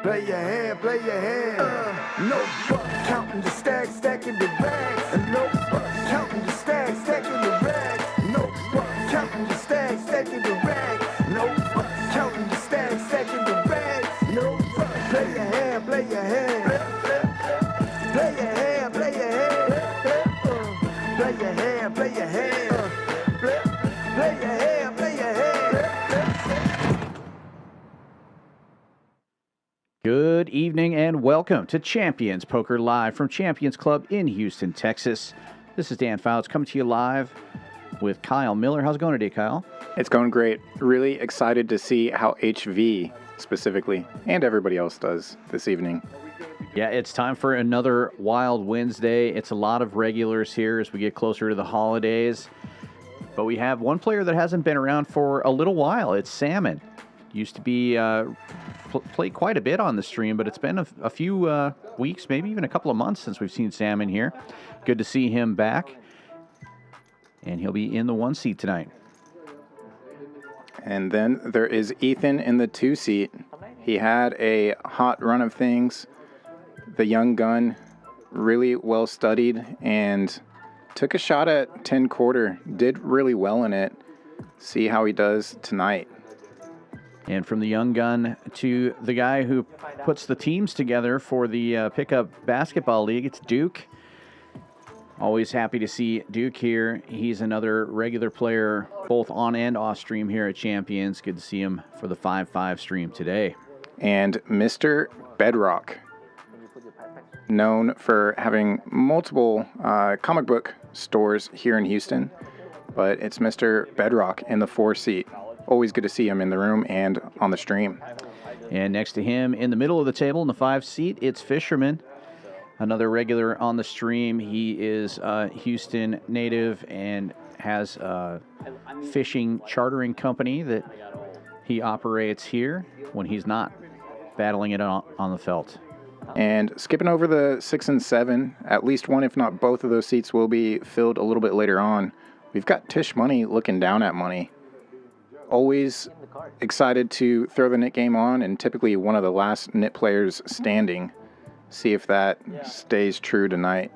Play your hand, play your hand. No fuck, counting the stacks, stacking the bags. And no fuck, counting the stacks, stacking the rags. No fuck, counting the stacks, stacking the rags. No fuck, counting the stacks, stacking the rags. No fuck, play your hand, play your hand. Play your hand, play your hand. Play your hand, play your hand. Play your hand, play your hand. Good evening and welcome to Champions Poker Live from Champions Club in Houston, Texas. This is Dan Fouts coming to you live with Kyle Miller. How's it going today, Kyle? It's going great. Really excited to see how HV specifically and everybody else does this evening. Yeah, it's time for another Wild Wednesday. It's a lot of regulars here as we get closer to the holidays. But we have one player that hasn't been around for a little while. It's Salmon. Used to be played quite a bit on the stream, but it's been a few weeks, maybe even a couple of months since we've seen Salmon here. Good to see him back. And he'll be in the 1 seat tonight. And then there is Ethan in the 2 seat. He had a hot run of things. The young gun, really well studied, and took a shot at 10 quarter. Did really well in it. See how he does tonight. And from the young gun to the guy who puts the teams together for the pickup basketball league, it's Duke. Always happy to see Duke here. He's another regular player, both on and off stream here at Champions. Good to see him for the 5-5 stream today. And Mr. Bedrock, known for having multiple comic book stores here in Houston, but it's Mr. Bedrock in the 4 seat. Always good to see him in the room and on the stream. And next to him in the middle of the table in the 5 seat, it's Fisherman, another regular on the stream. He is a Houston native and has a fishing chartering company that he operates here when he's not battling it on the felt. And skipping over the 6 and 7, at least one, if not both of those seats will be filled a little bit later on. We've got Tisch Money looking down at money. Always excited to throw the knit game on, and typically one of the last knit players standing. See if that stays true tonight.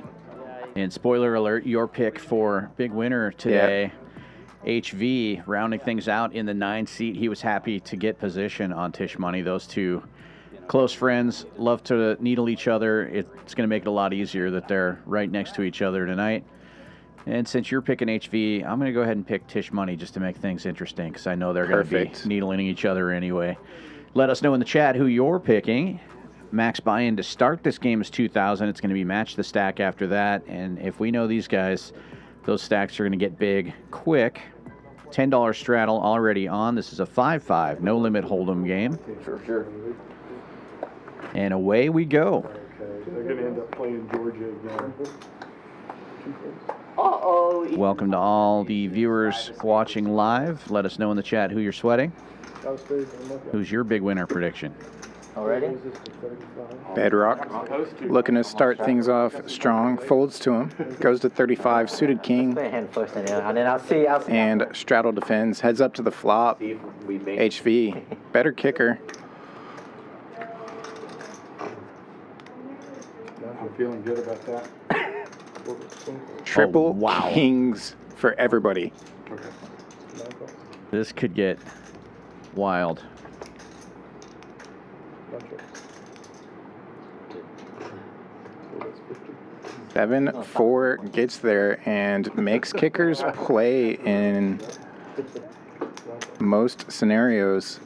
And spoiler alert, your pick for big winner today, HV, rounding things out in the 9 seat. He was happy to get position on Tisch Money. Those two close friends love to needle each other. It's going to make it a lot easier that they're right next to each other tonight. And since you're picking HV, I'm going to go ahead and pick Tisch Money just to make things interesting because I know they're going to be needling each other anyway. Let us know in the chat who you're picking. Max buy-in to start this game is 2,000. It's going to be match the stack after that. And if we know these guys, those stacks are going to get big quick. $10 straddle already on. This is a 5-5, no limit hold'em game. For sure. And away we go. Okay, they're going to end up playing Georgia again. Uh-oh. Welcome to all the viewers watching live. Let us know in the chat who you're sweating. Who's your big winner prediction? Already? Bedrock looking to start things off strong. Folds to him. Goes to 35. Suited king. Play a hand first, and then I'll see. And straddle defends. Heads up to the flop. HV. Better kicker. I'm feeling good about that. Triple kings for everybody. Okay. This could get wild. 7-4 gets there and makes kickers play in most scenarios.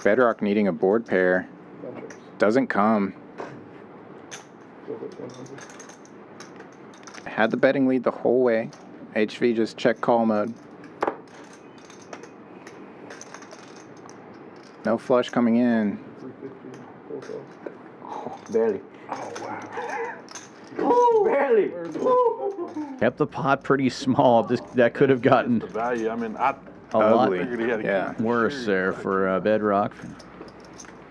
Bedrock needing a board pair. Doesn't come. Had the betting lead the whole way. HV just check call mode. No flush coming in. Barely. Oh, wow. Ooh, barely. Kept the pot pretty small. That could have gotten The value. I mean, a Ugly. figured he had a Yeah. worse there for Bedrock.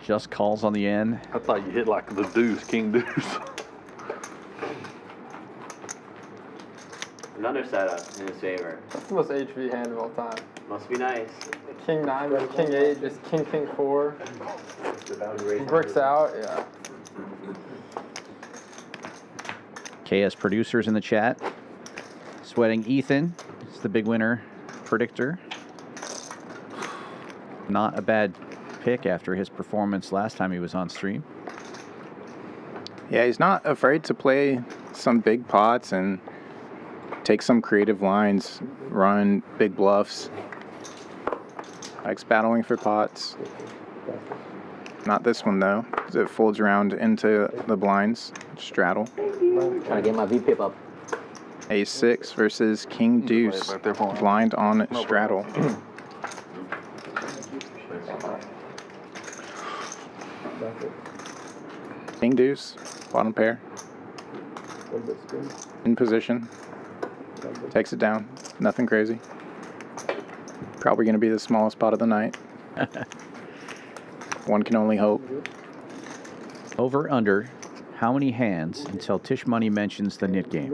Just calls on the end. I thought you hit like the deuce, king deuce. Another setup in his favor. That's the most HV hand of all time. Must be nice. King 9, king 8, just king 4. Bricks out, yeah. KS producers in the chat. Sweating Ethan is the big winner predictor. Not a bad pick after his performance last time he was on stream. Yeah, he's not afraid to play some big pots and take some creative lines, run big bluffs. Likes battling for pots. Not this one though, because it folds around into the blinds. Straddle. Trying to get my VPIP up. A6 versus King Deuce. Blind on straddle. King Deuce, bottom pair. In position. Takes it down. Nothing crazy. Probably going to be the smallest pot of the night. One can only hope. Over, under, how many hands until Tisch Money mentions the knit game?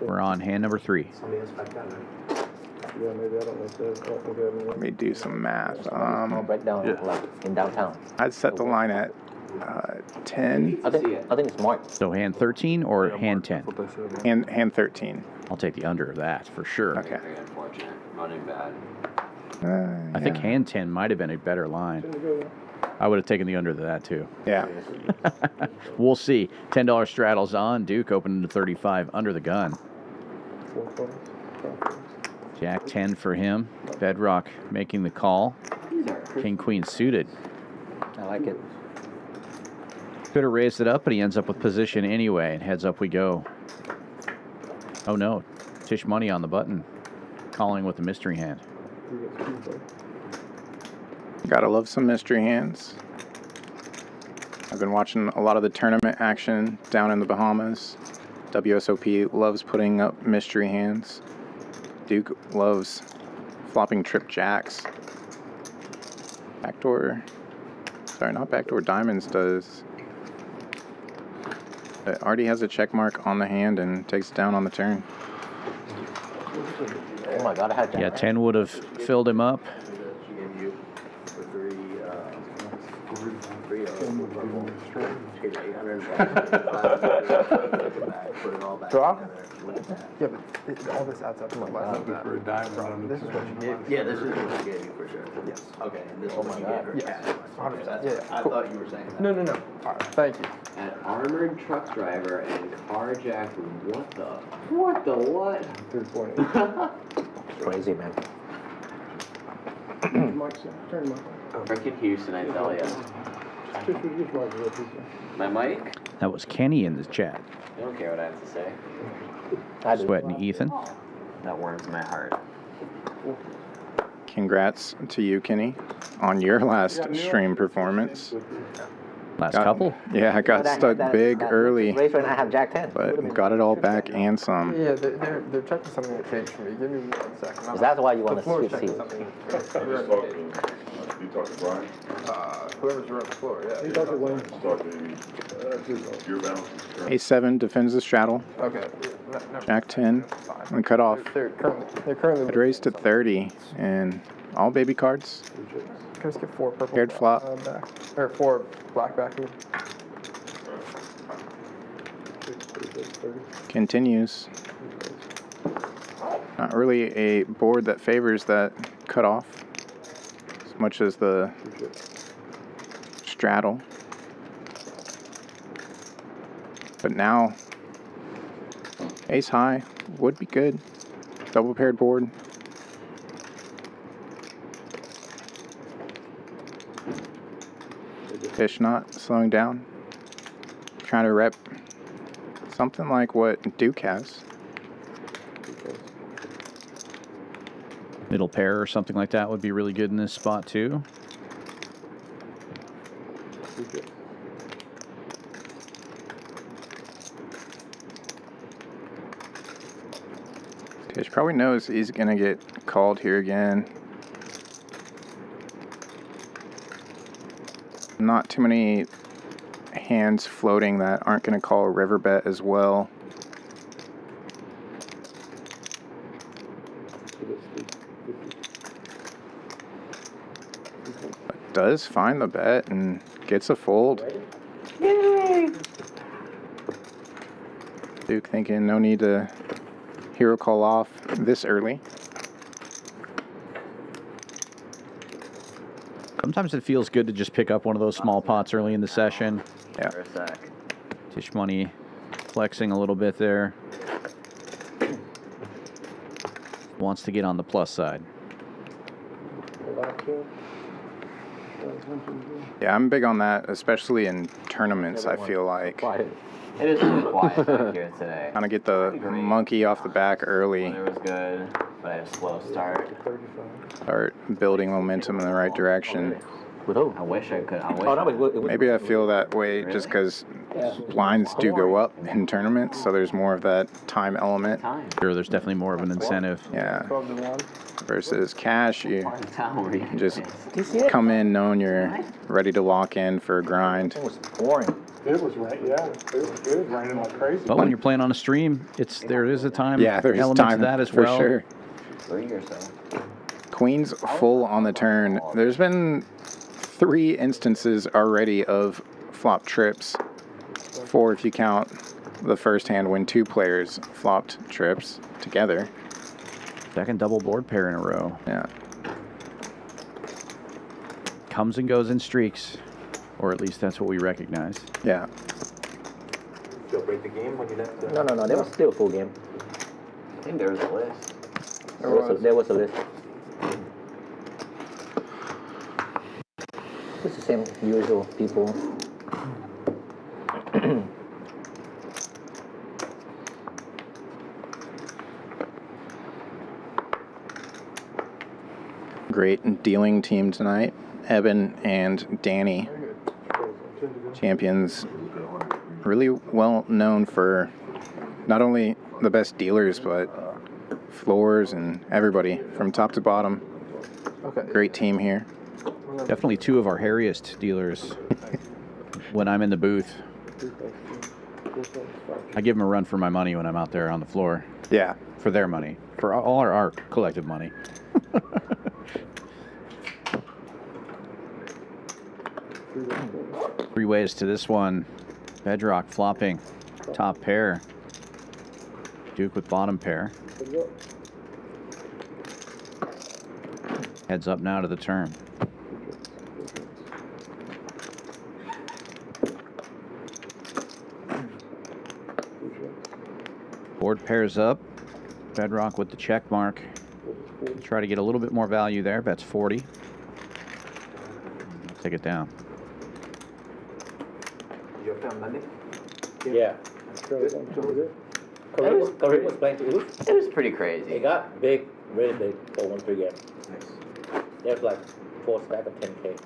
We're on hand number 3. Let me do some math. Small breakdown like in downtown. I'd set the line at 10 I think it's marked. So hand 13 or hand 10? and hand 13. I'll take the under of that for sure. Okay. Very unfortunate. Running bad. I think hand 10 might have been a better line. I would have taken the under to that too. Yeah. We'll see. $10 straddles on. Duke opening to 35 under the gun. Jack 10 for him. Bedrock making the call. King Queen suited. I like it. Could have raised it up, but he ends up with position anyway, and heads up we go. Oh no, Tisch Money on the button, calling with the mystery hand. Gotta love some mystery hands. I've been watching a lot of the tournament action down in the Bahamas. WSOP loves putting up mystery hands. Duke loves flopping trip jacks. Backdoor, sorry, not backdoor diamonds does. It already has a check mark on the hand and takes it down on the turn. Oh my God, I had Jack. Yeah, 10 would have filled him up. Draw? Yeah, but all this adds up to less than that. For a diamond on the This is what you gave. Yeah, this is what you gave me for sure. Yes. Okay, and this is what you gave her. Yes. 100%. Yeah, I cool. thought you were saying that. No. All right, thank you. An armored truck driver and carjacked. What the what? 3.8. Crazy, man. Turn my Frickin' Houston, I tell ya. My mic? That was Kenny in the chat. I don't care what I have to say. I do. Sweating Ethan. That warms my heart. Congrats to you, Kenny, on your last stream performance. Last couple. Yeah, I got stuck big early, Race right now, I have Jack 10. but got it all back and some. Yeah, they're checking something that changed for me. Give me 1 second. Is that why you want The to floor's switch checking seats? something. You talking to Brian? Whoever's running the floor, yeah. Your balance. A7 defends the straddle. Okay. Jack 10 and cut off. They're currently. It raised to 30 and all baby cards. Can I just get 4 purple? Paired flop. Back. Or 4 black backing. Continues. Not really a board that favors that cutoff as much as the straddle. But now, ace high would be good. Double paired board. Fish not slowing down. Trying to rep something like what Duke has. Middle pair or something like that would be really good in this spot too. Tisch probably knows he's going to get called here again. Not too many hands floating that aren't going to call a river bet as well. But does find the bet and gets a fold. Yay! Duke thinking no need to hero call off this early. Sometimes it feels good to just pick up one of those small pots early in the session. Yeah. For a sec. Tisch money flexing a little bit there. Wants to get on the plus side. Yeah, I'm big on that, especially in tournaments, I feel like. Quiet. It is really quiet back here today. Kind of get the monkey off the back early. Weather was good, but I had a slow start. Start building momentum in the right direction. I wish I could. Maybe I feel that way just because blinds do go up in tournaments, so there's more of that time element. Sure, there's definitely more of an incentive. Yeah. Versus cash, you Town just come in knowing you're ready to lock in for a grind. It was boring. It was right, yeah. It was raining like crazy. But when you're playing on a stream, there is a time Yeah, there's element time to that as for well. sure. 3 or so. Queen's full on the turn. There's been 3 instances already of flop trips. 4 if you count the first hand when 2 players flopped trips together. Second double board pair in a row. Yeah. Comes and goes in streaks, or at least that's what we recognize. Yeah. Break the game when you left the... No. There was still a full game. I think there was a list. There was a list. It's the same usual people. Great dealing team tonight. Eben and Danny. Champions. Really well known for not only the best dealers, but floors and everybody from top to bottom. Great team here. Definitely 2 of our hairiest dealers when I'm in the booth. I give them a run for my money when I'm out there on the floor. Yeah. For their money. For all our collective money. Three ways to this one. Bedrock flopping. Top pair. Duke with bottom pair. Heads up now to the turn. Board pairs up. Bedrock with the check mark. Try to get a little bit more value there. Bets 40. Take it down. Yeah. Kareem was playing too. It was pretty crazy. It got big, really big for 1-3 game. There's like 4 stack of 10K.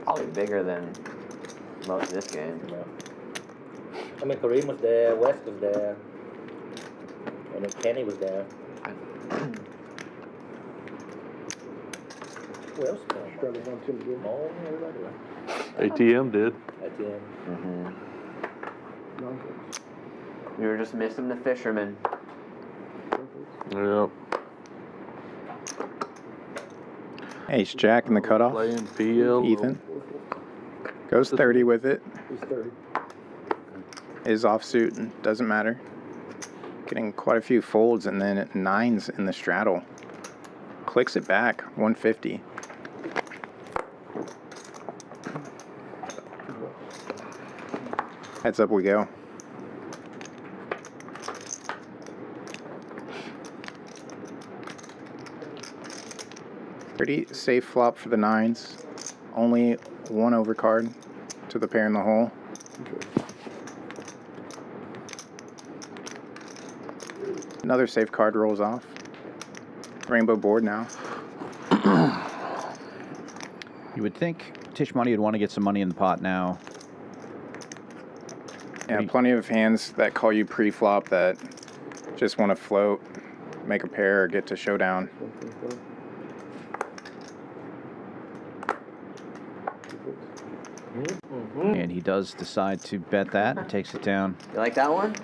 Probably bigger than most of this game. Yeah. I mean, Kareem was there, West was there, and then Kenny was there. Who else? Oh, everybody. ATM did. At the end. Mm-hmm. We were just missing the Fisherman. Yep. Ace Jack in the cutoff. Playing PL. Ethan. Goes 30 with it. Is offsuit and doesn't matter. Getting quite a few folds and then 9s in the straddle. Clicks it back, 150. Heads up we go. Pretty safe flop for the 9s. Only 1 overcard to the pair in the hole. Another safe card rolls off. Rainbow board now. You would think Tisch money would want to get some money in the pot now. Yeah, plenty of hands that call you pre-flop that just want to float, make a pair, or get to showdown. And he does decide to bet that and takes it down. You like that one?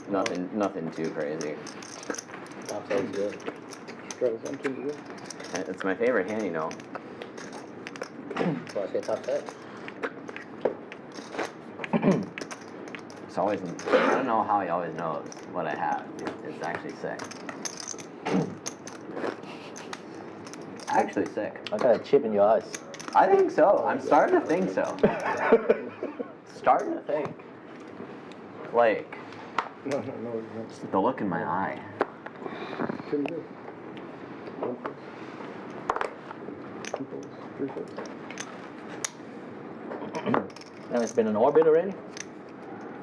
Nothing too crazy. That sounds good. It's my favorite hand, you know. So I say top set. It's always, I don't know how he always knows what I have. It's actually sick. Actually sick. I got a chip in your eyes. I think so. I'm starting to think so. Starting to think. Like, the look in my eye. Now it's been in orbit already?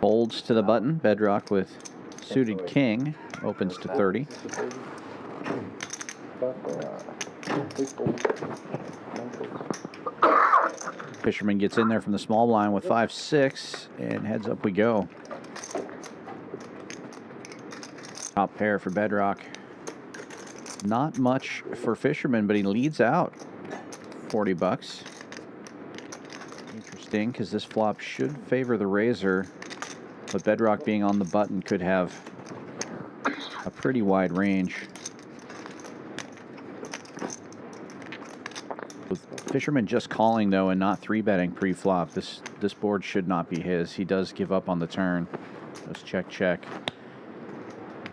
Folds to the button. Bedrock with suited king. Opens to 30. Fisherman gets in there from the small blind with 5-6, and heads up we go. Top pair for Bedrock. Not much for Fisherman, but he leads out. 40 bucks. Interesting, because this flop should favor the razor, but Bedrock being on the button could have a pretty wide range. With Fisherman just calling, though, and not 3-betting pre-flop, this board should not be his. He does give up on the turn. Just check, check.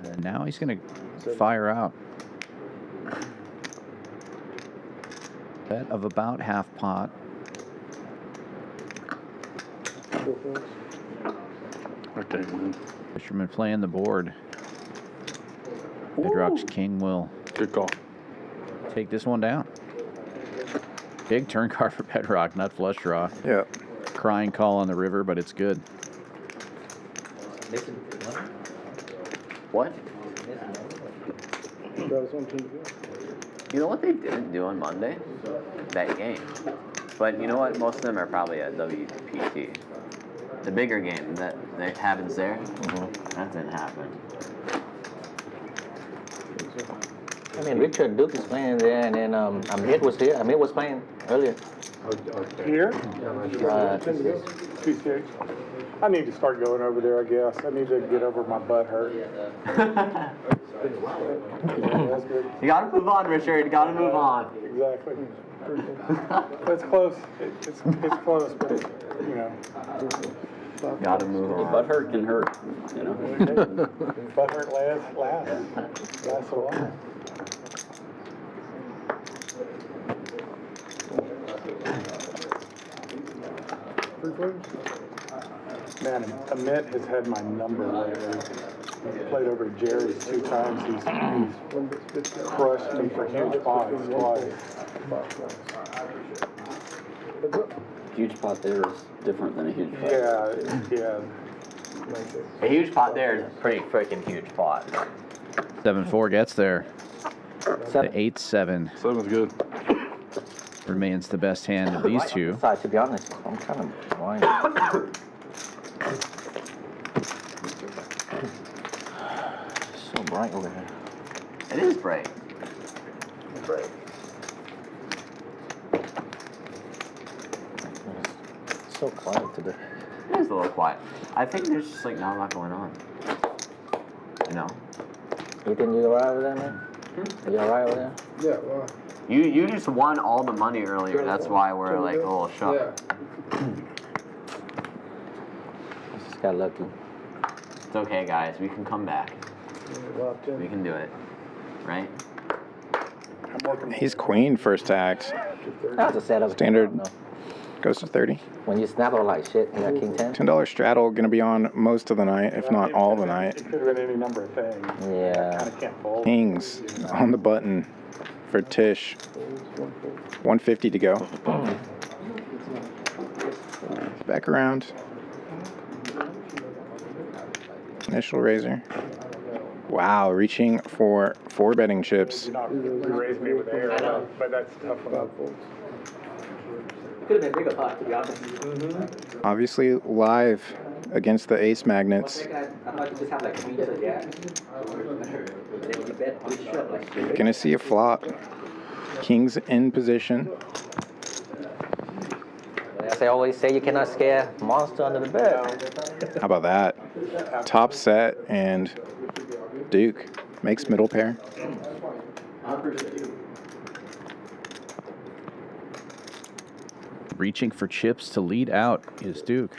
And now he's going to fire out. Bet of about half pot. Okay, man. Fisherman playing the board. Bedrock's king will Good call. take this one down. Big turn card for Bedrock, nut flush draw. Yeah. Crying call on the river, but it's good. What? You know what they didn't do on Monday? That game. But you know what? Most of them are probably at WPT. The bigger game that happens there, that didn't happen. I mean, Richard Duke is playing there, and then Amit was here. Amit was playing earlier. Here? PCH. I need to start going over there, I guess. I need to get over my butt hurt. That's good. You gotta move on, Richard. You gotta move on. Exactly. It's close. It's close, but, you know. Gotta move on. Butt hurt can hurt, you know. Butt hurt lasts a while. Man, Amit has had my number lately. He's played over Jerry's 2 times. He's crushed me for huge pots twice. Huge pot there is different than a huge pot. Yeah. A huge pot there is a pretty freaking huge pot. 7-4 gets there. The 8-7 7's good. remains the best hand of these two. Side, to be honest, I'm kind of blind. So bright over here. It is bright. It's bright. It's so quiet today. It is a little quiet. I think there's just like not a lot going on. You know? You think you're alright over there, man? You alright over there? Yeah, well, You just won all the money earlier. That's why we're like a little shocked. Just got lucky. It's okay, guys. We can come back. We can do it. Right? He's queen first act. That's a setup. Standard. No. Goes to 30. When you snap it like shit, you got king 10. $10 straddle going to be on most of the night, if not all the night. It could have been any number of things. Yeah. I kind of can't fold. Kings on the button for Tisch. 150 to go. Back around. Initial razor. Wow, reaching for 4 betting chips. You're not raising me with air, but that's tough one. Could have been bigger pot, to be honest. Obviously live against the ace magnets. I thought you just have like queens or jacks. Then you bet on shove like shit. Gonna see a flop. Kings in position. As I always say, you cannot scare monster under the bed. How about that? Top set and Duke makes middle pair. Reaching for chips to lead out is Duke.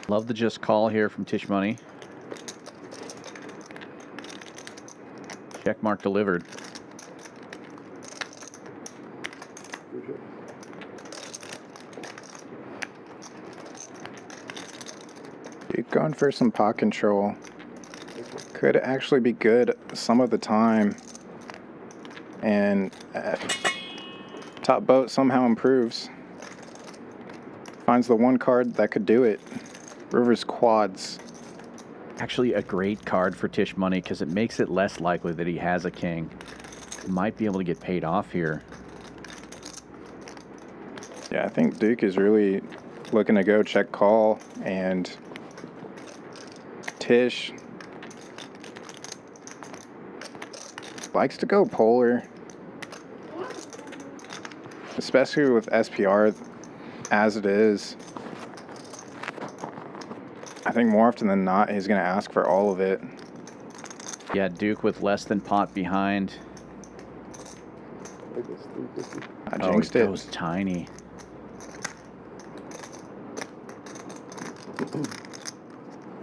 Love the just call here from Tisch Money. Check mark delivered. Duke going for some pot control. Could actually be good some of the time. And top boat somehow improves. Finds the one card that could do it. River's quads. Actually a great card for Tisch Money because it makes it less likely that he has a king. Might be able to get paid off here. Yeah, I think Duke is really looking to go check call, and Tisch likes to go polar, especially with SPR as it is. I think more often than not, he's going to ask for all of it. Yeah, Duke with less than pot behind. I jinxed it. Goes tiny.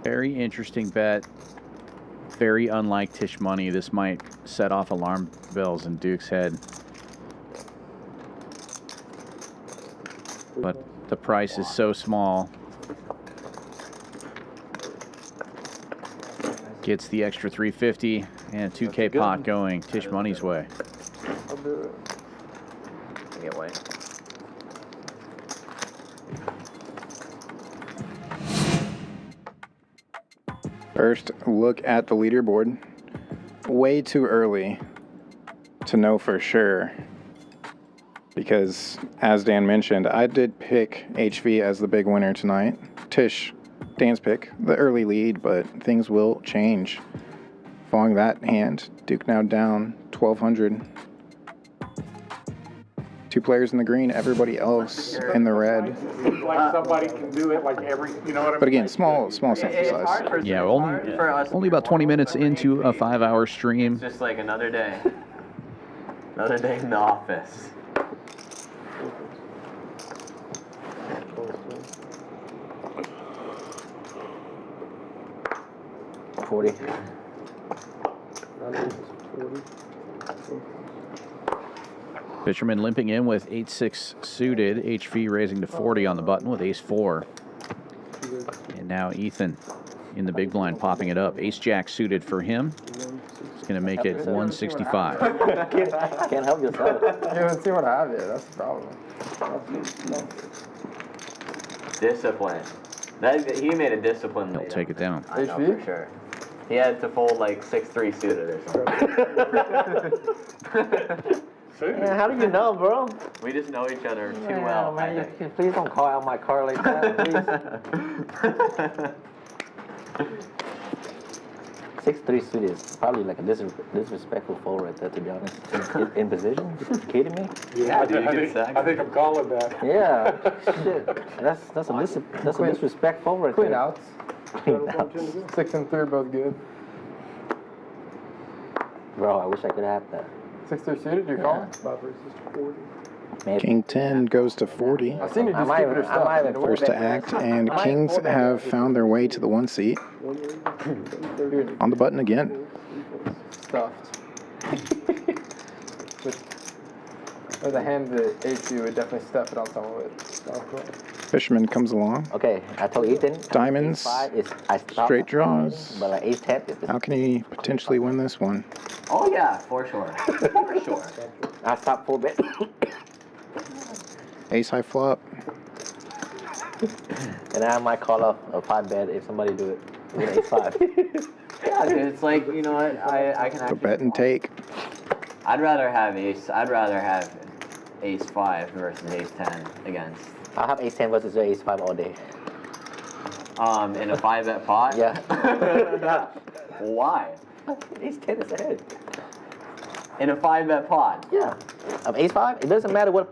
Very interesting bet. Very unlike Tisch Money. This might set off alarm bells in Duke's head. But the price is so small. Gets the extra 350 and a 2K pot going Tisch Money's way. I'll do it. Get away. First look at the leaderboard. Way too early to know for sure. Because, as Dan mentioned, I did pick HV as the big winner tonight. Tisch, Dan's pick, the early lead, but things will change. Following that hand, Duke now down 1,200. Two players in the green, everybody else in the red. Like somebody can do it like every, you know what I mean? But again, small sample size. Yeah, only about 20 minutes into a 5-hour stream. It's just like another day. Another day in the office. Fisherman limping in with 8-6 suited. HV raising to 40 on the button with ace-4. And now Ethan in the big blind popping it up. Ace-jack suited for him. It's going to make it 165. Can't help yourself. You haven't seen what I have yet. That's the problem. Discipline. He made a discipline. He'll take it down. I know for sure. He had to fold like 6-3 suited or something. Man, how do you know, bro? We just know each other too well. Man, please don't call out my car like that, please. 6-3 suit is probably like a disrespectful fold right there, to be honest. In position? You kidding me? Yeah, I think I'm calling that. Yeah, shit. That's a disrespect fold right Queen there. outs. Queen outs. 6 and 3 are both good. Bro, I wish I could have that. 6-3 suited, you're calling? Maybe. King 10 goes to 40. I've seen you do I might stupider stuff. have First to act, and Kings have found their way to the 1 seat. On the button again. Stuffed. With a hand that HV would definitely stuff it on some of it. Fisherman comes along. Okay, I told Ethan. Diamonds, Ace-5 is I stopped, straight draws. but like ace-10 is How can he potentially win this one? Oh yeah, for sure. For sure. I stopped full bet. Ace high flop. And I might call off a 5 bet if somebody do it with ace-5. Yeah, it's like, you know what, I can So actually... bet and take. I'd rather have ace-5 versus ace-10 against... I'll have ace-10 versus ace-5 all day. In a 5-bet pot? Yeah. Why? Ace-10 is ahead. In a 5-bet pot. Yeah. Of ace 5? It doesn't matter what.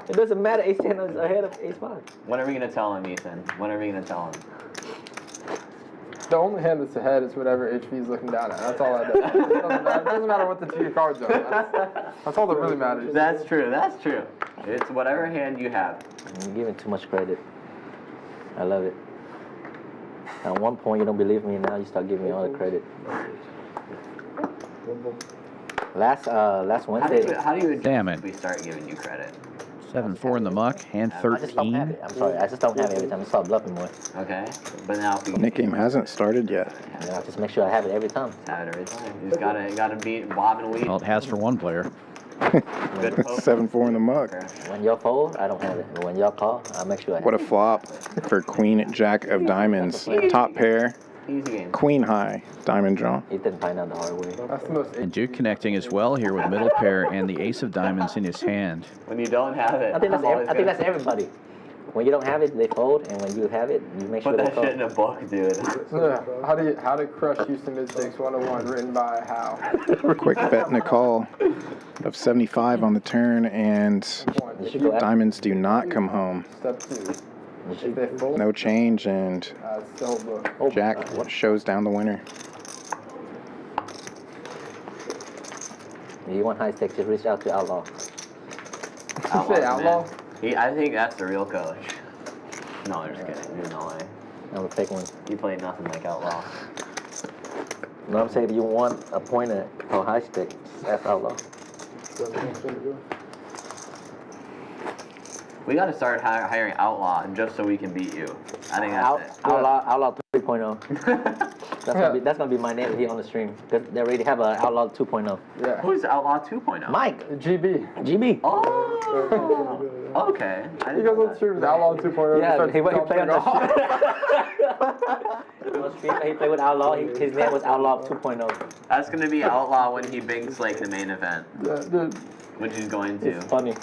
It doesn't matter. Ace 10 is ahead of ace 5. What are we gonna tell him, Ethan? What are we gonna tell him? The only hand that's ahead is whatever HV is looking down at. That's all that does. It doesn't matter what the 2 cards are. That's all that really matters. That's true. That's true. It's whatever hand you have. You're giving too much credit. I love it. At one point you don't believe me, and now you start giving me all the credit. Last Wednesday. How do you Damn it. we start giving you credit? 7-4 in the muck, hand I just don't have 13. it. I'm sorry. I just don't have it every time. I start bluffing more. Okay, but now if you Nick game hasn't started yet. You know, I just make sure I have it every time. have it every time, you just gotta beat Bob and Weed. Well, it has for one player. Good poker. 7-4 in the muck. When y'all fold, I don't have it. And when y'all call, I make sure I have What a it. flop for Queen Jack of Diamonds. Top pair, Easy game. Queen high, diamond draw. He didn't find out the hard way. That's the most. And Duke connecting as well here with middle pair and the ace of diamonds in his hand. When you don't have it, I think always that's good. everybody. When you don't have it, they fold, and when you have it, you make sure Put they that call. shit in a book, dude. How to crush Houston Mistakes 101, written by How. Quick bet and a call of 75 on the turn, and You should go after. diamonds do not come home. Step 2. You If should, they fold, No change, and it's the whole book. oh my Jack God, what? shows down the winner. You want high stakes, just reach out to Outlaw. You say Outlaw? I think that's the real coach. No, I'm just kidding. There's no way. I'm a fake one. He played nothing like Outlaw. No, I'm saying if you want a pointer for high stakes, ask Outlaw. We gotta start hiring Outlaw just so we can beat you. I think that's it. Outlaw 3.0. That's gonna be my name here on the stream. Because they already have an Outlaw 2.0. Yeah. Who's Outlaw 2.0? Mike, GB. GB. Oh, okay. I He didn't goes know on that. streams, Outlaw 2.0. Yeah, he played on the the stream. He played with Outlaw. His name was Outlaw 2.0. That's gonna be Outlaw when he binks like the main event, Dude, which he's going to. It's funny.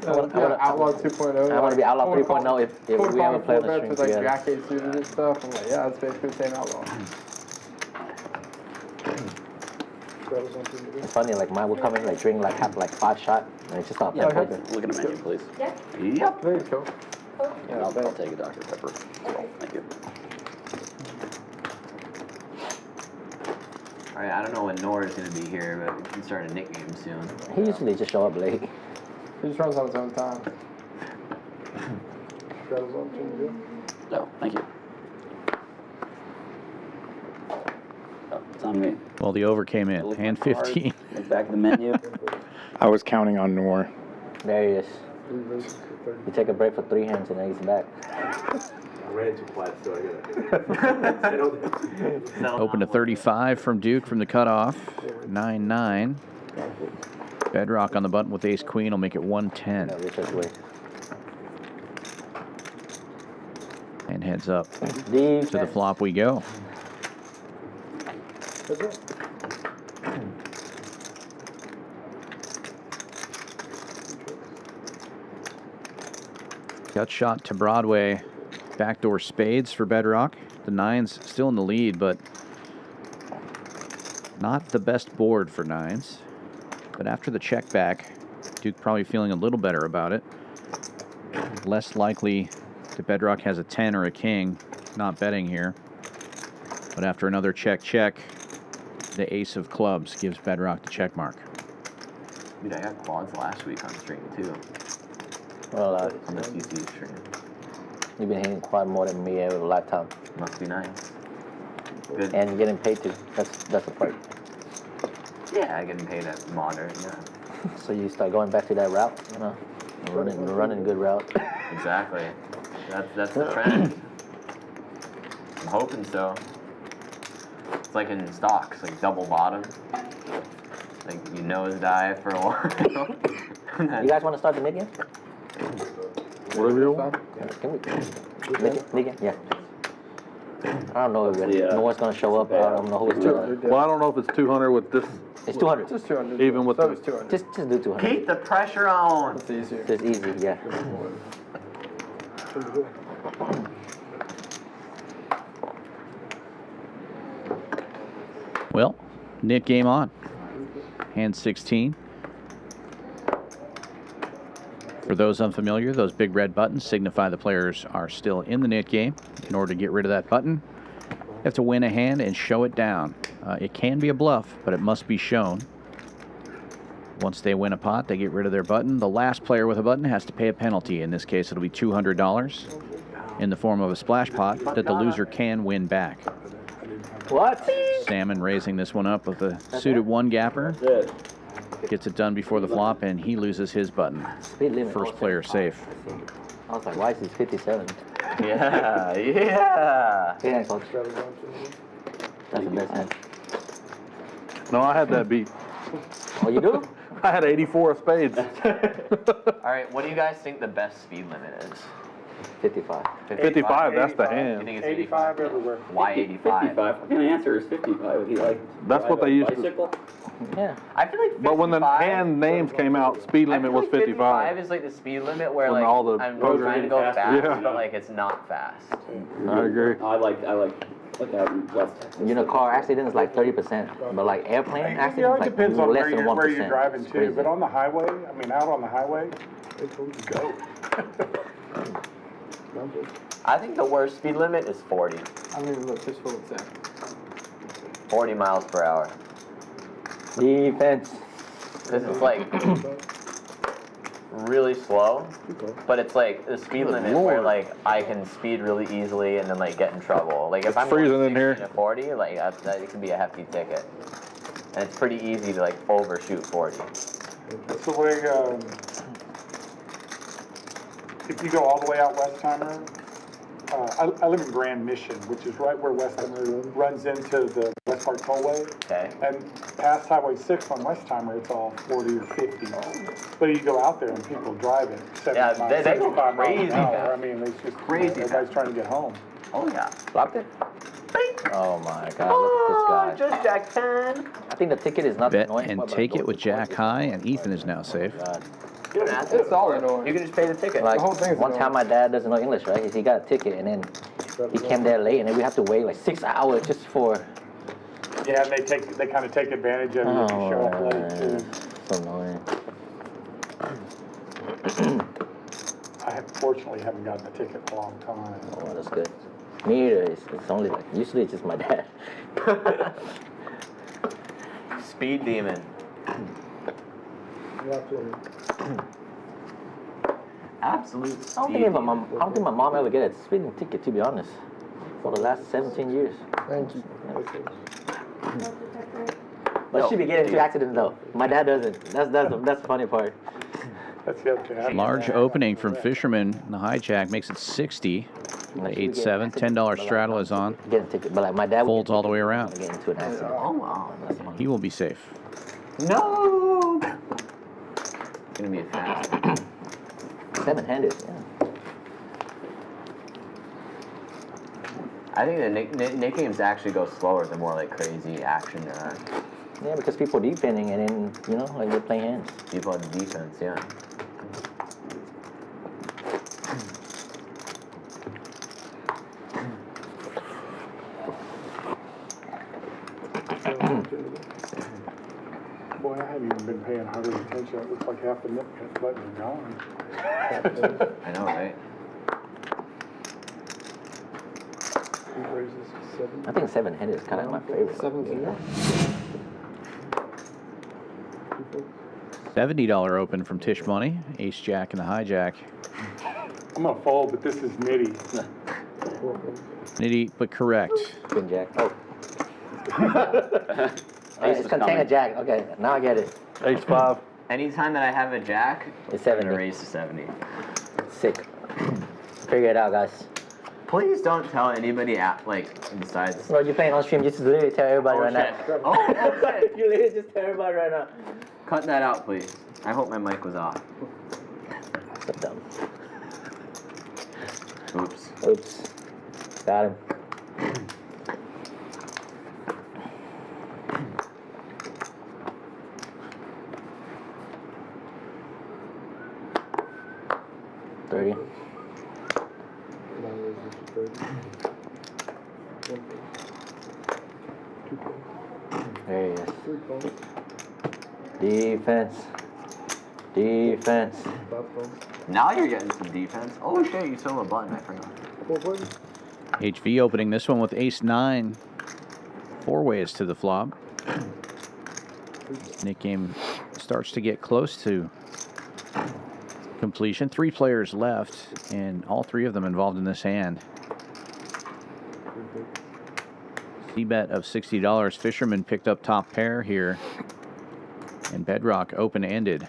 Outlaw 2.0. I want to be Outlaw 3.0 if we ever play on the stream with like together. Jack 8 suited and stuff. I'm like, yeah, it's basically the same Outlaw. It's funny, like mine would come in, like drink, like have like 5 shots, and it's just not Yeah, poker. Look at the menu, please. Yep. There you go. And I'll take a Dr. Pepper. Thank you. All right, I don't know when Noor is gonna be here, but we can start a Nick game soon. He usually just show up late. He just runs on his own time. No, thank you. Oh, it's on me. Well, the over came in. Look Hand at my cards, 15. Look back at the menu. I was counting on Noor. There he is. You take a break for 3 hands and then he's back. I ran into quiet, so I gotta. Open to 35 from Duke from the cutoff. 9-9. Bedrock on the button with ace queen will make it 110. No, Richard's way. And heads up Defense. to the flop we go. Gut shot to Broadway. Backdoor spades for Bedrock. The 9's still in the lead, but not the best board for 9's. But after the check back, Duke probably feeling a little better about it. Less likely that Bedrock has a 10 or a king. Not betting here. But after another check, the ace of clubs gives Bedrock the check mark. Dude, I got quads last week on stream too. Well, On the CC stream. you've been hitting quad more than me every lifetime. Must be nice. Good. And you're getting paid too. That's the part. Yeah, I getting paid at modern, yeah. So you start going back to that route, you know, running a good route. Exactly. That's the trend. I'm hoping so. It's like in stocks, like double bottom. Like you nosedive for a while. You guys want to start the mid game? Whatever you want. Can we? Mid game? Yeah. I don't know if no one's gonna show up. I don't know who's doing. Well, I don't know if it's 200 with this. It's 200. Just 200. Even with so the- it's 200. Just do 200. Keep the pressure on. It's easier. It's easy, yeah. Well, Nick game on. Hand 16. For those unfamiliar, those big red buttons signify the players are still in the knit game. In order to get rid of that button, you have to win a hand and show it down. It can be a bluff, but it must be shown. Once they win a pot, they get rid of their button. The last player with a button has to pay a penalty. In this case, it'll be $200 in the form of a splash pot that the loser can win back. What? Salmon raising this one up with a suited one gapper. Gets it done before the flop, and he loses his button. Speed limit. First player safe. I was like, why is he 57? Yeah, yeah. Yeah, coach. That's the best hand. No, I had that beat. Oh, you do? I had 84 of spades. All right, what do you guys think the best speed limit is? 55. 55, that's the You hand. think it's 85 everywhere. Why 85? 55. What kind of answer is 55? Would he like That's what they used to. bicycle? Yeah. I feel like 55, But when the hand names came out, speed limit was 55. is like the speed limit where When like all the I'm programs- trying to go fast, Yeah. but like it's not fast. I agree. I like look out in West Texas. You know, car accident is like 30%, but like airplane You know, accident it is like depends on less where than you're, 1%. where you're driving It's to, crazy. but on the highway, I mean, out on the highway, go. I think the worst speed limit is 40. I don't even look. Just full of 40 miles per hour. Defense. Because it's like really slow, but it's like the speed limit where like I can speed really easily and then like get in trouble. Like if I'm freezing going in here. 60 to 40, like that it could be a hefty ticket. And it's pretty easy to like overshoot 40. That's the way, if you go all the way out Westheimer, I live in Grand Mission, which is right where Westheimer runs into the West Park Tollway. Okay. And past Highway 6 on Westheimer, it's all 40 or 50. But you go out there and people drive it 70 Yeah, miles, they go 75 miles crazy an hour. fast. I mean, it's just Crazy everybody's trying to get home. Oh yeah. Flopped it? Oh my god, look at this guy. Just Jack 10. I think the ticket is not Bet annoying. and but take the it with Jack high, and Ethan is now safe. God. You don't have to. It's all annoying. You can just pay the ticket. Like, whole thing's one annoying. time my dad doesn't know English, right? He got a ticket and then he came there late and then we have to wait like 6 hours just for... Yeah, and they kind of take advantage of you if you show up late too. So annoying. I fortunately haven't gotten a ticket in a long time. Oh, that's good. Me either. It's only like, usually it's just my dad. Speed demon. Absolute speed. I don't think my mom ever get a speeding ticket, to be honest. For the last 17 years. Thank you. But she be getting into accidents though. My dad doesn't. That's the funny part. That's the other thing. Large opening from Fisherman. The hijack makes it 60. The 8-7. $10 straddle is on. Getting a ticket, but like my dad Folds all the way around. get into an accident. Oh wow. That's funny. He will be safe. No. It's gonna be a fast. 7-handed. Yeah. I think the Nick games actually go slower the more like crazy action there are. Yeah, because people defending and then you know like they're playing hands. People on defense, yeah. Boy, I haven't even been paying hardly attention. It looks like half the nip buttons are gone. I know, right? I think 7-handed is kind of my favorite. 7-0. $70 open from Tisch money. Ace Jack and the hijack. I'm gonna fold, but this is nitty. Nitty, but correct. Queen Jack. Oh. It's contain a jack. Okay, now I get it. Ace-5. Anytime that I have a jack, It's I'm 70. gonna raise to 70. Sick. Figure it out, guys. Please don't tell anybody besides. Bro, you're playing on stream. Just literally tell everybody right shit. now. Oh shit. You literally just tell everybody right now. Cut that out, please. I hope my mic was off. So dumb. Oops. Oops. Got him. $30. There he is. Defense. Defense. Now you're getting some defense. Oh shit, you still have a button, I forgot. HV opening this one with ace-9. 4 ways to the flop. Nick game starts to get close to completion. 3 players left, and all 3 of them involved in this hand. C-bet of $60. Fisherman picked up top pair here, and Bedrock open-ended.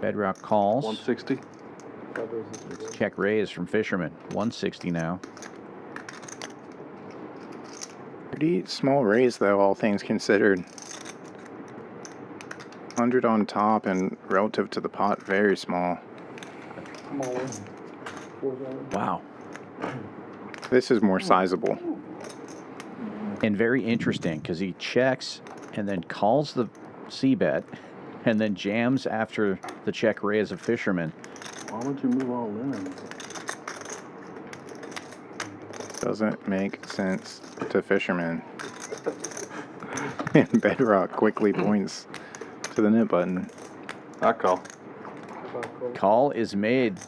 Bedrock calls. 160. It's check raise from Fisherman. 160 now. Pretty small raise, though, all things considered. 100 on top and relative to the pot, very small. Wow. This is more sizable. And very interesting because he checks and then calls the C-bet and then jams after the check raise of Fisherman. Why don't you move all in? Doesn't make sense to Fisherman. And Bedrock quickly points to the nip button. I call. Call is made.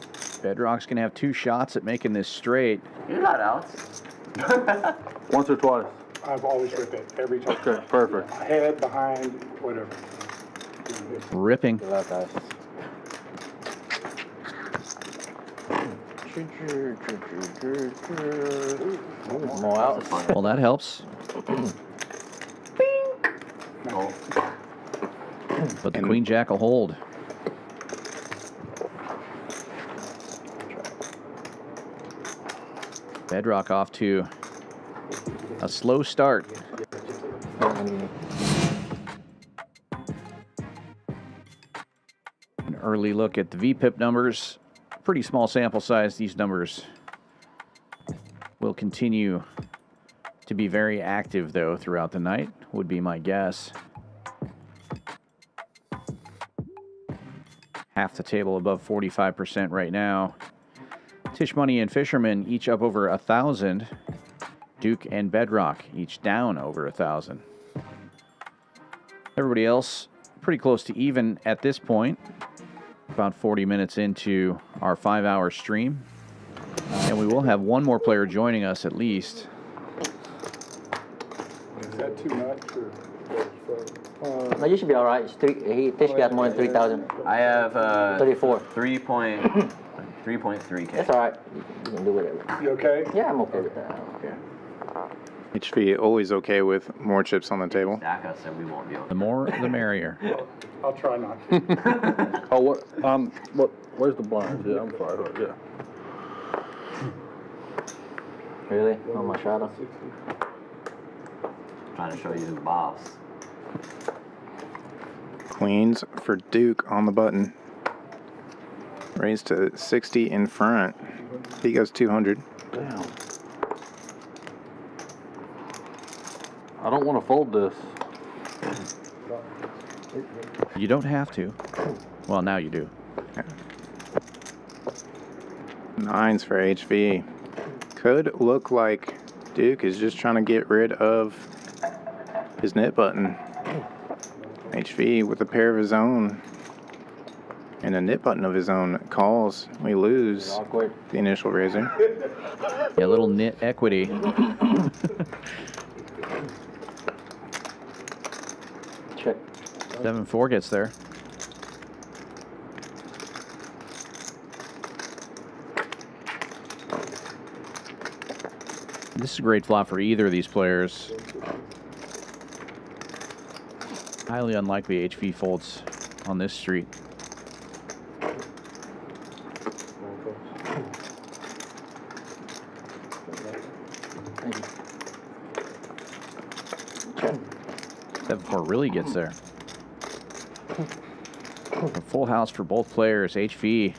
Bedrock's going to have 2 shots at making this straight. You're not out. Once or twice? I've always ripped it every time. Okay, perfect. Head, behind, whatever. Ripping. Good luck, guys. More outs. Well, that helps. But the Queen Jack will hold. Bedrock off to a slow start. An early look at the VPIP numbers. Pretty small sample size. These numbers will continue to be very active, though, throughout the night, would be my guess. Half the table above 45% right now. Tisch Money and Fisherman each up over 1,000. Duke and Bedrock each down over 1,000. Everybody else pretty close to even at this point. About 40 minutes into our 5-hour stream. And we will have one more player joining us at least. Is that too much? Or? No, you should be all right. Tisch got more than 3,000. I have 34. 3.3K. That's all right. You can do whatever. You okay? Yeah, I'm okay with that. Okay. HV always okay with more chips on the table. Stack us and we won't be able to. The more, the merrier. I'll try not. Oh, where's the blinds? Yeah, I'm fired up, yeah. Really? On my shadow? Trying to show you who boss. Queens for Duke on the button. Raised to 60 in front. He goes 200. Damn. I don't want to fold this. You don't have to. Well, now you do. Nines for HV. Could look like Duke is just trying to get rid of his net button. HV with a pair of his own and a nip button of his own calls. We lose the initial raiser. Yeah, a little nit equity. Check. 7-4 gets there. This is a great flop for either of these players. Highly unlikely HV folds on this street. Check. 7-4 really gets there. A full house for both players. HV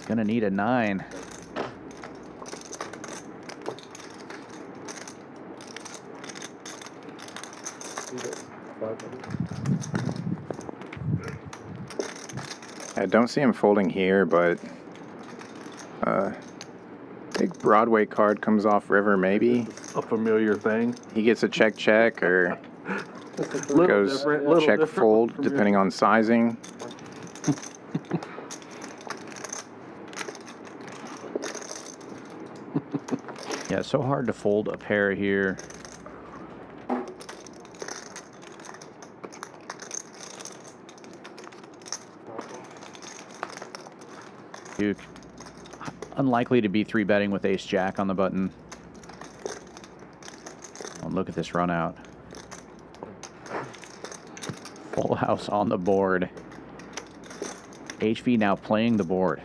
gonna need a 9. I don't see him folding here, but big Broadway card comes off river, maybe. A familiar thing. He gets a check or Goes check fold depending on sizing. Yeah, it's so hard to fold a pair here. Duke, unlikely to be 3-betting with ace-jack on the button. Oh, look at this run out. Full house on the board. HV now playing the board.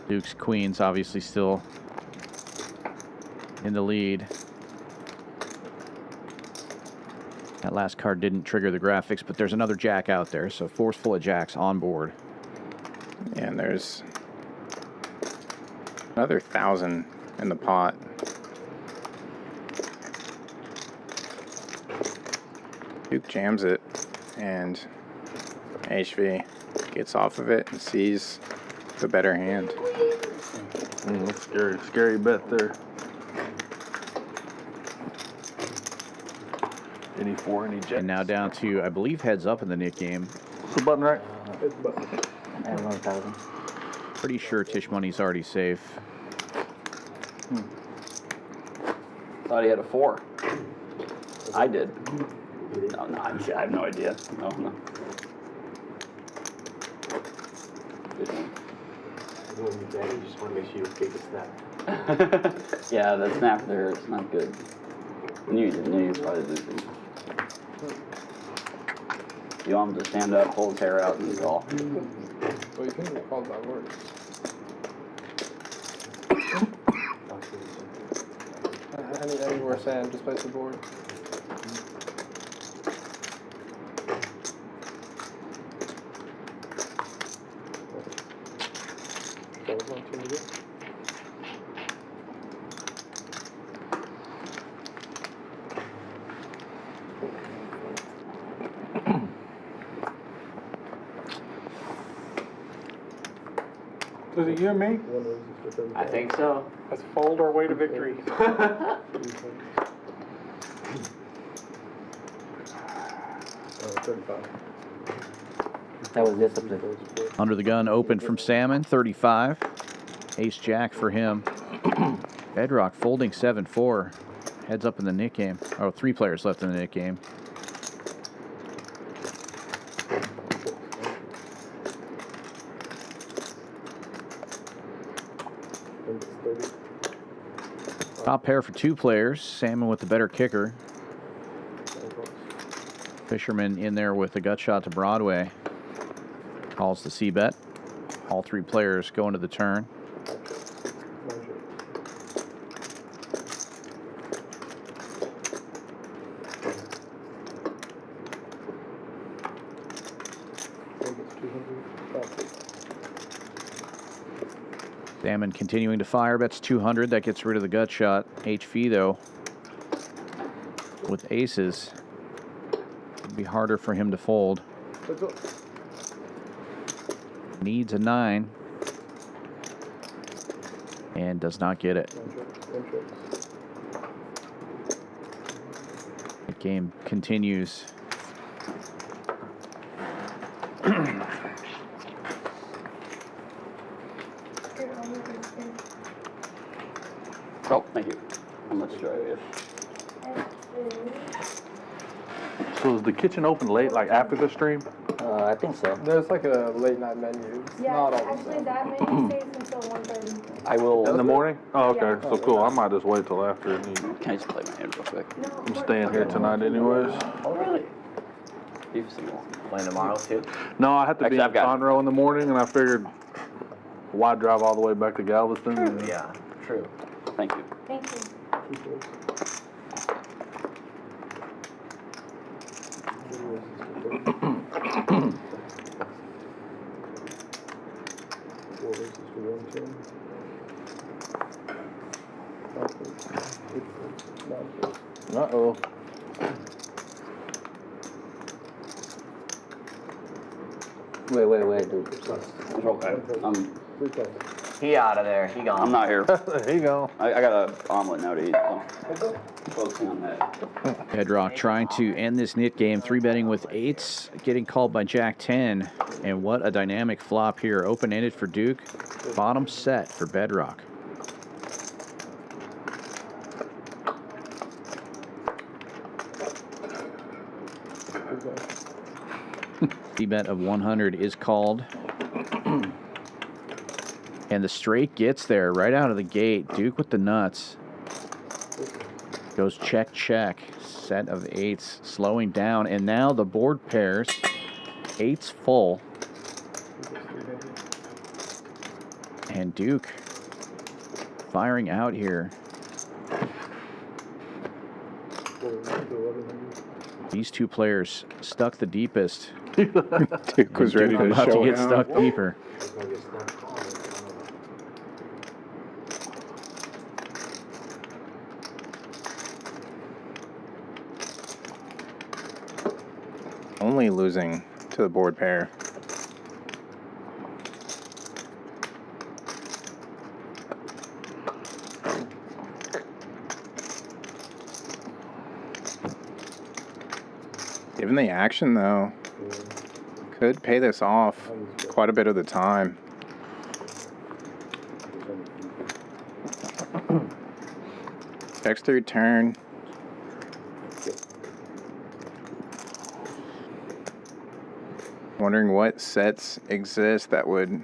Duke's queens obviously still in the lead. That last card didn't trigger the graphics, but there's another jack out there, so four's full of jacks on board. And there's another 1,000 in the pot. Duke jams it, and HV gets off of it and sees the better hand. That's scary. Scary bet there. Any 4, any jack. And now down to, I believe, heads up in the Nick game. What's the button, right? It's button. I have 1,000. Pretty sure Tisch money's already safe. Thought he had a 4. I did. No, I have no idea. No. When you bet, you just want to make sure you take a snap. Yeah, the snap there is not good. Knew you was probably losing. You want him to stand up, pull his hair out, and call. Well, you can get called by words. Anywhere Sam, just place the board. Is it you and me? I think so. Let's fold our way to victory. That was discipline. Under the gun open from Salmon, 35. Ace-jack for him. Bedrock folding 7-4. Heads up in the Nick game. Oh, 3 players left in the Nick game. Top pair for 2 players. Salmon with the better kicker. Fisherman in there with a gut shot to Broadway. Calls the C-bet. All 3 players go into the turn. Salmon continuing to fire, bets 200. That gets rid of the gut shot. HV, though, with aces, it'd be harder for him to fold. Needs a 9. And does not get it. The game continues. Oh, thank you. How much do I have? So is the kitchen open late, like after the stream? I think so. There's like a late night menu. It's Yeah, not all the actually same. that menu stays until 1:30. I will. In the morning? Oh, okay. Yeah. So cool. I might just wait till after. Can I just play my hand real quick? I'm staying here tonight anyways. Oh, really? You've seen one. Playing tomorrow too? No, I have to Actually, be I've in got- Conroe in the morning, and I figured why drive all the way back to Galveston? Yeah, true. Thank you. Thank you. Uh-oh. It's Wait, dude. okay. He out of there. He gone. I'm not here. There you go. I got an omelet now to eat. So focusing on that. Bedrock trying to end this nit game, 3-betting with 8s, getting called by Jack 10. And what a dynamic flop here. Open-ended for Duke. Bottom set for Bedrock. The bet of 100 is called. And the straight gets there right out of the gate. Duke with the nuts. Goes check, check. Set of 8s slowing down. And now the board pairs. 8s full. And Duke firing out here. These two players stuck the deepest. Duke was ready to about show to get out. stuck deeper. Only losing to the board pair. Given the action, though, could pay this off quite a bit of the time. Checks through turn. Wondering what sets exist that would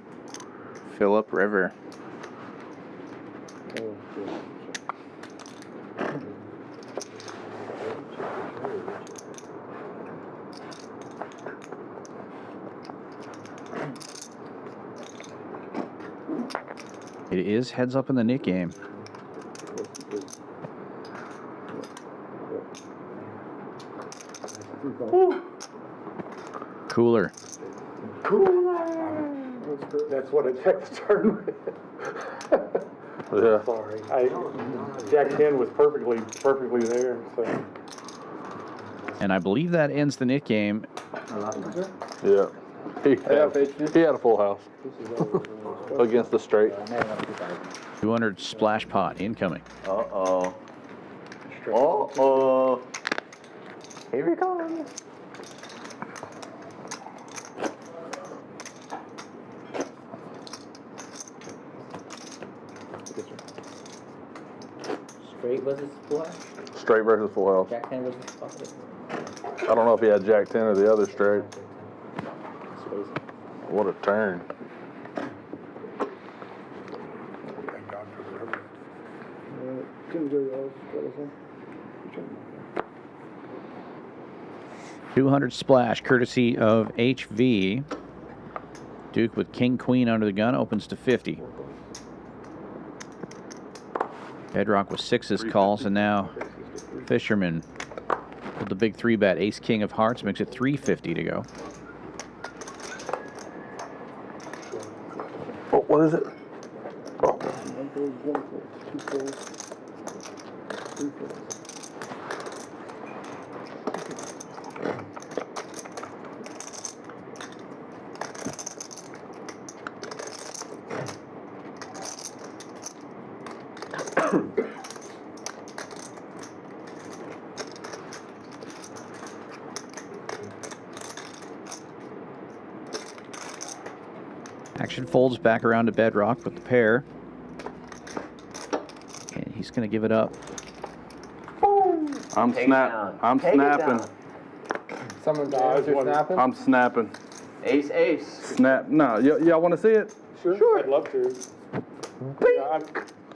fill up river. It is heads up in the nit game. Cooler. That's what I checked the turn with. Yeah. Sorry. Jack 10 was perfectly there. So. And I believe that ends the nit game. Yeah. He had a full house against the straight. 200 splash pot incoming. Uh-oh. Uh-oh. Here we come. Straight versus flush. Straight versus full house. Jack 10 versus pocket. I don't know if he had Jack 10 or the other straight. What a turn. Thank God for the river. 200 splash courtesy of HV. Duke with king queen under the gun opens to 50. Bedrock with 6s calls, and now Fisherman with the big 3-bet. Ace king of hearts makes it 350 to go. Oh, what is it? Oh. Action folds back around to Bedrock with the pair. And he's going to give it up. I'm snapping. Someone's snapping? I'm snapping. Ace, ace. Snap. No, y'all want to see it? Sure. I'd love to. Yeah,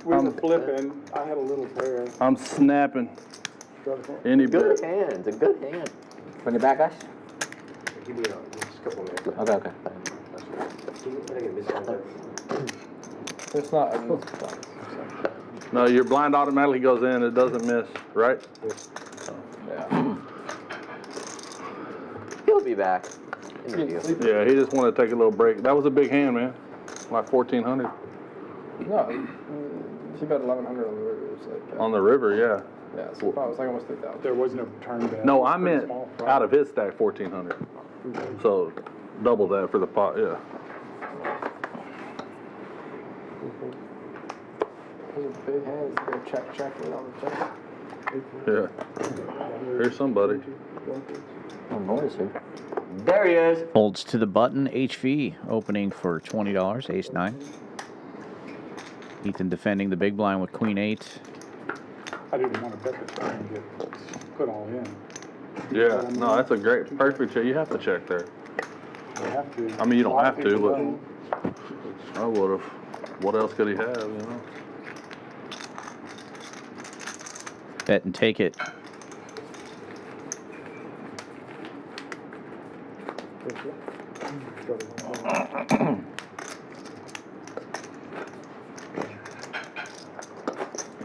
we were flipping. I had a little pair. I'm snapping. Any Good bet. hand. It's a good hand. Bring it back, guys. Give me just a couple minutes. Okay. It's not. No, your blind automatically goes in. It doesn't miss, right? Yeah. He'll be back. Interview. Yeah, he just wanted to take a little break. That was a big hand, man. Like 1,400. No, she bet 1,100 on the river. It was like, On the river, yeah. Yeah, so it was like almost 3,000. There was no turn bet. No, I meant out of his stack, 1,400. So double that for the pot, yeah. Those are big hands. Go check it on the check. Yeah. Here's somebody. Oh, Noor is here. There he is. Folds to the button. HV opening for $20. Ace 9. Ethan defending the big blind with Queen 8. I didn't want to bet this guy and get put all in. Yeah, no, that's a great, perfect check. You have to check there. You have to. I mean, you A don't lot have of to, people but don't. I would have. What else could he have, you know? Bet and take it.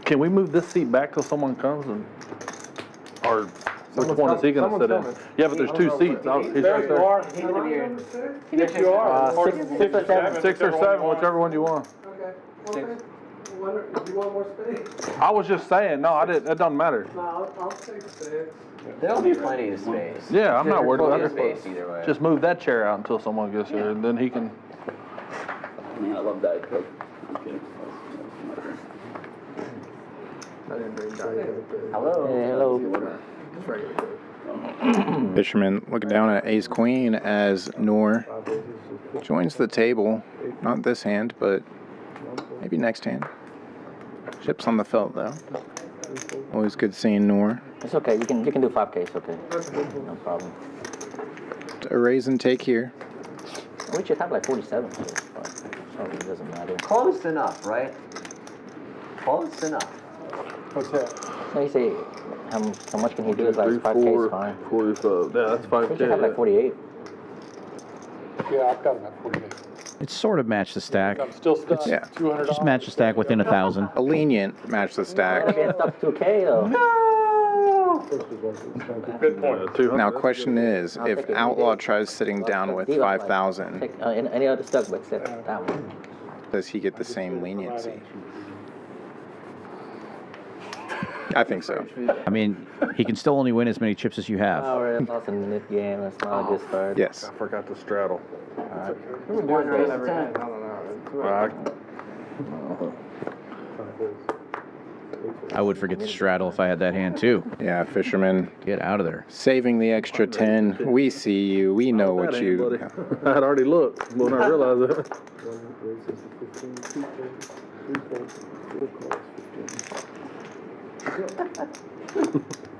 Can we move this seat back till someone comes and, or which one is he going to sit in? Yeah, but there's two seats. He's right there. Yes, you are. Six or seven, whichever one you want. Okay. Do you want more space? I was just saying, no, I didn't. It doesn't matter. No, I'll take 6. There'll be plenty of space. Yeah, I'm not worried about it. Space either way. Just move that chair out until someone gets here, and then he can. I love Diet Coke. I didn't bring Diet Coke. Hello. Hey, hello. Just regular Coke. Fisherman looking down at Ace Queen as Noor joins the table. Not this hand, but maybe next hand. Chips on the felt though. Always good seeing Noor. It's okay. You can do 5K. It's okay. No problem. A raise and take here. We should have like 47. So it's fine. So it doesn't matter. Close enough, right? Close enough. What's that? So you say how much can he do? It's like 5K is fine. 45. Yeah, that's I think you 5K. have like 48. Yeah, I've got about 48. It's sort of match the stack. I'm still stuck. Yeah. $200. Just match the stack within 1,000. A lenient match the stack. It's up to 2K though. Good point. Now question is, if Outlaw tries sitting down with 5,000, Pick, any other stuff but except that one. does he get the same leniency? I think so. I mean, he can still only win as many chips as you have. Oh, we're lost in the game. That's not a good start. Yes. I forgot to straddle. Who would do it every hand? I don't know. I would forget to straddle if I had that hand too. Yeah, Fisherman. Get out of there. Saving the extra 10. We see you. We know what you. I had already looked when I realized it.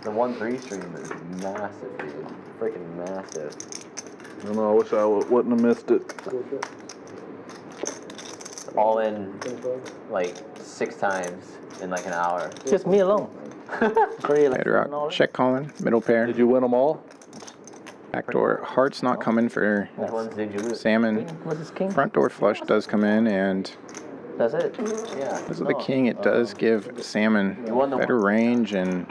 The 1-3 stream is massive, dude. Freaking massive. I know, I wish I wouldn't have missed it. All in like 6 times in like an hour. Just me alone. Bedrock, check calling, middle pair. Did you win them all? Backdoor, heart's not coming for Which ones did you lose? salmon. What's this king? Front door flush does come in, and That's it. Yeah. because of the king, it does give salmon better range and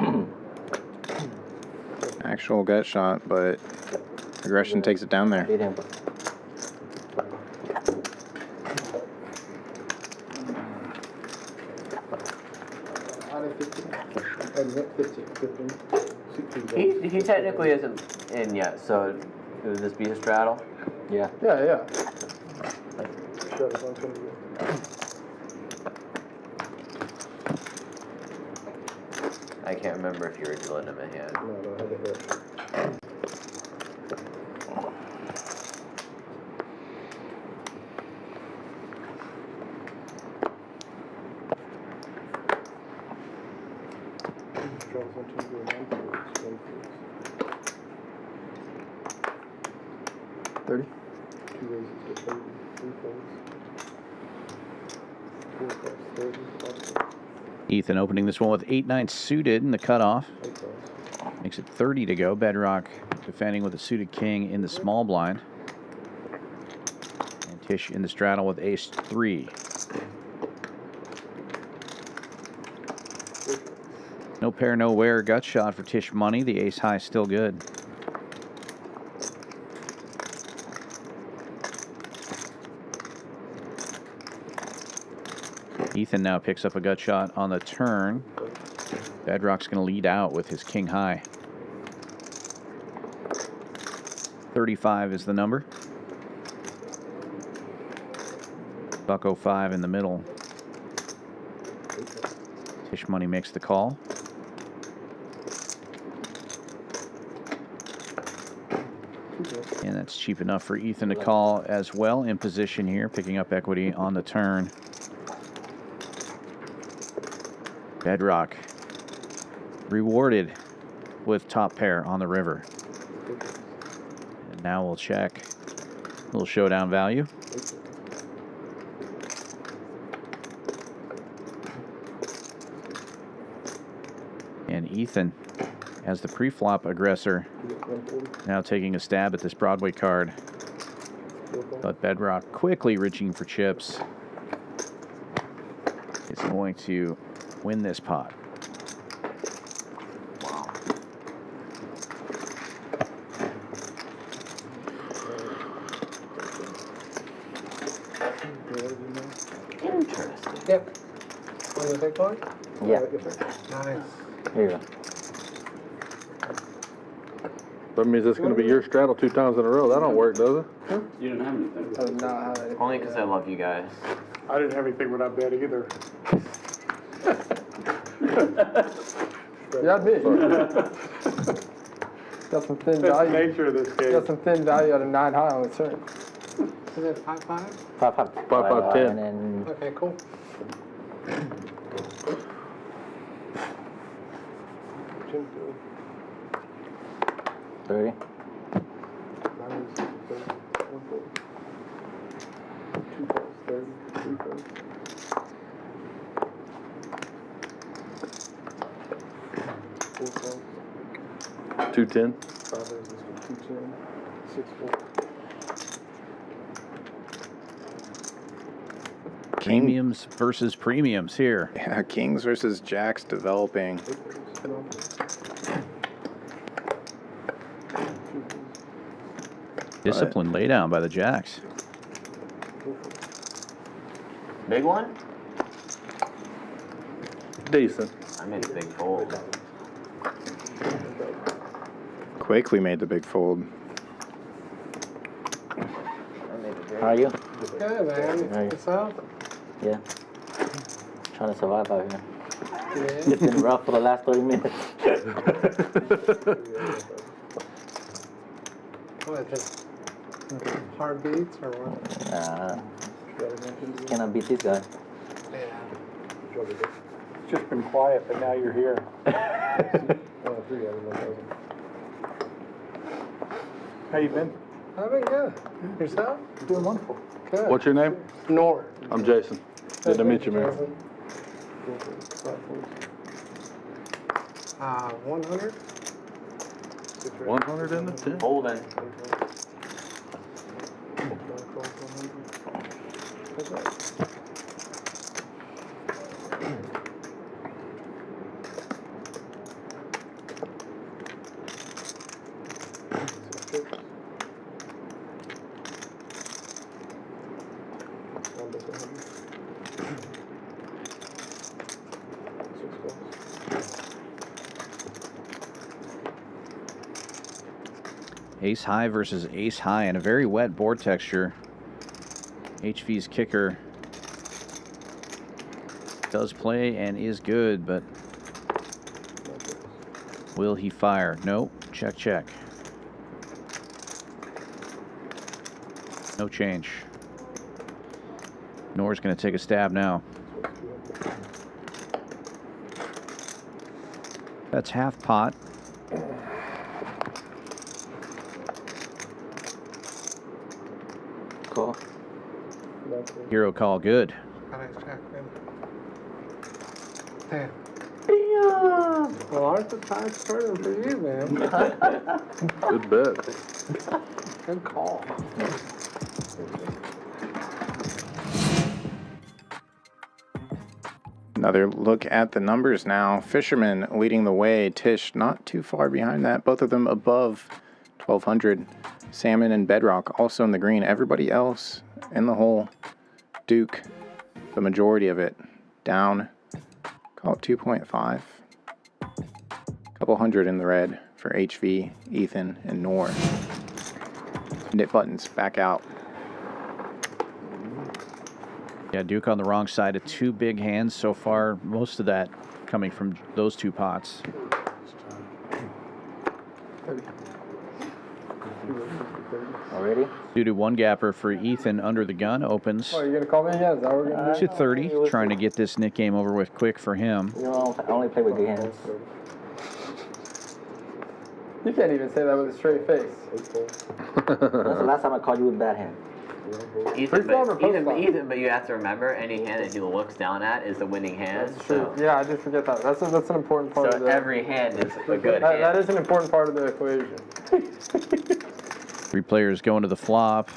actual gut shot, but aggression takes it down there. Beat him. He technically isn't in yet, so would this be a straddle? Yeah. Yeah. I can't remember if you were drilling him a hand. Ethan opening this one with 8-9 suited in the cutoff. Makes it 30 to go. Bedrock defending with a suited king in the small blind. And Tisch in the straddle with ace 3. No pair, no wear. Gut shot for Tisch money. The ace high still good. Ethan now picks up a gut shot on the turn. Bedrock's going to lead out with his king high. 35 is the number. Buck 05 in the middle. Tisch Money makes the call. And that's cheap enough for Ethan to call as well, in position here, picking up equity on the turn. Bedrock rewarded with top pair on the river. And now we'll check a little showdown value. And Ethan, as the pre-flop aggressor, now taking a stab at this Broadway card. But Bedrock quickly reaching for chips is going to win this pot. Interesting. Yep. Want the big card? Yeah. Nice. Here you go. That means it's going to be your straddle 2 times in a row. That don't work, does it? You didn't have anything. I did not have anything. Only because I love you guys. I didn't have anything when I bet either. Yeah, I did. Got some thin That's the value. nature of this game. Got some thin value out of 9 high on the turn. Is it 5-5? 5-5. 5-5, 10. And then Okay, cool. $30. $210. Premiums versus premiums here. Yeah, kings versus jacks developing. Disciplined laydown by the jacks. Big one? Decent. I made a big fold. Quickly made the big fold. How are you? Good, man. Right. Yourself? Yeah. Trying to survive out here. Yeah. It's been rough for the last 30 minutes. What, just heartbeats or what? Cannot beat this guy. Yeah. It's just been quiet, but now you're here. How you been? I've been good. Yourself? Doing wonderful. Good. What's your name? Noor. I'm Jason. Good to meet you, man. 100? 100 in the 10. Folding. Ace high versus ace high and a very wet board texture. HV's kicker does play and is good, but will he fire? Nope. Check, check. No change. Noor's going to take a stab now. That's half pot. Cool. Hero call good. Damn. Well, aren't the tides turning for you, man? Good bet. Good call. Another look at the numbers now. Fisherman leading the way. Tisch not too far behind that. Both of them above 1,200. Salmon and Bedrock also in the green. Everybody else in the hole. Duke, the majority of it, down. Call it 2.5. Couple hundred in the red for HV, Ethan, and Noor. Knit buttons back out. Yeah, Duke on the wrong side of two big hands so far. Most of that coming from those two pots. Already? Due to one gapper for Ethan under the gun opens Oh, you gonna call me again? Is that what we're gonna do? to 30, trying to get this Nick game over with quick for him. You know, I only play with good hands. You can't even say that with a straight face. That's the last time I called you with bad hand. Ethan, but you have to remember, any hand that he looks down at is the winning hand. That's true. Yeah, I did forget that. That's an important part of So the... every hand is a good hand. That is an important part of the equation. 3 players going to the flop.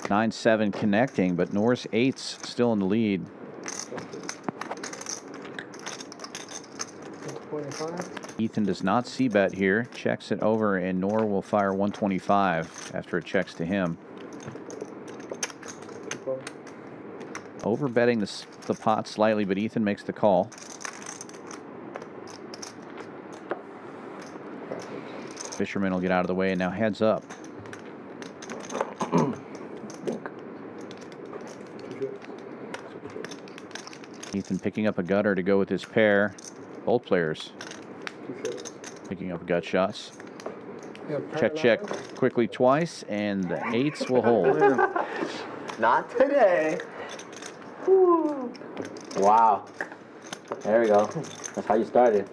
9-7 connecting, but Noor's 8's still in the lead. Ethan does not see bet here. Checks it over, and Noor will fire 125 after it checks to him. Over betting the pot slightly, but Ethan makes the call. Fisherman will get out of the way, and now heads up. Ethan picking up a gutter to go with his pair. Both players picking up gut shots. Check, check quickly twice, and the 8s will hold. Not today. Wow. There we go. That's how you started.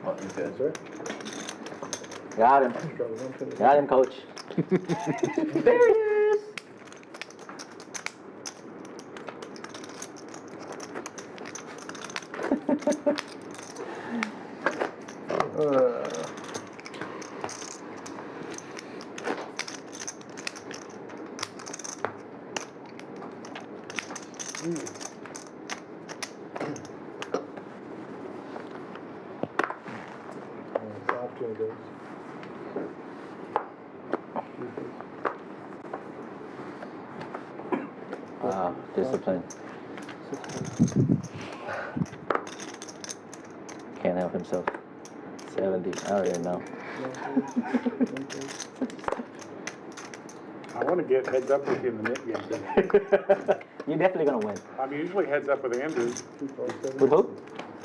What you said, sir? Got him. Got him, coach. There it is. Wow, discipline. Can't help himself. 70. I already know. I want to get heads up with you in the net game. You're definitely going to win. I'm usually heads up with Andrew. With who?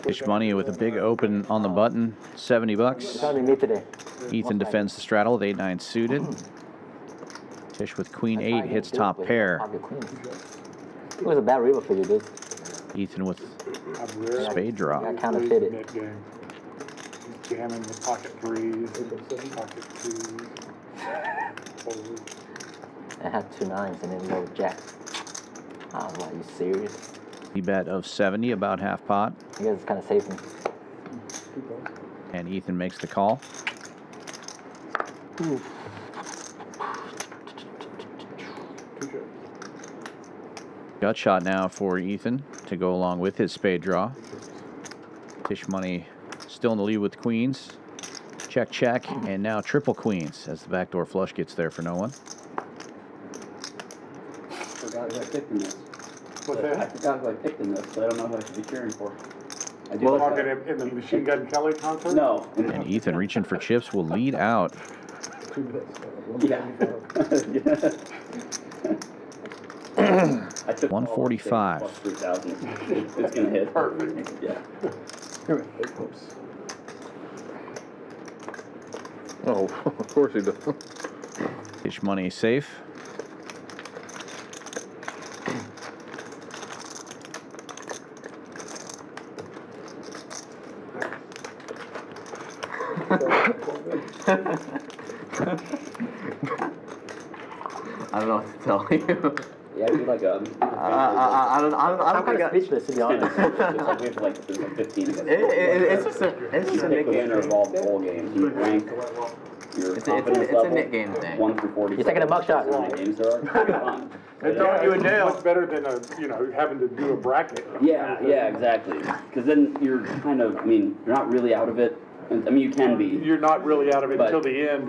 Tisch money with a big open on the button, 70 bucks. It's going to be me today. Ethan defends the straddle with 8-9 suited. Tisch with Queen 8 hits top pair. It was a bad river for you, dude. Ethan with spade draw. I kind of fit it. Net game. Jamming with pocket 3s, pocket 2s. I had 2 9s and then no jack. I was like, you serious? He bet of 70, about half pot. You guys kind of saved me. And Ethan makes the call. Gut shot now for Ethan to go along with his spade draw. Tisch money still in the lead with queens. Check, check, and now triple queens as the backdoor flush gets there for no one. Forgot who I picked in this. What's that? I forgot who I picked in this, so I don't know who I should be cheering for. I did Well, talking in the Machine Gun Kelly concert? No. And Ethan reaching for chips will lead out. Yeah. I took 145. plus 3,000. It's gonna hit. Perfect. Yeah. Oh, of course he does. Tisch money safe. I don't know what to tell you. Yeah, I do like a. I don't I'm kind of speechless, to be honest. It's like we have like there's like 15 of it. It's just a Nick game. Winner of all bowl games. You rank your confidence It's a level. Nick game thing. 1 through 40. You're taking a mugshot. How many games there are? It's fun. It's throwing you in jail. much better than having to do a bracket. Yeah, exactly. Because then you're kind of, you're not really out of it. I mean, you can be. You're not really out of it until the end.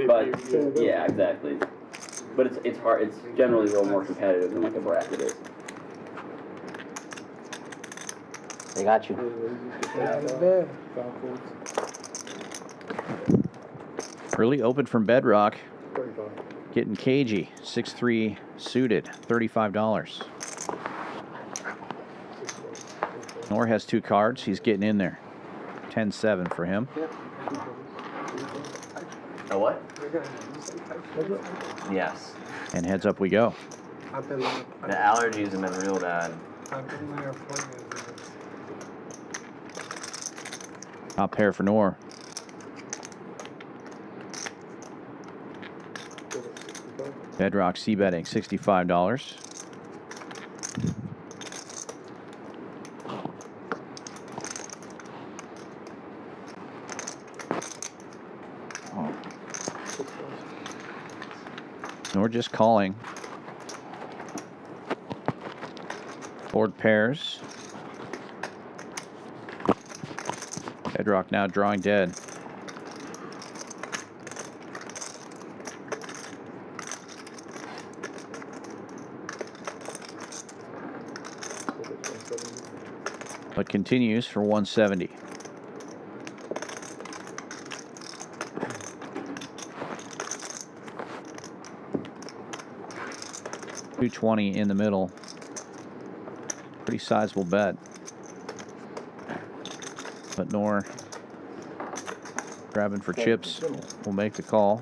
Yeah, exactly. But it's hard. It's generally a little more competitive than like a bracket is. They got you. Early open from Bedrock. Getting cagey. 6-3 suited. $35. Noor has 2 cards. He's getting in there. 10-7 for him. A what? Yes. And heads up we go. The allergies have been real bad. I've been there playing. Top pair for Noor. Bedrock C betting, $65. Noor just calling. Board pairs. Bedrock now drawing dead. But continues for 170. $220 in the middle. Pretty sizable bet. But Noor grabbing for chips will make the call.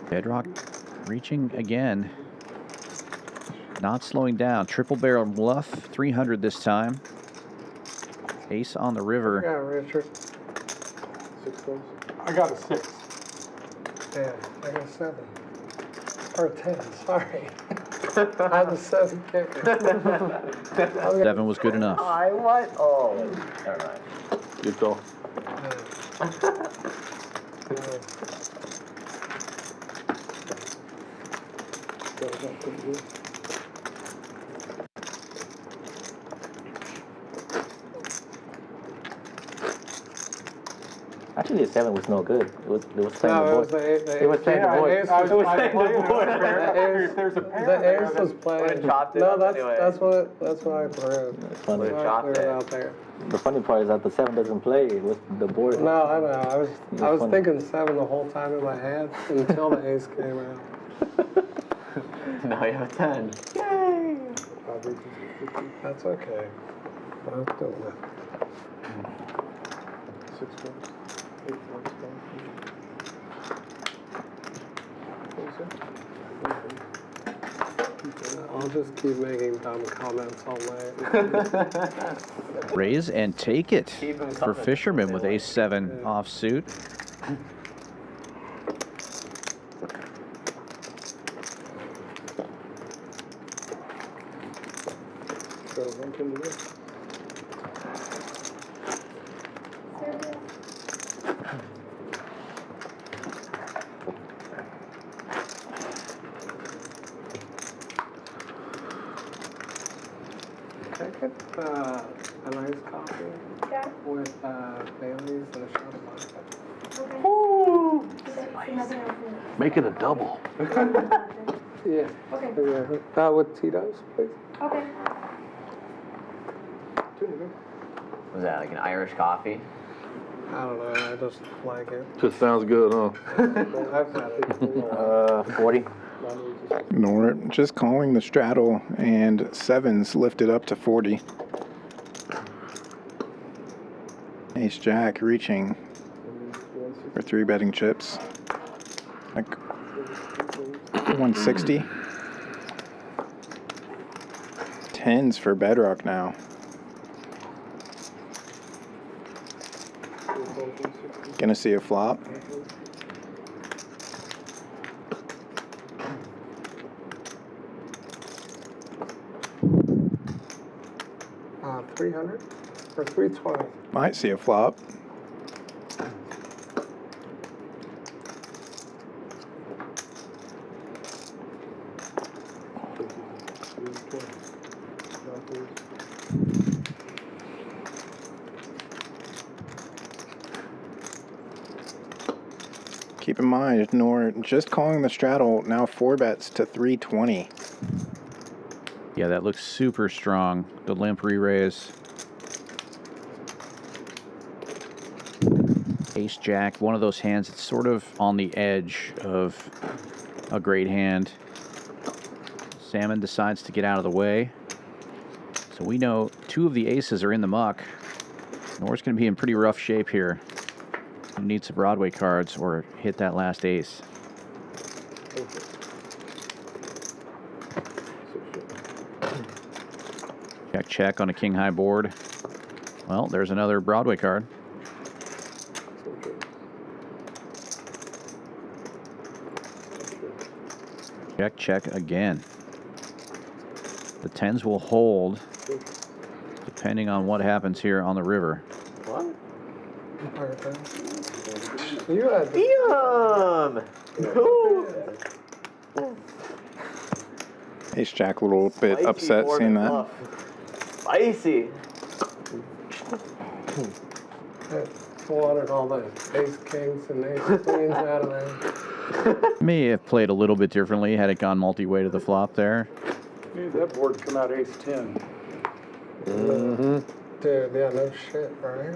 Bedrock reaching again. Not slowing down. Triple barrel bluff, 300 this time. Ace on the river. Yeah, Richard. I got a 6. Yeah, I got 7. Or 10, sorry. I had a 7 kick. 7 was good enough. I what? Oh, never mind. Good call. Actually, the 7 was no good. It was playing No, the it board. was the It was playing the board. ace It was was playing the board. If there's a pair The there, ace was playing. chopped it No, up that's anyway. that's what I threw. It's funny. That's why I chopped threw it it. out there. The funny part is that the 7 doesn't play with the board. No, I know. I was funny. thinking 7 the whole time in my head until the ace came out. Now you have a 10. That's okay. I'll do it. 6 points. 8 points. I'll just keep making dumb comments all night. Raise and take it Keep him for coming. Fisherman with ace 7 offsuit. So, one can do this. Can I get a nice coffee with Bailey's and a shot of vodka? Make it a double. Yeah. Okay. Yeah. With Tito's, please. Okay. Was that like an Irish coffee? I don't know. I just like it. Just sounds good, huh? I've had it. 40. Noor just calling the straddle, and 7s lifted up to 40. Ace Jack reaching for 3 betting chips. Like 160. 10s for Bedrock now. Gonna see a flop. $300 or $320. Might see a flop. Keep in mind, Noor just calling the straddle, now 4 bets to 320. Yeah, that looks super strong. The limp re-raise. Ace Jack, one of those hands that's sort of on the edge of a great hand. Salmon decides to get out of the way. So we know 2 of the aces are in the muck. Noor's going to be in pretty rough shape here. He needs some Broadway cards or hit that last ace. Check, check on a king high board. Well, there's another Broadway card. Check, check again. The 10s will hold depending on what happens here on the river. What? You had Damn! Ace Jack a little bit upset seeing that. Spicy. Slaughtered all the ace kings and ace queens out of there. May have played a little bit differently had it gone multi-way to the flop there. Dude, that board come out ace 10. Mm-hmm. Dude, yeah, no shit, right?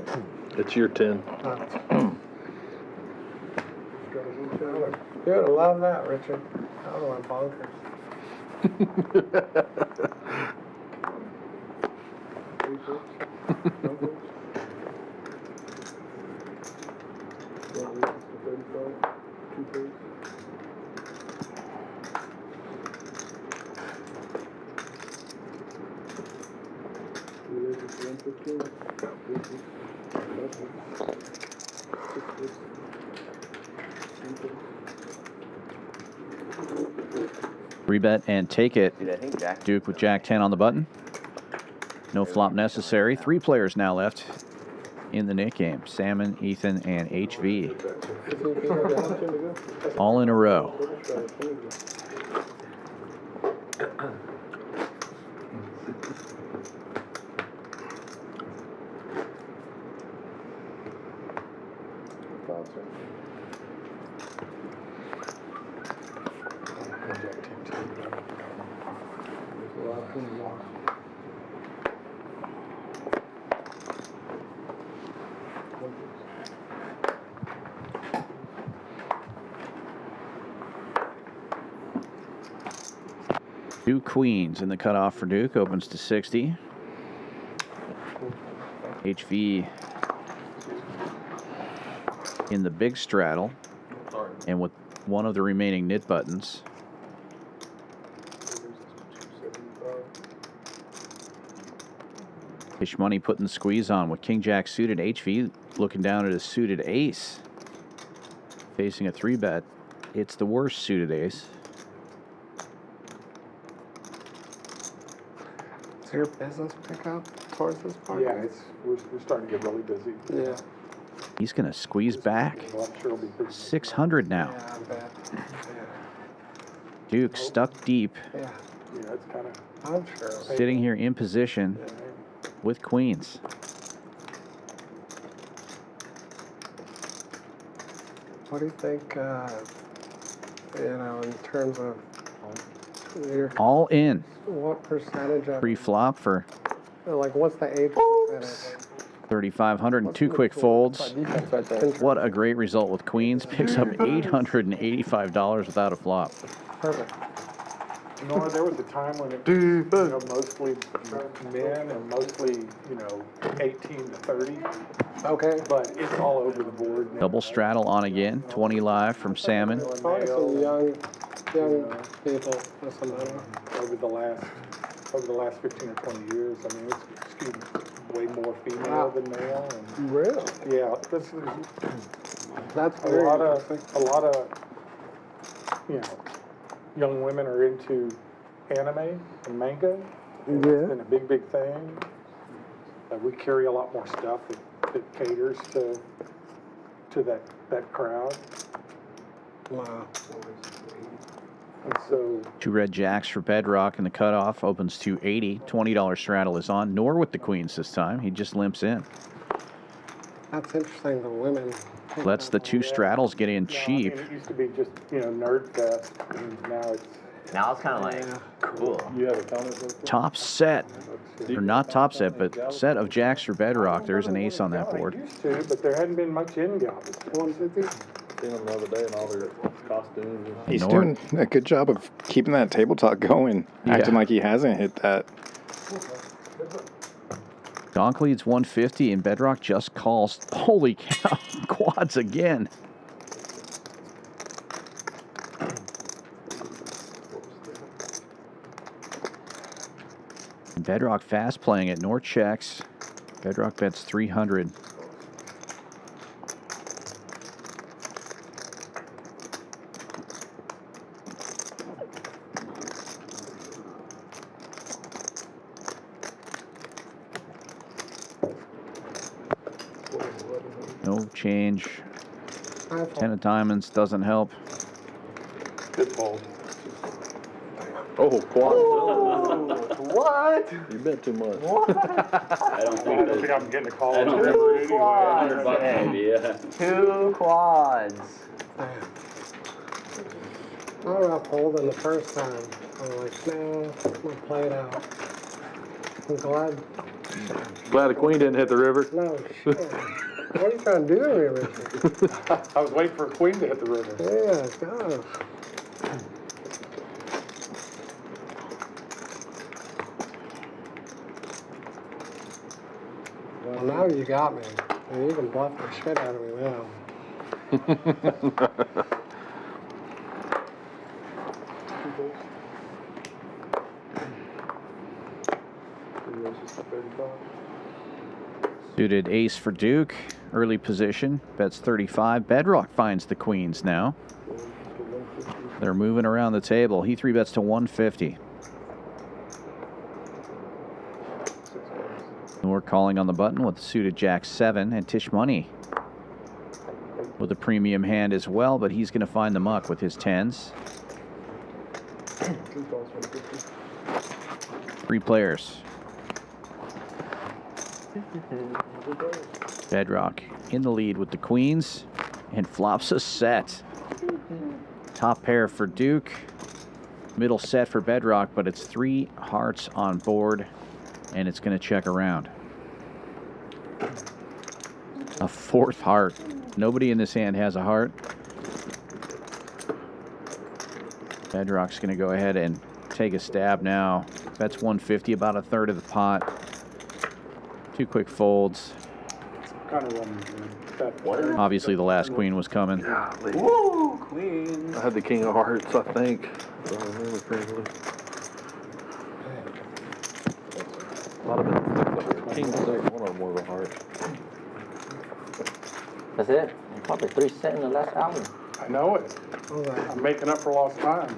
It's your 10. You would love that, Richard. I don't want bonkers. Rebet and take it. Dude, I think Jack Duke with Jack 10 on the button. No flop necessary. 3 players now left in the Nick game. Salmon, Ethan, and HV. All in a row. Two queens in the cutoff for Duke. Opens to 60. HV in the big straddle. And with one of the remaining knit buttons. Tisch money putting the squeeze on with King Jack suited. HV looking down at a suited ace. Facing a 3-bet. It's the worst suited ace. Does your business pick up towards this part? Yeah, we're starting to get really busy. Yeah. He's going to squeeze back. Well, I'm sure it'll be pretty 600 now. Yeah, I bet. Yeah. Duke stuck deep. Yeah. Yeah, it's kind of. I'm sure. Sitting here in position with queens. What do you think, in terms of your, All in. what percentage of, Pre-flop for like, what's the age percentage? 3,500 and 2 quick folds. What a great result with queens. Picks up $885 without a flop. Perfect. You know, there was a time when it was, mostly men and mostly, 18 to 30. Okay. But it's all over the board now. Double straddle on again. 20 live from Salmon. Probably some young people or something. Over the last 15 or 20 years, I mean, it's skewed way more female than male. And really? yeah, That's a lot of young women are into anime and manga. And it's been a big thing. We carry a lot more stuff that caters to that crowd. Wow. And so 2 red jacks for Bedrock, and the cutoff opens to 80. $20 straddle is on. Nor with the queens this time. He just limps in. That's interesting, the women. Lets the 2 straddles get in I cheap. mean, it used to be just, nerd fest, and now Now it's kind of like, cool. You have a counter? Top set, or not top set, but set of jacks for Bedrock. There's an ace on that board. Used to, but there hadn't been much in gobbles. 150. Seen them the other day in all their costumes. He's doing a good job of keeping that table talk going, acting like he hasn't hit that. Donk leads 150, and Bedrock just calls. Holy cow, quads again. Bedrock fast playing it. Noor checks. Bedrock bets 300. No change. 10 of diamonds doesn't help. Good fold. Oh, quad. What? You bet too much. I don't think I'm getting a call. I don't remember think it anyway. $100 maybe, yeah. 2 quads. I was up holding the first time. I'm like, no, I'm gonna play it out. I'm glad. Glad the queen didn't hit the river. No, shit. What are you trying to do to me, Richard? I was waiting for a queen to hit the river. Yeah, gosh. Well, now you got me. And you can bluff the shit out of me now. Suited ace for Duke. Early position. Bets 35. Bedrock finds the queens now. They're moving around the table. He 3-bets to 150. Noor calling on the button with suited jack 7 and Tisch money with a premium hand as well, but he's going to find the muck with his 10s. 3 players. Bedrock in the lead with the queens and flops a set. Top pair for Duke. Middle set for Bedrock, but it's 3 hearts on board, and it's going to check around. A 4th heart. Nobody in this hand has a heart. Bedrock's going to go ahead and take a stab now. Bets 150, about a third of the pot. 2 quick folds. Kind of running. Obviously, the last queen was coming. Woo, queen. I had the king of hearts, I think. If I remember correctly. A lot of it. King 6, one of them was a heart. That's it. Probably 3 cents in the last hour. I know it. I'm making up for lost time.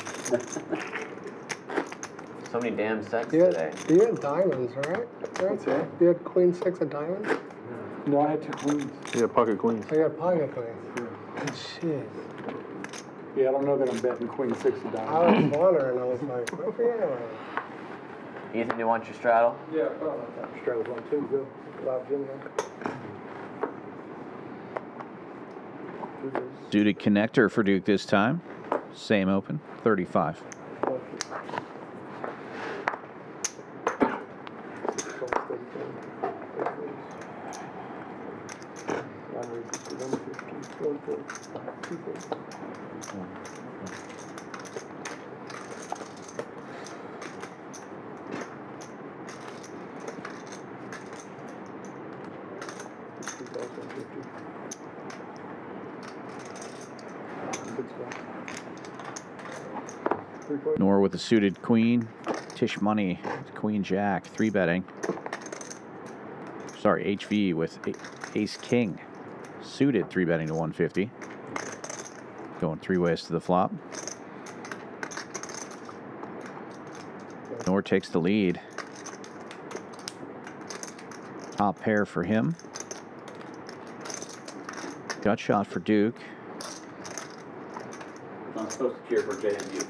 So many damn sets You today. had diamonds, right? What's that? You had queen 6 of diamonds? No, I had 2 queens. Yeah, pocket queens. I got pocket queens. Shit. Yeah, I don't know that I'm betting queen 6 of I diamonds. was wondering, I was like, what the hell? Ethan, you want your straddle? Yeah, straddle's on 2, go. Live Jim there. Suited connector for Duke this time. Same open, 35. Noor with a suited queen. Tisch money, queen jack, 3-betting. Sorry, HV with ace king. Suited 3-betting to 150. Going 3 ways to the flop. Noor takes the lead. Top pair for him. Gut shot for Duke. I'm supposed to cheer for JMU.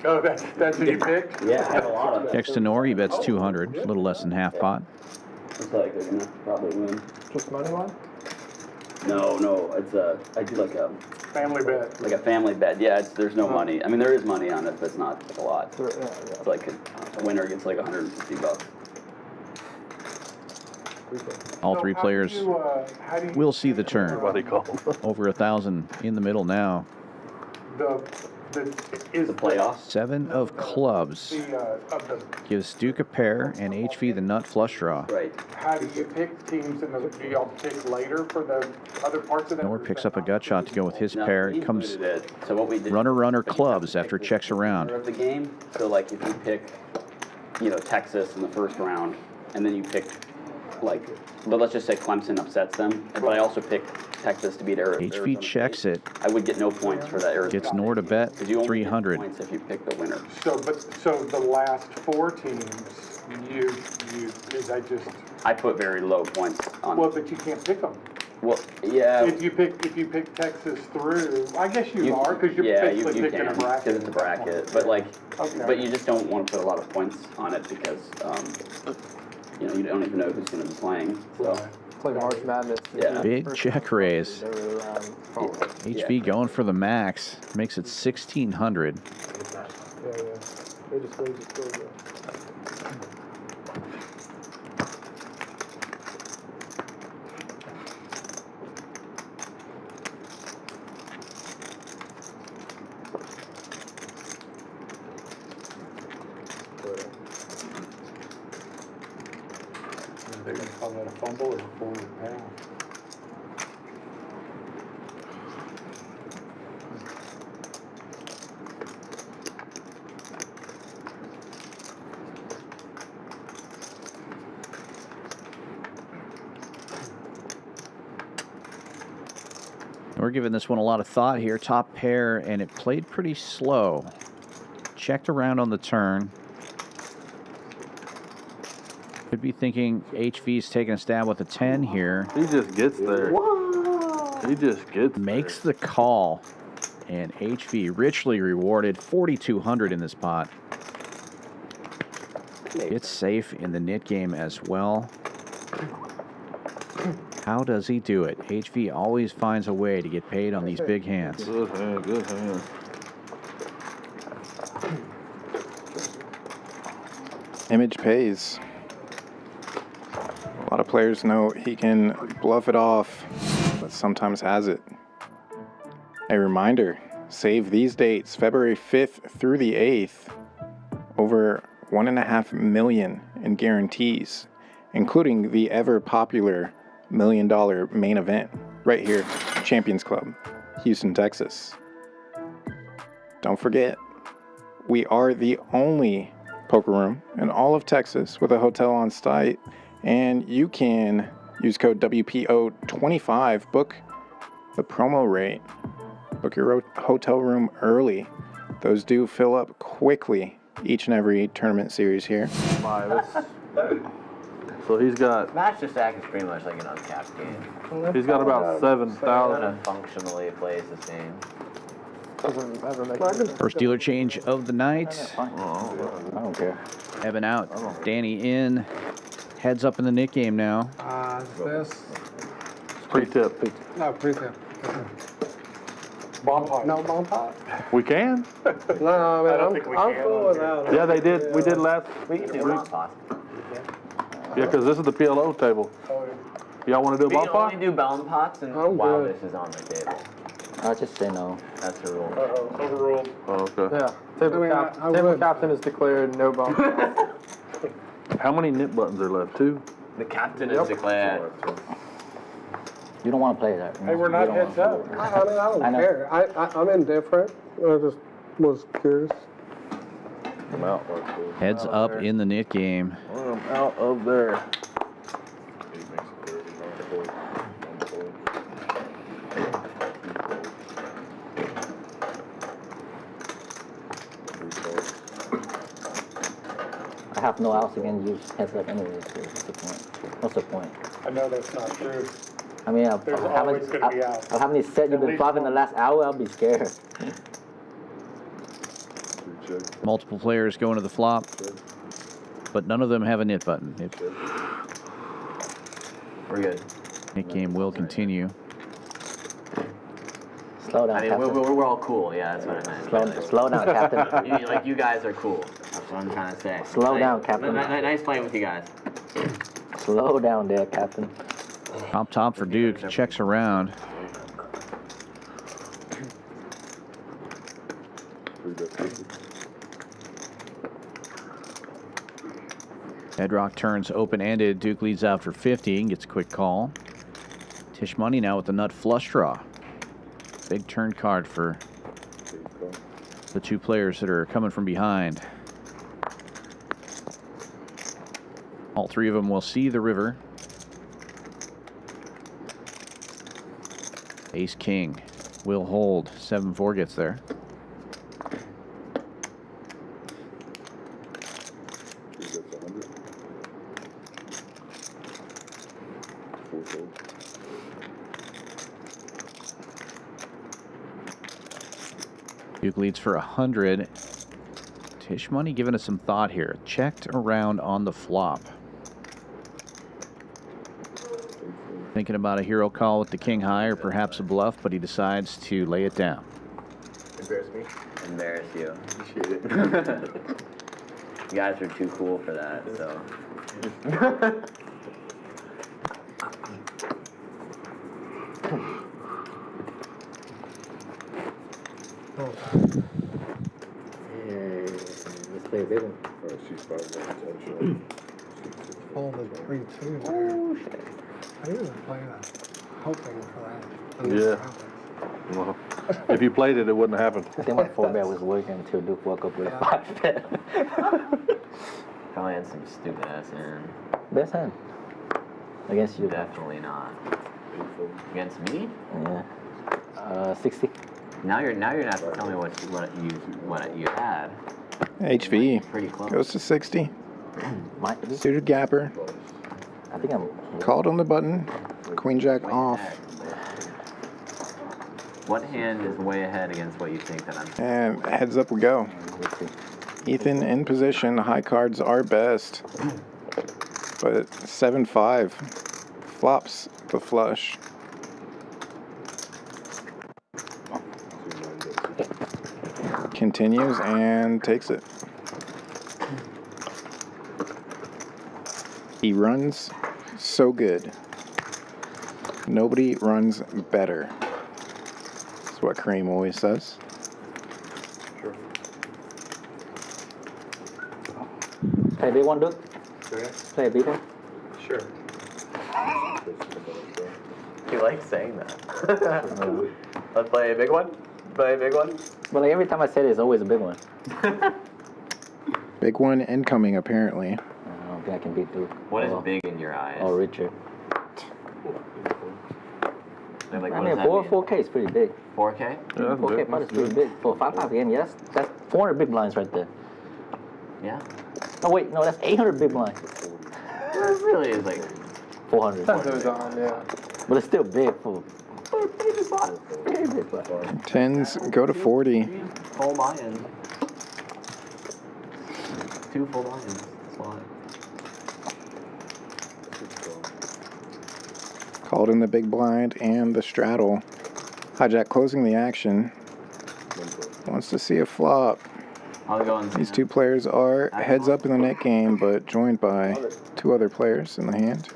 Oh, that's who you picked? Yeah, I have a lot of it. Next to Noor, he bets 200, a little less than half pot. Looks like they're gonna probably win. Just money line? No, it's I do like a Family bet. Like a family bet. Yeah, there's no money. I mean, there is money on it, but it's not like a lot. It's like a winner gets like $150. All three players will see the turn. Over 1,000 in the middle now. The playoffs. 7 of clubs gives Duke a pair and HV the nut flush draw. Right. How do you pick teams? Do y'all pick later for the other parts of that? Noor picks up a gut shot to go with his No, pair. we It comes included it. So what we did, runner clubs after it checks around. of the game. So like if you pick, Texas in the first round, and then you pick but let's just say Clemson upsets them. But I also picked Texas to beat Arizona. HV checks it. I would get no points for that Arizona. Gets Noor to bet 300. Points if you pick the winner. So the last 4 teams, is that just? I put very low points on. Well, but you can't pick them. Well, yeah. If you pick Texas through, I guess you are because you're basically picking a bracket. Because it's a bracket, but you just don't want to put a lot of points on it because you don't even know who's going to be playing. So. Play March Madness. Yeah. Big check raise. HV going for the max. Makes it 1,600. They just raise it still good. They're going to call that a fumble or a forward pass. We're giving this one a lot of thought here. Top pair, and it played pretty slow. Checked around on the turn. Could be thinking HV's taking a stab with a 10 here. He just gets there. He just gets Makes the call. And HV richly rewarded 4,200 in this pot. It's safe in the knit game as well. How does he do it? HV always finds a way to get paid on these big hands. Good hand, good hand. Image pays. A lot of players know he can bluff it off, but sometimes has it. A reminder, save these dates, February 5th through the 8th, over 1.5 million in guarantees, including the ever popular $1 million main event right here, Champions Club, Houston, Texas. Don't forget, we are the only poker room in all of Texas with a hotel on site, and you can use code WPO25, book the promo rate, book your hotel room early. Those do fill up quickly each and every tournament series here. So he's got. Master Stack is pretty much like an uncapped game. He's got about 7,000. Kind of functionally plays the same. First dealer change of the night. I don't care. Evan out, Danny in. Heads up in the knit game now. This. Pre-tip. No, pre-tip. Bomb pot. No bomb pot? We can? No, I mean, I'm cool without it. Yeah, they did. We did last. We can do bomb pot. Yeah, because this is the PLO table. Y'all want to do a bomb We pot? only do bomb pots and while this is on the table. I'll just say no. That's the rule. Overruled. Oh, okay. Yeah, table captain is declared no bomb. How many nip buttons are left? 2? The captain is declared. You don't want to play that. Hey, we're not heads up. I don't care. I'm indifferent. I just was curious. I'm out. Heads up in the knit game. I'm out of there. I have no outs against you heads up anyways. So what's the point? What's the point? I know that's not true. I mean, There's always going to be outs. how many sets you've been flopping in the last hour? I'll be scared. Multiple players going to the flop, but none of them have a knit button. We're good. Knit game will continue. Slow down, I mean, Captain. we're all cool. Yeah, that's what I meant. Slow down, Captain. You guys are cool. That's what I'm trying to say. Slow down, Captain. Nice playing with you guys. Slow down there, Captain. Top for Duke. Checks around. Bedrock turns open-ended. Duke leads out for 50 and gets a quick call. Tisch money now with the nut flush draw. Big turn card for the two players that are coming from behind. All three of them will see the river. Ace King will hold. 7-4 gets there. Duke leads for 100. Tisch money giving us some thought here. Checked around on the flop. Thinking about a hero call with the king high or perhaps a bluff, but he decides to lay it down. Embarrass me? Embarrass you. Appreciate it. You guys are too cool for that, so. Let's play a big one. Folded 3-2 there. Oh, shit. I usually play that, hoping for that. Yeah. Well, if you played it, it wouldn't have happened. I think my 4-bet was working until Duke woke up with a 5-bet. Probably had some stupid ass hand. Best hand. Against you. Definitely not. Against me? Yeah. 60. Now you're not have to tell me what you had. HV Pretty close. goes to 60. Suited gapper. I think I'm called on the button. Queen Jack off. What hand is way ahead against what you think that I'm? And heads up we go. Ethan in position. High cards are best. But 7-5 flops the flush. Continues and takes it. He runs so good. Nobody runs better. That's what Kareem always says. Play a big one, Duke? Okay. Play a big one? Sure. You like saying that. Let's play a big one? Play a big one? But like every time I say it, it's always a big one. Big one incoming, apparently. I don't think I can beat Duke. What is big in your eyes? Oh, Richard. Like, I mean, 4K is pretty big. 4K? Yeah, that's 4K big. pot is pretty big. For 5-5 game, yeah, that's 400 big blinds right there. Yeah. Oh, wait, no, that's 800 big blinds. It really is like 400. That goes on, yeah. But it's still big for very big blind. 10s go to 40. full buy-in. 2 full buy-ins. That's why. Called in the big blind and the straddle. Hijack closing the action. Wants to see a flop. I'll go and These two players are heads up in the net game, but joined by 2 other players in the hand.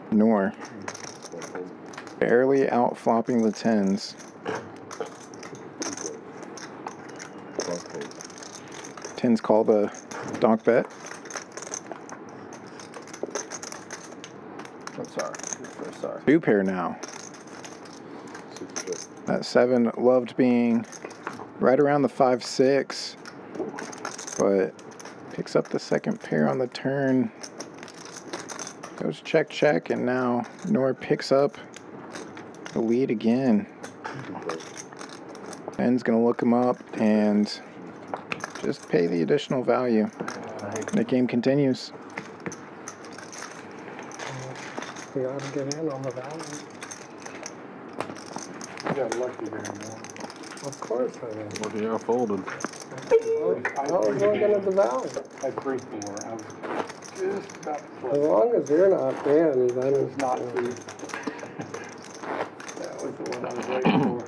Noor barely out flopping the 10s. Tens call the donk bet. I'm sorry. I'm sorry. 2 pair now. That 7 loved being right around the 5-6, but picks up the second pair on the turn. Goes check, check, and now Noor picks up the lead again. Ben's gonna look him up and just pay the additional value. The game continues. You gotta get in on the value. You got lucky there, man. Of course I did. Well, yeah, folded. How is one gonna devour? At 3-4, I was just about to As play. long as you're not in, then it's Not three. That was the one I was waiting for.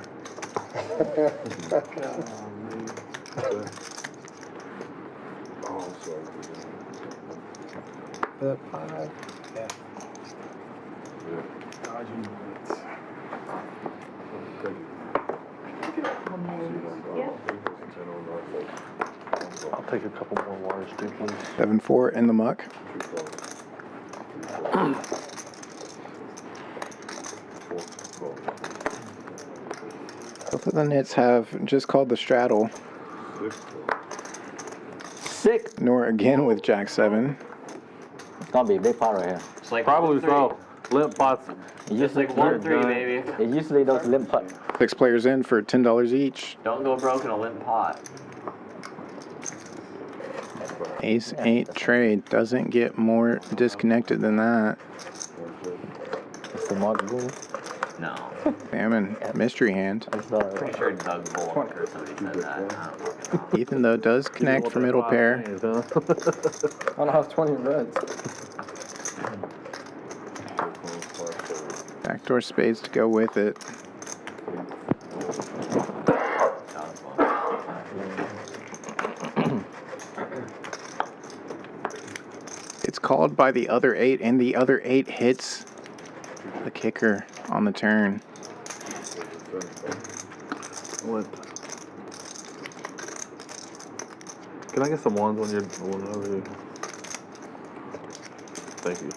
The 5. Yeah. Dodging bullets. I'll take a couple more wires too, please. 7-4 in the muck. Both of the nits have just called the straddle. Sick. Noor again with Jack 7. It's gonna be a big pot right here. It's like Probably so. Limp pots. Just like 1-3, baby. It's usually those limp pots. 6 players in for $10 each. Don't go broke in a limp pot. Ace 8 trade doesn't get more disconnected than that. It's the Mark Boone. No. Salmon mystery hand. Pretty sure Doug Bullock or somebody said that. I don't know. Ethan though does connect for middle pair. I don't have 20 reds. Backdoor spades to go with it. It's called by the other 8, and the other 8 hits the kicker on the turn. What? Can I get some ones when you're over here? Thank you.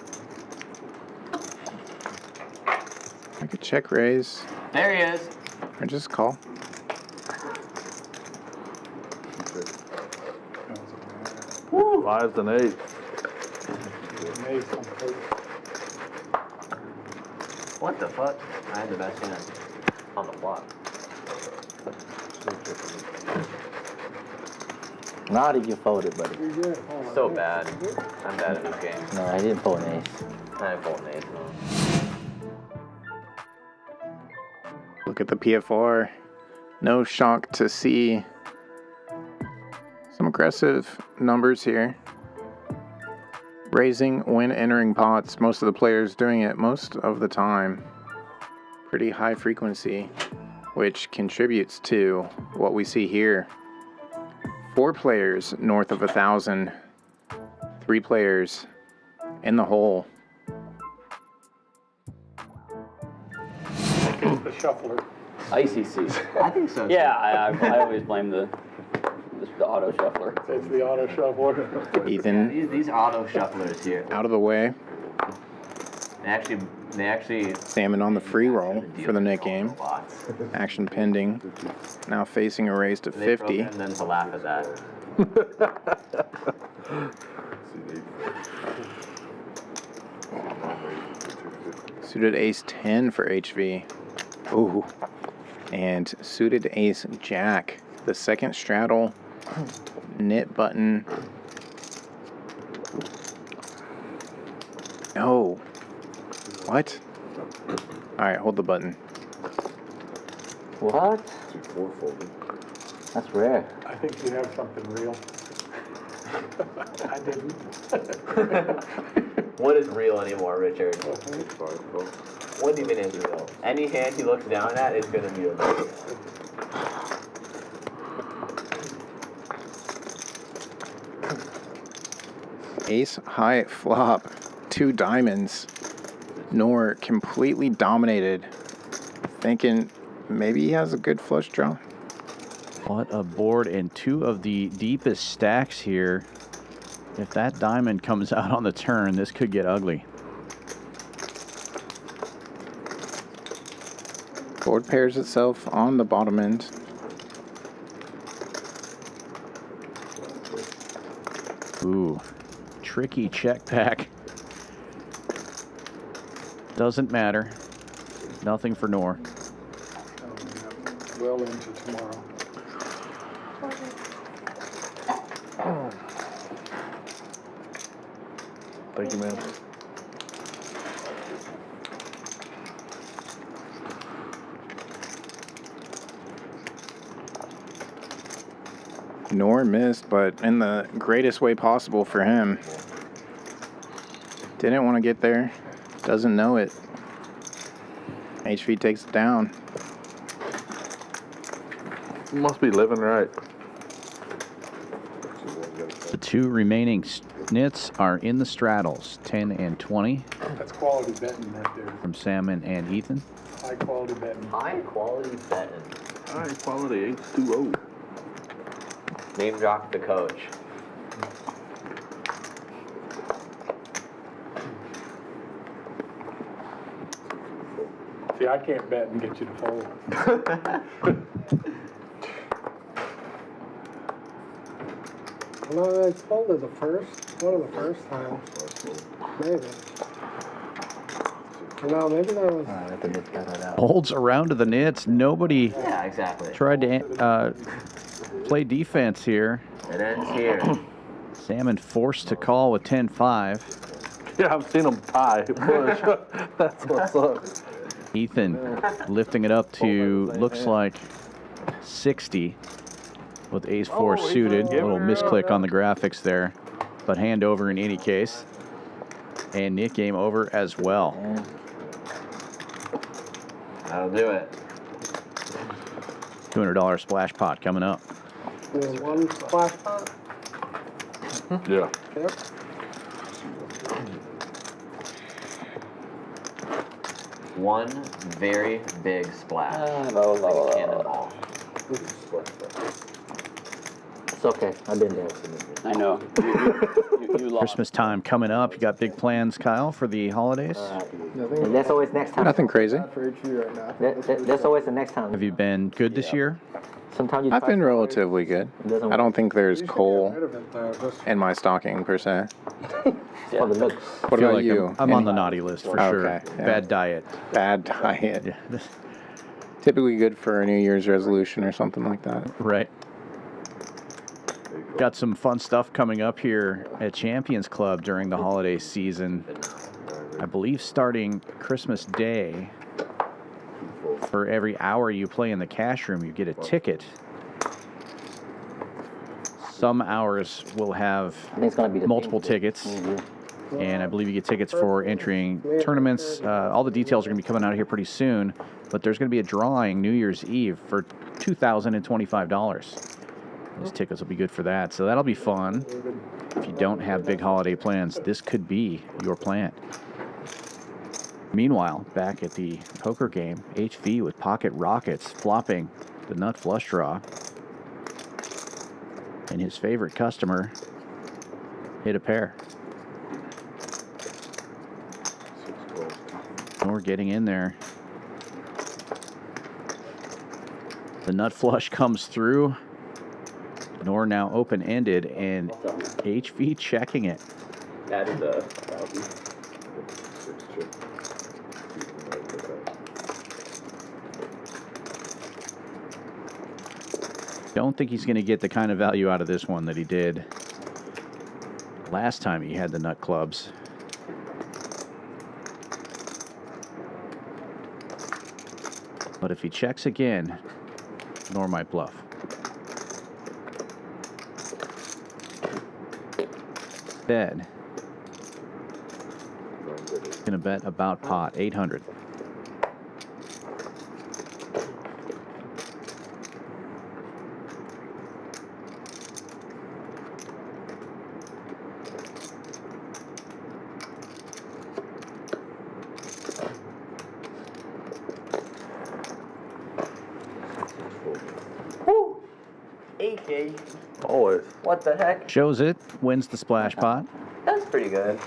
I could check raise There he is. or just call. Woo! 5s and 8s. What the fuck? I had the best hand on the block. Now did you fold it, buddy? So bad. I'm bad at this game. No, I didn't fold an ace. I didn't fold an ace, no. Look at the PFR. No shock to see some aggressive numbers here. Raising when entering pots. Most of the players doing it most of the time. Pretty high frequency, which contributes to what we see here. 4 players north of 1,000. 3 players in the hole. The shuffler. ICC. I think so. Yeah, I always blame the auto shuffler. It's the auto shuffler. Ethan. These auto shufflers here. Out of the way. They actually. Salmon on the free roll for the net game. Action pending. Now facing a raise to 50. And then to laugh at that. Suited ace 10 for HV. Ooh. And suited ace jack. The second straddle. Knit button. No. What? Alright, hold the button. What? That's rare. I think you have something real. I didn't. What is real anymore, Richard? What even is real? Any hand he looks down at is going to be a real. Ace high flop. 2 diamonds. Noor completely dominated. Thinking maybe he has a good flush draw. What a board, and 2 of the deepest stacks here. If that diamond comes out on the turn, this could get ugly. Board pairs itself on the bottom end. Ooh, tricky check back. Doesn't matter. Nothing for Noor. Well into tomorrow. Thank you, man. Noor missed, but in the greatest way possible for him. Didn't want to get there. Doesn't know it. HV takes it down. Must be living right. The two remaining nits are in the straddles, 10 and 20. That's quality betting right there. From Salmon and Ethan. High quality betting. High quality betting. High quality H2O. Name drop the coach. See, I can't bet and get you to fold. No, it's folded one of the first times. Maybe. No, maybe that was. Holds around to the nits. Nobody Yeah, exactly. tried to play defense here. It ends here. Salmon forced to call with 10-5. Yeah, I've seen him tie. Push. That's what's up. Ethan lifting it up to, looks like 60 with ace-4 suited. A little misclick on the graphics there, but hand over in any case. And Nick game over as well. That'll do it. $200 splash pot coming up. There's one splash pot. Yeah. Yep. One very big splash. No. Like a cannonball. It's okay. I've been there. I know. You lost. Christmas time coming up. You got big plans, Kyle, for the holidays? And that's always next time. Nothing crazy. For HV right now. That's always the next time. Have you been good this year? Sometimes you I've try been to- relatively good. It doesn't I don't think there's You should coal get rid of it, though. Just in my stocking, per se. for the looks. What Feel about like you? I'm on the naughty list for sure. Okay, yeah. Bad diet. Bad diet. Yeah. Typically good for a New Year's resolution or something like that. Right. Got some fun stuff coming up here at Champions Club during the holiday season. I believe starting Christmas Day, for every hour you play in the cash room, you get a ticket. Some hours will have I think it's gonna be the multiple pink. tickets. And I believe you get tickets for entering tournaments. All the details are going to be coming out here pretty soon. But there's going to be a drawing New Year's Eve for $2,025. Those tickets will be good for that. So that'll be fun. If you don't have big holiday plans, this could be your plan. Meanwhile, back at the poker game, HV with pocket rockets flopping the nut flush draw. And his favorite customer hit a pair. Noor getting in there. The nut flush comes through. Noor now open-ended, and HV checking it. That is a. Don't think he's going to get the kind of value out of this one that he did last time he had the nut clubs. But if he checks again, Noor might bluff. Instead, gonna bet about pot, 800. AK. Always. What the heck? Shows it, wins the splash pot. That's pretty good.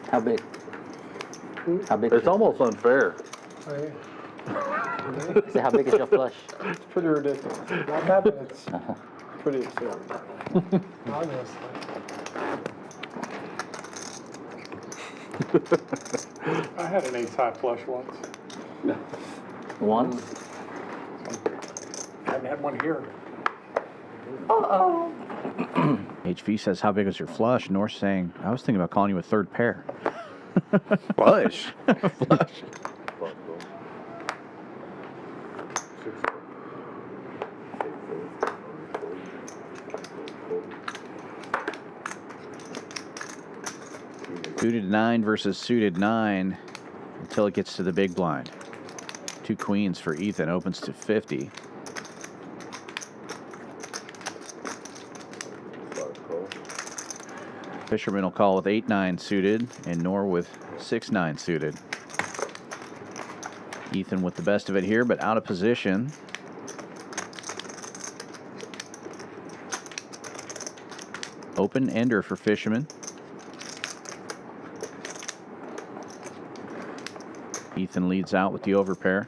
How big? How big? It's almost unfair. Say, how big is your flush? It's pretty ridiculous. Not that, but it's pretty absurd. Honestly. I had an ace high flush once. Once? I haven't had one here. HV says, how big is your flush? Noor saying, I was thinking about calling you a third pair. Flush. Flush. Suited 9 versus suited 9 until it gets to the big blind. 2 queens for Ethan, opens to 50. Fisherman will call with 8-9 suited, and Noor with 6-9 suited. Ethan with the best of it here, but out of position. Open ender for Fisherman. Ethan leads out with the overpair.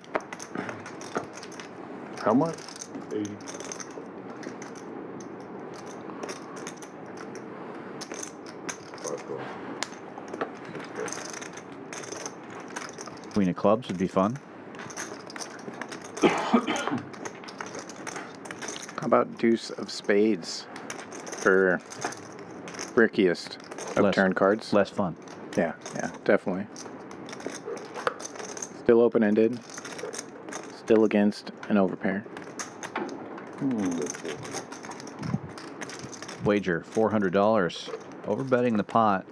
How much? 80. Queen of clubs would be fun. How about deuce of spades for brickiest upturn cards? Less fun. Yeah, definitely. Still open-ended. Still against an overpair. Wager $400. Overbetting the pot.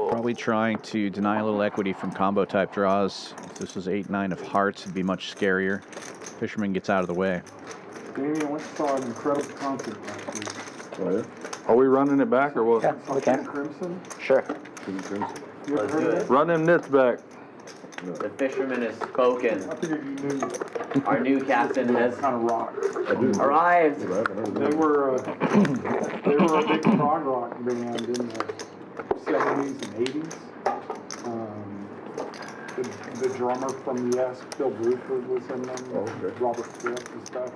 Probably trying to deny a little equity from combo type draws. If this was 8-9 of hearts, it'd be much scarier. Fisherman gets out of the way. Damien, we saw an incredible concert last week. Are we running it back or what? Yeah, we can. Crimson? Sure. You ever Let's heard do of it. it? Run them nits back. The fisherman has spoken. I figured you knew. Our new captain has kind of rock. arrived. They were a big prog rock band in the 70s and 80s. The drummer from Yes, Bill Bruford, was in them. Robert Fripp and stuff.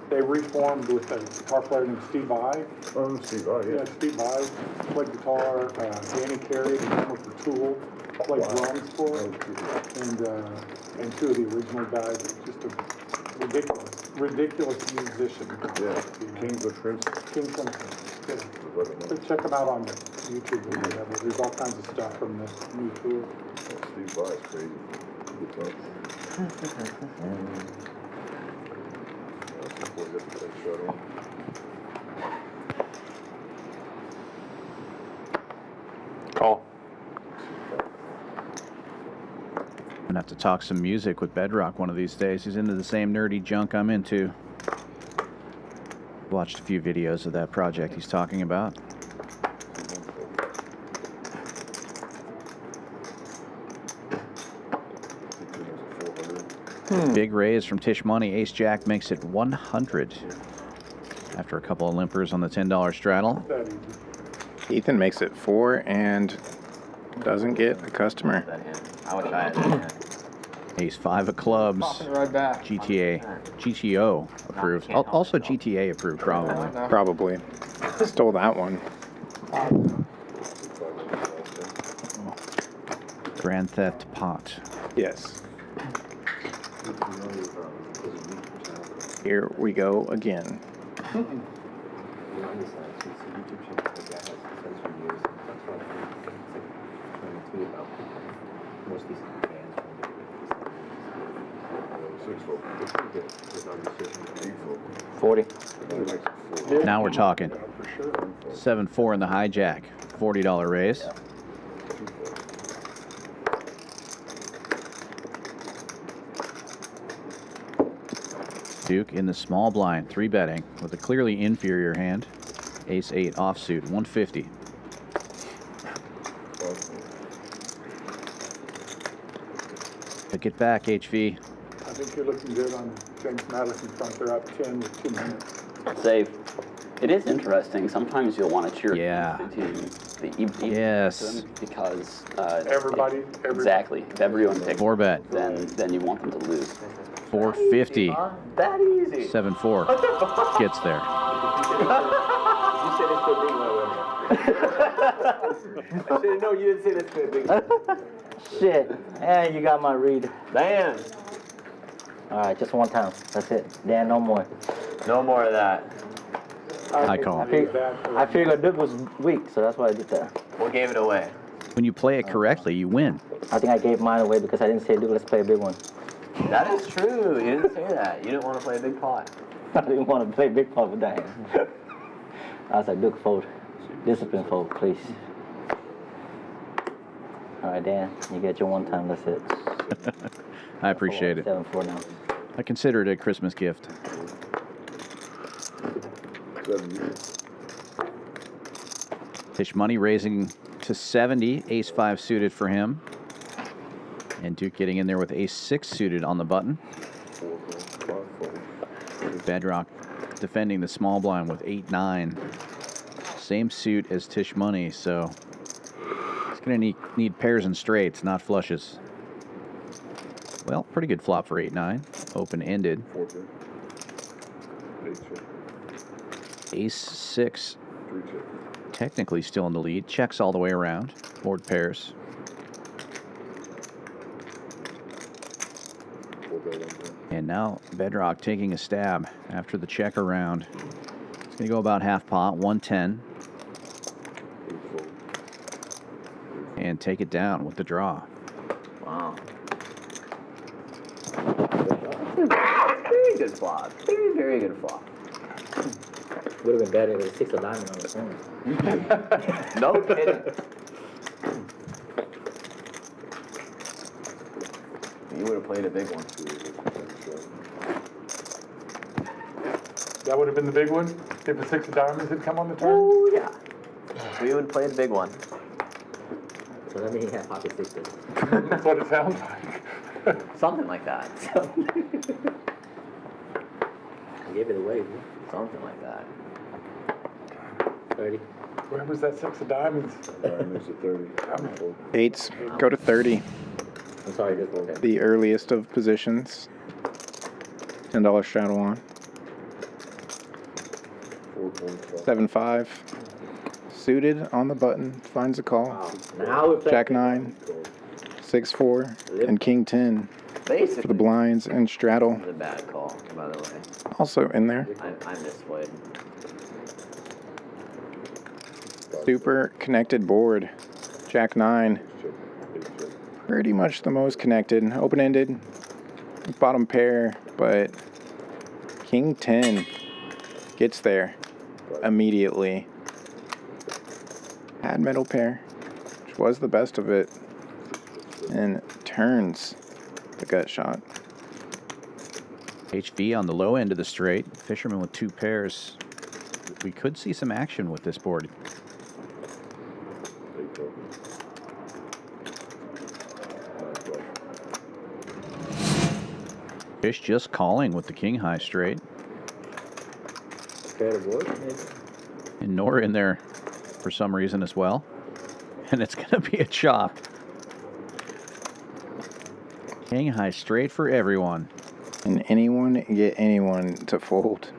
They reformed with a guitar player named Steve Vai. Oh, Steve, oh, yeah. Yeah, Steve Vai played guitar. Danny Carey, the drummer for Tool, played drums for it. And two of the original guys. Just a ridiculous musician. Yeah, Kings of Crimson. King Crimson. Yeah. So check them out on YouTube or whatever. There's all kinds of stuff from the new tour. Steve Vai is crazy. Good talk. Call. I'm gonna have to talk some music with Bedrock one of these days. He's into the same nerdy junk I'm into. Watched a few videos of that project he's talking about. Big raise from Tisch money. Ace Jack makes it 100 after a couple of limpers on the $10 straddle. Ethan makes it 4 and doesn't get a customer. I would try it. Ace 5 of clubs. Popping right back. GTO approved. Also GTA approved, probably. Probably. Stole that one. Grand Theft Pot. Yes. Here we go again. Now we're talking. 7-4 in the hijack. $40 raise. Duke in the small blind, 3 betting with a clearly inferior hand. Ace 8 offsuit, 150. Pick it back, HV. I think you're looking good on James Madison front. They're up 10 with 2 minutes. Safe. It is interesting. Sometimes you'll want to cheer the yes, because everybody exactly. If everyone picks 4 bet, then you want them to lose. 450. That easy. 7-4 gets there. You said it's big one. I said, no, you didn't say that's big. Shit. And you got my read. Man. All right, just one time. That's it. Dan, no more. No more of that. I call. I figured Duke was weak, so that's why I did that. What gave it away? When you play it correctly, you win. I think I gave mine away because I didn't say, Duke, let's play a big one. That is true. You didn't say that. You didn't want to play a big pot. I didn't want to play big pot with that hand. I was like, Duke, fold. Discipline fold, please. All right, Dan, you get your one time. That's it. I appreciate it. 7-4 now. I consider it a Christmas gift. Tisch money raising to 70. Ace 5 suited for him. And Duke getting in there with Ace 6 suited on the button. Bedrock defending the small blind with 8-9. Same suit as Tisch money, so it's going to need pairs and straights, not flushes. Well, pretty good flop for 8-9. Open-ended. Ace 6. Technically still in the lead. Checks all the way around. Board pairs. And now Bedrock taking a stab after the check around. It's going to go about half pot, 110. And take it down with the draw. Wow. Very good flop. Very, very good flop. Would have been better with a 6 of diamond on the phone. No kidding. You would have played a big one. That would have been the big one if the 6 of diamonds had come on the turn? Oh, yeah. We would have played a big one. So that means he had pocket sixes. That's what it sounds like. Something like that. I gave it away. Something like that. 30. Where was that 6 of diamonds? Diamonds at 30. Eights go to 30. I'm sorry, just one. The earliest of positions. $10 straddle on. 7-5. Suited on the button. Finds a call. Wow. Now we're Jack 9. 6-4. And King 10. Basically. For the blinds and straddle. It was a bad call, by the way. Also in there. I misplayed. Super connected board. Jack 9. Pretty much the most connected. Open-ended. Bottom pair. But King 10 gets there immediately. Had middle pair, which was the best of it. And turns the gut shot. HV on the low end of the straight. Fisherman with 2 pairs. We could see some action with this board. Fish just calling with the king high straight. And Noor in there for some reason as well. And it's going to be a chop. King high straight for everyone. Can anyone get anyone to fold?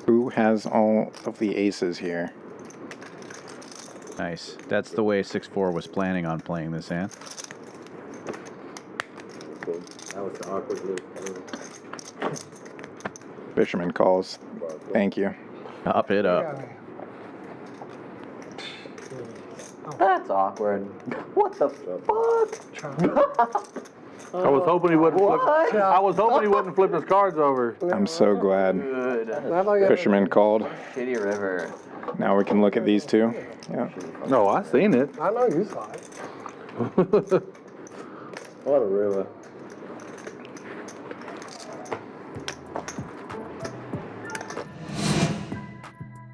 Who has all of the aces here? Nice. That's the way 6-4 was planning on playing this hand. That was the awkward loop. Fisherman calls. Thank you. Up it up. That's awkward. What the fuck? I was hoping he wouldn't flip. What? I was hoping he wouldn't flip his cards over. I'm so glad Good. Fisherman called. Shitty river. Now we can look at these two. Yeah. No, I seen it. I know you saw it. What a river.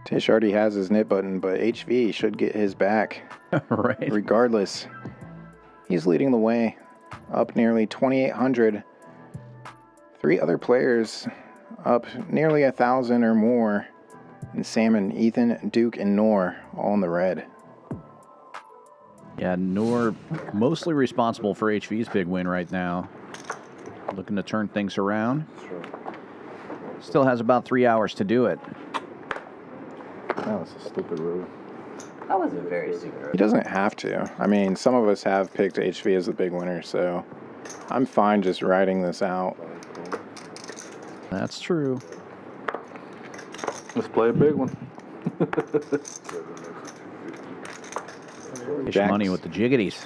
Tisch already has his knit button, but HV should get his back. Right. Regardless. He's leading the way. Up nearly 2,800. 3 other players up nearly 1,000 or more. And Sam and Ethan, Duke, and Noor all in the red. Yeah, Noor mostly responsible for HV's big win right now. Looking to turn things around. Still has about 3 hours to do it. That was a stupid rule. That was a very stupid river. He doesn't have to. I mean, some of us have picked HV as the big winner, so I'm fine just riding this out. That's true. Let's play a big one. Fish money with the jiggities.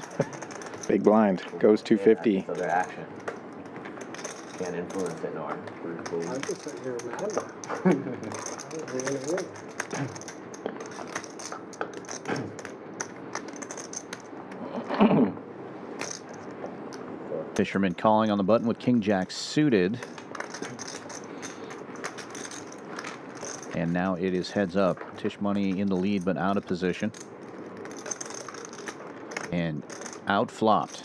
Big blind. Goes 250. So their action. Can't influence it, Noor. I'm just sitting here mad. I don't really win. Fisherman calling on the button with King Jack suited. And now it is heads up. Tisch money in the lead, but out of position. And out flopped.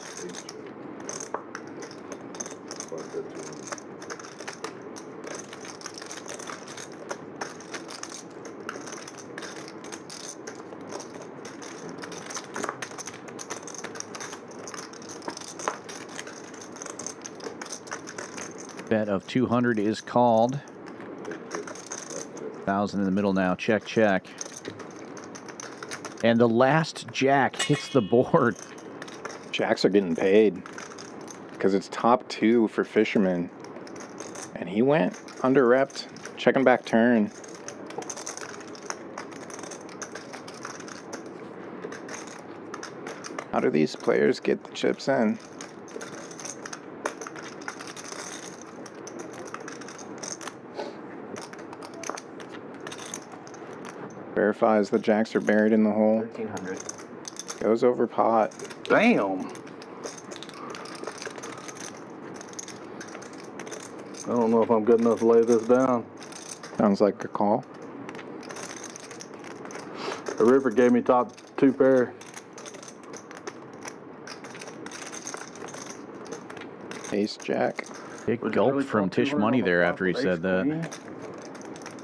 Bet of 200 is called. 1,000 in the middle now. Check, check. And the last jack hits the board. Jacks are getting paid because it's top 2 for Fisherman. And he went under repped, checking back turn. How do these players get the chips in? Verifies the jacks are buried in the hole. 1,300. Goes over pot. Damn. I don't know if I'm good enough to lay this down. Sounds like a call. The river gave me top 2 pair. Ace jack. Big gulp from Tisch money there after he said that.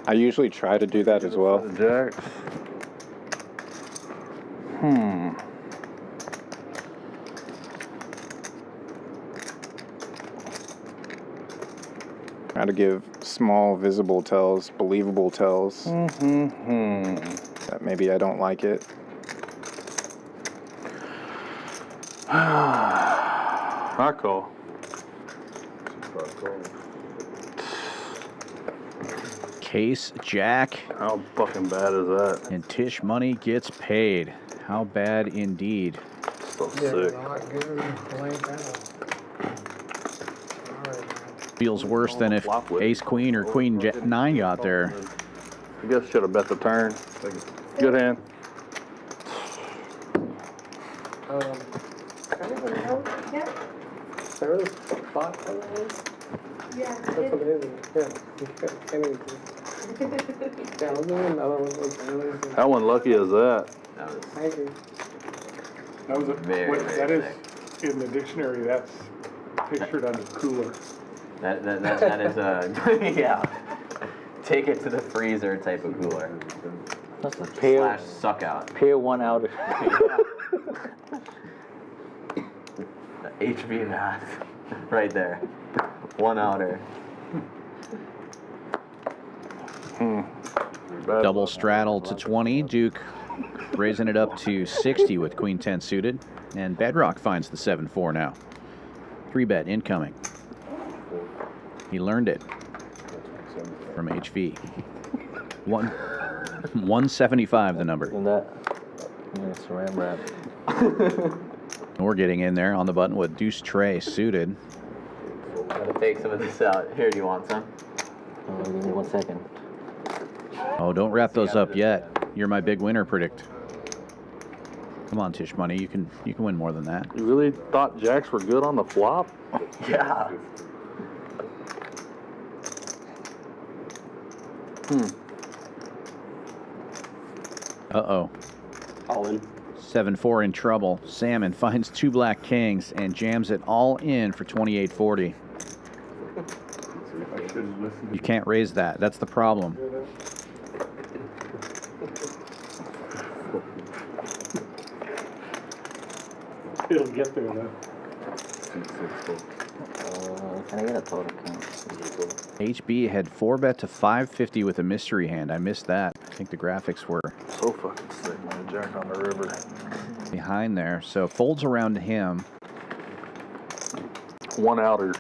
I usually try to do that as well. Jacks. Try to give small, visible tells, believable tells. That maybe I don't like it. I call. Case jack. How fucking bad is that? And Tisch money gets paid. How bad indeed. So sick. Not good. Blank out. Feels worse than if ace queen or queen 9 got there. I guess should have bet the turn. Good hand. There is a spot on this. Yeah. That's amazing. Yeah. Yeah, I'll do another one. How unlucky is that? Thank you. That was a, Very, what, very that is, sick. in the dictionary, that's pictured under cooler. That is a yeah. Take it to the freezer type of cooler. That's a pair. / suck out. Pair 1 outer. HV math, right there. 1 outer. Double straddle to 20. Duke raising it up to 60 with queen 10 suited. And Bedrock finds the 7-4 now. 3-bet incoming. He learned it from HV. 175 the number. And that, it's saran wrap. We're getting in there on the button with deuce tray suited. Gotta take some of this out. Here, do you want some? Give me 1 second. Oh, don't wrap those up yet. You're my big winner predict. Come on, Tisch money. You can win more than that. You really thought jacks were good on the flop? Yeah. Uh-oh. All in. 7-4 in trouble. Salmon finds 2 black kings and jams it all in for 28.40. You can't raise that. That's the problem. It'll get there though. Can I get a total count? HB had 4-bet to 550 with a mystery hand. I missed that. I think the graphics were So fucking sick, man. Jack on the river. behind there. So folds around him. One outer.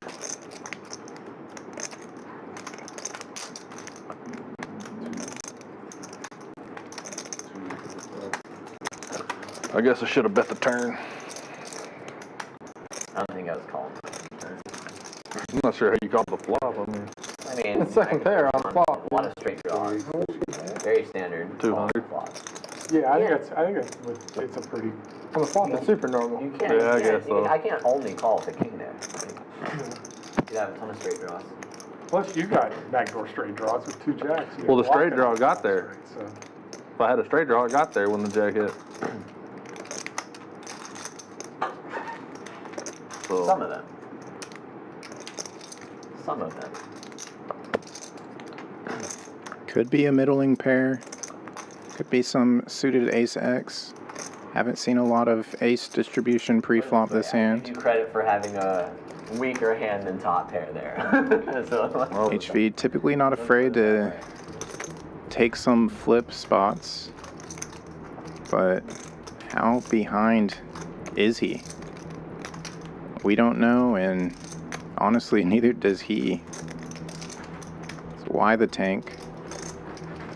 I guess I should have bet the turn. I don't think I was called. I'm not sure how you call the flop. I mean, The second pair on flop. A lot of straight draws. Very standard. 200. Flop. Yeah, I think it's a pretty. On the flop, that's super normal. You can't. Yeah, I guess so. I can't only call with the king there. You have a ton of straight draws. Plus, you got backdoor straight draws with 2 jacks. You well, the block straight it. draw got there. So. If I had a straight draw, I got there when the jack hit. So, Some of them. Some of them. Could be a middling pair. Could be some suited ace X. Haven't seen a lot of ace distribution pre-flop this I hand. give you credit for having a weaker hand than top pair there. HV typically not afraid to take some flip spots, but how behind is he? We don't know, and honestly, neither does he. So why the tank?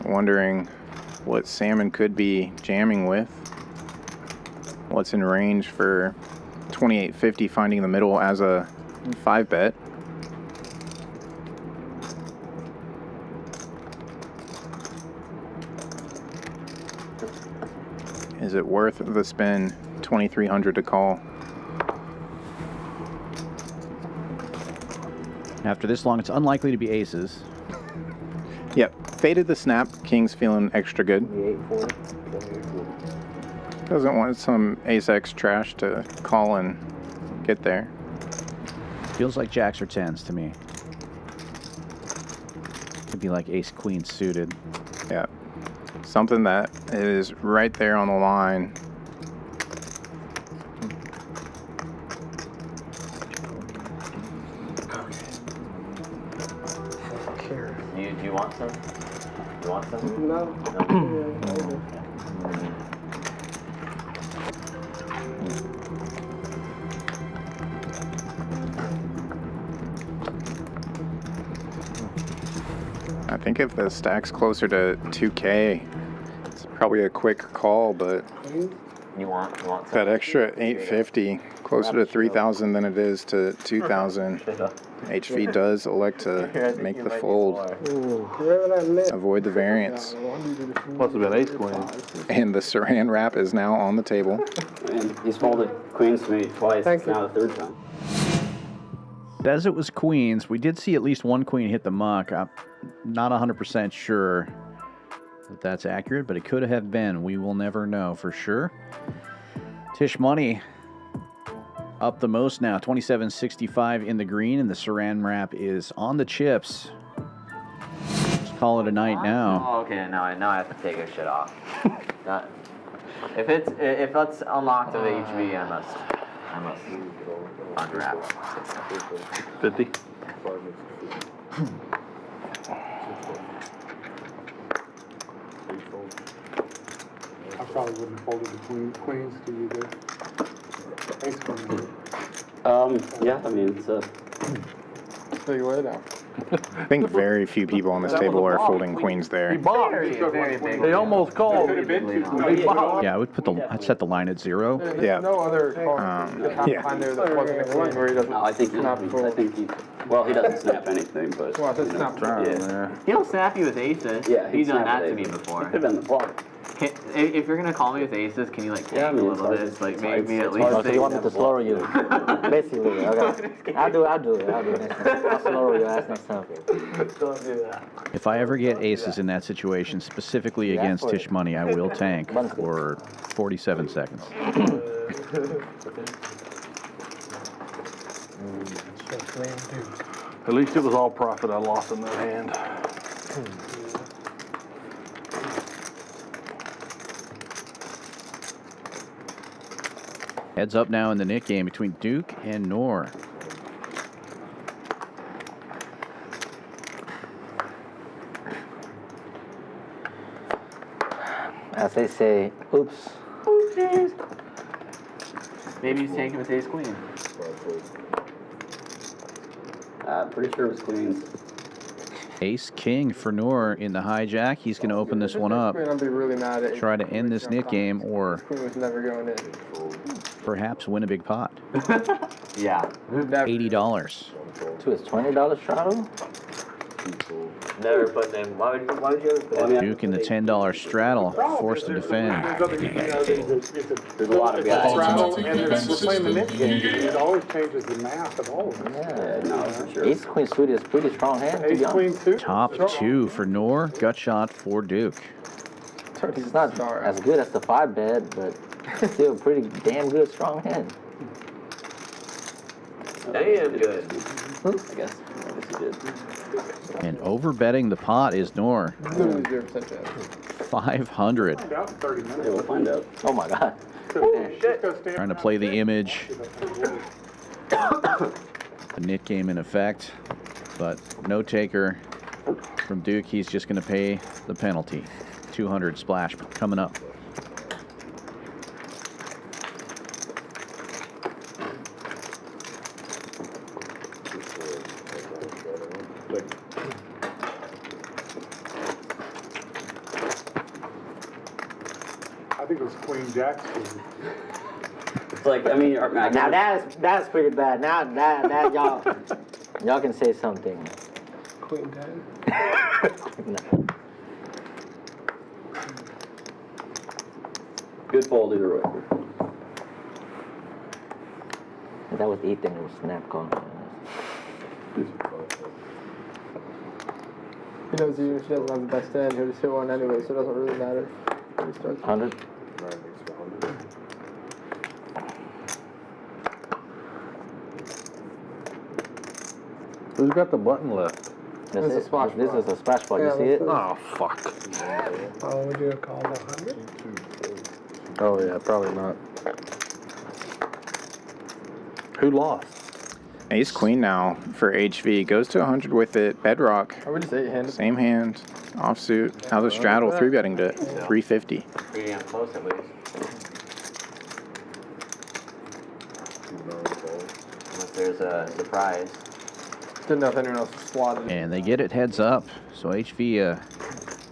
Wondering what Salmon could be jamming with. What's in range for 2850, finding the middle as a 5-bet. Is it worth the spin? 2300 to call. After this long, it's unlikely to be aces. Yep, faded the snap. King's feeling extra good. Doesn't want some ace X trash to call and get there. Feels like jacks or tens to me. Could be like ace queen suited. Yeah, something that is right there on the line. Do you want some? You want some? No. I think if the stack's closer to 2K, it's probably a quick call, but You want some? that extra 850, closer to 3,000 than it is to 2,000. HV does elect to make the fold, avoid the variance. must have been ace queen. And the Saran wrap is now on the table. And he's folded queens to me twice. It's now the third time. Says it was queens. We did see at least one queen hit the muck. I'm not 100% sure that that's accurate, but it could have been. We will never know for sure. Tisch money up the most now, 27.65 in the green, and the Saran wrap is on the chips. Let's call it a night now. Oh, okay. Now I have to take this shit off. If it's unlocked to the HV, I must unwrap. 50. I probably wouldn't have folded the queens to you there. Ace queen. Yeah, I mean, it's a... Big way down. I think very few people on this table are folding queens He there. bombed. Very big. He almost called. Yeah, I'd set the line at 0. Yeah. No other card Yeah. behind there that wasn't a queen where he doesn't No, I think he doesn't snap anything, but... Well, it's not Yeah. He'll snap you with aces. Yeah, He's done snap that to with me aces. before. It could have been the flop. If you're gonna call me with aces, can you like take Yeah, I mean, a it's little hard. bit? It's like It's make hard. me at It's least hard. So you want me to slow you? Basically, okay. I'll do it. I'll slow your ass next time. Don't do that. If I ever get aces in that situation, specifically against Tisch money, I will tank for 47 seconds. At least it was all profit I lost in that hand. Heads up now in the Nick game between Duke and Noor. As they say, oops. Oopsies. Maybe he's tanking with ace queen. I'm pretty sure it was queens. Ace King for Noor in the hijack. He's going to open this one up. I'd be really mad at Try to end this knit game or Queen was never going in. perhaps win a big pot. Yeah. $80. To his $20 straddle? Never put them. Why would you ever put them? Duke in the $10 straddle, forced to defend. There's a lot of guys. We're playing the next game. It always changes the math of all of them. Yeah, no, for sure. Ace Queen suited is pretty strong hand, to Ace be honest. Queen 2. Top 2 for Noor, gut shot for Duke. It's not as good as the 5-bet, but still pretty damn good strong hand. Damn good. I guess he did. And overbetting the pot is Noor. 500. Yeah, we'll find out. Oh my god. Trying to play the image. The knit game in effect. But no taker from Duke. He's just going to pay the penalty. 200 splash coming up. I think it was Queen Jack. It's like, I mean, Now that's pretty bad. Now that y'all can say something. Queen 10. No. good fold either way. That was Ethan with snap call. He knows you. She doesn't have the best end. He'll just hit one anyway, so it doesn't really matter. 100. Who's got the button left? This is a splash ball. You see it? Oh, fuck. Oh, would you call the 100? Oh, yeah, probably not. Who lost? Ace Queen now for HV. Goes to 100 with it. Bedrock. I would just 8-handed. Same hand. Offsuit. Now the straddle 3-betting to 350. Pretty damn close at least. Unless there's a surprise. Didn't know if anyone else slotted. And they get it heads up. So HV a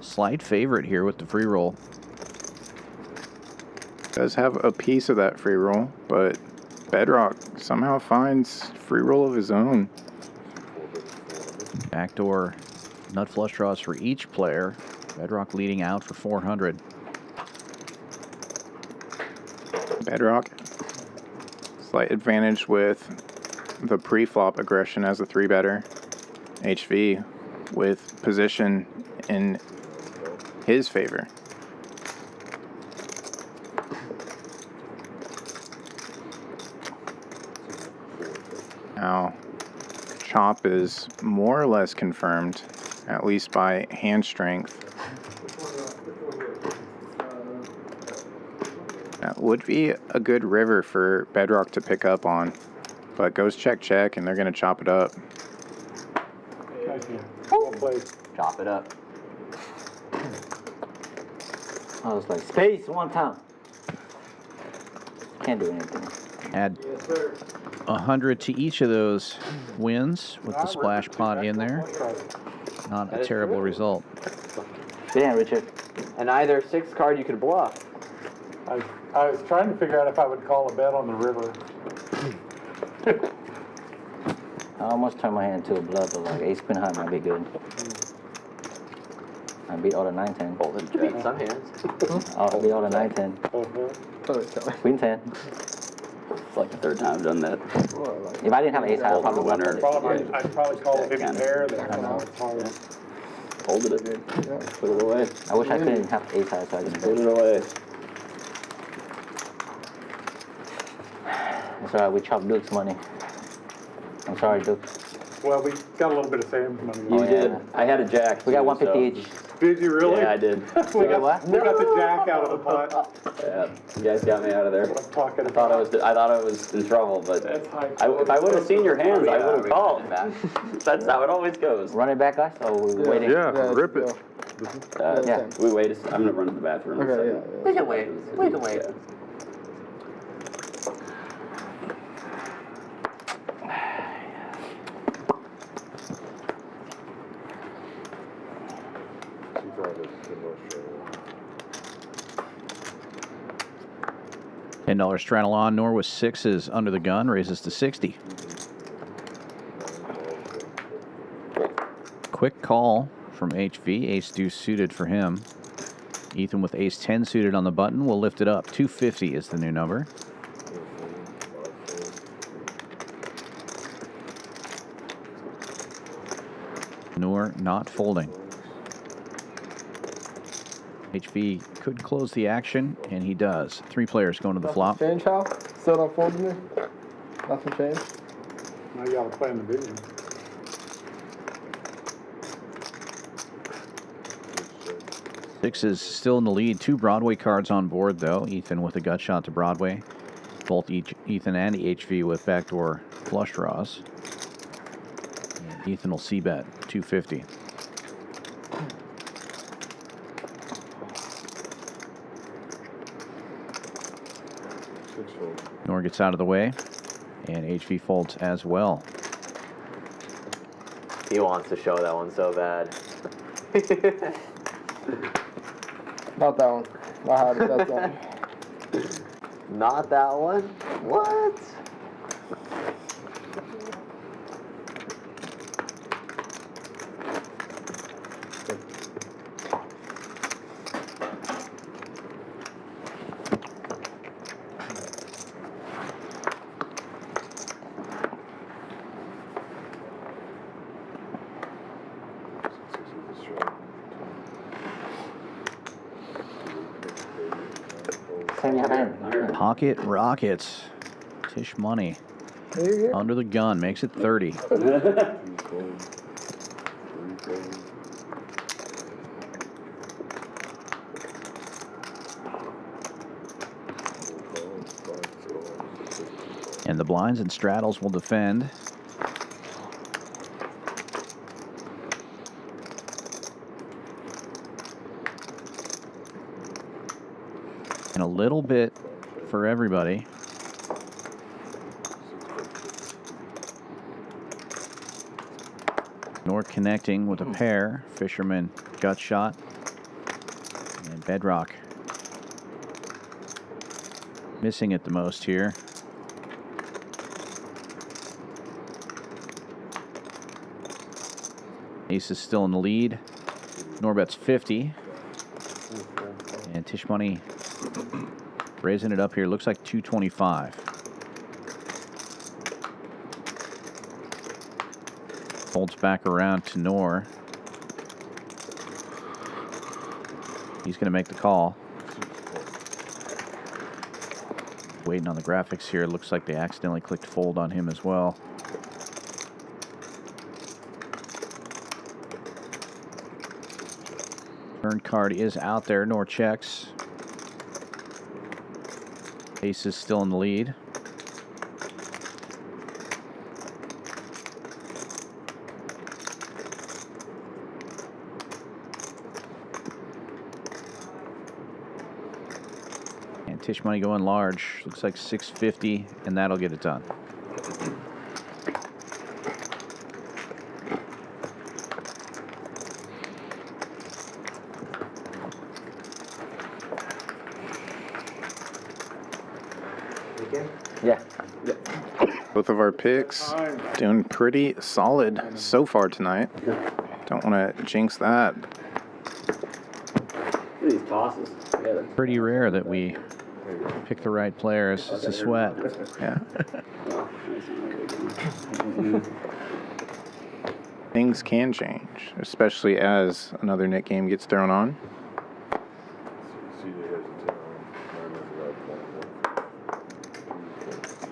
slight favorite here with the free roll. Does have a piece of that free roll, but Bedrock somehow finds free roll of his own. Backdoor nut flush draws for each player. Bedrock leading out for 400. Bedrock, slight advantage with the pre-flop aggression as a 3-better. HV with position in his favor. Now, chop is more or less confirmed, at least by hand strength. That would be a good river for Bedrock to pick up on, but goes check, and they're going to chop it up. Chop it up. I was like, space one time. Can't do anything. Add 100 to each of those wins with the splash pot in there. Not a terrible result. Damn, Richard. And either 6 card you could bluff. I was trying to figure out if I would call a bet on the river. I almost turned my hand into a bluff, but like ace queen high might be good. I beat all the 9-10. You beat some hands. I beat all the 9-10. Queen 10. It's like the third time I've done that. If I didn't have ace high, I'd probably winner. I'd probably call a 50 pair. Folded it. Put it away. I wish I couldn't have ace high so I could put it away. It's alright, we chopped Duke's money. I'm sorry, Duke. Well, we got a little bit of Sam's money. You did. I had a jack. We got too, 150 each. Did you really? Yeah, I did. we got the jack out of the pot. Yeah, you guys got me out of there. I'm talking I thought I was in trouble, but if I would have seen your hands, I would have called. That's how it always goes. Run it back, guys? Or we're waiting? Yeah, rip it. Yeah. We wait. I'm gonna run to the bathroom. Okay, yeah. We can wait. We can wait. $10 straddle on. Noor with sixes under the gun, raises to 60. Quick call from HV. Ace deuce suited for him. Ethan with ace 10 suited on the button will lift it up. 250 is the new number. Noor not folding. HV could close the action, and he does. 3 players going to the flop. Change how? Still don't fold me? Nothing changed? Now you gotta play in the video. Sixes still in the lead. 2 Broadway cards on board, though. Ethan with a gut shot to Broadway. Both Ethan and HV with backdoor flush draws. And Ethan will c-bet 250. Noor gets out of the way, and HV folds as well. He wants to show that one so bad. Not that one. Not how to bet that one. Not that one? What? Pocket rockets. Tisch money. Under the gun. Makes it 30. And the blinds and straddles will defend. And a little bit for everybody. Noor connecting with a pair. Fisherman gut shot. And Bedrock missing it the most here. Ace is still in the lead. Noor bets 50. And Tisch money raising it up here. Looks like 225. Folds back around to Noor. He's going to make the call. Waiting on the graphics here. Looks like they accidentally clicked fold on him as well. Turn card is out there. Noor checks. Ace is still in the lead. And Tisch money going large. Looks like 650, and that'll get it done. Yeah. Both of our picks doing pretty solid so far tonight. Don't want to jinx that. These tosses together. Pretty rare that we pick the right players. It's a sweat. Yeah. Things can change, especially as another net game gets thrown on.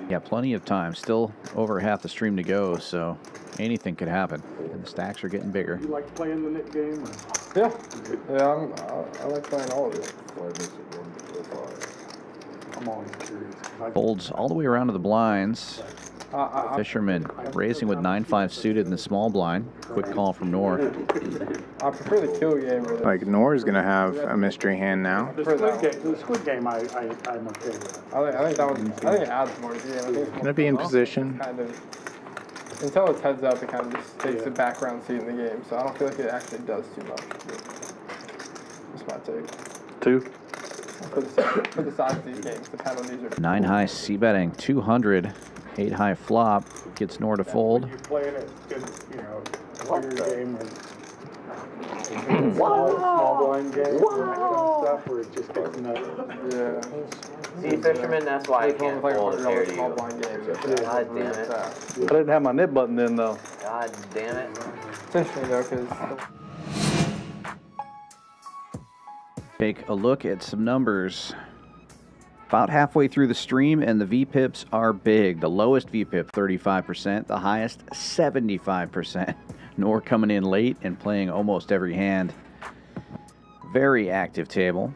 Yeah, plenty of time. Still over half the stream to go, so anything could happen. And the stacks are getting bigger. You like playing the net game? Yeah. Yeah, I like playing all of it. I'm always curious. Folds all the way around to the blinds. Fisherman raising with 9-5 suited in the small blind. Quick call from Noor. I prefer the kill game. Like Noor's going to have a mystery hand now. The squid game I'm okay with. I think it adds more to the game. I think it's Going to be in position. kind of, until it's heads up, it kind of just takes a background seat in the game. So I don't feel like it actually does too much. take. 2. For the size of these games, the penalties are. 9 high C betting, 200. 8 high flop gets Noor to fold. You're playing it, you know, a bigger game and Wow. small blind game and that kind of stuff where it just gets nuts. Yeah. See, Fisherman, that's why I can't fold a pair to small you. blind games. God damn it. I didn't have my nip button in though. God damn it. It's interesting though, because Take a look at some numbers. About halfway through the stream, and the VPIPs are big. The lowest VPIP, 35%. The highest, 75%. Noor coming in late and playing almost every hand. Very active table.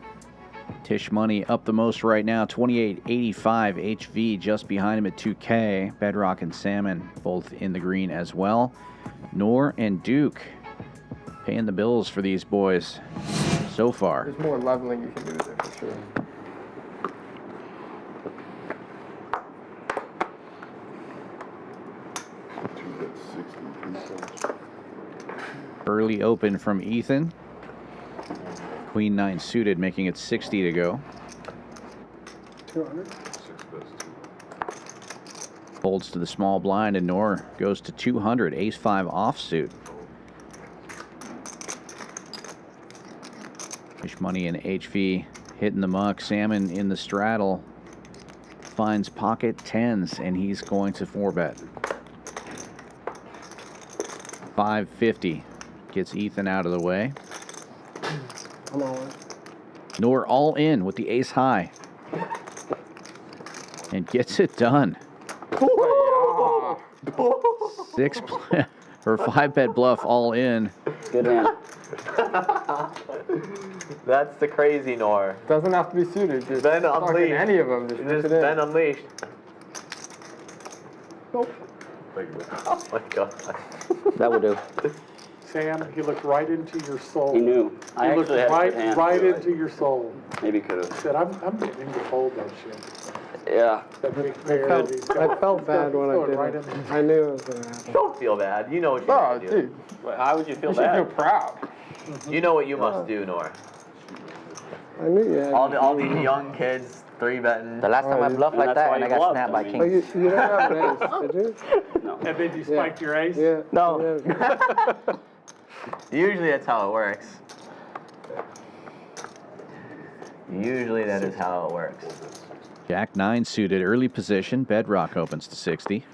Tisch money up the most right now, 28.85. HV just behind him at 2K. Bedrock and Salmon both in the green as well. Noor and Duke paying the bills for these boys so far. there's more leveling you can do with it for sure. Early open from Ethan. Queen 9 suited, making it 60 to go. 200. Folds to the small blind, and Noor goes to 200. Ace 5 offsuit. Fish money and HV hitting the muck. Salmon in the straddle. Finds pocket 10s, and he's going to 4-bet. 550. Gets Ethan out of the way. I'm all in. Noor all in with the ace high. And gets it done. 6 or 5-bet bluff all in. Good hand. That's the crazy Noor. Doesn't have to be suited. Just Ben unleashed. any of them. Just Ben unleashed. Nope. Oh my god. That would do. Sam, he looked right into your soul. He knew. I He looked actually had a good hand. right too. into your soul. Maybe could have. Said, I'm getting to fold that shit. Yeah. That big pair. I felt bad when I did right it. in. I knew it was going to happen. Don't feel bad. You know what you Oh, must do. dude. How would you feel You should feel bad? proud. You know what you must do, Noor. I knew you had. All these young kids, 3-betting. The last time I bluffed like that, and I got snapped by Oh, king. you don't have an ace, did you? No. And then you spiked your ace? Yeah. No. Yeah. Usually that's how it works. Usually that is how it works. Jack 9 suited, early position. Bedrock opens to 60.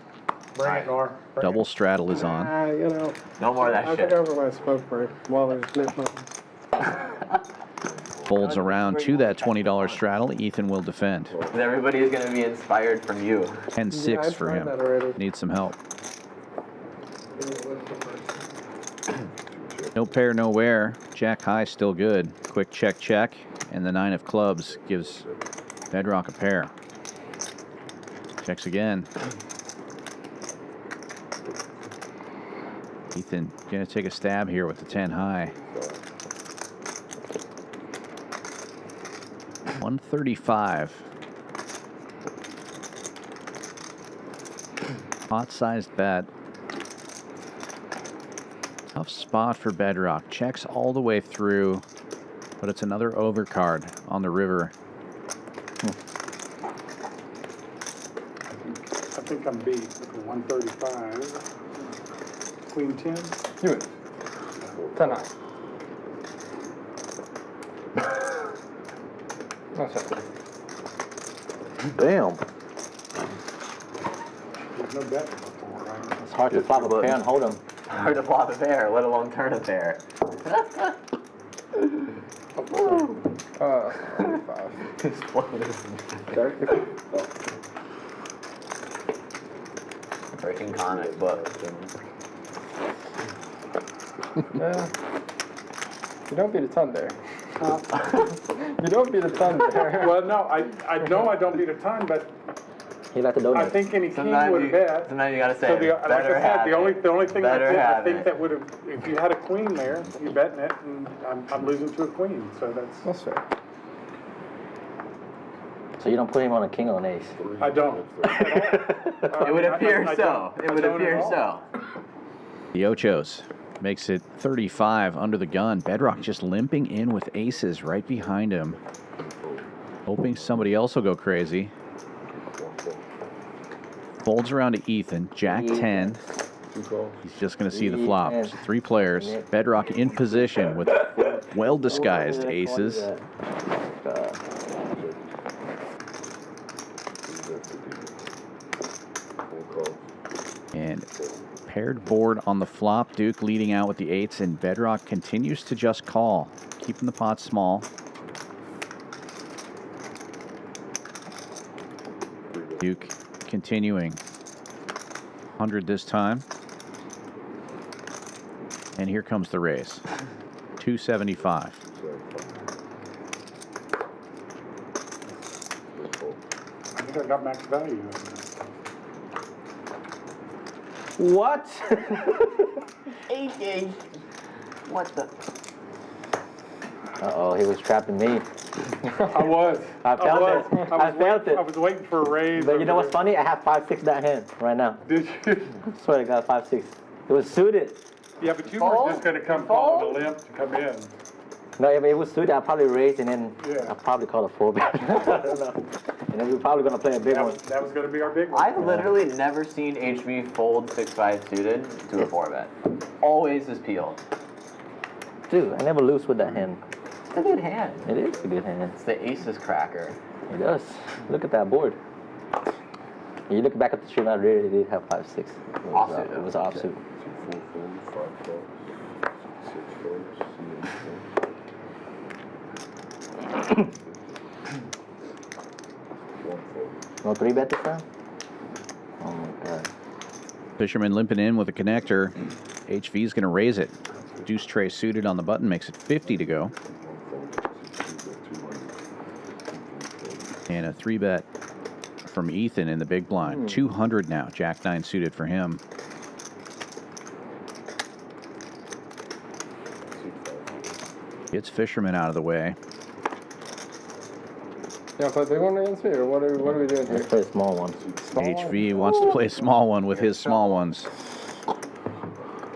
Bring it, Noor. Bring Double it. straddle is on. You know, No more of that I'll shit. take over my smoke break while there's nip button. Folds around to that $20 straddle. Ethan will defend. Everybody is going to be inspired from you. 10-6 Yeah, I for tried him. that already. Needs some help. No pair, no wear. Jack high still good. Quick check, check. And the 9 of clubs gives Bedrock a pair. Checks again. Ethan gonna take a stab here with the 10 high. 135. Pot-sized bet. Tough spot for Bedrock. Checks all the way through, but it's another overcard on the river. I think I'm beat for 135. Queen 10. Do it. 10 high. That's it. Damn. There's no bet before, right? It's hard to flop a pair and hold them. Hard to flop a pair, let alone turn a pair. 35. Freaking comic book. Yeah. You don't beat a ton there. You don't beat a ton there. Well, no, I know I don't beat a ton, but He like to donate. I think any king Sometimes would you, bet. sometimes you gotta say, So like better I said, have the only thing Better I have think it. that would have, if you had a queen there, you're betting it, and I'm losing to a queen, so That's fair. So you don't put him on a king or an ace. I don't. It would appear so. It would appear so. The Ochos. Makes it 35 under the gun. Bedrock just limping in with aces right behind him. Hoping somebody else will go crazy. Folds around to Ethan. Jack 10. He's just going to see the flop. 3 players. Bedrock in position with well-disguised aces. And paired board on the flop. Duke leading out with the 8s, and Bedrock continues to just call, keeping the pot small. Duke continuing. 100 this time. And here comes the raise. 275. I think I got max value. What? 8 What the? Uh-oh, he was trapping me. I was. I felt it. I felt it. I was waiting for a raise. But you know what's funny? I have 5-6 that hand right now. Did you? I swear to God, 5-6. It was suited. Yeah, but you weren't just going to come follow the limp to come in. No, if it was suited, I'd probably raise and then Yeah. I'd probably call a 4-bet. I don't know. And then we're probably going to play a big one. That was going to be our big one. I've literally never seen HV fold 6-5 suited to a 4-bet. Always is peeled. Dude, I never lose with that hand. It's a good hand. It is a good hand. It's the aces cracker. It does. Look at that board. You look back at the stream, I really did have 5-6. It was offsuit. No 3-bet this time? Oh my God. Fisherman limping in with a connector. HV's going to raise it. Deuce tray suited on the button makes it 50 to go. And a 3-bet from Ethan in the big blind. 200 now. Jack 9 suited for him. Gets Fisherman out of the way. You want to play a big one against me, or what are we doing here? Let's play a small one. HV wants to play a small one with his small ones.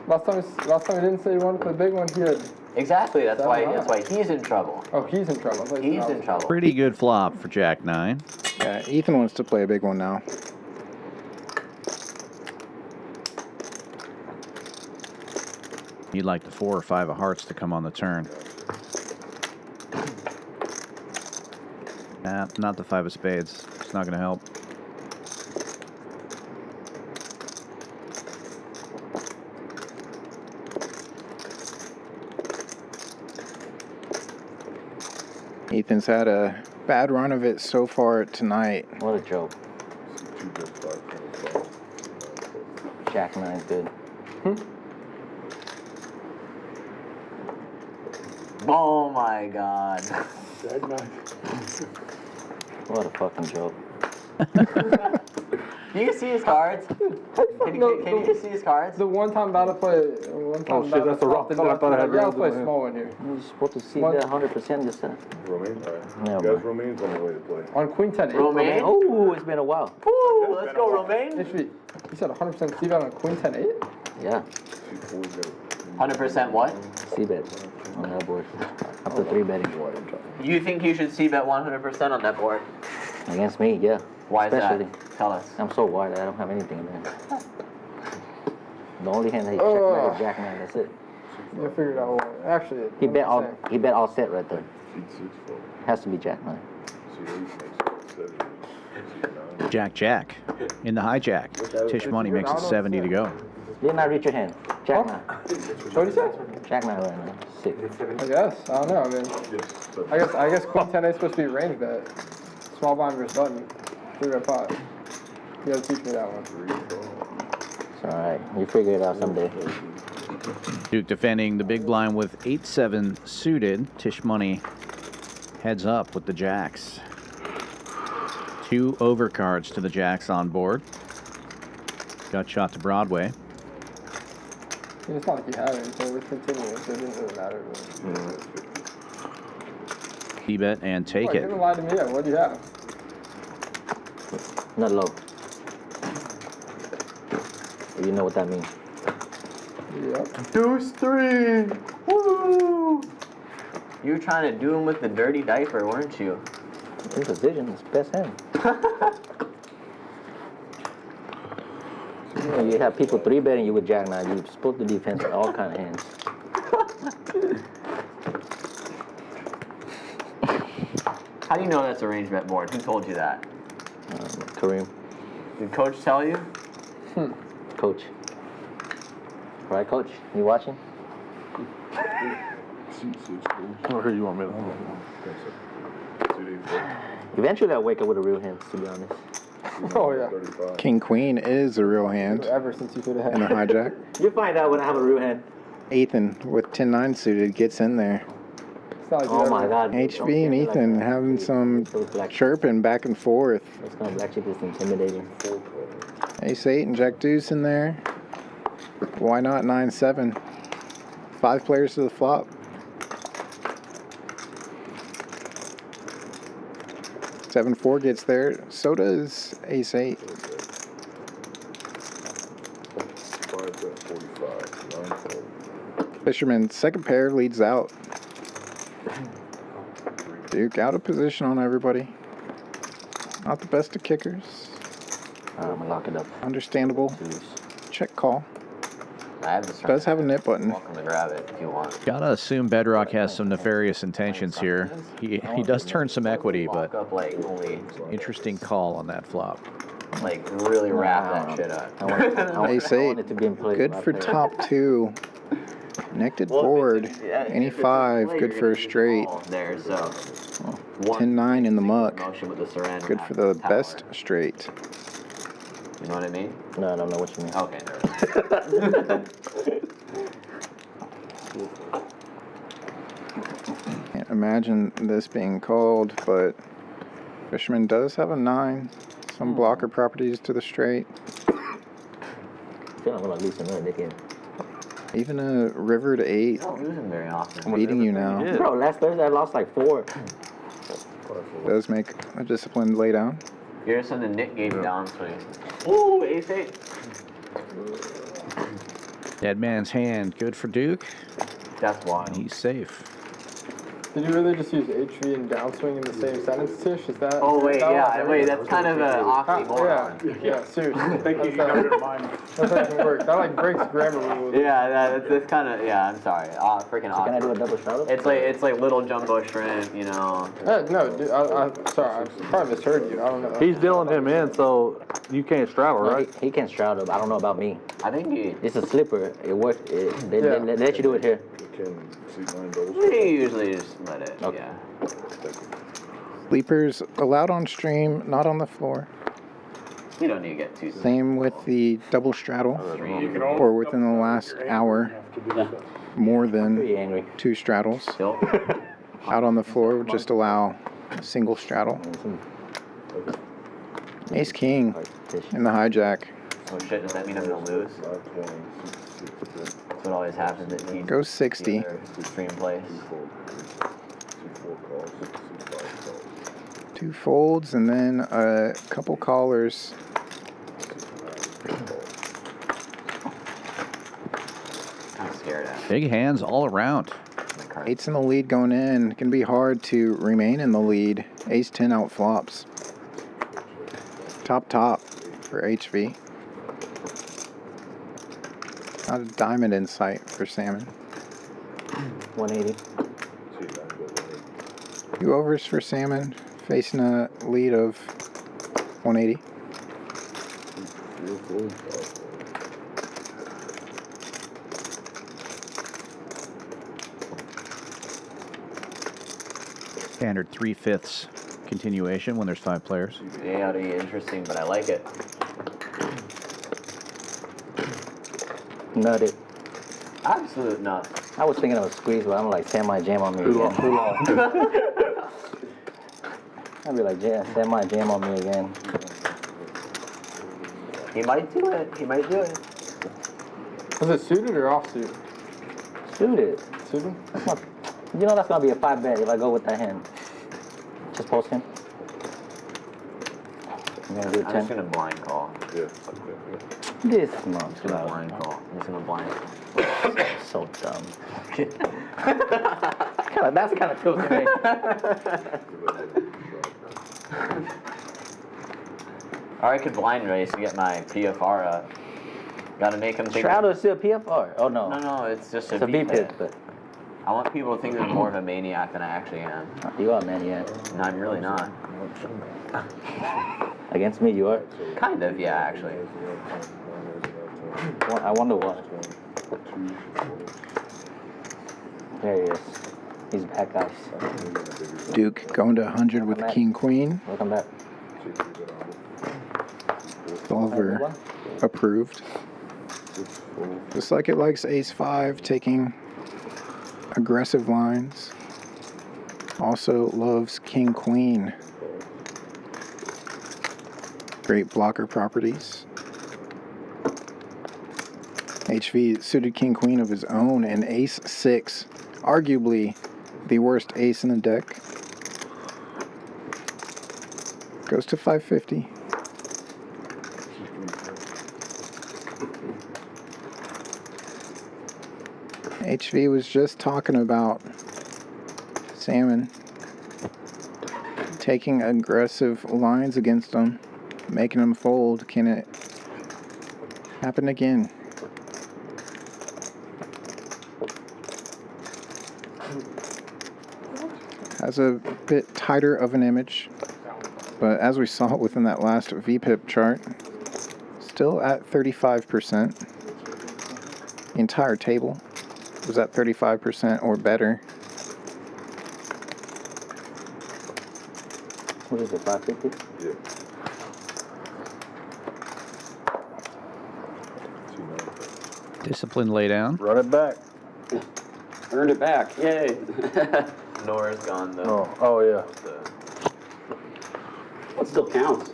Last time he didn't say he wanted to play a big one here. Exactly. That's why he's in trouble. Oh, he's in trouble. He's in trouble. Pretty good flop for Jack 9. Yeah, Ethan wants to play a big one now. You'd like the 4 or 5 of hearts to come on the turn. Nah, not the 5 of spades. It's not going to help. Ethan's had a bad run of it so far tonight. What a joke. Jack 9 good. Oh my God. What a fucking joke. Can you see his cards? Can you see his cards? The one-time battle play. Oh shit, that's a rough thing that I thought I had. Yeah, let's play a small one here. You're supposed to see that 100% just said. Romain? All right. No, You guys, Romain's on the way to play. On Queen 10-8. Romain? Oh, it's been a while. Woo, let's go, Romain. HV, you said 100% C-bet on Queen 10-8? Yeah. 100% what? C-bet on that board. Up to 3-betting. You think you should C-bet 100% on that board? Against me, yeah. Why is Especially. that? Tell us. I'm so wide, I don't have anything in there. The only hand that he checked is Jack 9, that's it. You figured out what. Actually, He bet all set right there. Has to be Jack 9. Jack. In the hijack. Tisch money makes it 70 to go. Didn't I read your hand? Jack 9. What did you say? Jack 9 right now. 6. I guess. I don't know. I mean, I guess Queen 10-8 is supposed to be range bet. Small blind versus button. 3-bet pot. You gotta teach me that one. It's alright. You figure it out someday. Duke defending the big blind with 8-7 suited. Tisch money heads up with the jacks. 2 overcards to the jacks on board. Gut shot to Broadway. I mean, it's not like you have anything. We're continuing, so it didn't really matter. C-bet and take Boy, it. You haven't lied to me yet. What do you have? Not low. You know what that means. Yep. Deuce 3. Woo! You were trying to do him with the dirty diaper, weren't you? In position, it's best hand. You know, you have people 3-betting you with Jack 9. You're supposed to defend with all kind of hands. How do you know that's a range bet board? Who told you that? Kareem. Did coach tell you? Coach. Right, coach? You watching? Or who you want me to? Eventually I'll wake up with a real hand, to be honest. Oh, yeah. King Queen is a real hand. Ever since you could have And a hijack. You find out when I have a real hand. Ethan with 10-9 suited gets in there. Oh my God. HV and Ethan having some chirping back and forth. It's kind of black chip is intimidating. Ace 8 and Jack Deuce in there. Why not 9-7? 5 players to the flop. 7-4 gets there. So does Ace 8. 45, Fisherman, second pair, leads out. Duke out of position on everybody. Not the best of kickers. I'm gonna lock it up. Understandable. Check call. I have this. Does have a nip button. Welcome to grab it if you want. Gotta assume Bedrock has some nefarious intentions here. He does turn some equity, but Up like only interesting call on that flop. like really wrap that shit up. Ace 8, good for top 2. Connected board. Any 5, good for a straight. There, so 10-9 in the muck. motion with the surrender. Good for the best straight. You know what I mean? No, I don't know what you mean. Okay. Can't imagine this being called, but Fisherman does have a 9. Some blocker properties to the straight. I feel like I'm gonna lose another dick in. Even a river to 8. Don't lose him very often. Beating you now. Bro, last Thursday I lost like 4. Does make a disciplined laydown. Here's something Nick gave you down swing. Ooh, ace 8. Dead man's hand, good for Duke. That's wild. And he's safe. Did you really just use HV and downswing in the same sentence, Tisch? Is that? Oh wait, is that yeah, what- wait. That's kind of an oxymoron. Yeah, seriously. Thank you. You got rid of mine. That doesn't work. That like breaks grammar rules. Yeah, that's kind of yeah. I'm sorry. Freaking So can I do a awesome. double straddle? It's like little jumbo shrimp, you know. No, dude, I'm sorry. I probably misheard you. I don't know. He's dealing him in, so you can't straddle, No, right? he can straddle, but I don't know about me. I think It's a slipper. It works. They let you do it here. we usually just let it. Okay. Yeah. Sleepers allowed on stream, not on the floor. You don't need to get too. Same with the double straddle. Or within the last hour, more than Pretty angry. 2 straddles. Out on the floor, just allow a single straddle. Ace King in the hijack. Oh shit! Does that mean I'm gonna lose? That's what always happens at teams. Go 60. Stream plays. 2 folds and then a couple callers. I'm scared at. Big hands all around. 8's in the lead going in. Can be hard to remain in the lead. Ace 10 out flops. Top for HV. Not a diamond in sight for Salmon. 180. 2 overs for Salmon, facing a lead of 180. Standard 3/5 continuation when there's 5 players. Yeah, it'll be interesting, but I like it. Nutted. Absolute nuts. I was thinking of a squeeze, but I'm like, semi-jam on me again. Too long. I'd be like, semi-jam on me again. He might do it. He might do it. Was it suited or offsuit? Suited. Suited? You know that's gonna be a 5 bet if I go with that hand. Just post him. I'm gonna do I'm 10. just gonna blind call. Yeah. This month. Just gonna blind call. I'm just gonna blind. So dumb. That's kind of cool to me. Or I could blind race to get my PFR up. Gotta make them think. Shroud is still PFR. Oh no. No, it's just a It's a V-pit. V-pit, but I want people to think I'm more of a maniac than I actually am. you are a maniac. No, I'm really not. Against me, you are. Kind of, yeah, actually. I wonder what. There he is. He's back, guys. Duke going to 100 with King Queen. Welcome back. Solver approved. Just like it likes Ace 5, taking aggressive lines. Also loves King Queen. Great blocker properties. HV suited King Queen of his own and Ace 6. Arguably the worst ace in the deck. Goes to 550. HV was just talking about Salmon taking aggressive lines against them, making them fold. Can it happen again? Has a bit tighter of an image, but as we saw within that last VPIP chart, still at 35%. The entire table was at 35% or better. What is it, 550? Yeah. Discipline lay down. Run it back. Earned it back. Yay. Nora's gone though. Oh yeah. What still counts?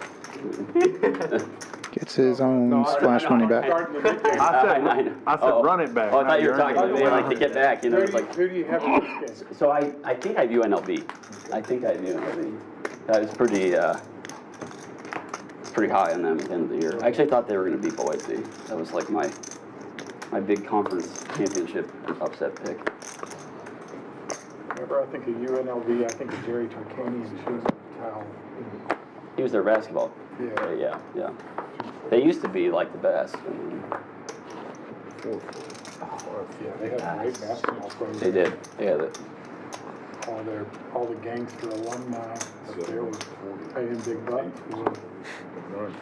Gets his own splash money back. I said run it back. Oh, I thought you were talking about like to get back. You know, it's like. Who do you have in this game? So I think I view NLB. I think I view NLB. That was pretty high on them at the end of the year. I actually thought they were going to beat Boise. That was like my big conference championship upset pick. Whenever I think of UNLV, I think of Jerry Tarkanian shoes on the towel. He was their basketball. Yeah. Yeah. They used to be like the best. Yeah, they had a great basketball program. They did. Yeah. All the gangster alumni up there were paying big bucks for it.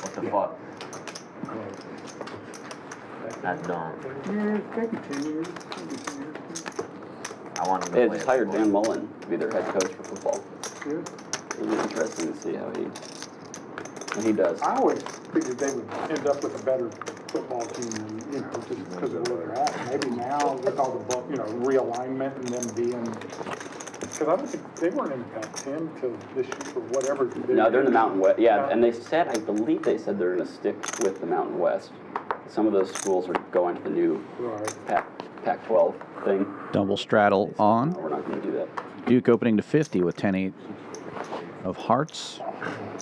What the fuck? That's dumb. Maybe 10 years. I want him to They play just hired Dan Mullen to be their head coach for football. Good. It'll be interesting to see how he does. I always figured they would end up with a better football team than, just because of where they're at. Maybe now with all the, realignment and them being, because I don't think they weren't in the Pac-10 till this year or whatever. No, they're in the Mountain West. Yeah, and I believe they said they're going to stick with the Mountain West. Some of those schools are going to the new Pac-12 thing. Double straddle on. No, we're not going to do that. Duke opening to 50 with 10-8 of hearts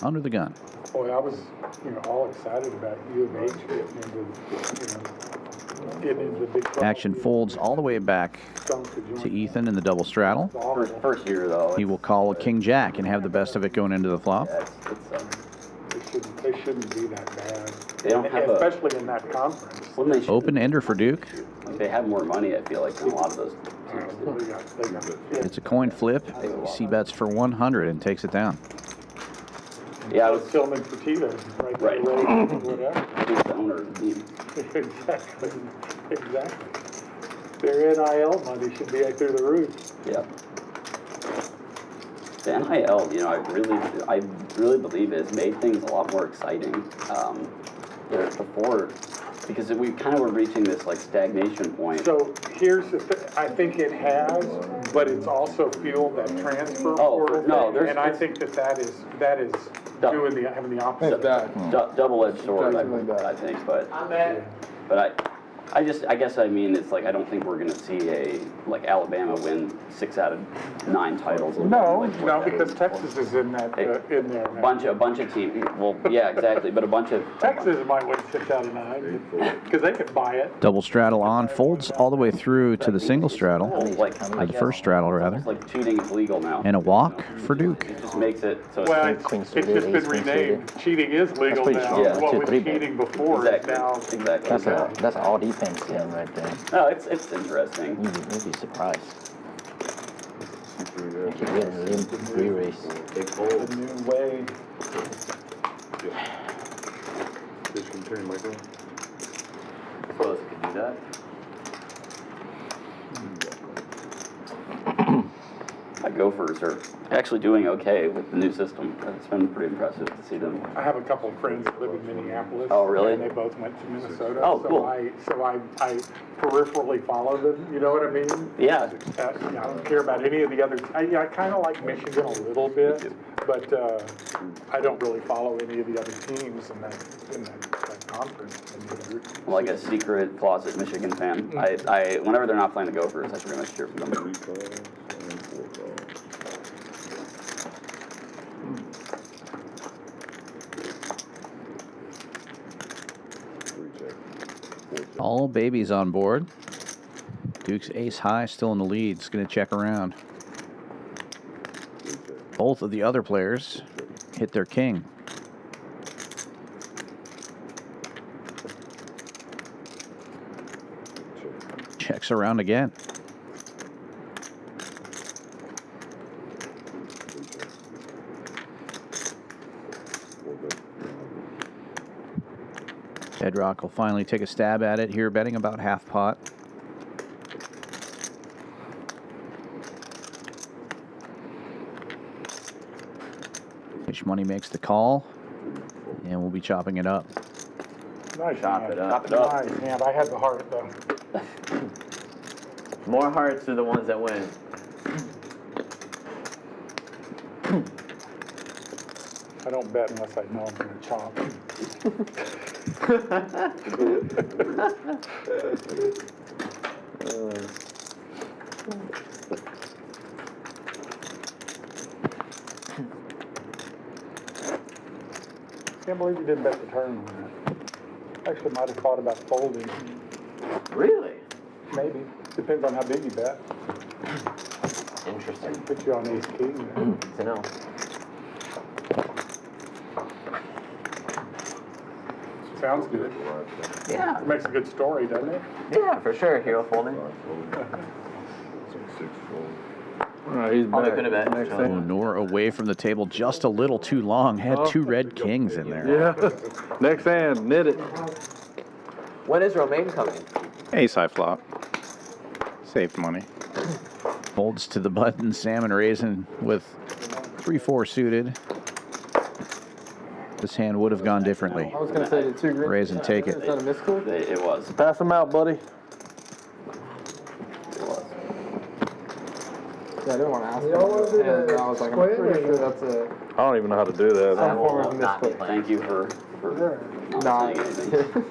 under the gun. Boy, I was, all excited about U of H getting into the big Action folds all the way back to Ethan in the double straddle. First year, though. He will call a King Jack and have the best of it going into the flop. They shouldn't be that bad. They don't have especially in that conference. Open ender for Duke. They have more money, I feel like, than a lot of those teams. It's a coin flip. He C-bets for 100 and takes it down. Yeah, I was filming for Tito's right there, whatever. He's the owner of the team. Exactly. Their NIL money should be through the roof. Yeah. The NIL, I really believe it has made things a lot more exciting. Before, because we kind of were reaching this stagnation point. So here's the thing. I think it has, but it's also fueled that transfer portal thing, and I think that is having the opposite. Double-edged sword, I think, but I guess I mean it's like I don't think we're gonna see a like Alabama win 6 out of 9 titles. No, because Texas is in that in there. A bunch of teams. Well, yeah, exactly. But a bunch of Texas might win 6 out of 9 because they could buy it. Double straddle on, folds all the way through to the single straddle. like The first straddle, rather. It's like cheating is legal now. And a walk for Duke. It just makes it so. Well, it's just been renamed. Cheating is legal now. Yeah. What was cheating before is now. Exactly. That's all defense in right there. No, it's interesting. You'd be surprised. You can get a limp re-race. The new way. This can turn micro. Suppose it could do that. My Gophers are actually doing okay with the new system. It's been pretty impressive to see them. I have a couple of friends that live in Minneapolis. Oh, really? And they both went to Minnesota. Oh, so cool. I peripherally follow them. You know what I mean? Yeah. I don't care about any of the other. I kind of like Michigan a little bit, but I don't really follow any of the other teams in that conference. I'm like a secret closet Michigan fan. I whenever they're not playing the Gophers, I pretty much cheer for them. All babies on board. Duke's ace high still in the lead. It's going to check around. Both of the other players hit their king. Checks around again. Bedrock will finally take a stab at it here, betting about half pot. Tisch money makes the call, and we'll be chopping it up. Nice. Chop it up. Chop it up. Nice, man. I had the heart though. More hearts are the ones that win. I don't bet unless I know I'm going to chop. Can't believe you didn't bet the turn on that. Actually, might have thought about folding. Really? Maybe. Depends on how big you bet. Interesting. Put you on ace king. Good to know. Sounds good. Yeah. It makes a good story, doesn't it? Yeah, for sure. Hero folding. He's Probably back. could have bet. Oh, Noor away from the table just a little too long. Had 2 red kings in there. Yeah. Next hand, knit it. When is Romain coming? Ace high flop. Saved money. Folds to the button. Salmon raising with 3-4 suited. This hand would have gone differently. I was going to say the 2 green. Raise and take it. Is that a misclick? It was. Pass him out, buddy. Yeah, I didn't want to ask. You don't want to do And that I was like, I'm square pretty or sure no? that's a I don't even know how to do that. some form of not be misclick. playing. Thank you for Not. not saying anything.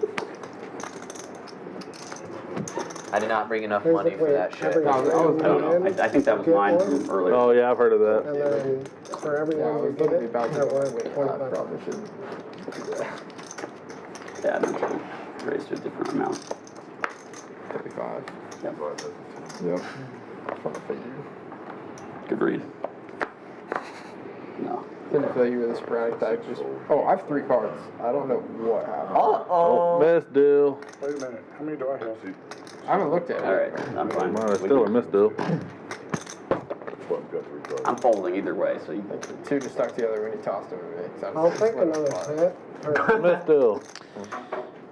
I did not bring enough money for that shit. I was I don't know. I think that was mine from earlier. Oh, yeah, I've heard of that. And then for every Yeah, I one was you get literally it, about to that was wait. I 25. probably shouldn't. Yeah, no, raised to a different amount. 55. Yep. Yep. Trying to figure. Good read. No. Didn't feel you were the sporadic type. Just I have 3 cards. I don't know what happened. Uh-oh. Best deal. Wait a minute. How many do I have? I haven't looked at it. All right, I'm fine. Mine is still a miss deal. I'm folding either way, so you. Like the 2 just stuck together when you tossed them at me. So I'm I'll just take let it another fly. set. Miss deal.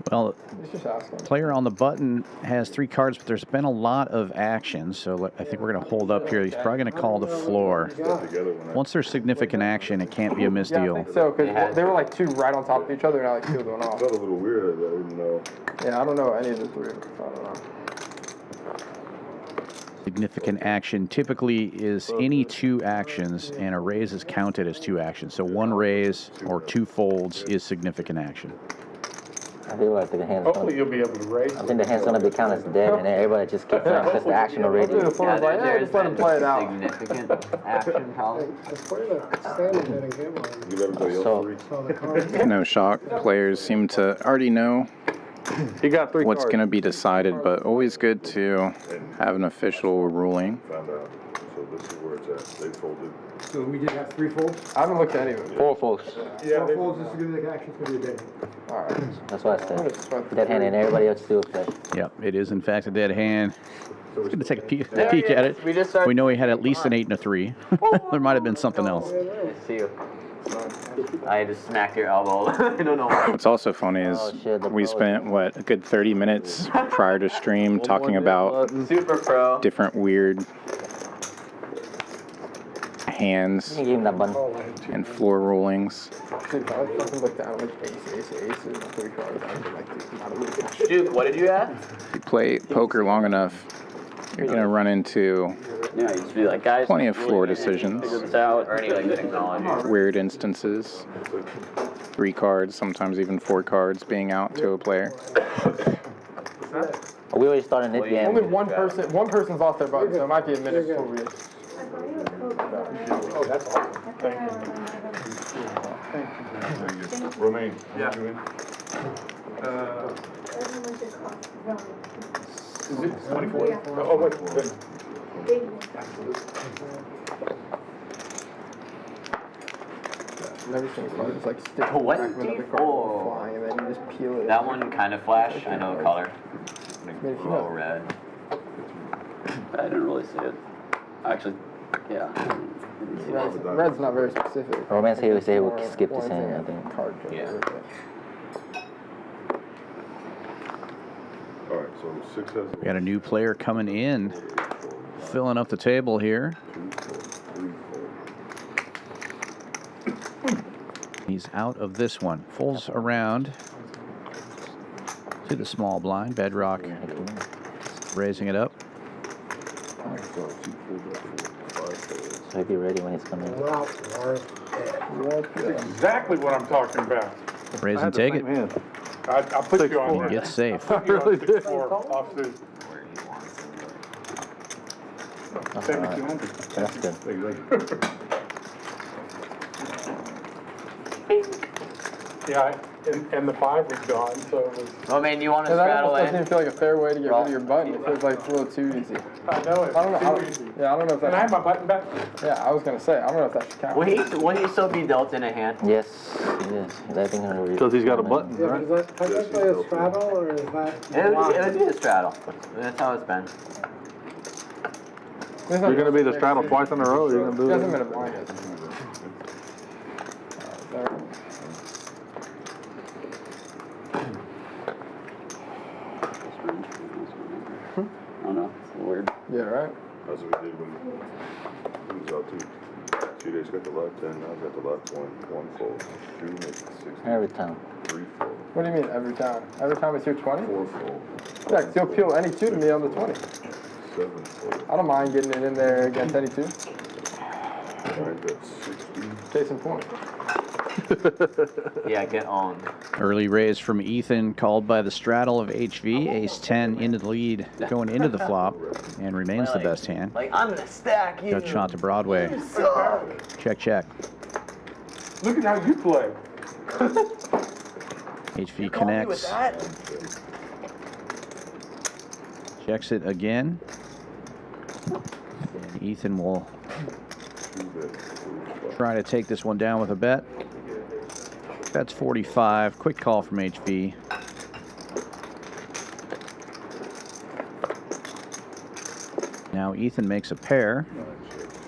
Well, He's just asking. player on the button has 3 cards, but there's been a lot of action, so I think we're going to hold up here. He's probably going to call the floor. Once there's significant action, it can't be a Yeah, I misdeal. think so, because they were like 2 right on top of each other, and I like 2 going off. a little weird, I didn't know. Yeah, I don't know any of the 3. I don't know. Significant action typically is any 2 actions, and a raise is counted as 2 actions. So 1 raise or 2 folds is significant action. I feel like the hand's Hopefully you'll be able to raise. I think the hand's gonna be counted as dead, and everybody just keeps playing because the action already. The phone's like, yeah, just let him play it out. Significant action, probably. I swear that Stanley didn't give one. So, The card. No shock. Players seem to already know He got 3 what's cards. going to be decided, but always good to have an official ruling. Found out. So this is where it's at. They folded. So we did have 3 folds? I haven't looked at any of them. 4 folds. Yeah, 4 folds, this is gonna be the action's gonna be a day. Alright. That's what I said. Dead hand, and everybody else still play. Yep, it is in fact a dead hand. It's going to take a peek at it. We just started. We know he had at least an 8 and a 3. There might have been something else. I see you. I just smacked your elbow. I don't know why. What's also funny is we spent, what, a good 30 minutes prior to stream talking about Super pro. different weird hands You give him that button. and floor rulings. Dude, I fucking looked down like ace, and 3 cards. I was like, dude, not a really good shit. Dude, what did you add? If you play poker long enough, you're going to run into Yeah, you just be like, guys, plenty of floor decisions, figure this out. Or any like technology. weird instances, 3 cards, sometimes even 4 cards being out to a player. We already started it game. Only one person's lost their button, so it might be a minute before we. Oh, that's awesome. Thank you. Romain, Yeah. you in? Is it 24? Oh, wait. Good. Never seen a card just like stick Oh, what? back of another card flying, and then you just peel it. That one kind of flash. I know the color. Maybe if you Low know. red. I didn't really see it. Actually, yeah. Red's not very specific. Romance here would say we'll skip this hand, I think. Card Yeah. All right, so 6 has We got a new player coming in, filling up the table here. 2 fold, 3 fold. He's out of this one. Folds around to the small blind. Bedrock raising it up. So 2 fold, 5 folds. So he'll be ready when he's coming. That's exactly what I'm talking about. Raise and take it. I put you on He gets safe. I really did. Offsuit. 7,200. That's good. Yeah, and the 5 was gone, so it was. Oh man, you want to Yeah, that straddle almost doesn't in? even feel like a fair way to get rid of your button. It feels like it's a little too easy. I know it. I don't know. Too easy. Yeah, I don't know if Can I have that. my button back? Yeah, I was gonna say. I don't know if that should count. Will he still be dealt in a hand? Yes, yes. I think Because he's got a button, Yeah, right? but is that technically a straddle, or is that? It would be a straddle. That's how it's been. You're going to be the straddle twice in a row. You're going to He do hasn't it. been a blind yet. There. I don't know. It's weird. Yeah, right. That's what we did when he was out too. 2 days got the left 10, now he's got the left 1 fold. 2 makes it 60. every time. 3 fold. What do you mean every time? Every time it's your 20? 4 fold. Yeah, 'cause you'll peel any 2 to me on the 20. 7 fold. I don't mind getting it in there against any 2. 9, that's 60. Case in point. Yeah, get on. Early raise from Ethan, called by the straddle of HV. Ace 10 into the lead, going into the flop, and remains the best hand. Like, I'm gonna stack you. Gut shot to Broadway. You suck. Check, check. Look at how you play. HV Call me with connects. that? Checks it again. And Ethan will 2 bets. try to take this one down with a bet. That's 45. Quick call from HV. Now Ethan makes a pair,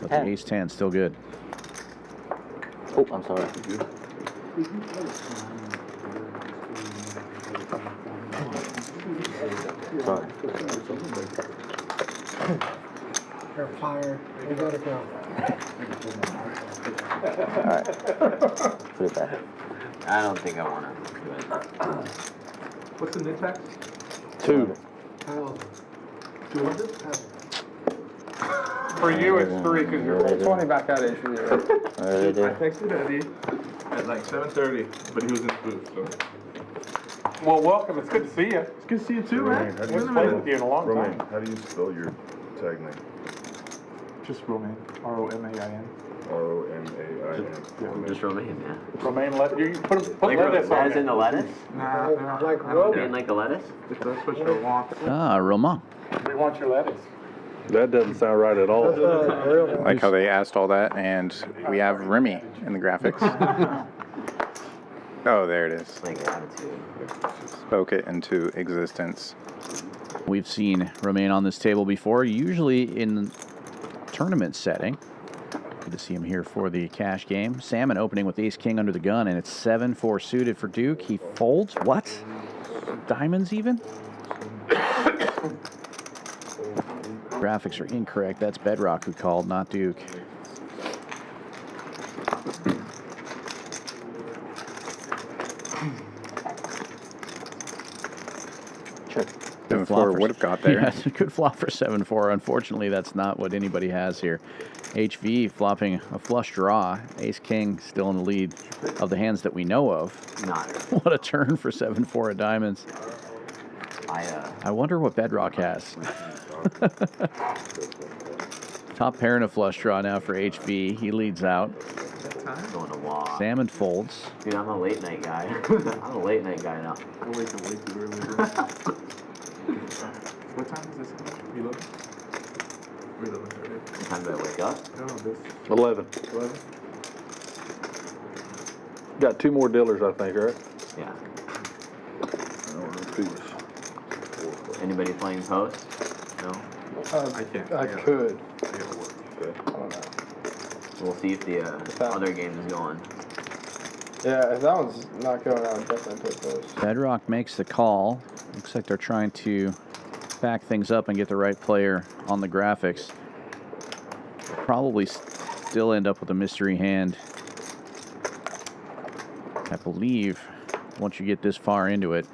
but the ace 10 still good. Oh, I'm sorry. Sorry. You're fire. You gotta go. Alright. Put it back. I don't think I wanna. What's the net tax? 2. 200? For you, it's 3 because you're. 20 back out HV, right? I texted Eddie at like 7:30, but he was in the booth, so. Well, welcome. It's good to see you. It's good to see you too, man. How do Haven't played with you in a long Romain, time. how do you spell your tag name? Just Romain. R-O-M-A-I-N. R-O-M-A-I-N. Just Romain, yeah. Romain, you put Like lettuce on as in the lettuce? Nah, Like Romain, like the lettuce? if that's what you want. Ah, Romain. We want your lettuce. That doesn't sound right at all. Like how they asked all that, and we have Remy in the graphics. Oh, there it is. Like attitude. Spoke it into existence. We've seen Romain on this table before, usually in tournament setting. Good to see him here for the cash game. Salmon opening with ace-king under the gun, and it's 7-4 suited for Duke. He folds. What? Diamonds even? Graphics are incorrect. That's Bedrock who called, not Duke. Check. 7-4 would have got there. Yeah, good flop for 7-4. Unfortunately, that's not what anybody has here. HV flopping a flush draw. Ace-king still in the lead of the hands that we know of. Not. What a turn for 7-4 of diamonds. I wonder what Bedrock has. Top pair in a flush draw now for HV. He leads out. Going to walk. Salmon folds. Dude, I'm a late night guy. I'm a late night guy now. I'm waking way too early. What time is this? 11? 11:30. What time did I wake up? No, this. 11. 11? Got 2 more dealers, I think, right? Yeah. Peace. Anybody playing post? No? I can't. I could. I gotta work. Okay. I don't know. We'll see if the other game is going. Yeah, if that one's not going out, definitely put those. Bedrock makes the call. Looks like they're trying to back things up and get the right player on the graphics. Probably still end up with a mystery hand. I believe once you get this far into it.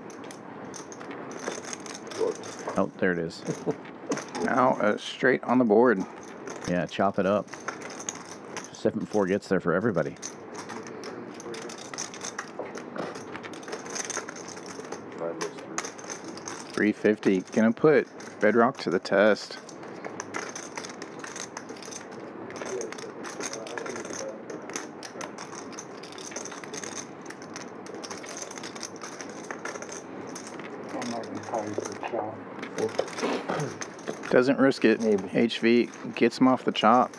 Oh, there it is. Now straight on the board. Yeah, chop it up. 7-4 gets there for everybody. $350. Gonna put Bedrock to the test. I'm not gonna call you for a shot. Doesn't risk it. HV gets him off the chop.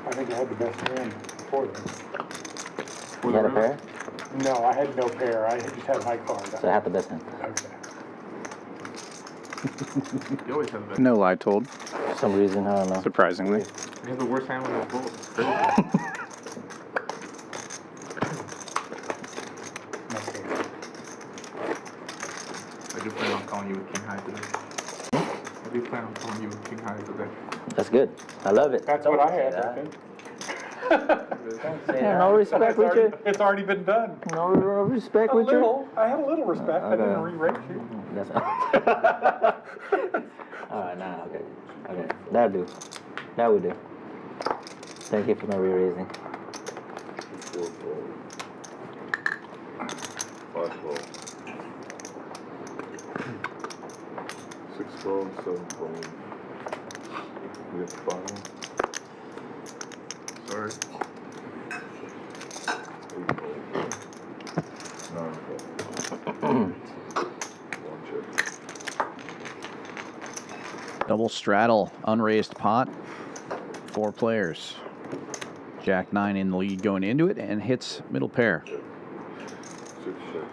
I think I had the best hand for them. You had a pair? No, I had no pair. I just had my card. So I have the best hand. Okay. You always have the best. No lie told. For some reason, I don't know. Surprisingly. You have the worst hand with the full. It's crazy. I do plan on calling you with King High today. I do plan on calling you with King High today. That's good. I love it. That's what I had, I think. Yeah, no respect with you. It's already been done. No respect with you. I had a little respect. I didn't re-rate you. That's alright, nah, okay. Okay, that'll do. That would do. Thank you for no re-raising. 4 fold. 5 fold. 6 fold, 7 fold. We have the final. Sorry. 8 fold. 9 fold. 1 check. Double straddle, unraised pot. 4 players. Jack 9 in the lead going into it and hits middle pair. 6 check.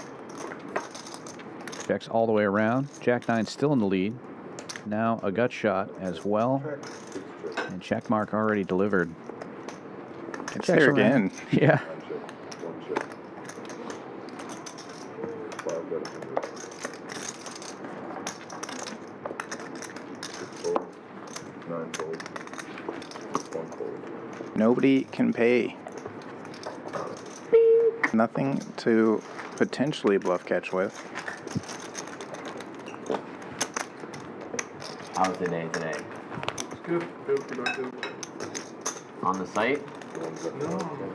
Checks all the way around. Jack 9 still in the lead. Now a gut shot as well. And check mark already delivered. It's there again. Yeah. 1 check. 5 got a 6 fold. 9 fold. 1 fold. Nobody can pay. Nothing to potentially bluff catch with. How's the day today? It's good. Good productive. On the site? No,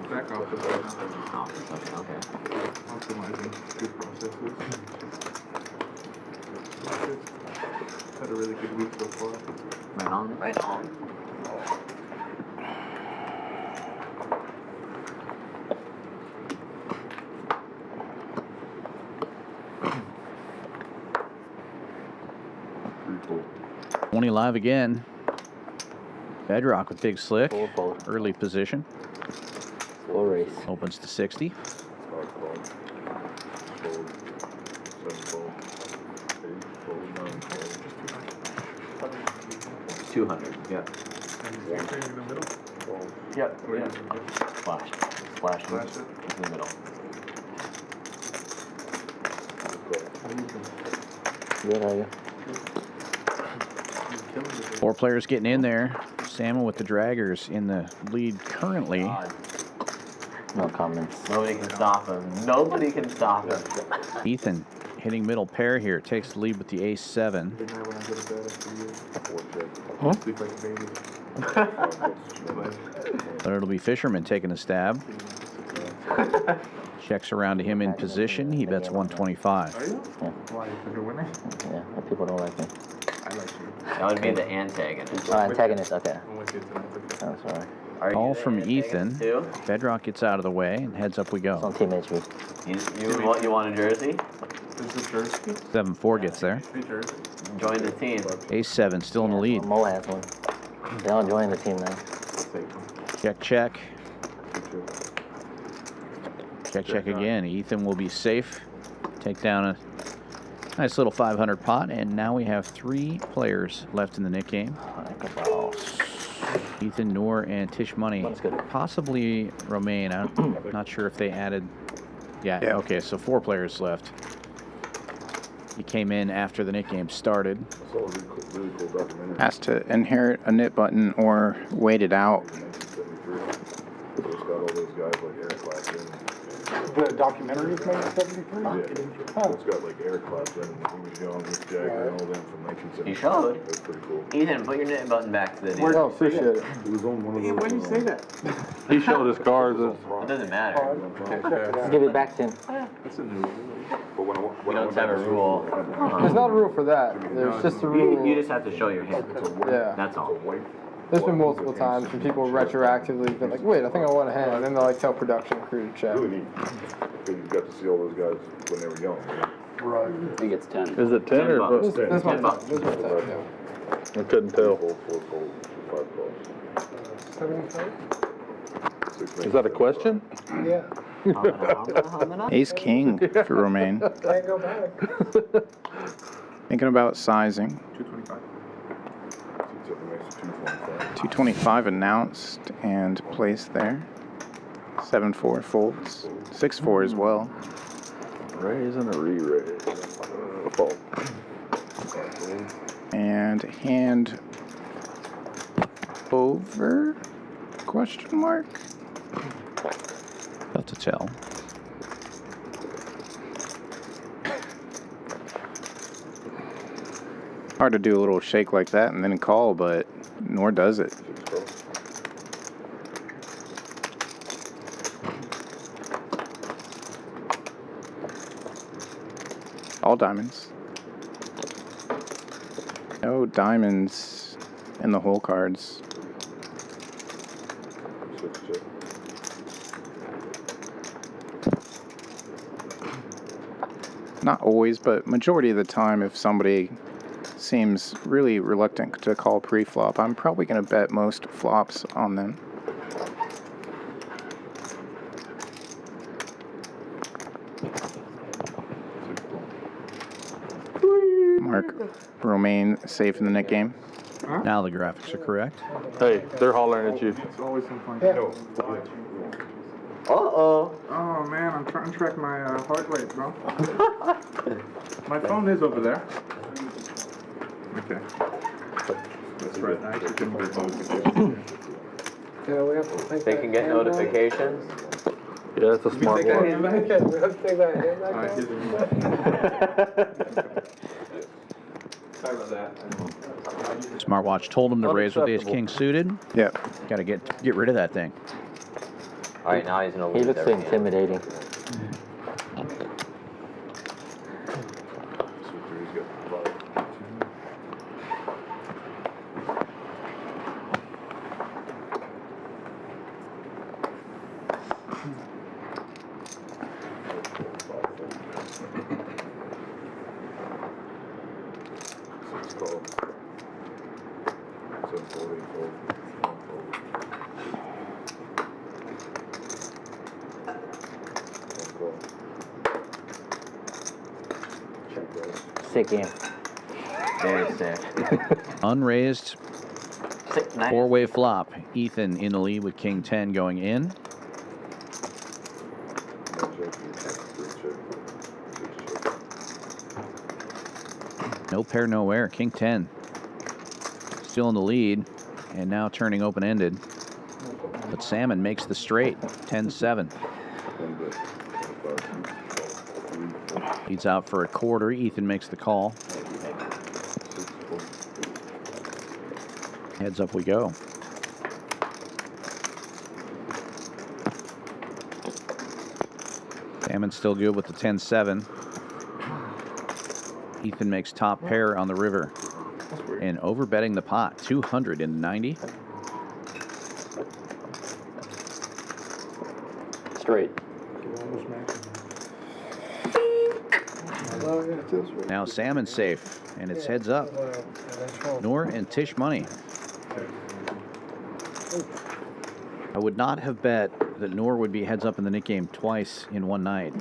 back off the board. Okay. Optimizing good processes. Had a really good week so far. Right on. Right on. Pretty cool. 20 live again. Bedrock with big slick. Early position. Full race. Opens to 60. 200. Yeah. Yep. Flash. Flash. In the middle. Good, are you? 4 players getting in there. Salmon with the draggers in the lead currently. No comments. Nobody can stop him. Nobody can stop him. Ethan hitting middle pair here. Takes the lead with the ace-7. Huh? But it'll be Fisherman taking a stab. Checks around to him in position. He bets 125. Why? Because you're winning? Yeah, people don't like me. I like you. That would be the antagonist. Oh, antagonist, okay. I'm with you tonight. I'm sorry. Call from Ethan. Too? Bedrock gets out of the way and heads up we It's go. on Team HV. You want a jersey? Is it jersey? 7-4 gets there. Hey, jersey. Join the team. Ace-7 still in the lead. Mo has one. They all join the team now. Check, check. Check, check again. Ethan will be safe. Take down a nice little 500 pot, and now we have 3 players left in the Nick game. Ethan, Noor, and Tisch Money. Possibly Romain. I'm not sure if they added. Yeah, okay, so 4 players left. He came in after the Nick game started. Really cool documentary. Has to inherit a knit button or wait it out. So it's got all those guys like Eric Clapton. The documentary was made in 73? Yeah. It's got like Eric Clapton, he was young, Mick Jagger, and all them from 1970. You showed. That's pretty cool. Ethan, put your knit button back to the deal. Oh, appreciate it. It was on one of those. Why do you say that? He showed his cards. It doesn't matter. Let's give it back to him. That's a new rule. But when I We don't have a rule. There's not a rule for that. There's just a rule. You just have to show your hand. Yeah. That's all. There's been multiple times when people retroactively been like, wait, I think I want a hand. And then they'll like tell production crew to check. Really neat. Because you got to see all those guys when they were young. Right. I think it's 10. Is it 10 or bucks. what? This one's $10. This one's 10, I yeah. couldn't tell. 4 gold, 5 gold. 75? Is that a question? Yeah. Ace King for Romain. Can't go back. Thinking about sizing. 225. 225 announced and placed there. 7-4 folds. 6-4 as well. Raise and a re-raise. Fold. And hand over? Question mark? Tough to tell. Hard to do a little shake like that and then call, but Noor does it. All diamonds. No diamonds in the hole cards. Not always, but majority of the time, if somebody seems really reluctant to call pre-flop, I'm probably going to bet most flops on them. Mark Romain safe in the Nick game. Now the graphics are correct. Hey, they're hollering at you. It's always some fun. Uh-oh. Oh man, I'm trying to track my heart rate, bro. My phone is over there. Okay. That's right. I actually couldn't get phone. Yeah, we have to take They can get notifications. Yeah, that's a smart that one. hand back. We have to take that hand back. Sorry about that. Smartwatch told him to raise with ace king suited. Yep. Got to get rid of that thing. All right, now he's gonna He lose looks so every hand. intimidating. Sick game. Very sick. Unraised. Nice. Four-way flop. Ethan in the lead with King 10 going in. No pair, no air. King 10 still in the lead and now turning open-ended. But Salmon makes the straight. 10-7. Leads out for a quarter. Ethan makes the call. Heads up we go. Salmon still good with the 10-7. Ethan makes top pair on the river. And overbetting the pot. 290. Straight. Now Salmon safe, and it's heads up. Noor and Tisch money. I would not have bet that Noor would be heads up in the Nick game twice in one night.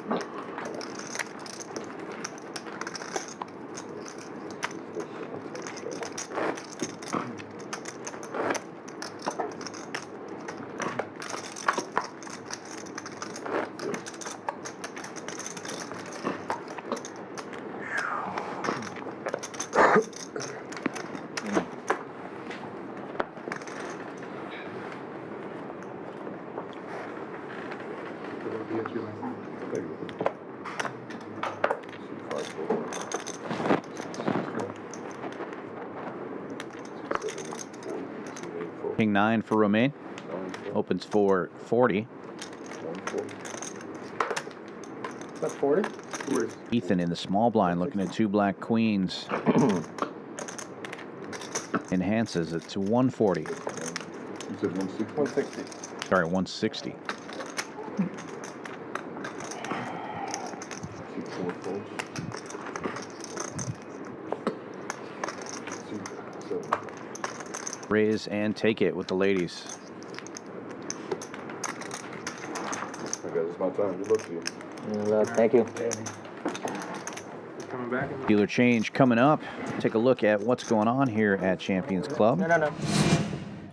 King 9 for Roamin. Opens for 40. That's 40? Ethan in the small blind looking at two black queens. Enhances it to 140. You said 160? 160. Sorry, 160. Raise and take it with the ladies. I guess it's my time. Good luck to you. Thank you. Coming back. Dealer change coming up. Take a look at what's going on here at Champions Club. No.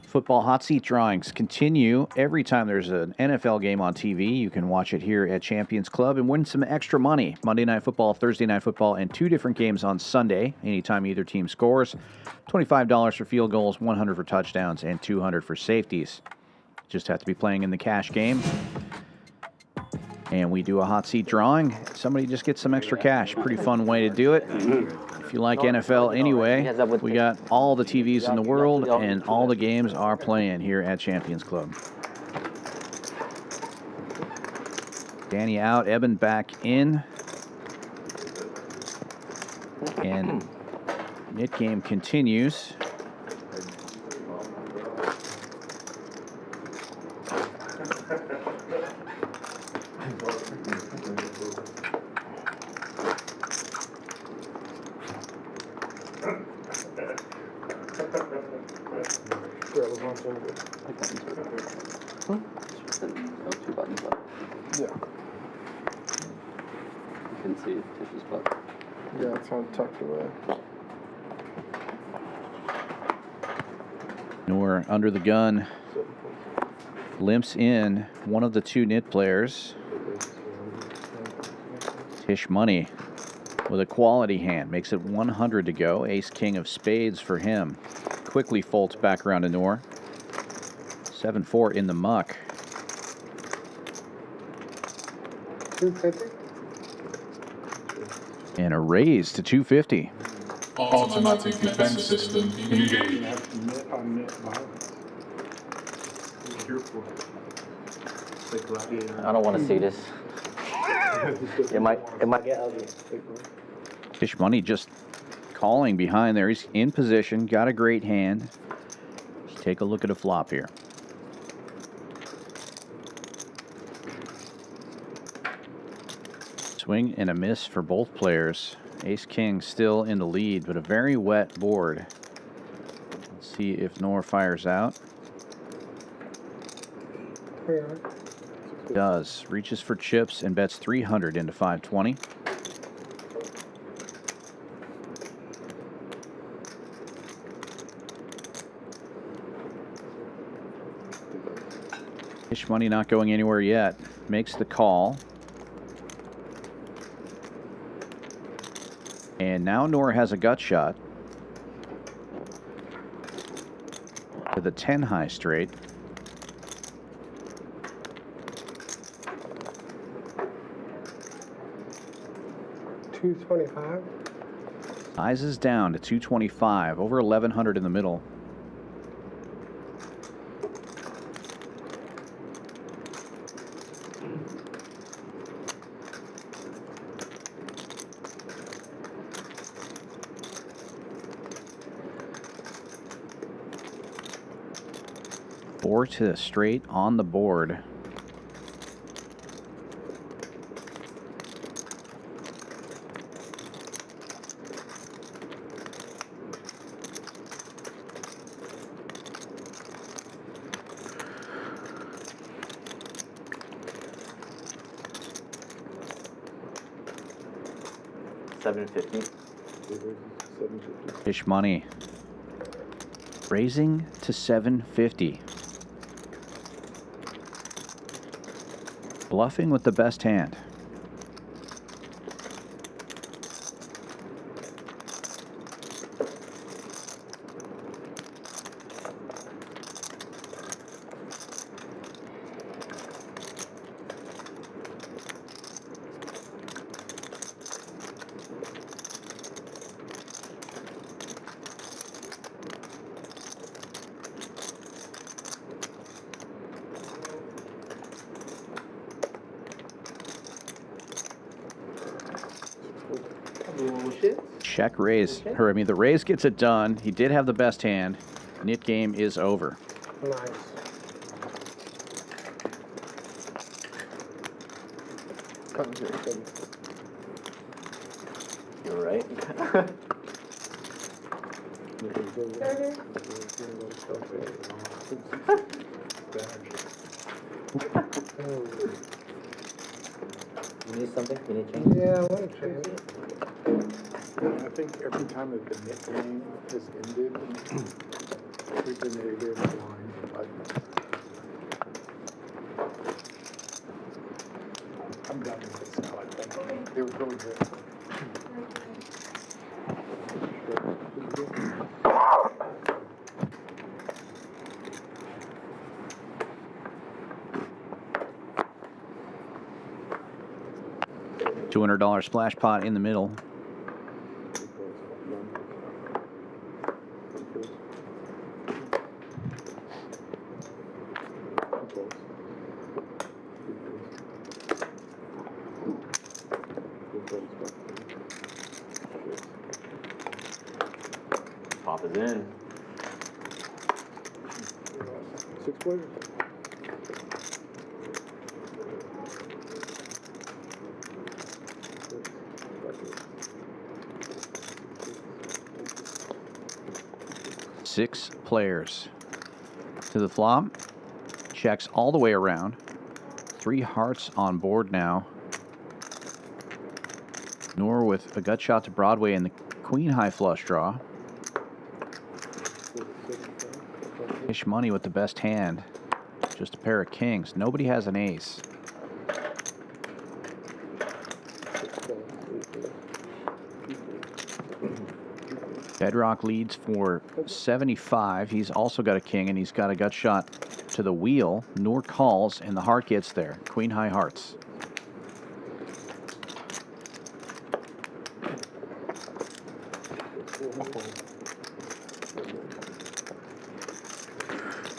Football hot seat drawings continue. Every time there's an NFL game on TV, you can watch it here at Champions Club and win some extra money. Monday Night Football, Thursday Night Football, and 2 different games on Sunday. Anytime either team scores. $25 for field goals, $100 for touchdowns, and $200 for safeties. Just have to be playing in the cash game. And we do a hot seat drawing. Somebody just gets some extra cash. Pretty fun way to do it. If you like NFL anyway, we got all the TVs in the world, and all the games are playing here at Champions Club. Danny out, Eben back in. And Knit game continues. Two buttons up. Yeah. You can see Tisch's butt. Yeah, it's all tucked away. Noor under the gun. Limps in one of the 2 Knit players. Tisch money with a quality hand. Makes it 100 to go. Ace king of spades for him. Quickly folds back around to Noor. 7-4 in the muck. 250? And a raise to 250. Automatic defense system engaged. I don't want to see this. It might get ugly. Tisch Money just calling behind there. He's in position, got a great hand. Let's take a look at a flop here. Swing and a miss for both players. Ace-King still in the lead, but a very wet board. Let's see if Noor fires out. Does. Reaches for chips and bets 300 into 520. Tisch Money not going anywhere yet. Makes the call. And now Noor has a gut shot to the 10 high straight. $225. Sizes down to 225, over 1100 in the middle. Four to the straight on the board. $750. Tisch Money raising to 750. Bluffing with the best hand. Check raise. Or, I mean, the raise gets it done. He did have the best hand. Knit game is over. Nice. You're right. You need something? You need change? Yeah, I want to change it. I think every time that the knit game has ended, we've been able to get in line. I'm done with this now, I think. It was really good. $200 splash pot in the middle. Pop is in. 6 players. Six players to the flop. Checks all the way around. 3 hearts on board now. Noor with a gut shot to Broadway in the queen high flush draw. Tisch Money with the best hand. Just a pair of kings. Nobody has an ace. Bedrock leads for 75. He's also got a king, and he's got a gut shot to the wheel. Noor calls, and the heart gets there. Queen high hearts.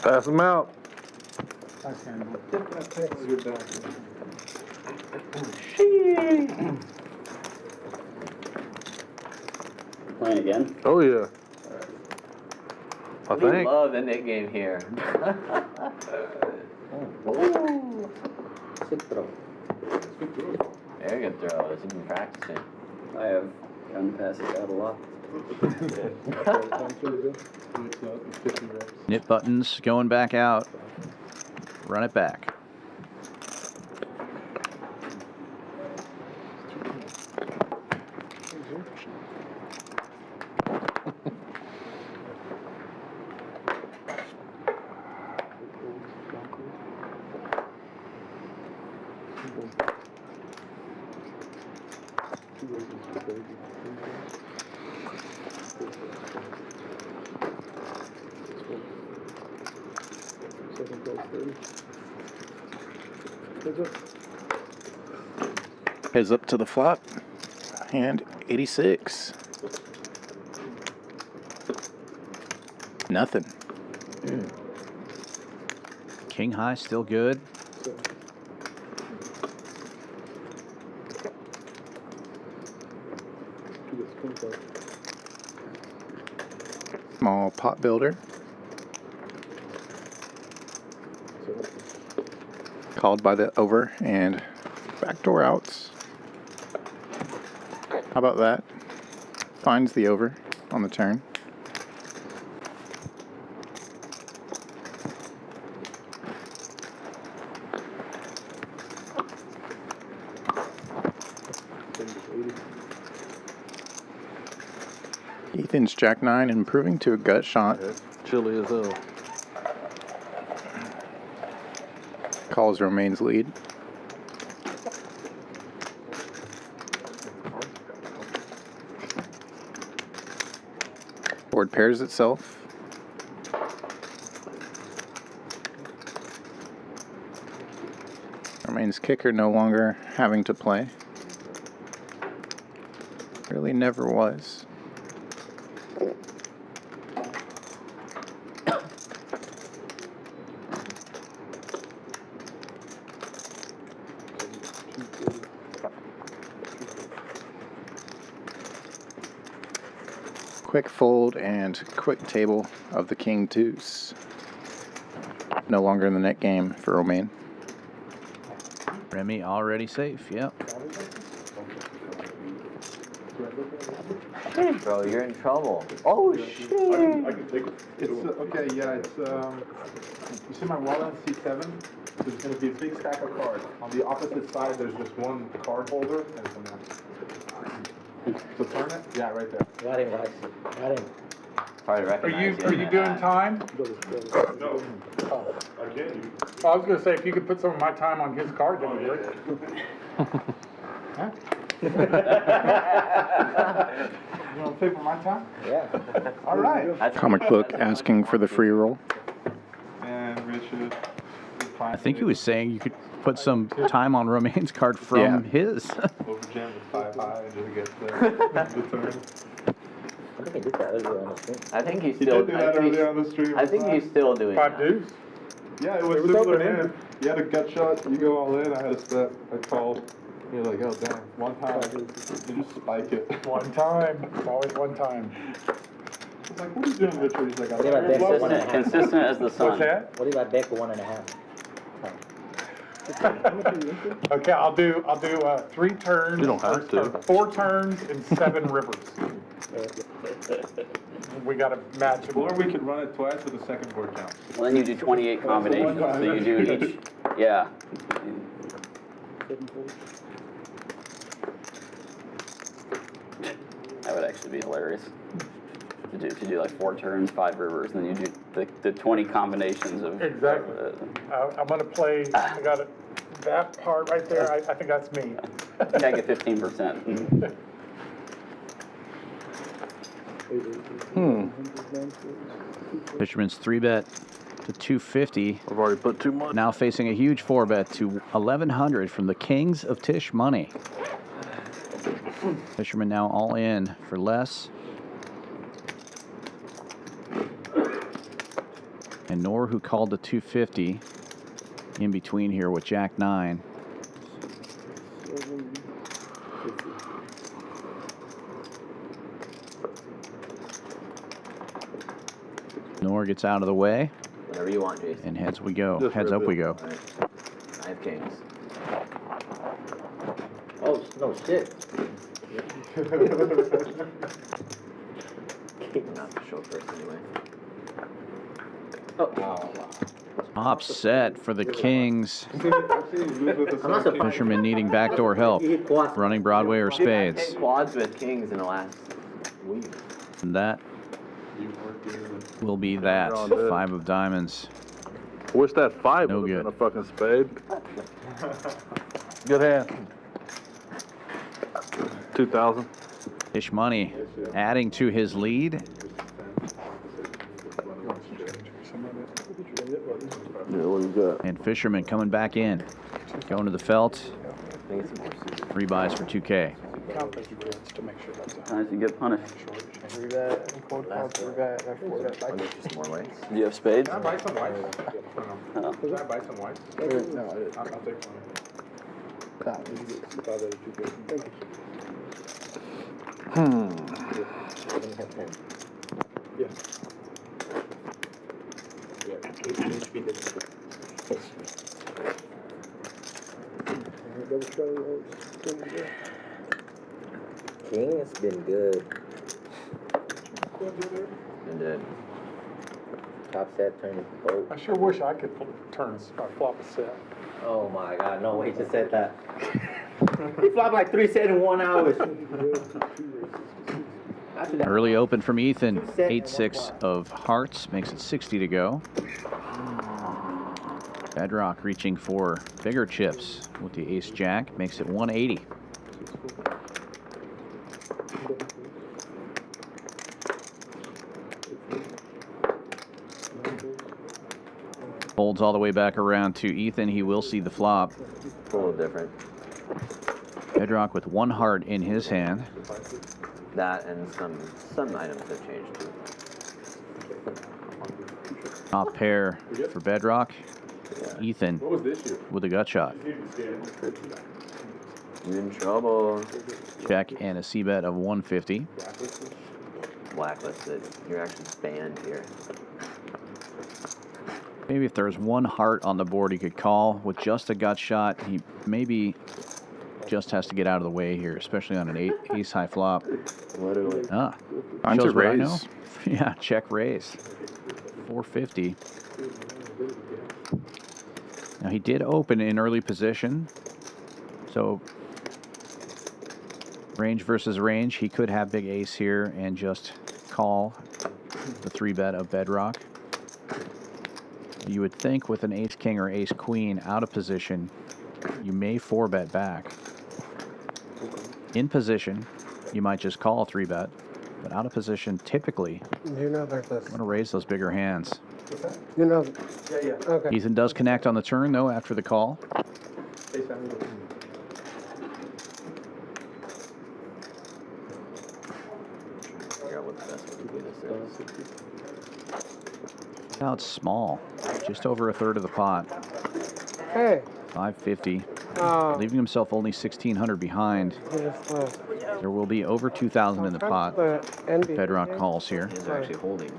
Pass them out. Playing again? Oh, yeah. I We think. love the Nick game here. Ooh. Sick throw. Very good throws. You've been practicing. I have gotten past it out a lot. Knit buttons going back out. Run it back. Heads up to the flop. And 86. Nothing. King high still good. Small pot builder. Called by the over and backdoor outs. How about that? Finds the over on the turn. Ethan's Jack 9 improving to a gut shot. Chilly as hell. Calls Romain's lead. Board pairs itself. Romain's kicker no longer having to play. Really never was. Quick fold and quick table of the king deuce. No longer in the net game for Romain. Remy already safe, yep. Shit, bro, you're in trouble. Oh, shit. I can take it. It's, okay, yeah, it's, you see my wallet on C7? There's going to be a big stack of cards. On the opposite side, there's just one card holder, and it's a mess. So turn it? Yeah, right there. Got him, guys. Got him. Hard to recognize Are you doing time? No. I can't. I was gonna say, if you could put some of my time on his card, that'd be great. Huh? You wanna pay for my time? Yeah. All right. Comic book asking for the free roll. And Richard. I think he was saying you could put some time on Romain's card from his. Overjam with 5 high and just get the turn. I think I did that earlier on the stream. I think he's He still. did do that earlier on the stream. I think he's still doing Five that. deuce. Yeah, it was similar to him. You had a gut shot, you go all in, I had a step, I called. You're like, oh damn, one time, you just spike it. One time, it's always one time. I was like, what are you doing, Richard? He's like, What about deck love 1.5? Consistent as the sun. What's that? What about deck 1.5? Okay, I'll do 3 turns. You don't have to. 4 turns and 7 rivers. We gotta match them. Or we could run it twice with the second board count. Well, then you do 28 combinations, so you do each. Yeah. That would actually be hilarious. To do like 4 turns, 5 rivers, and then you do the 20 combinations of. Exactly. I'm gonna play, I got it, that part right there, I think that's me. I get 15%. Fisherman's 3-bet to 250. I've already put too much. Now facing a huge 4-bet to 1,100 from the Kings of Tisch money. Fisherman now all in for less. And Noor, who called to 250, in between here with Jack 9. Noor gets out of the way. Whatever you want, Jason. And heads we go. Just Heads up we go. Right. I have kings. Oh, no shit. Not to show first anyway. Oh, wow. Upset for the Kings. I'm not surprised. Fisherman needing backdoor help. Running Broadway or spades. 10 quads with kings in the last week. And that will be that. 5 of diamonds. Wish that 5 No would have good. been a fucking spade. Good hand. 2,000. Tisch money adding to his lead. Yeah, what you got? And Fisherman coming back in. Going to the felt. 3 buys for 2K. Count those grids to make sure that's a Nice, you get punished. 3-bet, and cold call, 3-bet, and 4-bet. I'll get you some more ways. Do you have spades? Can I buy some whites? Can I buy some whites? No, I didn't. I'll take one. Yes. King has been good. And then Top set, turn boat. I sure wish I could turn or flop a set. Oh my god, no way to set that. He flopped like 3 sets in 1 hour. Early open from Ethan. 8-6 of hearts. Makes it 60 to go. Bedrock reaching for bigger chips with the ace jack. Makes it 180. Folds all the way back around to Ethan. He will see the flop. a little different. Bedrock with 1 heart in his hand. That and some items have changed too. Top pair for Bedrock. Ethan with a gut shot. You in trouble. Check and a C-bet of 150. Blacklisted. You're actually banned here. Maybe if there's 1 heart on the board he could call with just a gut shot. He maybe just has to get out of the way here, especially on an ace high flop. Literally. Mine's Shows a what I raise. know. Yeah, check raise. 450. Now he did open in early position, so range versus range, he could have big ace here and just call the 3-bet of Bedrock. You would think with an ace king or ace queen out of position, you may 4-bet back. In position, you might just call a 3-bet, but out of position, typically, You know there's this. I'm going to raise those bigger hands. You know. Yeah. Okay. Ethan does connect on the turn, though, after the call. Figure out what the best way to do this is. Now it's small, just over a third of the pot. Hey. 550, Oh. leaving himself only 1,600 behind. He just left. There will be over 2,000 in the pot. The NBA Bedrock game. calls here. Hands are actually holding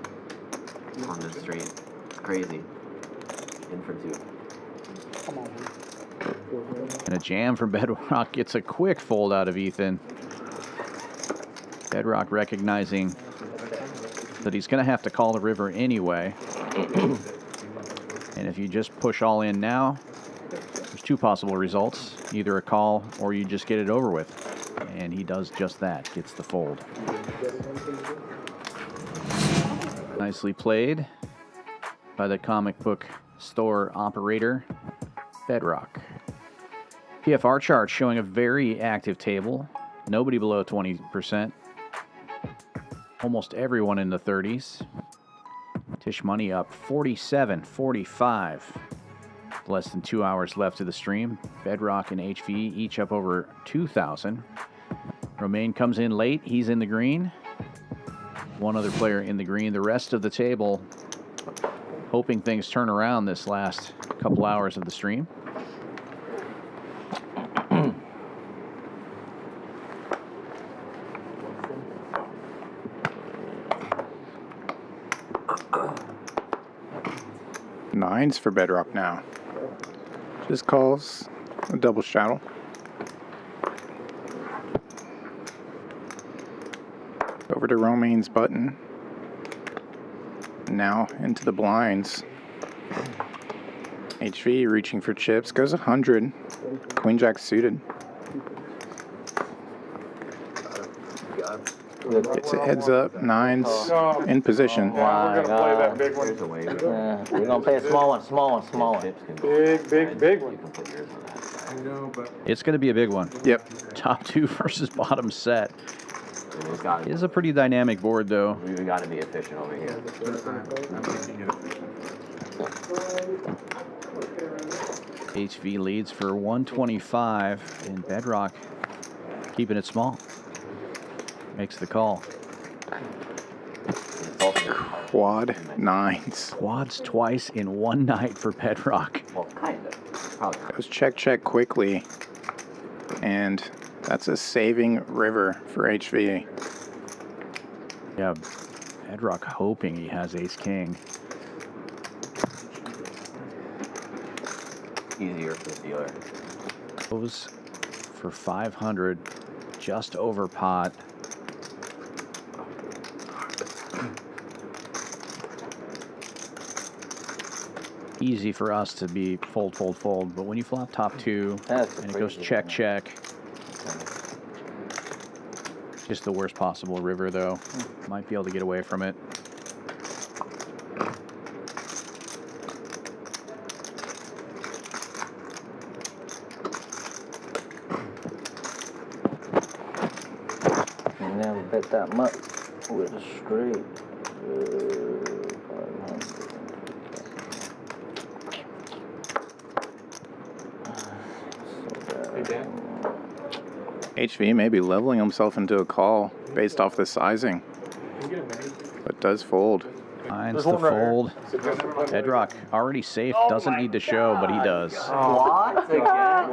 on the stream. It's crazy. In for 2. And a jam from Bedrock gets a quick fold out of Ethan. Bedrock recognizing that he's going to have to call the river anyway. And if you just push all in now, there's 2 possible results. Either a call or you just get it over with. And he does just that, gets the fold. Nicely played by the comic book store operator, Bedrock. PFR chart showing a very active table. Nobody below 20%. Almost everyone in the 30s. Tisch money up 47-45. Less than 2 hours left of the stream. Bedrock and HV each up over 2,000. Roamin comes in late. He's in the green. 1 other player in the green. The rest of the table hoping things turn around this last couple hours of the stream. Nines for Bedrock now. Just calls a double straddle. Over to Romain's button. Now into the blinds. HV reaching for chips. Goes 100. Queen Jack suited. Gets it heads up. Nines in position. We're gonna play that big one. Yeah, we're gonna play a small one, small one. Big one. I know, but It's going to be a big one. Yep. Top 2 versus bottom set. It is a pretty dynamic board, though. We've got to be efficient over here. HV leads for 125 in Bedrock. Keeping it small. Makes the call. Quad nines. Quads twice in one night for Bedrock. Well, kind of. Goes check quickly. And that's a saving river for HV. Yeah, Bedrock hoping he has ace-king. Easier for the dealer. Goes for 500, just over pot. Easy for us to be fold, but when you flop top 2 and it goes check, just the worst possible river, though. Might be able to get away from it. Never bet that much with a straight. HV may be leveling himself into a call based off the sizing, but does fold. Finds the fold. Bedrock already safe, doesn't need to show, but he does. What? Again?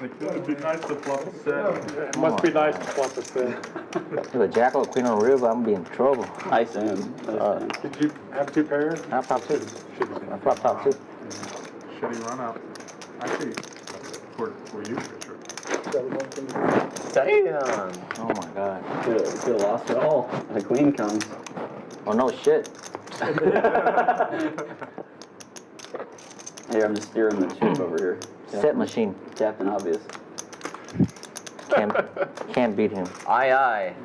It would be nice to flop a set. Must be nice to flop a set. If a jack or queen on the river, I'm gonna be in trouble. Nice hand. Did you have 2 pairs? I flop 2. I flop top 2. Shitty run out. Actually, for you, for sure. Damn. Oh my god. Could have lost it all. The queen comes. Oh no shit. Here, I'm just steering the chip over here. Set machine. Captain Obvious. Can't beat him. Aye, aye.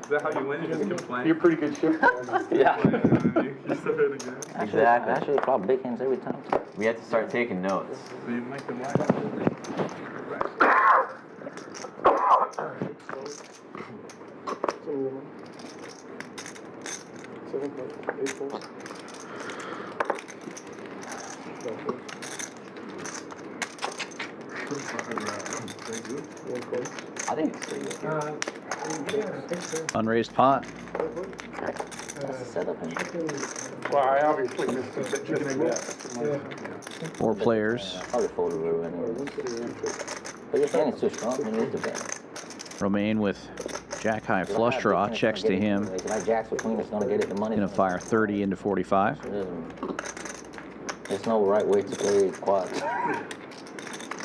Is that how you win? You just complain? You're pretty good ship. Yeah. You step it again. Exactly. Actually, flop big hands every time. We have to start taking notes. So you make them right. I think it's pretty good. Unraised pot. That's a setup. Well, I obviously just that. 4 players. Probably fold a river anyway. But your hand is too strong. You need to bet. Romain with jack high flush draw, checks to him. Like jacks or queen, it's gonna get it the money. Gonna fire 30 into 45. There's no right way to play quads.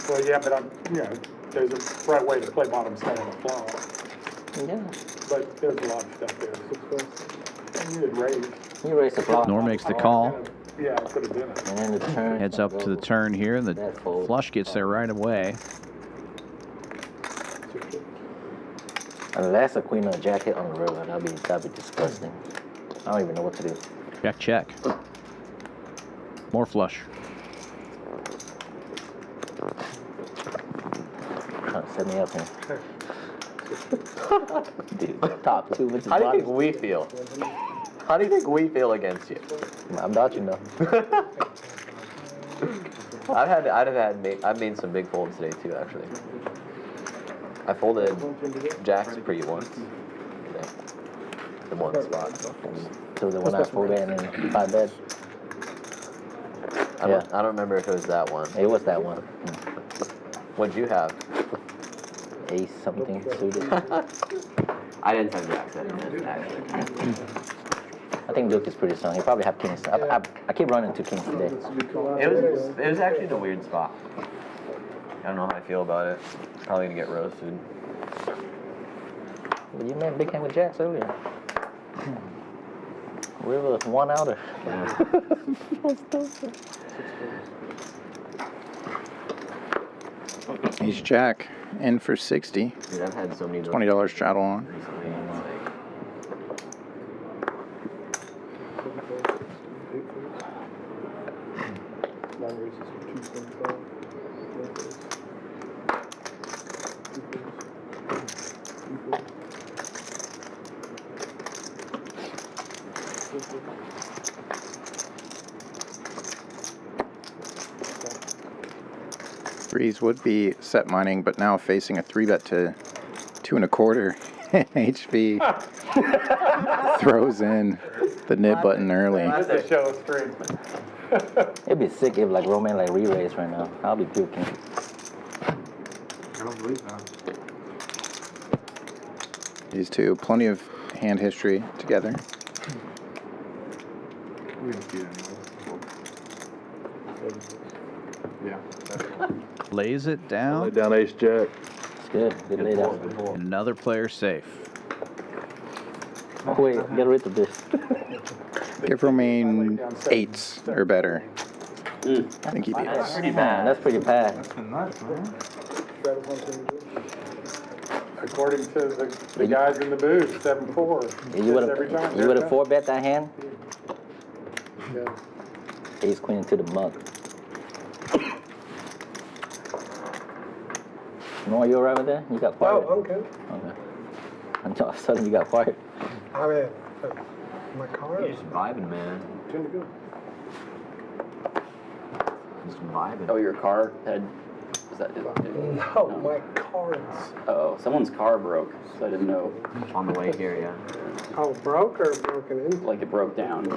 Well, yeah, but there's a right way to play bottom set on the flop. Yeah. But there's a lot of stuff there. And you did raise. You raise the flop. Nor makes the call. Yeah, I could have done it. And then the turn. Heads up to the turn here, and the flush gets there right away. Unless a queen or a jack hit on the river, that'd be disgusting. I don't even know what to do. Check. More flush. Trying to set me up here. Dude, top 2 with the How do you think we feel? How do you think we feel against you? I'm dodging though. I've made some big folds today too, actually. I folded jacks pre once. The one spot. So the one I 4-bet and then 5-bet. I don't remember if it was that one. It was that one. What'd you have? Ace something suited. I didn't have Jack setting in, actually. I think Duke is pretty strong. He probably have kings. I keep running 2 kings today. It was actually in a weird spot. I don't know how I feel about it. Probably gonna get roasted. Well, you made big hand with jacks earlier. We were 1 outer. He's Jack in for 60. Dude, I've had so many $20 straddle on. recently. Breeze would be set mining, but now facing a 3-bet to 2 1/4. HV throws in the nib button early. Just to show straight. It'd be sick if like Roamin like re-raise right now. I'll be puking. I don't believe that. These two, plenty of hand history together. We don't see it anymore. Yeah. Lays it down. Lay down ace jack. It's good. Good lay down. Another player safe. Wait, get rid of this. Give Romain 8s or better. I think he'd be That's pretty bad. That's pretty bad. That's been nuts, man. According to the guys in the booth, 7-4. You would Every time. have 4-bet that hand. Ace queen into the mug. Noor, you alright with that? You got quiet. Oh, I'm good. Okay. Until all of a sudden you got quiet. I mean, my car. You're just vibing, man. Doing good. Just vibing. Oh, your car had. Is that? No, my cards. Oh, someone's car broke, so I didn't know. On the way here, yeah. Oh, broke or broken into? Like it broke down. It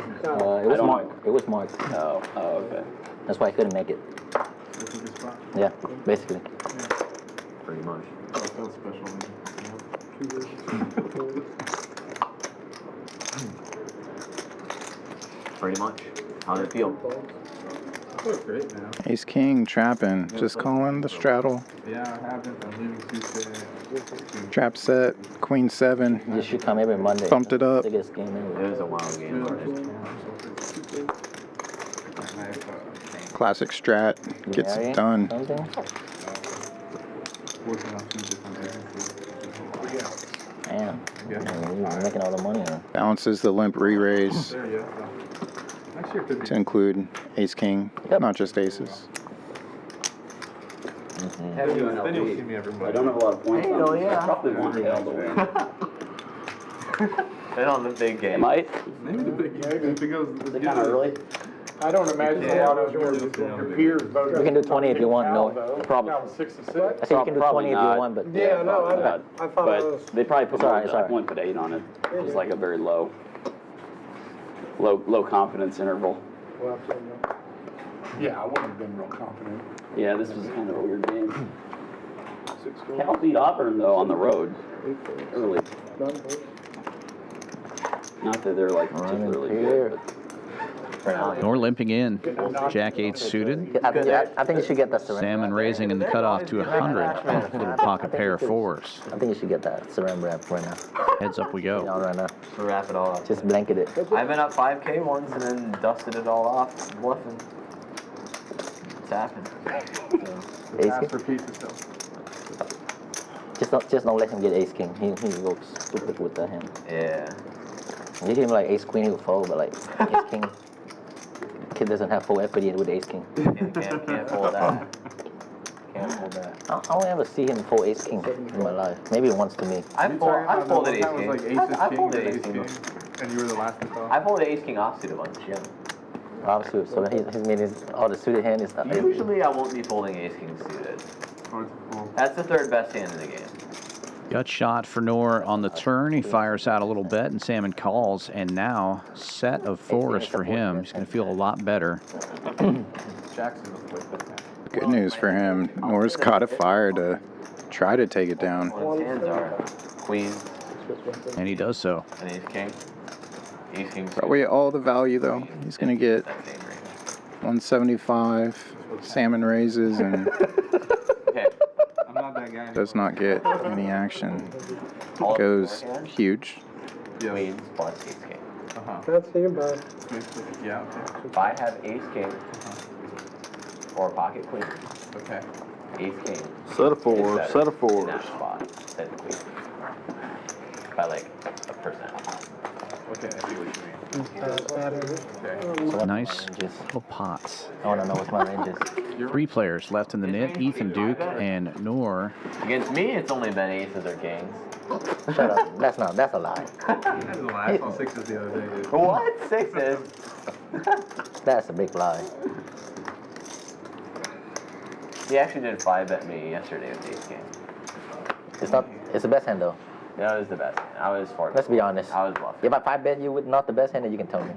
was marked. It was marked. Oh, okay. That's why I couldn't make it. Yeah, basically. Pretty much. That felt special, man. Pretty much. How did it feel? Feels great, man. Ace King trapping, just calling the straddle. Yeah, I haven't. I'm leaving Tuesday. Trap set, Queen 7. You should come every Monday. Bumped it up. Biggest game ever. It was a wild game. Classic strat, gets it done. Working on 2 different businesses. Damn. You're making all the money, huh? Balances the limp re-raise There, yeah. Next year could be. to include Ace King, not just aces. Then you'll see me every Monday. I don't have a lot of points. Hey, on oh, it, so yeah. I probably want Hale to win. Then on the big game. Might. Maybe the big game. If it goes. Is it kind of early? I don't imagine a lot of your peers voted. We can do 20 if you want, no. Probably. 6 to 6. I said you can do 20 if you not. want, but Yeah, no, I thought it But was. they probably put It's more. alright, it's I alright. wouldn't put 8 on it. It was like a very low confidence interval. Yeah, I wouldn't have been real confident. Yeah, this was kind of a weird game. Cal beat Auburn though on the road early. Not that they're like particularly good, Noor limping in. Jack 8 suited. I think you should get that surrender. Salmon raising in the cutoff to 100. Little pocket pair of 4s. I think you should get that surrender wrap right now. Heads up we go. Right now. To wrap it all up. Just blanket it. I've been up 5K once and then dusted it all off, bluffing. It's happened. Ask for pieces, though. Just don't let him get ace king. He looks stupid with that hand. Yeah. You hit him like ace queen, he will fold, but like ace king, kid doesn't have full equity with ace king. Can't hold that. Can't hold that. I only ever see him fold ace king in my life. Maybe once to me. I folded ace That was king. like aces, I king, folded then ace king. and you were the last to call. I folded ace king offsuit a bunch, yeah. Obviously, so he's made all the suited hand is. Usually I won't be folding ace king suited. That's the 3rd best hand in the game. Gut shot for Noor on the turn. He fires out a little bet, and Salmon calls. And now, set of fours for him. He's going to feel a lot better. Good news for him. Noor's caught a fire to try to take it down. Hands are queen. And he does so. And ace king. Ace king. Probably all the value, though. He's going to get 175. Salmon raises and does not get any action. Goes huge. Queens plus ace king. That's you, bud. Yeah. If I have ace king or pocket queen, ace king. Set of fours. Set of In fours. that spot, set the queen. By like a percent. Okay, I see what you mean. Nice little pots. I want to know what my range is. 3 players left in the knit. Ethan, Duke, and Noor. Against me, it's only been aces or kings. Shut up. That's a lie. That's a lie. I saw sixes the other day, dude. What? Sixes? That's a big lie. He actually did 5-bet me yesterday with ace king. It's the best hand though. That was the best. I was fortunate. Let's be honest. I was bluffing. If I 5-bet you with not the best hand, then you can tell me.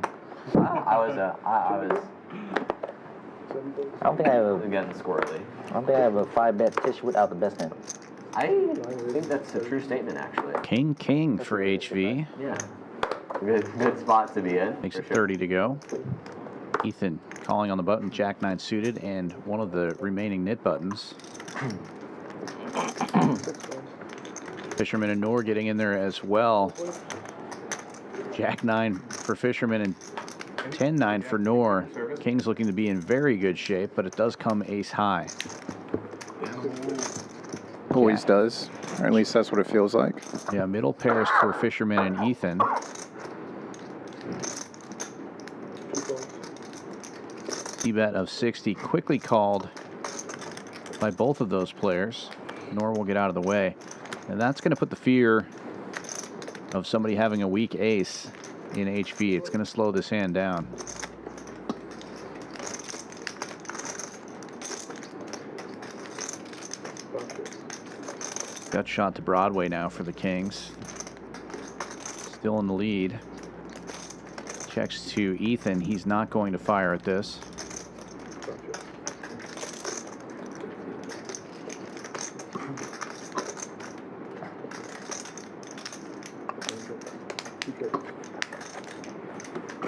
I was I don't think I have again squirrely. I don't think I have a 5-bet Tisch without the best hand. I think that's a true statement, actually. King for HV. Yeah. Good spot to be in. Makes it 30 to go. Ethan calling on the button, Jack 9 suited, and one of the remaining knit buttons. Fisherman and Noor getting in there as well. Jack 9 for Fisherman and 10-9 for Noor. King's looking to be in very good shape, but it does come ace high. Always does, or at least that's what it feels like. Yeah, middle pairs for Fisherman and Ethan. C-bet of 60 quickly called by both of those players. Noor will get out of the way. And that's going to put the fear of somebody having a weak ace in HV. It's going to slow this hand down. Gut shot to Broadway now for the Kings. Still in the lead. Checks to Ethan. He's not going to fire at this.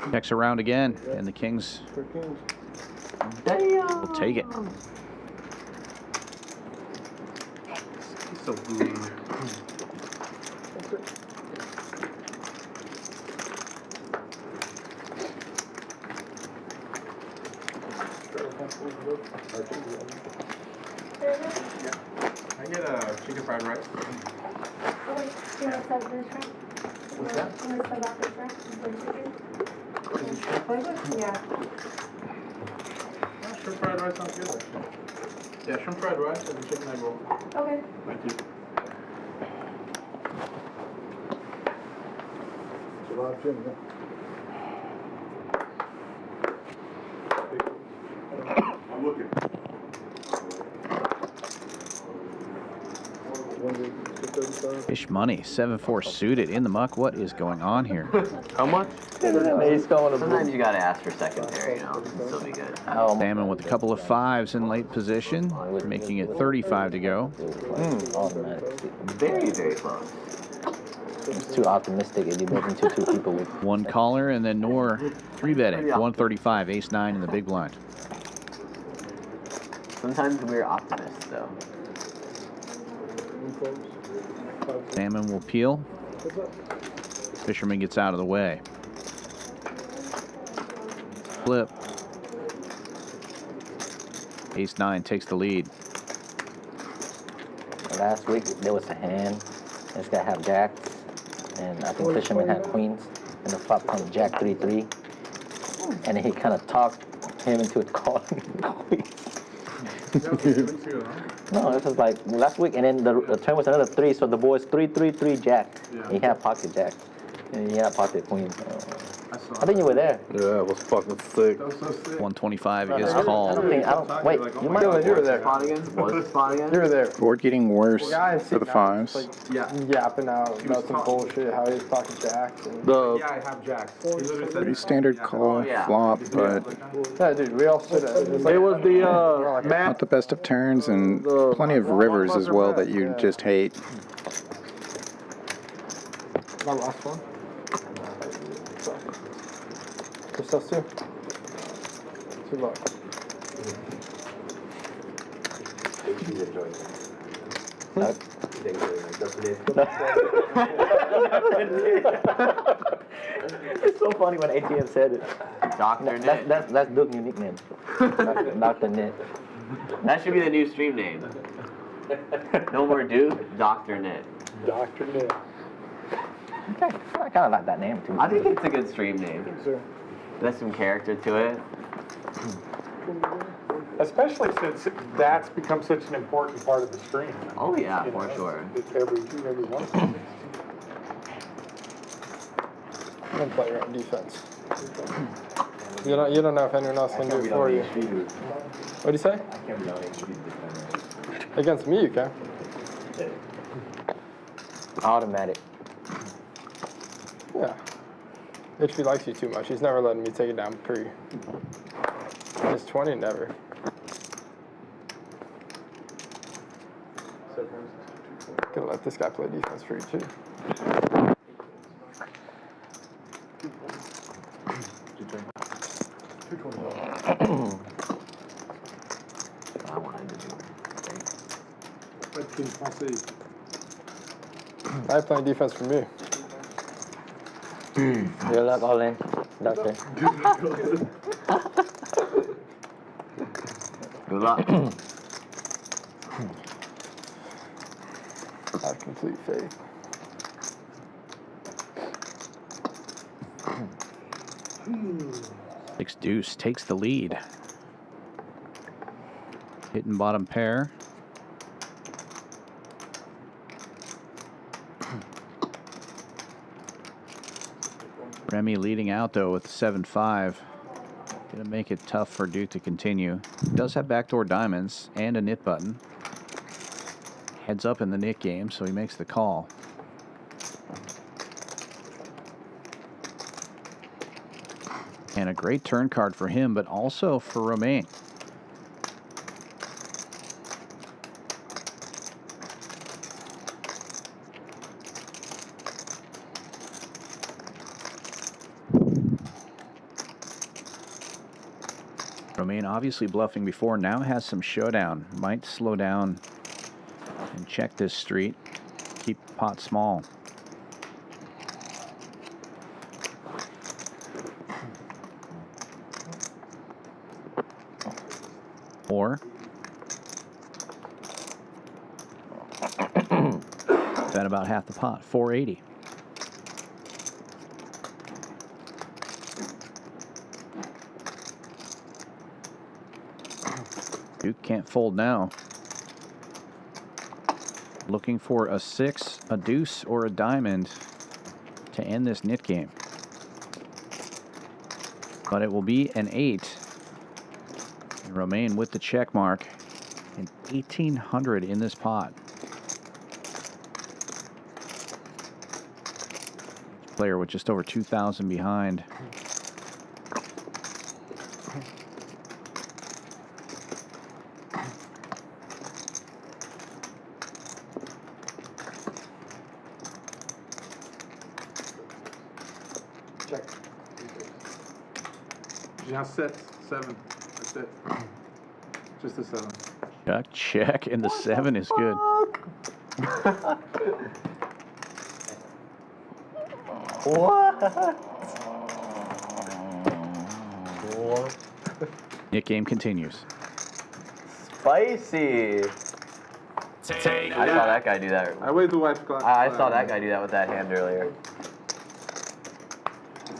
Checks around again, and the Kings will take it. He's so blue. I get a chicken fried rice. What's that? Yeah. Shrimp fried rice sounds good, actually. Yeah, shrimp fried rice and chicken egg roll. Okay. Thank you. It's a lot of chicken, I'm looking. Fish money, 7-4 suited in the muck. What is going on here? How much? Sometimes you gotta ask for second pair, you know, it'll still be good. Salmon with a couple of 5s in late position, making it 35 to go. Very, very close. It's too optimistic if you bet into 2 people with One caller, and then Noor 3-betting, 135, ace 9 in the big blind. Sometimes we're optimists, though. Salmon will peel. Fisherman gets out of the way. Flip. Ace 9 takes the lead. Last week there was a hand. This guy had jacks, and I think Fisherman had queens, and the flop comes Jack 3-3, and he kind of talked him into calling queens. No, this was like last week, and then the turn was another 3, so the boys 3-3-3 Jack. Yeah. He had pocket jacks, and he had pocket queens. I think you were there. Yeah, it was fucking sick. 125 is I called. don't think, wait, you might You were there. Spot again? What's the spot again? You were there. Board getting worse Guy for the fives. like yapping out about some bullshit, how he was talking jacks. And The Yeah, I have jacks. He literally said, Pretty standard call flop, but yeah, dude, we all stood at it. it was the map. not the best of turns and plenty of rivers as well that you just hate. My last one. Just us two. $2. It's so funny when ATM said it. Dr. Knit. That's Duke's unique name. Dr. Knit. That should be the new stream name. No more Duke, Dr. Knit. Dr. Nick. Okay, I kind of like that name too. I think it's a good stream name. There's some character to it. Especially since that's become such an important part of the stream. Oh yeah, You for know, sure. it's every one of them. I'm gonna play around defense. You don't know if anyone else can do it for you. What'd you say? Against me, you can. Automatic. Yeah. HB likes you too much. He's never letting me take it down pre. His 20 never. Gonna let this guy play defense for you too. I wanted to do I playing defense for me. Good luck, all in. Doctor. Good luck. I have complete faith. Six deuce takes the lead. Hitting bottom pair. Remy leading out though with 7-5. Gonna make it tough for Duke to continue. Does have backdoor diamonds and a knit button. Heads up in the knit game, so he makes the call. And a great turn card for him, but also for Romain. Romain obviously bluffing before, now has some showdown. Might slow down and check this street. Keep pot small. Or bet about half the pot, 480. Duke can't fold now. Looking for a 6, a deuce, or a diamond to end this knit game. But it will be an 8. And Romain with the check mark. And 1,800 in this pot. Player with just over 2,000 behind. Check. Just set 7. That's it. Just a 7. Check, check, and the 7 is good. What? Knit game continues. Spicy. I saw that guy do that. I wait to watch clock. I saw that guy do that with that hand earlier.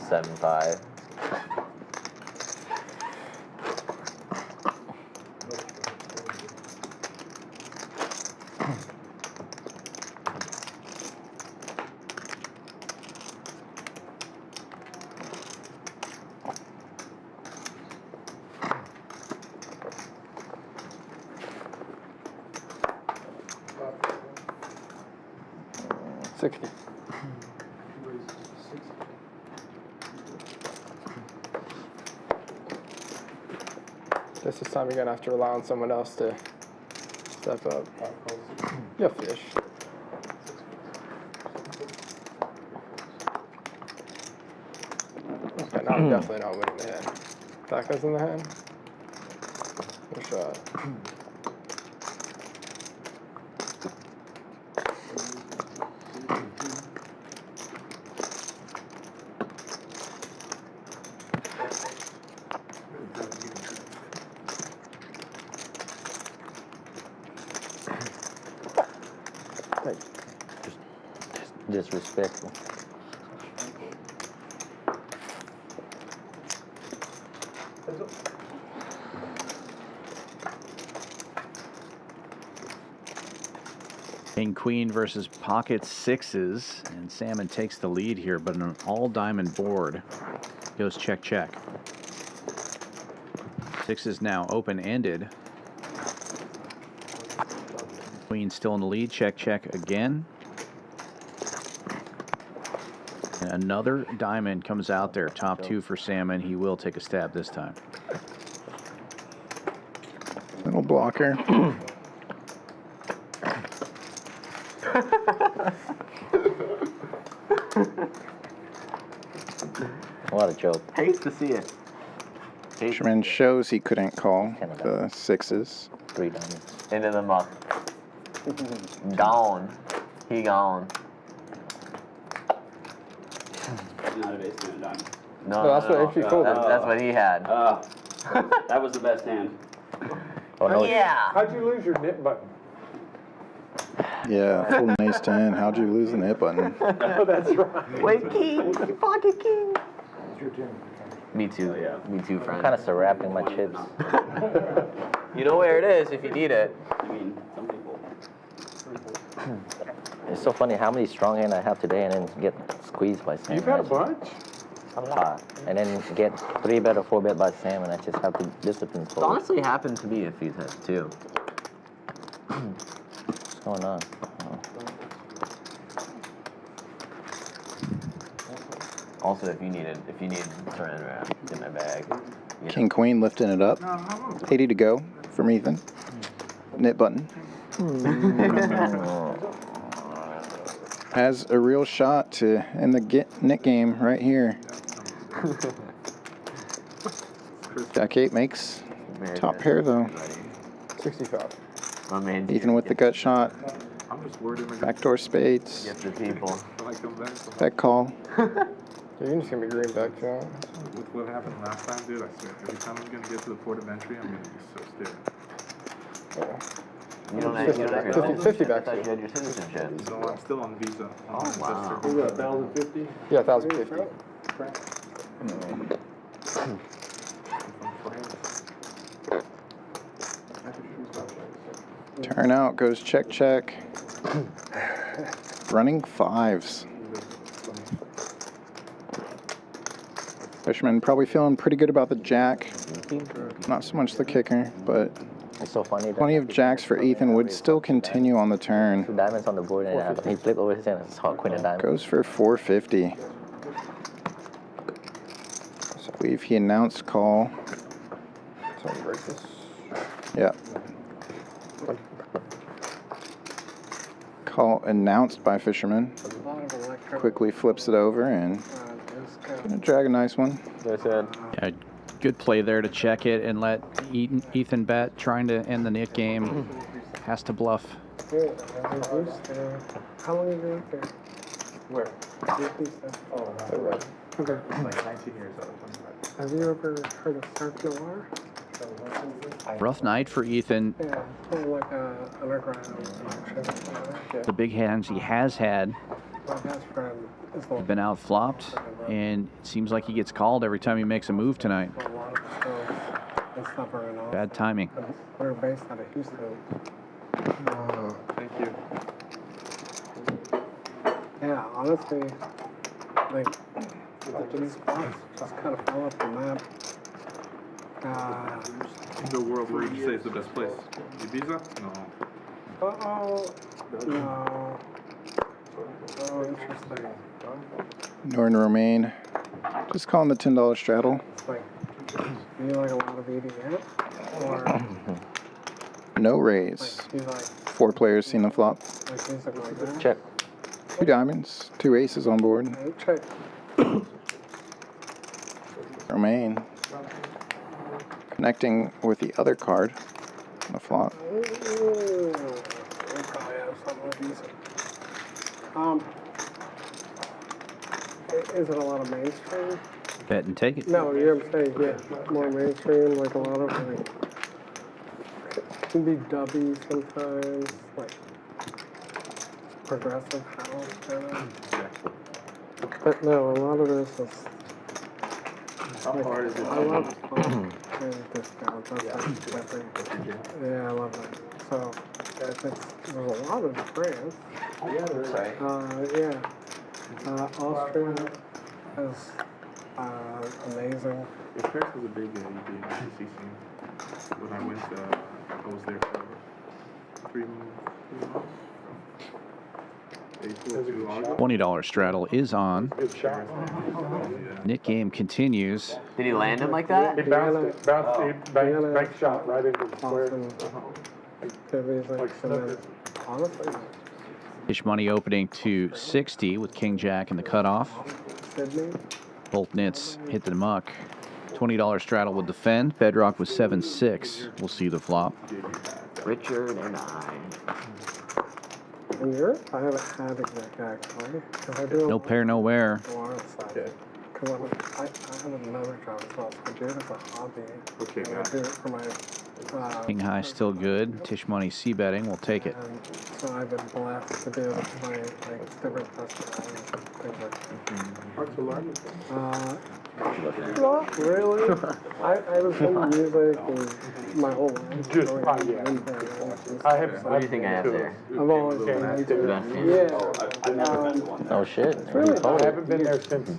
7-5. 60. This is time you're gonna have to rely on someone else to step up. Yeah, fish. Okay, now I'm definitely not winning the hand. That guy's in the hand. Good shot. Disrespectful. King Queen versus pocket sixes, and Salmon takes the lead here, but an all diamond board goes check check. Sixes now open ended. Queen still in the lead. Check check again. And another diamond comes out there. Top two for Salmon. He will take a stab this time. Little blocker. What a joke. Hate to see it. Fisherman shows he couldn't call the sixes. 3 diamonds. Into the muck. Gone. He gone. Not a base and a diamond. No, that's what HP folded. That's what he had. That was the best hand. Oh, no. Yeah. How'd you lose your knit button? Yeah, full ace 10. How'd you lose the knit button? Oh, that's right. Wait, king. Pocket king. It's your turn. Me too. Yeah. Me too, friend. I'm kind of surrounding my chips. You know where it is if you need it. I mean, some people. It's so funny how many strong hand I have today and then get squeezed by Sam. You've had a bunch? A lot. And then get 3-bet or 4-bet by Sam, and I just have to discipline It's for it. honestly happened to me a few times too. What's going on? Oh. Also, if you need surrender in my bag. King Queen lifting it up. 80 to go from Ethan. Knit button. Has a real shot to end the knit game right here. Jack 8 makes top pair though. 65. My man. Ethan with the gut shot. I'm just worried I'm Backdoor spades. Get the people. Back call. You're just gonna be green back too. With what happened last time, dude, I swear, every time I'm gonna get to the port of entry, I'm gonna be so scared. You don't have 50 back. I thought you had your citizenship. So I'm still on visa. Oh, wow. You got 1,050? Yeah, 1,050. Turnout goes check check. Running fives. Fisherman probably feeling pretty good about the jack. Not so much the kicker, but It's so funny. plenty of jacks for Ethan would still continue on the turn. 2 diamonds on the board, and he flipped over his hand. It's hot queen of diamonds. Goes for 450. I believe he announced call. So break this. Yeah. Call announced by Fisherman. Quickly flips it over and gonna drag a nice one. Yeah, good play there to check it and let Ethan bet, trying to end the knit game. Has to bluff. How long have you been up there? Where? Oh, right. Okay. Like 19 years old. Have you ever heard of Surf Noir? Rough night for Ethan. Yeah, it's like a underground ship. The big hands he has had My best friend is the have been out flopped, and it seems like he gets called every time he makes a move tonight. a lot of shows and stuff around all. Bad timing. We're based out of Houston. Thank you. Yeah, honestly, like, these spots just kind of fell off the map. The world where you say is the best place. Ibiza? No. No. Oh, interesting. Noor and Roamin. Just calling the $10 straddle. It's like, do you like a lot of EDM? Or No raise. do you like 4 players seen the flop. music like that? Check. 2 diamonds, 2 aces on board. Check. Roamin connecting with the other card on the flop. Ooh, we probably have something decent. Is it a lot of mainstream? Bet and take it. No, you're saying more mainstream, like a lot of like can be dubby sometimes, like progressive house kind of. But no, a lot of this is. How hard is it? I love discount. That's like my thing. Yeah, I love that. So there's a lot of France. Yeah, that's right. Austria is amazing. If Paris was a big ED scene, when I went, I was there for 3 months. $20 straddle is on. Good shot. Nick game continues. Did he land him like that? He bounced, bank shot right into the square. Honestly. Tisch money opening to 60 with King Jack in the cutoff. Sydney. Both nits hit the muck. $20 straddle will defend. Bedrock was 7-6. We'll see the flop. Richard and I. In Europe, I haven't had exec actually. I do No pair, nowhere. a lot of stuff. Because I have another job as well, so I do it as a hobby. Okay, and I do it for my. King high still good. Tisch money c betting. We'll take it. And so I've been blessed to be able to play like different festivals and things like that. Hard to learn. Not really. I was in music and my whole life. Just growing up. I have. What do you think I have there? I've always been into it. Yeah. Oh shit. Really, I haven't been there since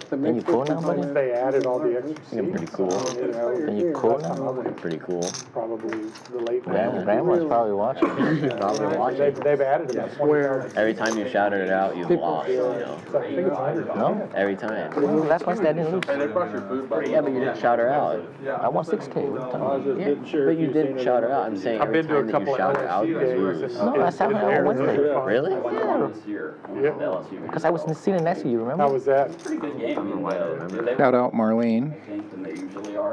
Then you cool now, buddy? they added all the extra seats. You're pretty cool. You know, Then you cool now? Pretty cool. probably the late. Grandma's probably watching. Probably watching. They've added them. Where? Every time you shouted it out, you lost, you know? I think it's 100. No? Every time. Well, last Wednesday I didn't lose. Yeah, but you didn't shout her out. I won 6K. What are you talking Yeah, but you didn't shout her out. I'm saying I've every been to a time that couple you shout of her out, you LSU lose. games. No, that's how I won Wednesday. Really? Yeah. Because I was sitting next to you, remember? How was that? Shout out Marlene,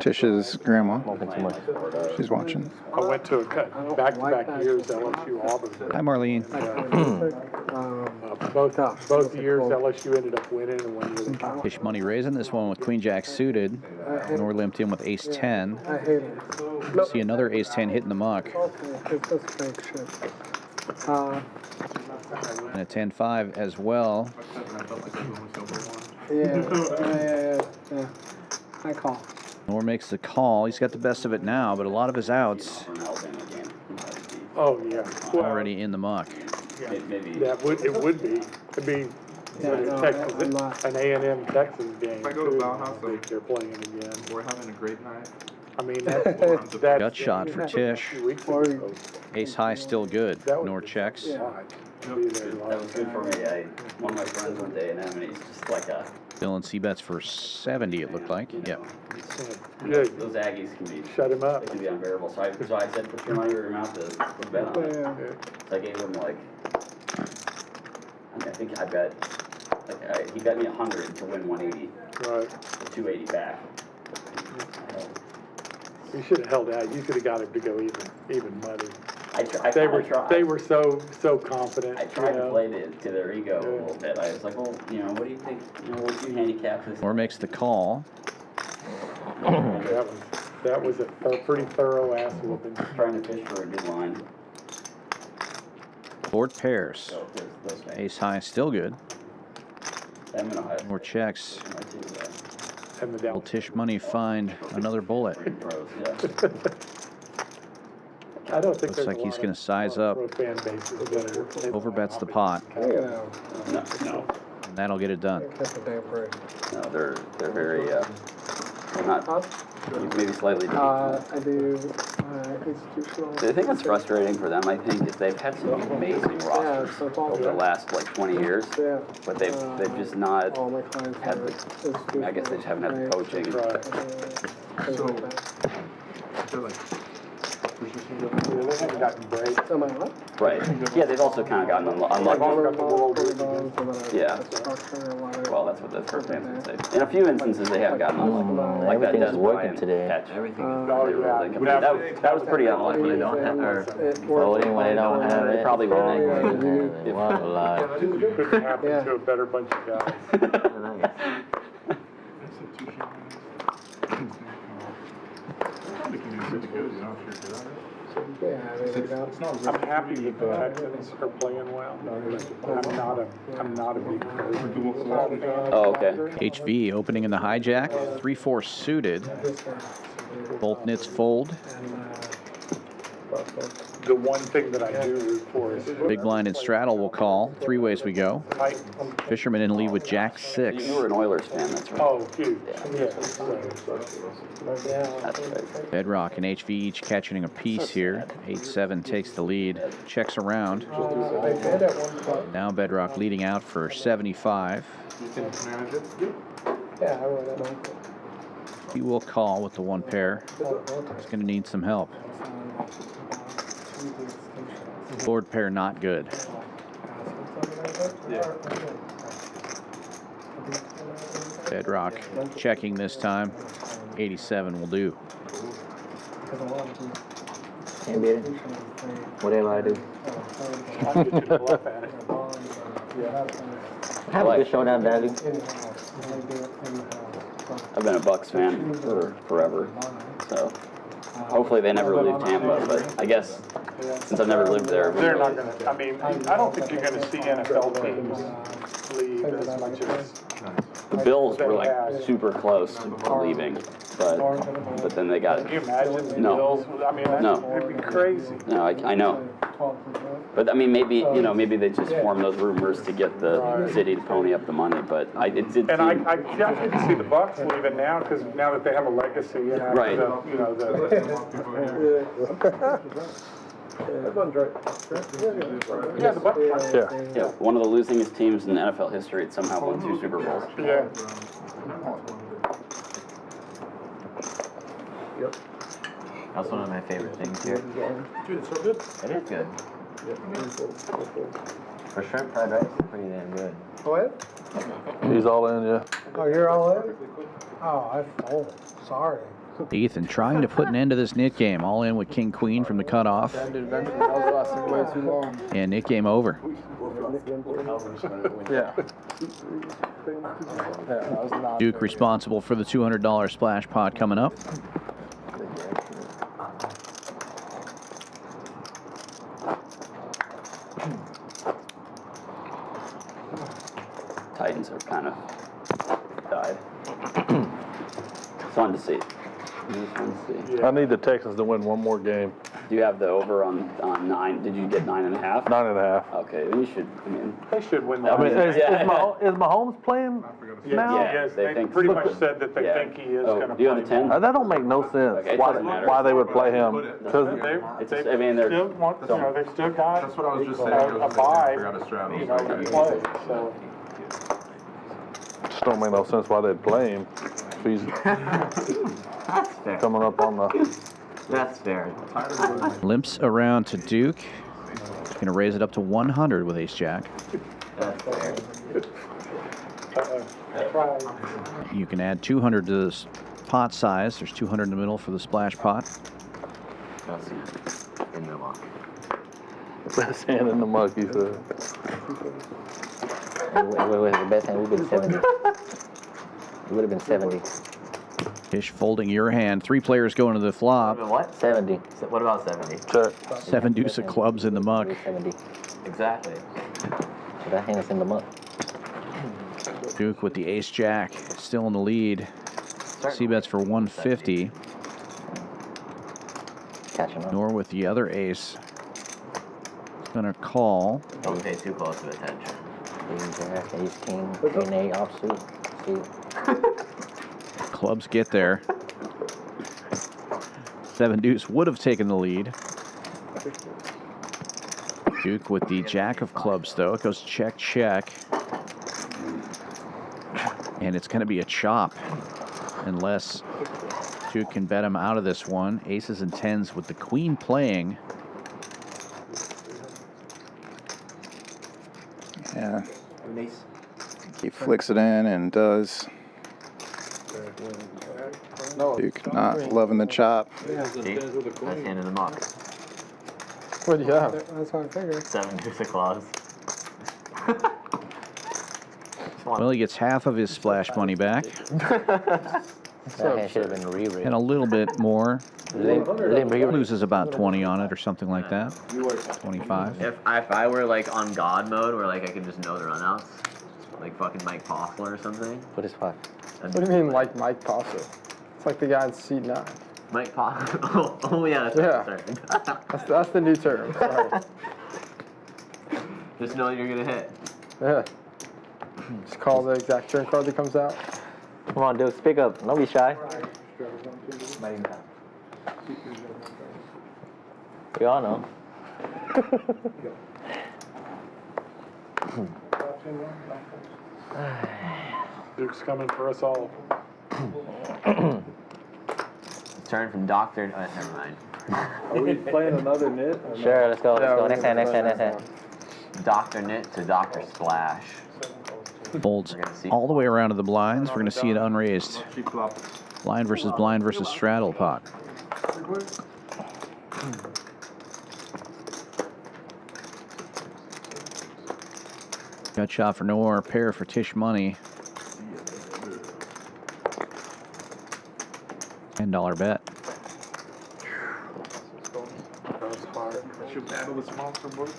Tish's grandma. She's watching. I went to a back-to-back years LSU Auburn. Hi, Marlene. Both years LSU ended up winning and 1 year. Tisch money raising this one with Queen Jack suited. Nor limped in with Ace 10. I hate it. See another Ace 10 hitting the muck. Okay, it's just fake shit. And a 10-5 as well. Yeah. I call. Nor makes the call. He's got the best of it now, but a lot of his outs Oh, yeah. Well, already in the muck. it would be. It'd be Texas, an A&M Texas game. If I go to Bauhaus, they're playing it again. We're having a great night. I mean, that's Gut shot for Tisch. Ace high still good. Nor checks. That was good for me. One of my friends went to A&M and he's just like a... Dylan C bets for 70, it looked like. Yep. Good. Those Aggies can be... Shut him up. They can be unbearable. So I said, put your money where your mouth is. Put a bet on it. So I gave him like... I think I bet... he bet me 100 to win 180. Right. So 280 back. You should have held out. You could have got him to go even money. They were so confident. I tried to play to their ego a little bit. I was like, well, what do you think? What do you handicap this? Nor makes the call. That was a pretty thorough ass whooping. Trying to fish for a good line. Board pairs. So those guys. Ace high still good. More checks. Will Tisch money find another bullet? I don't think looks like he's going to size up. Overbets the pot. No. And that'll get it done. No, they're very not maybe slightly. I do institutional. The thing that's frustrating for them, I think, is they've had some amazing rosters over the last like 20 years, but they've just not had the. I guess they just haven't had the coaching. They haven't gotten breaks. Right. Yeah, they've also kind of gotten unlucky. Yeah. Well, that's what the first man would say. In a few instances, they have gotten unlucky. Like that Everything's Des working Bryant today. catch. That was pretty unlucky. When they don't have They probably won't. What a lie. Couldn't happen to a better bunch of guys. I'm happy that the Texans are playing well. I'm not a big fan. Oh, okay. HV opening in the hijack, 3-4 suited. Both nits fold. The one thing that I do root for is Big blind and straddle will call. 3 ways we go. Fisherman in lead with Jack 6. You were an Oilers fan, that's right. Oh, huge. That's right. Bedrock and HV each catching a piece here. 8-7 takes the lead. Checks around. Now Bedrock leading out for 75. He will call with the one pair. He's going to need some help. Board pair not good. Bedrock checking this time. 87 will do. Can't beat it. Whatever I do. Have a good showdown, Daddy. I've been a Bucks fan for forever, so hopefully they never leave Tampa. But I guess since I've never lived there, They're not going to. I mean, I don't think you're going to see NFL teams leave as much as the Bills were like super close to leaving, but then they got it. Can you imagine the No. Bills? I mean, that'd be crazy. No, I know. But I mean, maybe maybe they just formed those rumors to get the city to pony up the money. But I did seem. And I can see the Bucks leaving now because now that they have a legacy, and after Right. Yeah, the Bucks. Yeah, one of the losingest teams in NFL history. It somehow won 2 Super Bowls. Yeah. That's one of my favorite things here. Dude, it's so good. It is good. For shrimp fried rice, it's pretty damn good. What? He's all in, yeah. Oh, you're all in? Oh, sorry. Ethan trying to put an end to this nit game. All in with King Queen from the cutoff. That was lasting way too long. And nit game over. Yeah. That was not Duke responsible for the $200 splash pot coming up. Titans have kind of died. Fun to see. I need the Texans to win one more game. Do you have the over on 9? Did you get 9.5? 9.5. Okay, then you should. I mean, they should win I that. mean, is Mahomes playing now? Yes, they pretty much said that they think he is going to do you play. have the 10? That don't make no sense. Okay, it why, doesn't matter. why they would play him? Because They've I mean, they're still want, they've still got That's what I was just saying. a bye, to play. So just don't make no sense why they'd play him. If he's That's fair. coming up on the. That's fair. Limps around to Duke. He's going to raise it up to 100 with ace jack. That's fair. You can add 200 to this pot size. There's 200 in the middle for the splash pot. I'll see. In the walk. Best hand in the muck, he said. Wait, the best hand would have been 70. It would have been 70. Tisch folding your hand. 3 players going to the flop. What? 70. What about 70? Check. 7 deuce of clubs in the muck. 70. Exactly. So that hand is in the muck. Duke with the ace jack. Still in the lead. C-bets for 150. Catching up. Noor with the other ace. Gonna call. Don't pay too close to attention. Ace jack, ace king, queen 8 offsuit. See. Clubs get there. 7 deuce would have taken the lead. Duke with the jack of clubs, though. It goes check, check. And it's going to be a chop unless Duke can bet him out of this one. Aces and 10s with the queen playing. Yeah. He flicks it in and does. Duke not loving the chop. That's hand in the muck. What do you have? That's what I figured. 7 deuce of claws. Well, he gets half of his splash money back. That hand should have been re-rated. And a little bit more. Loses about 20 on it or something like that. 25. If I were like on God mode, where like I could just know the runouts, like fucking Mike Possler or something. What is 5? What do you mean like Mike Possler? It's like the guy in seat 9. Mike Possler. Oh yeah, that's Yeah. That's the new term. Sorry. Just know you're gonna hit. Yeah. Just call the exact turn card that comes out. Come on, Duke, speak up. Don't be shy. We all know. Duke's coming for us all. Turn from doctor. Oh, never mind. Are we playing another knit? Sure, let's go. Let's go. Next hand. Dr. Knit to Dr. Splash. Folds all the way around to the blinds. We're going to see it unraised. Blind versus straddle pot. Gut shot for Noor, pair for Tisch money. $10 bet. That's your battle with monster boys.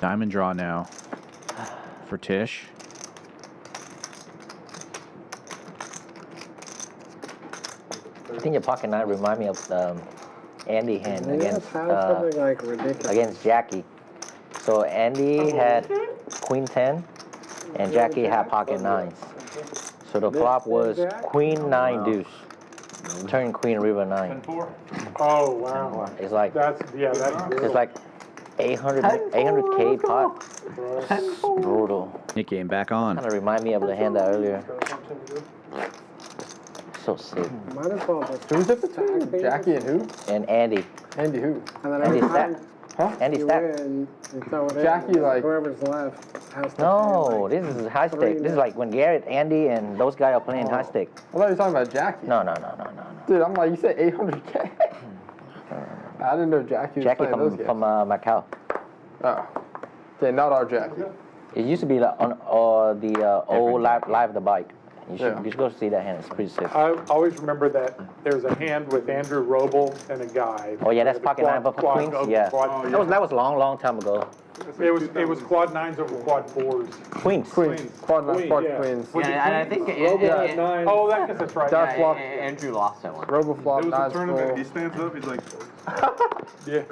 Diamond draw now for Tisch. I think your pocket 9 remind me of Andy hand against something like ridiculous. against Jackie. So Andy had queen 10, and Jackie had pocket 9s. So the flop was queen 9 deuce. Turn queen river 9. Oh wow. It's like That's it's like 800K pot. Brutal. Nick game back on. Kind of remind me of the hand that earlier. So sick. Might as well just Who's at the tag? Jackie and who? And Andy. Andy who? And then Andy every stack. time Huh? Andy you stack. win, you throw it in. Jackie, like- whoever's left has to No, pay, this is high stake. This is like when Garrett, Andy, and those guys are playing high stake. I thought you were talking about Jackie. No. Dude, I'm like, you said 800K? I didn't know Jackie was Jackie playing those from games. Macau. Oh. Okay, not our Jackie. It used to be like on the old live the bike. You should go see that hand. It's pretty sick. I always remember that there's a hand with Andrew Roble and a guy. Oh yeah, that's pocket 9 for queens. Yeah, quad- that was long time ago. It was quad 9s over quad 4s. Queens. Quad 9, yeah. queens. Yeah, and I think Oh, that's right. That flop. Andrew lost that one. Robo flop, It was a 9 tournament. He full. stands up. He's like, Yeah.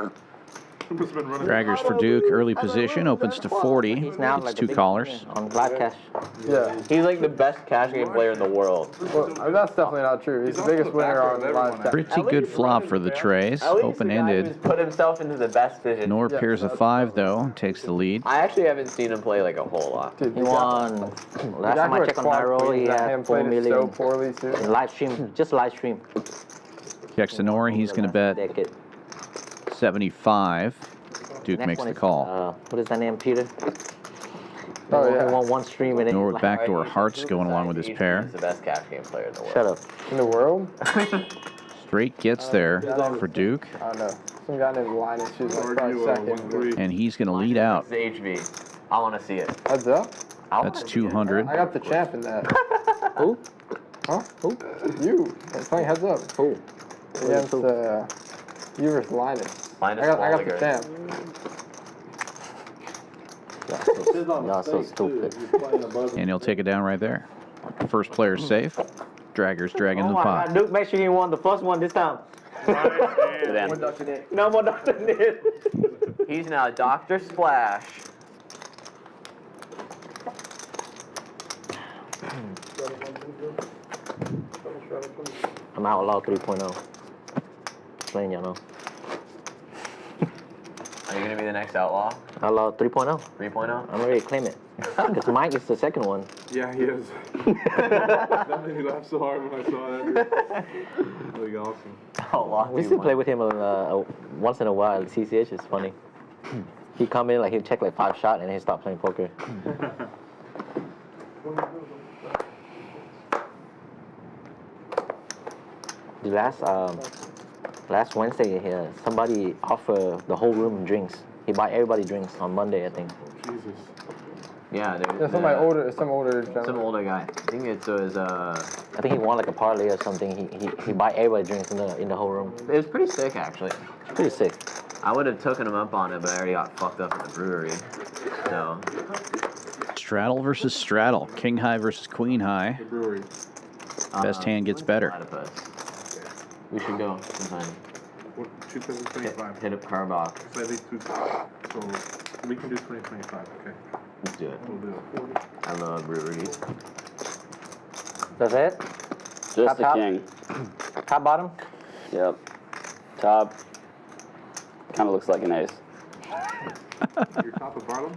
he must have been running. Draggers for Duke. Early position opens to 40. He's now It's like two callers. on live cash. Yeah. He's like the best cash game player in the world. Well, I mean, that's definitely not true. He's the biggest winner on live chat. Pretty good flop for the trays. At least the guy Open-ended. who's put himself into the best position. Noor pairs a 5 though. Takes the lead. I actually haven't seen him play like a whole lot. Dude, He won. Last time I checked on high roll, he had 4 so million. poorly too. In live stream, just live stream. Checks to Noor. He's going to bet 75. Duke Next makes one the is, call. what is that name, Peter? Oh, yeah. He won one stream and Noor with backdoor hearts going along with his pair. He's the best cash game player in the world. Shut up. In the world? Straight gets there for Duke. I don't know. Some guy named Linus who's like probably second. And he's going to lead out. It's the HV. I want to see it. Heads up. That's 200. I got the champ in that. Who? Huh? Who? You. It's playing heads up. Who? Against you versus Linus. I got the champ. Y'all so stupid. And he'll take it down right there. First player safe. Draggers dragging Oh the my pot. God, Duke, make sure you won the first one this time. No more Dr. Nid. He's now Dr. Splash. I'm Outlaw 3.0. Plain, y'all know. Are you gonna be the next Outlaw? Outlaw 3.0. 3.0? I'm ready to claim it. Because Mike is the second one. Yeah, he is. That made me laugh so hard when I saw that. Dude. Really awesome. Outlaw. We still play with him once in a while. CCH is funny. He come in, like, he'll check like 5 shots and then he'll stop playing poker. The last Wednesday, somebody offered the whole room drinks. He buy everybody drinks on Monday, I think. Jesus. Yeah, some older gentleman. Some older guy. I think it was I think he won like a parlay or something. He buy everybody drinks in the whole room. It was pretty sick, actually. Pretty sick. I would have taken him up on it, but I already got fucked up at the brewery. So. Straddle versus straddle. King high versus queen high. The brewery. Best hand gets better. We should go sometime. What, 2025? Hit up Carbach. Slightly too, so we can do 2025, okay? Let's do it. We'll do it. I love breweries. That's it? Just the king. Top, bottom? Yep. Top. Kind of looks like an ace. Your top and bottom?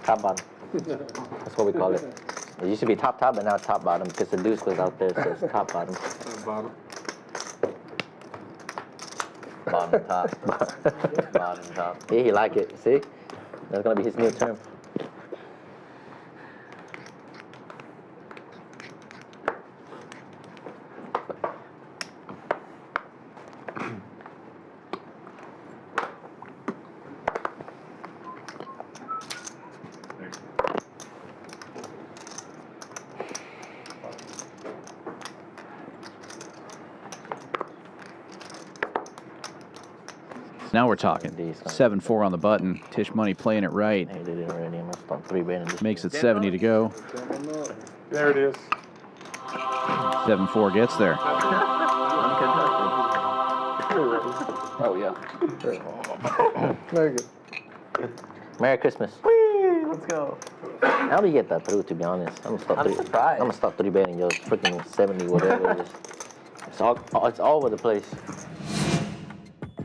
Top, bottom. That's what we call it. It used to be top, but now top, bottom, because the deuce was out there, so it's top, bottom. Bottom. Bottom, top. Bottom, top. Yeah, he like it. See? That's going to be his new term. Now we're talking. 7-4 on the button. Tisch Money playing it right. Hey, they did already. I must have 3 betting. Makes it 70 to go. There it is. 7-4 gets there. Oh, yeah. Very good. Merry Christmas. Whee! Let's go. How do you get that through, to be honest? I'm gonna stop 3 betting your freaking 70, whatever it is. It's all over the place.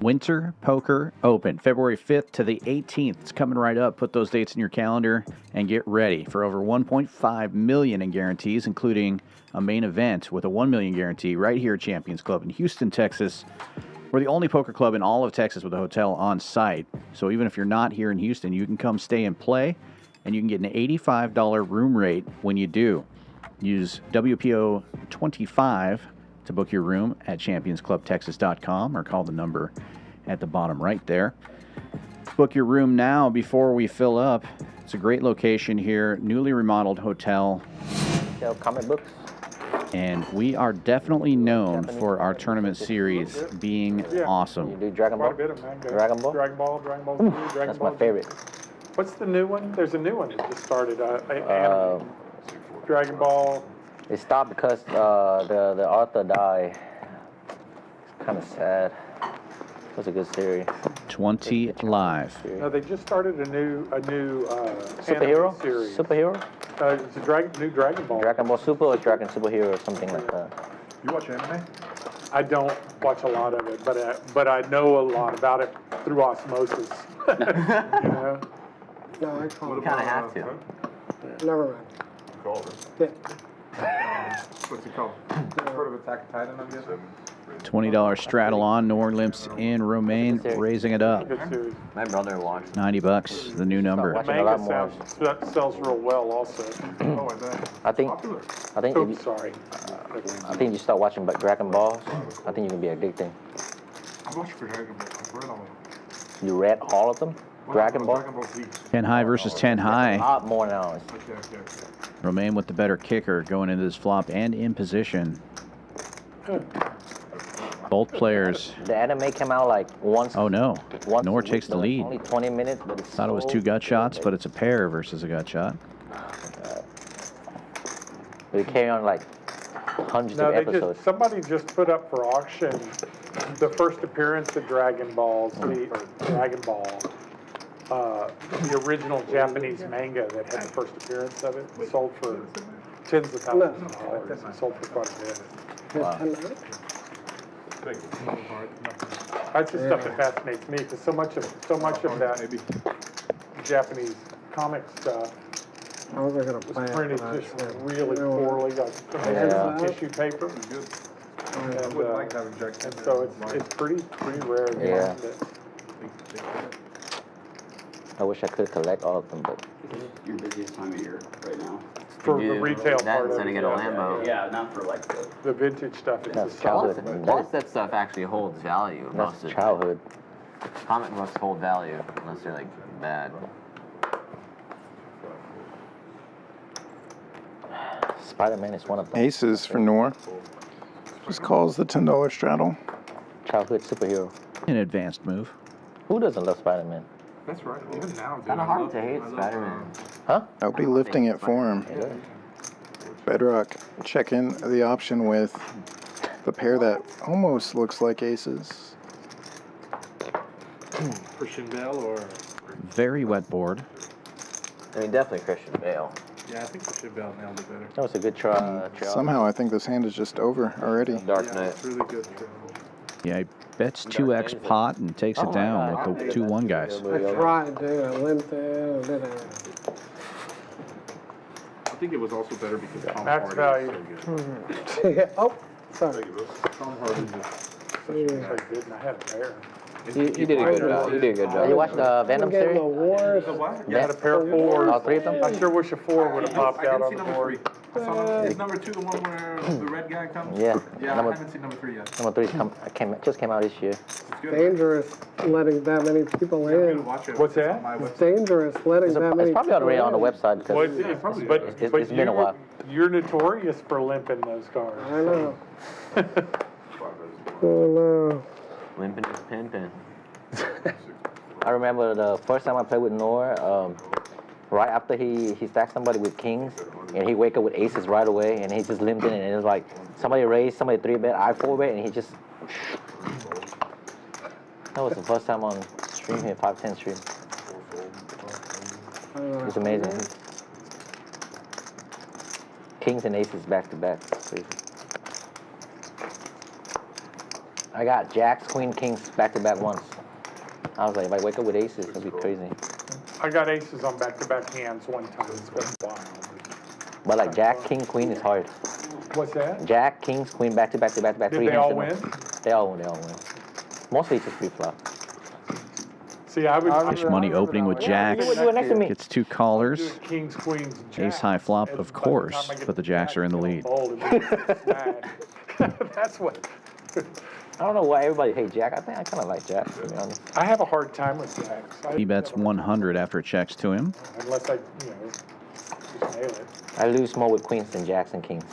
Winter Poker Open, February 5th to the 18th. It's coming right up. Put those dates in your calendar and get ready for over $1.5 million in guarantees, including a main event with a $1 million guarantee right here at Champions Club in Houston, Texas. We're the only poker club in all of Texas with a hotel on site. So even if you're not here in Houston, you can come stay and play, and you can get an $85 room rate when you do. Use WPO 25 to book your room at championsclubtexas.com or call the number at the bottom right there. Book your room now before we fill up. It's a great location here, newly remodeled hotel. Sell comic books. And we are definitely known for our tournament series being awesome. You do Dragon Ball? Quite a bit of manga. Dragon Ball? Dragon Ball, Dragon Ball Z, Dragon That's Ball my favorite. What's the new one? There's a new one that just started. Anime. Dragon Ball. It stopped because the author died. It's kind of sad. It was a good series. 20 live. No, they just started a new Superhero anime series. Superhero. It's a new Dragon Ball. Dragon Ball Super or Dragon Superhero or something like that. You watch anime? I don't watch a lot of it, but I know a lot about it through osmosis. You know? No, I call You kind of have to. Never mind. Call Yeah. What's it called? Heard of Attack on Titan, I'm guessing? $20 straddle on. Noor limps in. Romain raising it up. Good series. My brother watched. $90, the new number. Manga sells real well also. Oh, is that I think Oh, if you, sorry. I think you start watching Dragon Balls, I think you can be addicted. I watched for Dragon Ball. I've read all of them. You read all of them? Dragon Ball? Dragon Ball Z. 10 high versus 10 A high. lot more now. Okay. Romain with the better kicker going into this flop and in position. Both players. The anime came out like once. Oh no. Once Noor a week, takes the but lead. Only 20 minutes, but it's Thought it was so 2 gut shots, good. but it's a pair versus a gut shot. We carry on like hundreds No, of they episodes. somebody just put up for auction the first appearance of Dragon Balls, the Dragon Ball, the original Japanese manga that had the first appearance of it. It sold for tens of thousands of dollars. It sold for quite a bit. Wow. That's the stuff that fascinates me, because so much of that Japanese comic stuff I wasn't gonna was play it. printed but just I- really poorly, like Yeah. tissue paper. And, I would like having Jack. and so it's pretty rare to Yeah. find it. I wish I could collect all of them, but Your busiest time of year right now. For the retail That part of instead it. of get a Lambo. Yeah, not for like The vintage stuff is that's just childhood. Plus, that stuff actually holds value. Most That's of the time. childhood. Comic books hold value unless they're like bad. Spider-Man is one of them. Aces for Noor. Just calls the $10 straddle. Childhood superhero. An advanced move. Who doesn't love Spider-Man? That's right. Even now, dude. Kind of hard to hate Spider-Man. Huh? Nobody lifting it for him. Bedrock checking the option with the pair that almost looks like aces. Christian Bale or? Very wet board. I mean, definitely Christian Bale. Yeah, I think Christian Bale nailed it better. That was a good try. Somehow I think this hand is just over already. Dark Knight. It's really good. Yeah, he bets 2x pot and takes it down with the 2-1 guys. I tried, dude. I limped in. I did I think it was also better because Tom max Hardy value. is so good. it. Oh, sorry. Tom Hardy just I did, and I had a pair. You did a good job. You did a good job. You watched the Venom I'm getting series? the wars. I had a pair of fours. All three of them? I sure wish a 4 would have popped out on the board. I saw is number 2 the one where the red guy comes? Yeah. Yeah, Number- I haven't seen number 3 yet. Number 3 just came out this year. It's good. Dangerous letting that many people I'm gonna in. watch it. What's It's that? on my It's website. dangerous letting It's, that many it's probably already people on the in. website Well, because but it's been a while. you're notorious for limping those cards. I know. Oh no. Limping is pimping. I remember the first time I played with Noor, right after he stacked somebody with kings, and he wake up with aces right away, and he just limped in, and it was like somebody raised, somebody 3-bet, I 4-bet, and he just. That was the first time on stream here, 510 stream. It was amazing. Kings and aces back to back. Crazy. I got jacks, queen, kings back to back once. I was like, if I wake up with aces, it'll be crazy. I got aces on back-to-back hands one time. It's been wild. But like jack, king, queen is hard. What's that? Jack, kings, queen, back to back to back to back. Did 3 they hands all in a- win? They all win. Mostly it's just free flop. See, I would. Fish money opening with jacks. You were next to me. Gets 2 callers. Kings, queens, and Ace high flop, of course, but the jacks are in the lead. That's what. I don't know why everybody hates jack. I think I kind of like jack, to be honest. I have a hard time with jacks. He bets 100 after it checks to him. Unless I, just nail it. I lose more with queens than jacks and kings.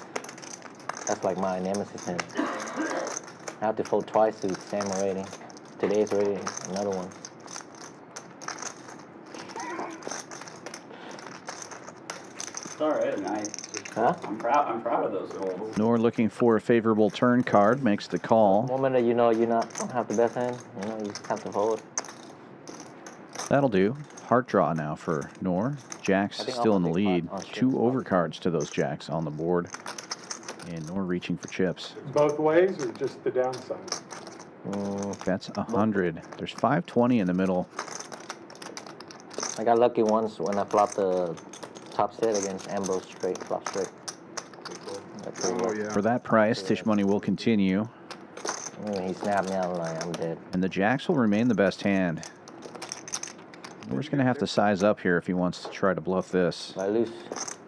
That's like my nemesis hand. I have to fold twice to Sam rating. Today's already another one. It's all right. Huh? I'm proud of those goals. Noor looking for a favorable turn card, makes the call. The moment that you know you don't have the best hand, you just have to fold. That'll do. Heart draw now for Noor. Jacks still in the lead. 2 overcards to those jacks on the board. And Noor reaching for chips. Both ways or just the downside? That's 100. There's 520 in the middle. I got lucky once when I flopped the top set against Ambrose straight, flop straight. For that price, Tisch money will continue. He snapped me out like I'm dead. And the jacks will remain the best hand. Noor's going to have to size up here if he wants to try to bluff this. I lose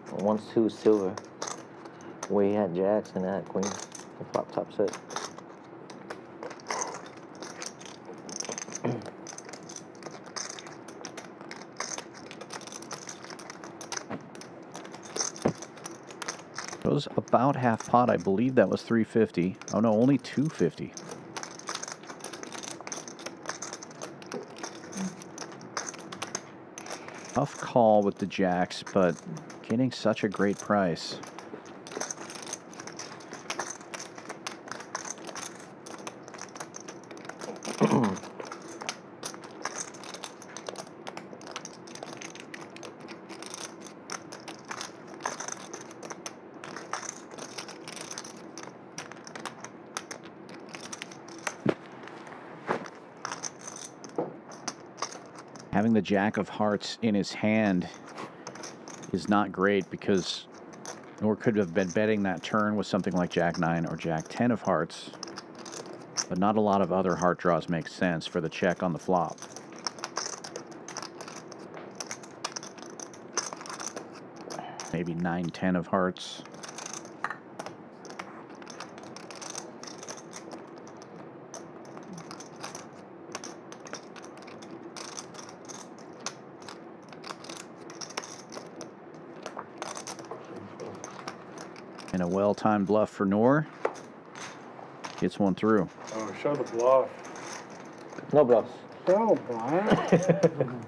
1-2 silver. Where he had jacks and I had queens. The flop top set. Goes about half pot. I believe that was 350. Oh no, only 250. Tough call with the jacks, but getting such a great price. Having the Jack of Hearts in his hand is not great because Noor could have been betting that turn with something like Jack 9 or Jack 10 of Hearts, but not a lot of other heart draws make sense for the check on the flop. Maybe 9, 10 of Hearts. And a well-timed bluff for Noor. Gets one through. Oh, show the bluff. No bluffs. Oh, Brian.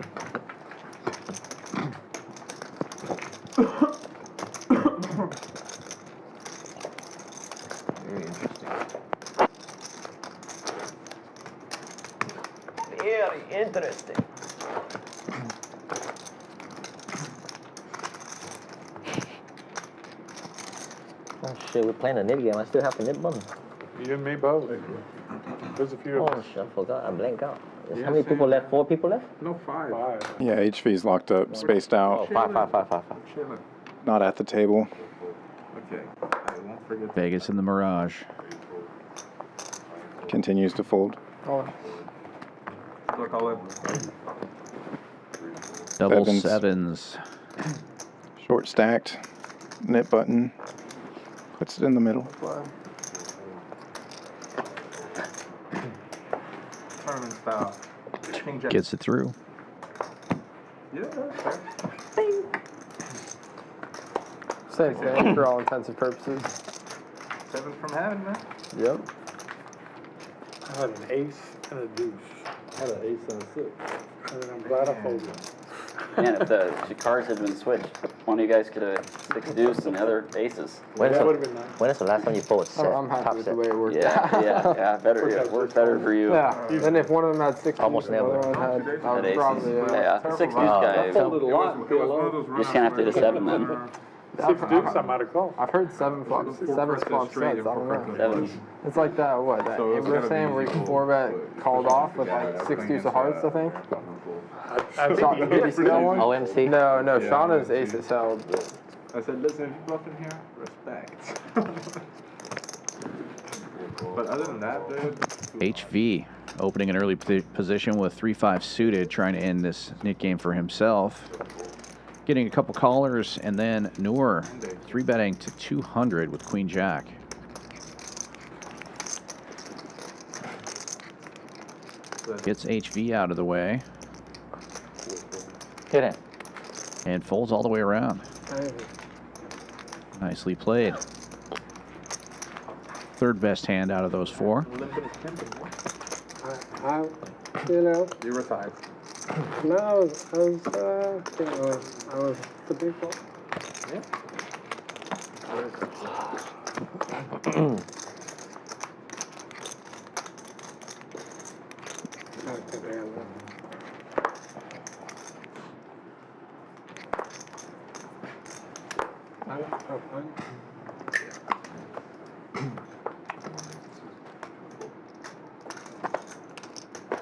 Very interesting. Very interesting. Oh shit, we're playing a nib game. I still have the nib button. You and me both. There's a few of Oh us. shit, I forgot. I blanked out. Yeah, How many people same. left? 4 people left? No, 5. Yeah, HV's locked up, spaced out, Five. Chilling. not at the table. Okay. I won't forget. Vegas in the Mirage. Continues to fold. Oh, Look, I'll let. Double Sevens. sevens. Short stacked, nip button, puts it in the middle. Tournament style. King Jack. Gets it through. Yeah, okay. Same thing for all intents and purposes. 7 from heaven, man. Yep. I had an ace and a deuce. I had an ace and a 6. And then I'm glad I folded. Man, if the cards had been switched, one of you guys could have 6 deuce and the other aces. When is That the- would have been nice. When is the last time you pulled a set? I'm happy Top with set? the way it worked Yeah, out. yeah, better. It worked better for you. Yeah, then if one of them had 6 Almost and the never. other one had, I Had would aces. probably, Yeah, the 6 deuce guy. I folded a lot and fell off. You just can't have to hit a 7 then. 6 deuce, I might have called. I've heard 7 flops, 7 flop sets, I don't know. Sevens. It's like that, what, that So it's Amber gotta saying be where you easy. can 4-bet called off with like 6 deuce of hearts, I think. I think Sean, he did you hit see that one? OMC? No, Yeah, Shauna's OMC. aces held. I said, listen, if you bluff in here, respect. But other than that, dude. HV opening an early position with 3-5 suited, trying to end this nit game for himself. Getting a couple callers, and then Noor 3-betting to 200 with Queen Jack. Gets HV out of the way Hit it. and folds all the way around. Nicely played. Third best hand out of those 4. you know, You were tied. no, I was the big one.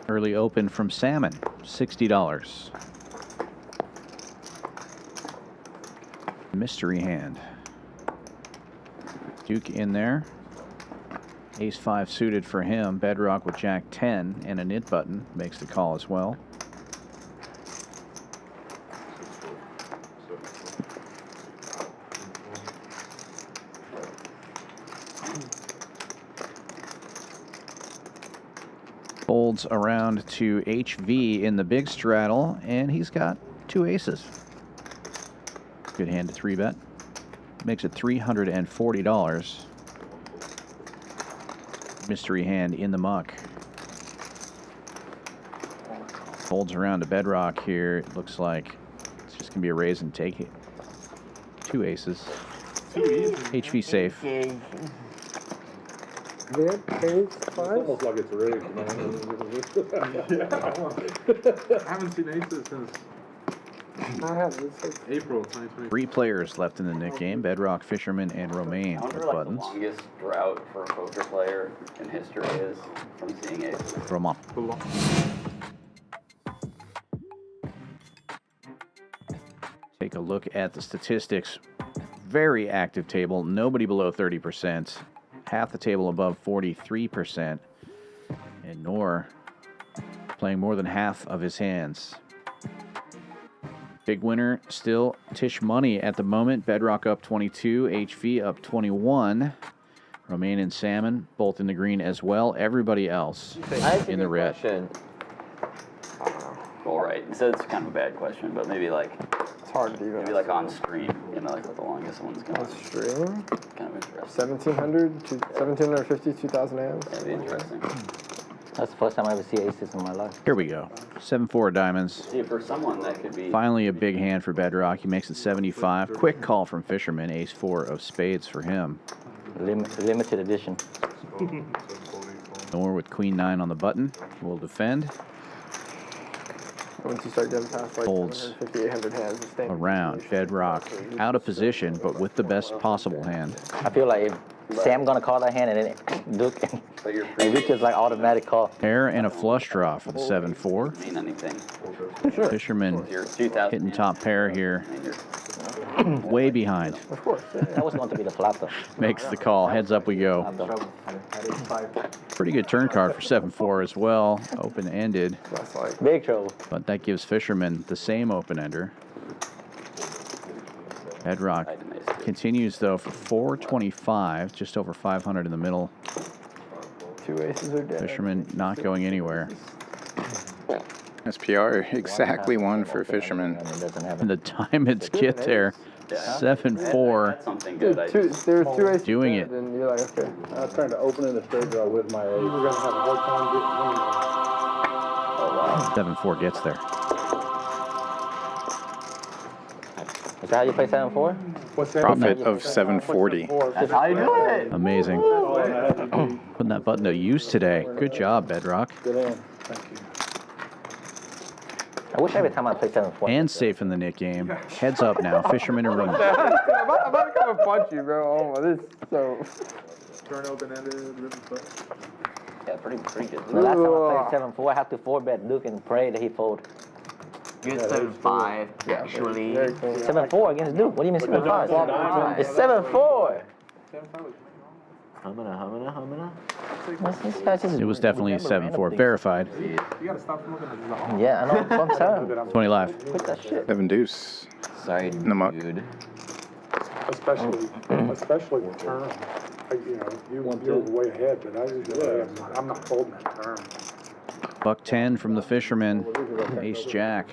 Early open from Salmon, $60. Mystery hand. Duke in there. Ace-5 suited for him. Bedrock with Jack 10 and a nit button makes the call as well. Folds around to HV in the big straddle, and he's got 2 aces. Good hand to 3-bet. Makes it $340. Mystery hand in the muck. Folds around to Bedrock here. It looks like it's just going to be a raise and take it. 2 aces. HV safe. It's almost like it's rigged, man. I haven't seen aces since I have this. April 2020. 3 players left in the Nick game. Bedrock, Fisherman, and Roamin I wonder with like buttons. the longest drought for a poker player in history is from seeing aces. Roamin. Take a look at the statistics. Very active table. Nobody below 30%. Half the table above 43%. And Noor playing more than half of his hands. Big winner still Tisch Money at the moment. Bedrock up 22. HV up 21. Roamin and Salmon both in the green as well. Everybody else in the red. All right. So it's kind of a bad question, but maybe like It's hard to do. maybe like on stream, like what the longest one's going. On stream? Kind of interesting. 1,750, 2,000 hands. That'd be interesting. That's the first time I ever see aces in my life. Here we go. 7-4 diamonds. See, for someone that could be. Finally a big hand for Bedrock. He makes it 75. Quick call from Fisherman. Ace-4 of spades for him. Limited edition. Noor with Queen-9 on the button. Will defend. Once you start getting past like Holds 750, 800 hands, it's staying. around. Bedrock out of position, but with the best possible hand. I feel like if Sam gonna call that hand and then Duke and Rich is like automatic call. Pair and a flush draw for the 7-4. Mean anything. Fisherman Your 2,000 hitting top pair here. Way behind. Of course. That was going to be the flop though. Makes the call. Heads up we go. Pretty good turn card for 7-4 as well. Open-ended. That's like big trouble. But that gives Fisherman the same open-ender. Bedrock continues, though, for 425. Just over 500 in the middle. two aces are dead. Fisherman not going anywhere. SPR, exactly one for Fisherman. And the time it's get there. 7-4. Something good. There were two aces Doing dead, it. and you're like, okay. I was trying to open in a straight draw with my ace. We're going to have a hard time getting 7-4 gets there. Is that how you play 7-4? What's that? Profit of 740. That's how you do it. Amazing. Putting that button to use today. Good job, Bedrock. Good hand. Thank you. I wish every time I play 7-4. And safe in the Nick game. Heads up now. Fisherman and Roamin. I'm about to come and punch you, bro. Oh, this is so. Turn open-ended, really fun. Yeah, pretty good. The last time I played 7-4, I have to 4-bet Duke and pray that he fold. You had 7-5, actually. 7-4 against Duke. What do you mean 7-5? It's 7-4. Humana. It was definitely 7-4. Verified. You got to stop looking at the zone. Yeah, I know. From time. 20 live. Quit that shit. 7 deuce. Sorry, In the muck. dude. Especially the turn. You're way ahead, but I'm not folding that turn. $1.10 from the Fisherman. Ace-Jack.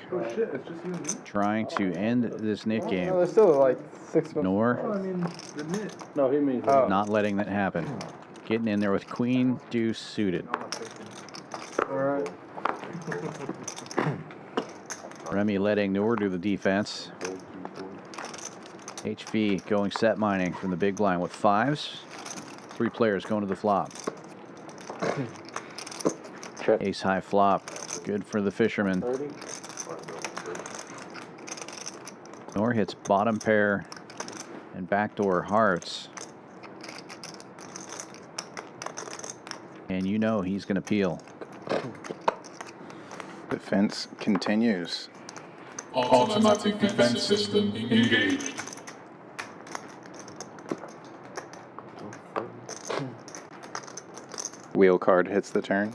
Trying to end this Nick No, game. there's still like 6 minutes. Noor No, he means not letting that happen. Getting in there with Queen, Deuce suited. All right. Remy letting Noor do the defense. HV going set mining from the big blind with 5s. 3 players going to the flop. Ace high flop. Good for the Fisherman. Noor hits bottom pair and backdoor hearts. And you know he's going to peel. Defense continues. Automatic defense system engaged. Wheel card hits the turn.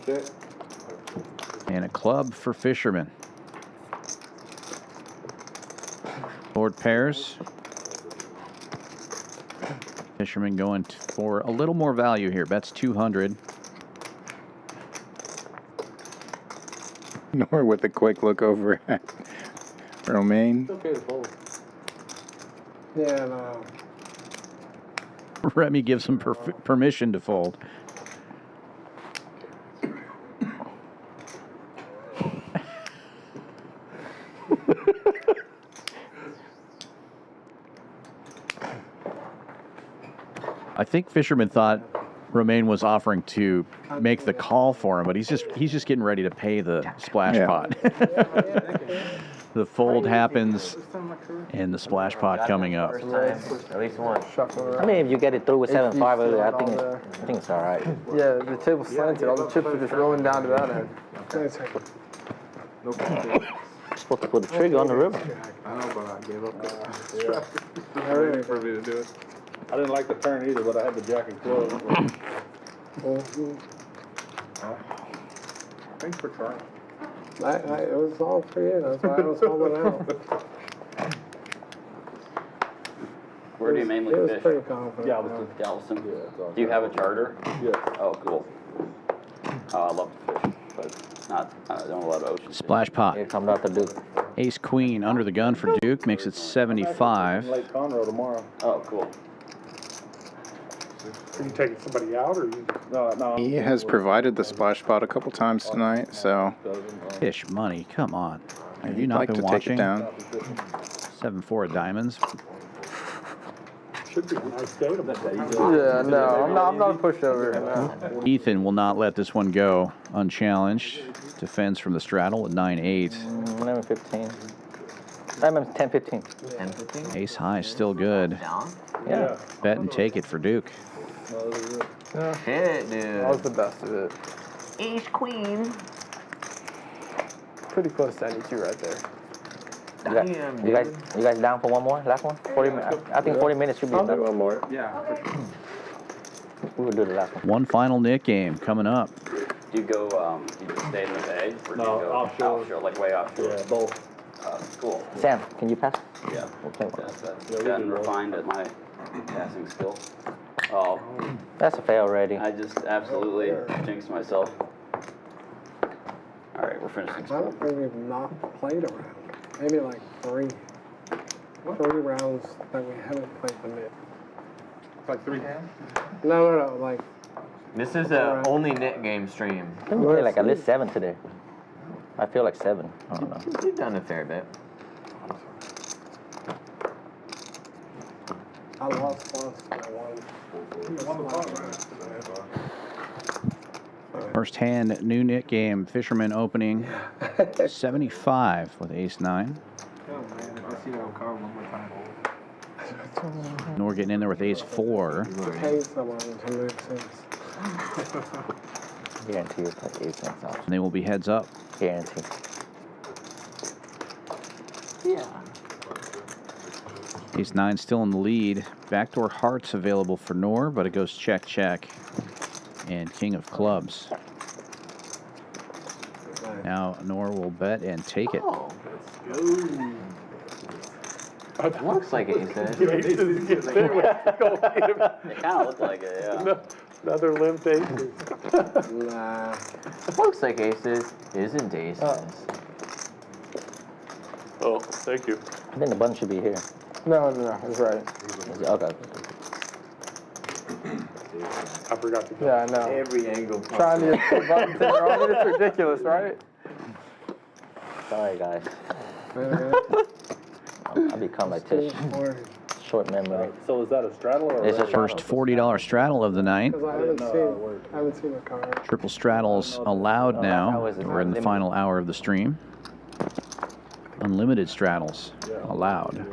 And a club for Fisherman. Board pairs. Fisherman going for a little more value here. Bets 200. Noor with a quick look over at Roamin. okay to fold. Yeah, no. Remy gives him permission to fold. I think Fisherman thought Roamin was offering to make the call for him, but he's just getting ready to pay the splash pot. The fold happens, and the splash pot coming up. At least one. I mean, if you get it through with 7-5 earlier, I think it's all right. Yeah, the table's slanted. All the chips are just rolling down to that end. No problem. Supposed to pull the trigger on the river. I know, but I gave up. Yeah. Just waiting for me to do it. I didn't like the turn either, but I had the jack and close. Thanks for trying. It was all for you. That's why I was holding out. Where do you mainly He was fish? pretty confident. Galveston. Do you have a charter? Yes. Oh, cool. Oh, I love to fish, but I don't know a lot of ocean. Splash pot. Here comes out the Duke. Ace queen under the gun for Duke makes it 75. Lake Conroe tomorrow. Oh, cool. Are you taking somebody out or you? No. He has provided the splash spot a couple times tonight, so Tisch money, come on. Have you he'd not like been to take it watching? down. 7-4 of diamonds. Should be a nice day tomorrow. Yeah, no, I'm not a pushover. No. Ethan will not let this one go unchallenged. Defends from the straddle at 9-8. 11-15. I mean 10-15. 10-15? Ace high still good. Down? Yeah. Bet and take it for Duke. Hit it, dude. That was the best of it. Ace queen. Pretty close to 92 right there. You guys down for one more? Last one? 40 minutes. I think 40 minutes should be I'll do enough. one more. Yeah. We will do the last one. One final Nick game coming up. Do you go, do you stay in the bay? Or do No, you go offshore. like way offshore? Yeah, both. Cool. Sam, can you pass? Yeah. We'll play one. That's gotten refined at my passing skill. Oh, That's a fail already. I just absolutely jinxed myself. All right, we're finishing. I don't think we've not played a round. Maybe like three rounds that we haven't played the mid. Like 3 hands? No, like This is a only knit game stream. I think we played like at least 7 today. I feel like 7. I don't know. You've done a fair bit. I lost once and I won. First hand, new Nick game. Fisherman opening 75 with ace 9. Oh man, if I see that card one more time. Noor getting in there with ace 4. Pay someone to make sense. Guarantee it's like 8 cents off. And they will be heads up. Guarantee. Yeah. Ace 9 still in the lead. Backdoor hearts available for Noor, but it goes check, check. And king of clubs. Now Noor will bet and take it. Oh. Looks like it, you said. It kind of looked like it, yeah. Another limp ace. Nah. Looks like aces. Isn't aces. Oh, thank you. I think the button should be here. No, it's right. Okay. I forgot to go. Yeah, I know. Every angle. Trying to get 2 buttons in wrong. It's ridiculous, right? Sorry, guys. I become like Tisch. Short memory. So is that a straddle or It's a First $40 straddle of the night. Because I haven't seen a card. Triple straddles allowed now. We're in the final hour of the stream. Unlimited straddles allowed.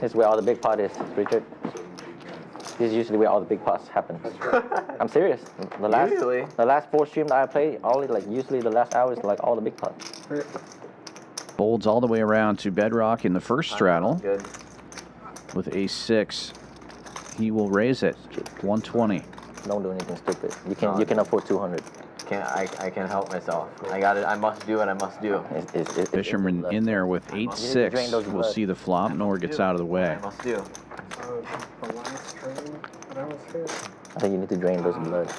This is where all the big pot is, Richard. This is usually where all the big pots happen. I'm serious. The last 4 streams that I play, usually the last hour is like all the big pots. Folds all the way around to Bedrock in the first straddle. Good. With ace 6. He will raise it. 120. Don't do anything stupid. You can afford 200. I can't help myself. I got it. I must do what I must do. Fisherman in there with 8-6. We'll see the flop. Noor gets out of the way. I must do. The last stream that I was here, I think you need to drain those blood.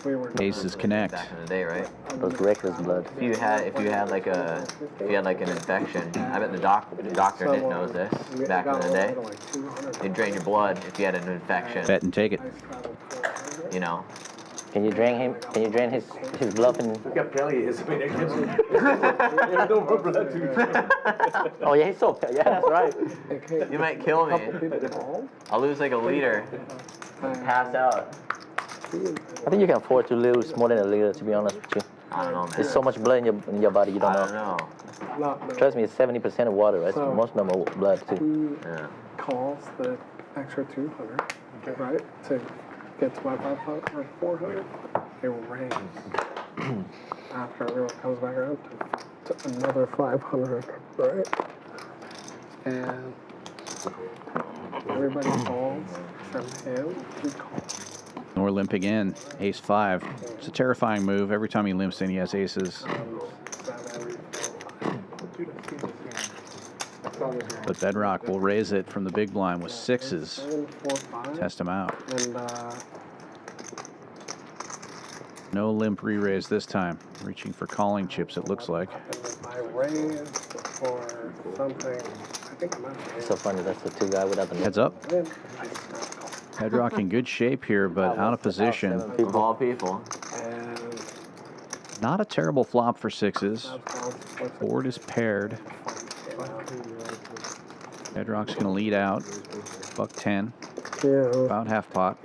we were Aces connect. Back in the day, right? Those reckless blood. If you had like an infection, I bet the doctor didn't know this back in the day. They'd drain your blood if you had an infection. Bet and take it. You know. Can you drain him? Can you drain his blood and? Look how pale he is. I mean, there's no more blood to Oh yeah, he's so pale. Yeah, that's right. You might kill me. I'll lose like a liter. Pass out. I think you can afford to lose more than a liter, to be honest with you. I don't know, man. There's so much blood in your body, you don't know. I don't know. Trust me, it's 70% of water, right? So- Most of them are blood too. Yeah. calls the extra 200, right? To get to my 500 or 400, it will rain after everyone comes back around to another 500, right? And everybody calls except him. He calls. Noor limp again. Ace 5. It's a terrifying move. Every time he limps in, he has aces. But Bedrock will raise it from the big blind with sixes. 7, 4, 5. Test him out. And No limp re-raise this time. Reaching for calling chips, it looks like. I raised for something. I think I'm not So funny, that's the two guy without the Heads up. Bedrock in good shape here, but out of position. Of all people. Not a terrible flop for sixes. Board is paired. Bedrock's going to lead out. Buck 10. Yeah. About half pot.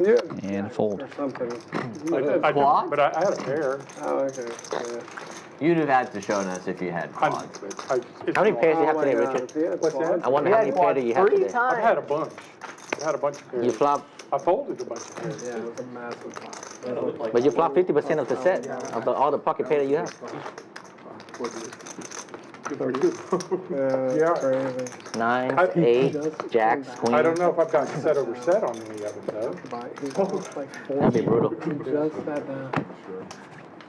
Yeah. And fold. Or something. But I had a pair. Oh, okay. Yeah. You'd have had to shown us if you had quads. How many pairs do you have today, Richard? I wonder how many pairs do you have today? I've had a bunch. I've had a bunch of pairs. You flop, I folded a bunch of pairs. Yeah, it was a massive flop. but you flop 50% of the set, of all the pocket pair that you have. Yeah, crazy. Nines, eights, jacks, queens. I don't know if I've got set over set on any of it though. That'd be brutal. He just said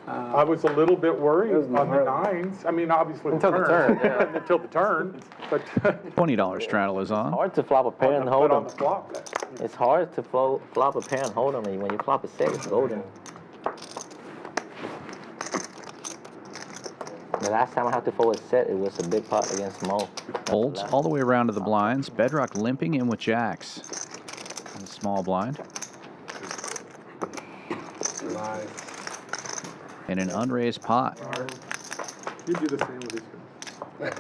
I was a little bit worried on the nines. I mean, obviously Until the turn, yeah. until the turn, but $20 straddle is on. Hard to flop a pair and hold but on them. the flop. It's hard to flop a pair and hold them. When you flop a set, it's golden. The last time I had to fold a set, it was a big pot against Mo. Folds all the way around to the blinds. Bedrock limping in with jacks. And small blind. Nice. And an unraised pot. You do the same with these guys.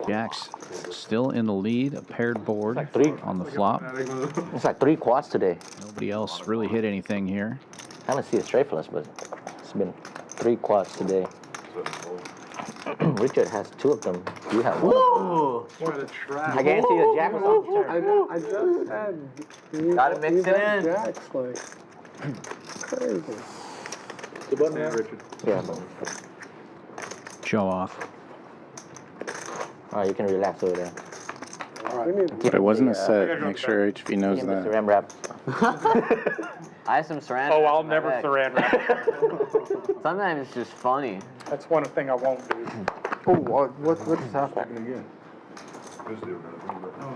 Jacks still in the lead. A paired board on the flop. It's like 3 quads today. Nobody else really hit anything here. I haven't seen a straight flush, but it's been 3 quads today. Richard has 2 of them. You have 1. What a trap. I can't see the jack was off the turn. I just had. You, Gotta mix you it got in. Jacks, like, crazy. The button there, Richard. Yeah, but Show off. all right, you can relax over there. But it wasn't a set. Make sure HV knows Give me that. Saran wrap. I have some saran Oh, wrap I'll in my never bag. saran wrap. Sometimes it's just funny. That's one thing I won't do. Oh, what just happened again?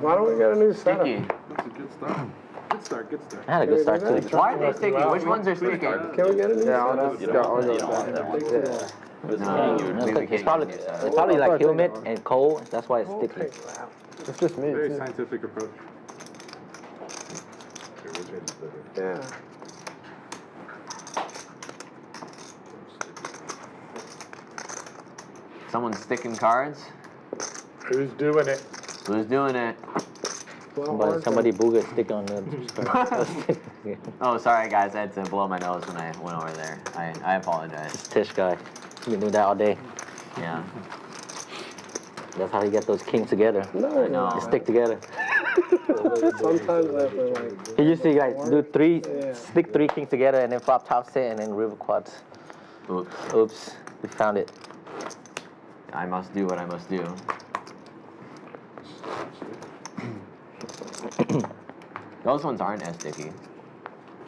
Why don't we get a new setup? Sticky. That's a good start. Good start, good start. I had a good start too. Why are they sticky? Which ones are sticky? Can we get a new setup? It's probably like humid and cold. That's why it's sticky. It's just me. Very too. scientific approach. Yeah. Someone's sticking cards? Who's doing it? Who's doing it? Somebody booger stick on the. Oh, sorry guys, I had to blow my nose when I went over there. I apologize. This Tisch guy. He's been doing that all day. Yeah. That's how you get those kings together. No, No. They stick together. Sometimes I have to, like. He used to like do 3, stick 3 kings together and then flop top set and then river quads. Oops. Oops, we found it. I must do what I must do. Those ones aren't as sticky.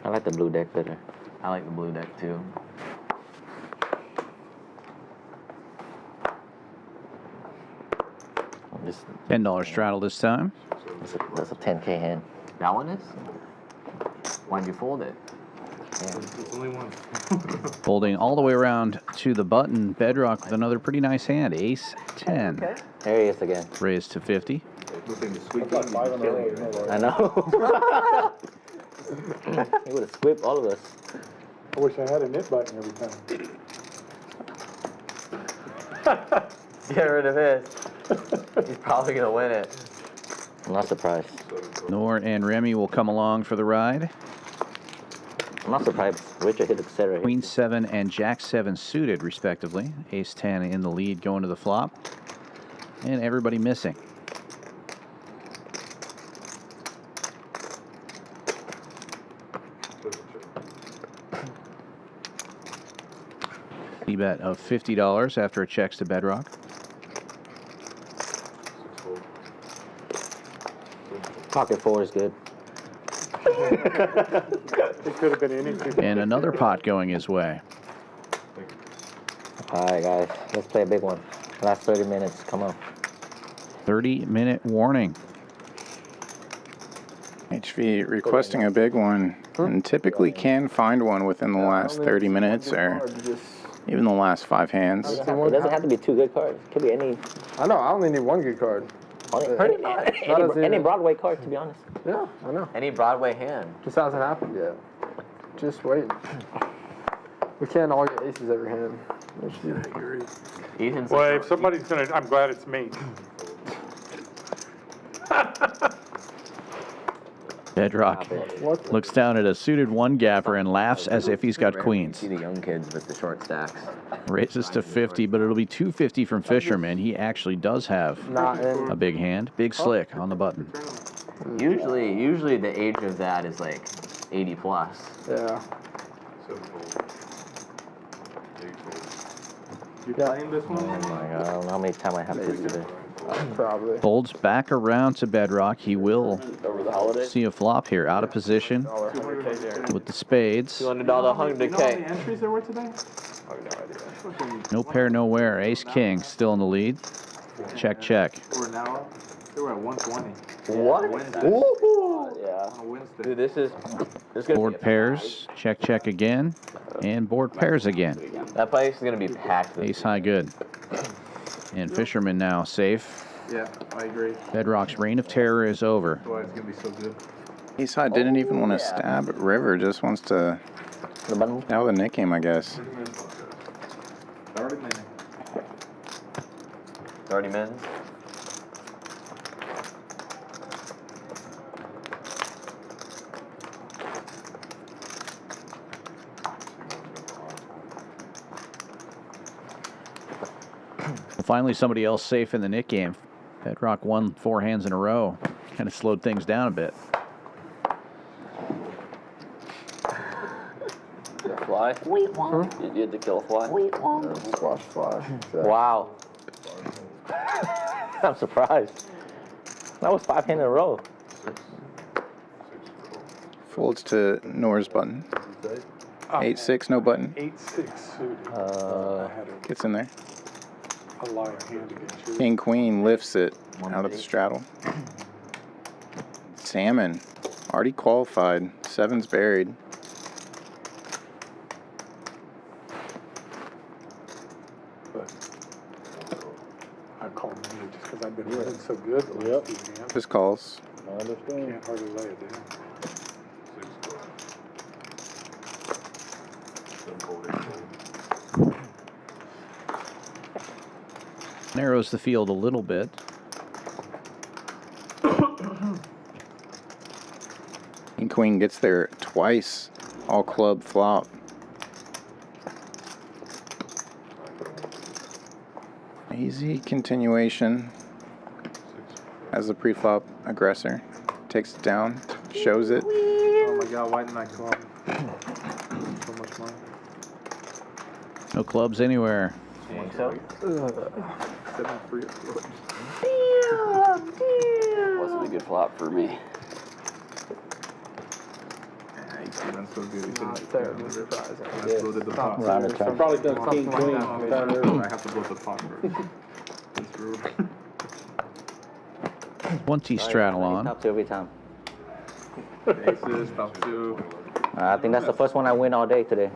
I like the blue deck better. I like the blue deck too. Just, $10 straddle this time. that's a 10K hand. That one is? Why'd you fold it? It's only one. Folding all the way around to the button. Bedrock with another pretty nice hand. Ace 10. There he is again. Raised to 50. I know. He would have swept all of us. I wish I had a nip button every time. Get rid of this. He's probably gonna win it. I'm not surprised. Noor and Remy will come along for the ride. I'm not surprised. Richard hit the set right Queen 7 and Jack 7 suited, respectively. Ace 10 in the lead going to the flop. And everybody missing. Bet of $50 after it checks to Bedrock. Pocket 4 is good. It could have been anything. And another pot going his way. All right, guys, let's play a big one. Last 30 minutes, come on. 30-minute warning. HV requesting a big one, and typically can find one within the last 30 minutes or even the last 5 hands. It doesn't have to be 2 good cards. It could be any. I know, I only need 1 good card. Any Broadway card, to be honest. Yeah, I know. Any Broadway hand. Just hasn't happened yet. Just wait. We can't all get aces every hand. Ethan's Well, if somebody's gonna, I'm glad it's me. Bedrock looks down at a suited 1-gapper and laughs as if he's got queens. See the young kids with the short stacks. Raises to 50, but it'll be 250 from Fisherman. He actually does have a big hand. Big slick on the button. Usually the age of that is like 80 plus. Yeah. You playing this one? Oh my god, I don't know how many times I have this today. Probably. Folds back around to Bedrock. He will see a flop here. Out of position with the spades. $200, 100K. How many entries there were today? No pair, nowhere. Ace King still in the lead. Check, check. We're now, they were at 120. What? Ooh. Yeah. On Wednesday. Dude, this is Board pairs. Check, check again. And board pairs again. That place is going to be packed. Ace high good. And Fisherman now safe. Yeah, I agree. Bedrock's reign of terror is over. That's why it's going to be so good. Ace high didn't even want to stab at River, just wants to now the nick game, I guess. 30 minutes. 30 minutes. Finally, somebody else safe in the nick game. Bedrock won 4 hands in a row. Kind of slowed things down a bit. Fly? You had to kill a fly? Squash fly. Wow. I'm surprised. That was 5 hands in a row. Folds to Noor's button. 8-6, no button. 8-6 suited. Gets in there. A live hand against you. King Queen lifts it out of the straddle. Salmon already qualified. 7's buried. I called me just because I've been running so good the last few hands. Just calls. I understand. Can't hardly lay it down. Narrows the field a little bit. King Queen gets there twice. All club flop. Easy continuation as the pre-flop aggressor. Takes it down, shows it. Oh my god, why didn't I call? So much money. No clubs anywhere. So? Wasn't a good flop for me. That's so good. Terribly surprising. Let's go to the pot. Round of I'm probably done king queen. I have to blow the pot first. That's rude. 20 straddle on. Top 2 every time. Aces, top 2. I think that's the first one I win all day today.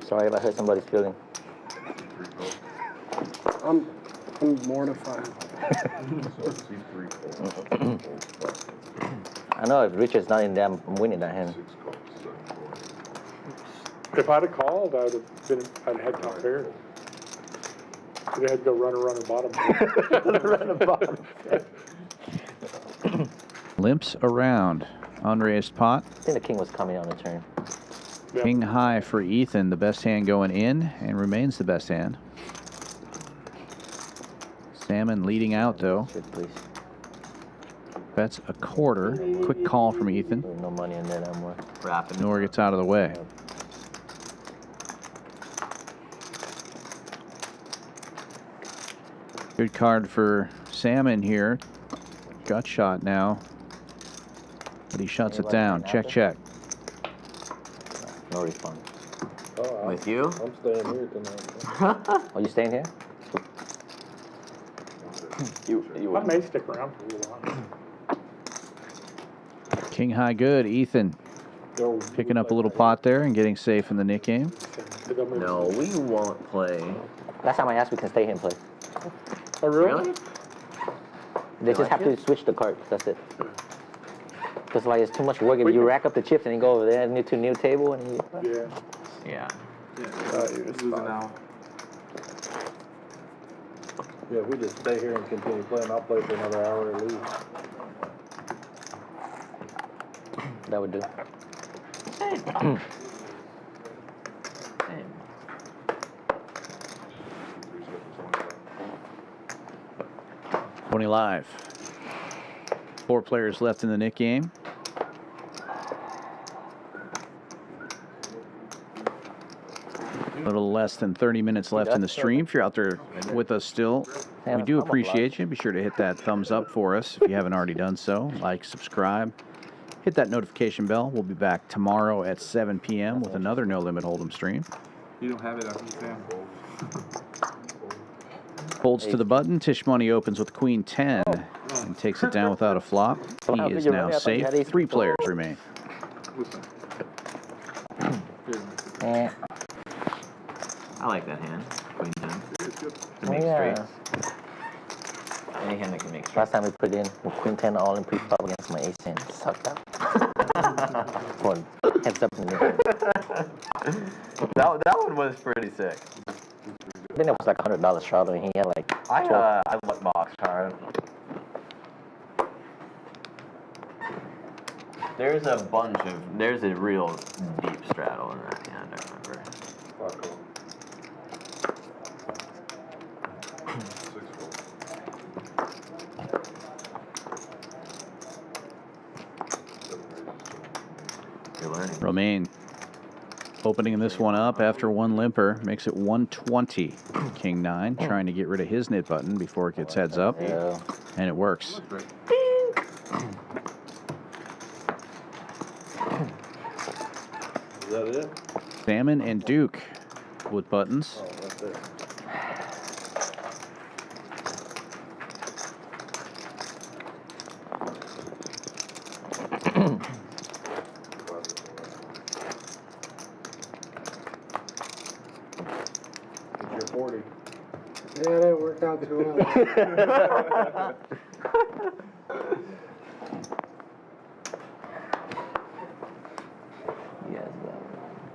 Sorry if I hurt somebody's feeling. I'm mortified. I know if Richard's not in there, I'm winning that hand. If I'd have called, I'd have had top pair. You'd have had to go runner, bottom. Limps around. Unraised pot. I think the king was coming on the turn. King high for Ethan, the best hand going in, and remains the best hand. Salmon leading out, though. Bets a quarter. Quick call from Ethan. No money in there anymore. Noor gets out of the way. Good card for Salmon here. Gut shot now. But he shuts it down. Check, check. No refund. With you? I'm staying here tonight. Oh, you staying here? I may stick around for a little while. King high good. Ethan picking up a little pot there and getting safe in the Nick game. No, we won't play. Last time I asked, we can stay here and play. Oh, Really? They just have to switch the cards. That's it. Because like it's too much work if you rack up the chips and you go over there to a new table and you. Yeah. You're losing now. Yeah, if we just stay here and continue playing, I'll play for another hour at least. That would do. Same. 20 live. 4 players left in the Nick game. A little less than 30 minutes left in the stream. If you're out there with us still, we do appreciate you. Be sure to hit that thumbs up for us if you haven't already done so. Like, subscribe, hit that notification bell. We'll be back tomorrow at 7 p.m. with another No Limit Hold'em stream. You don't have it after Sam. Folds to the button. Tisch money opens with Queen 10 and takes it down without a flop. He is now safe. 3 players remain. I like that hand. Queen 10. To make straights. Any hand that can make straights. Last time we put in with Queen 10 all in pre-flop against my ace hand. Sucked up. Heads up in the that one was pretty sick. I think it was like $100 straddle and he had like 12. I love box card. There's a real deep straddle in that hand, I remember. You're learning. Roamin opening this one up after one limper, makes it 120. King 9 trying to get rid of his knit button before it gets heads up, and it works. Is that it? Salmon and Duke with buttons. Oh, that's it. It's your 40. Yeah, it didn't work out too well.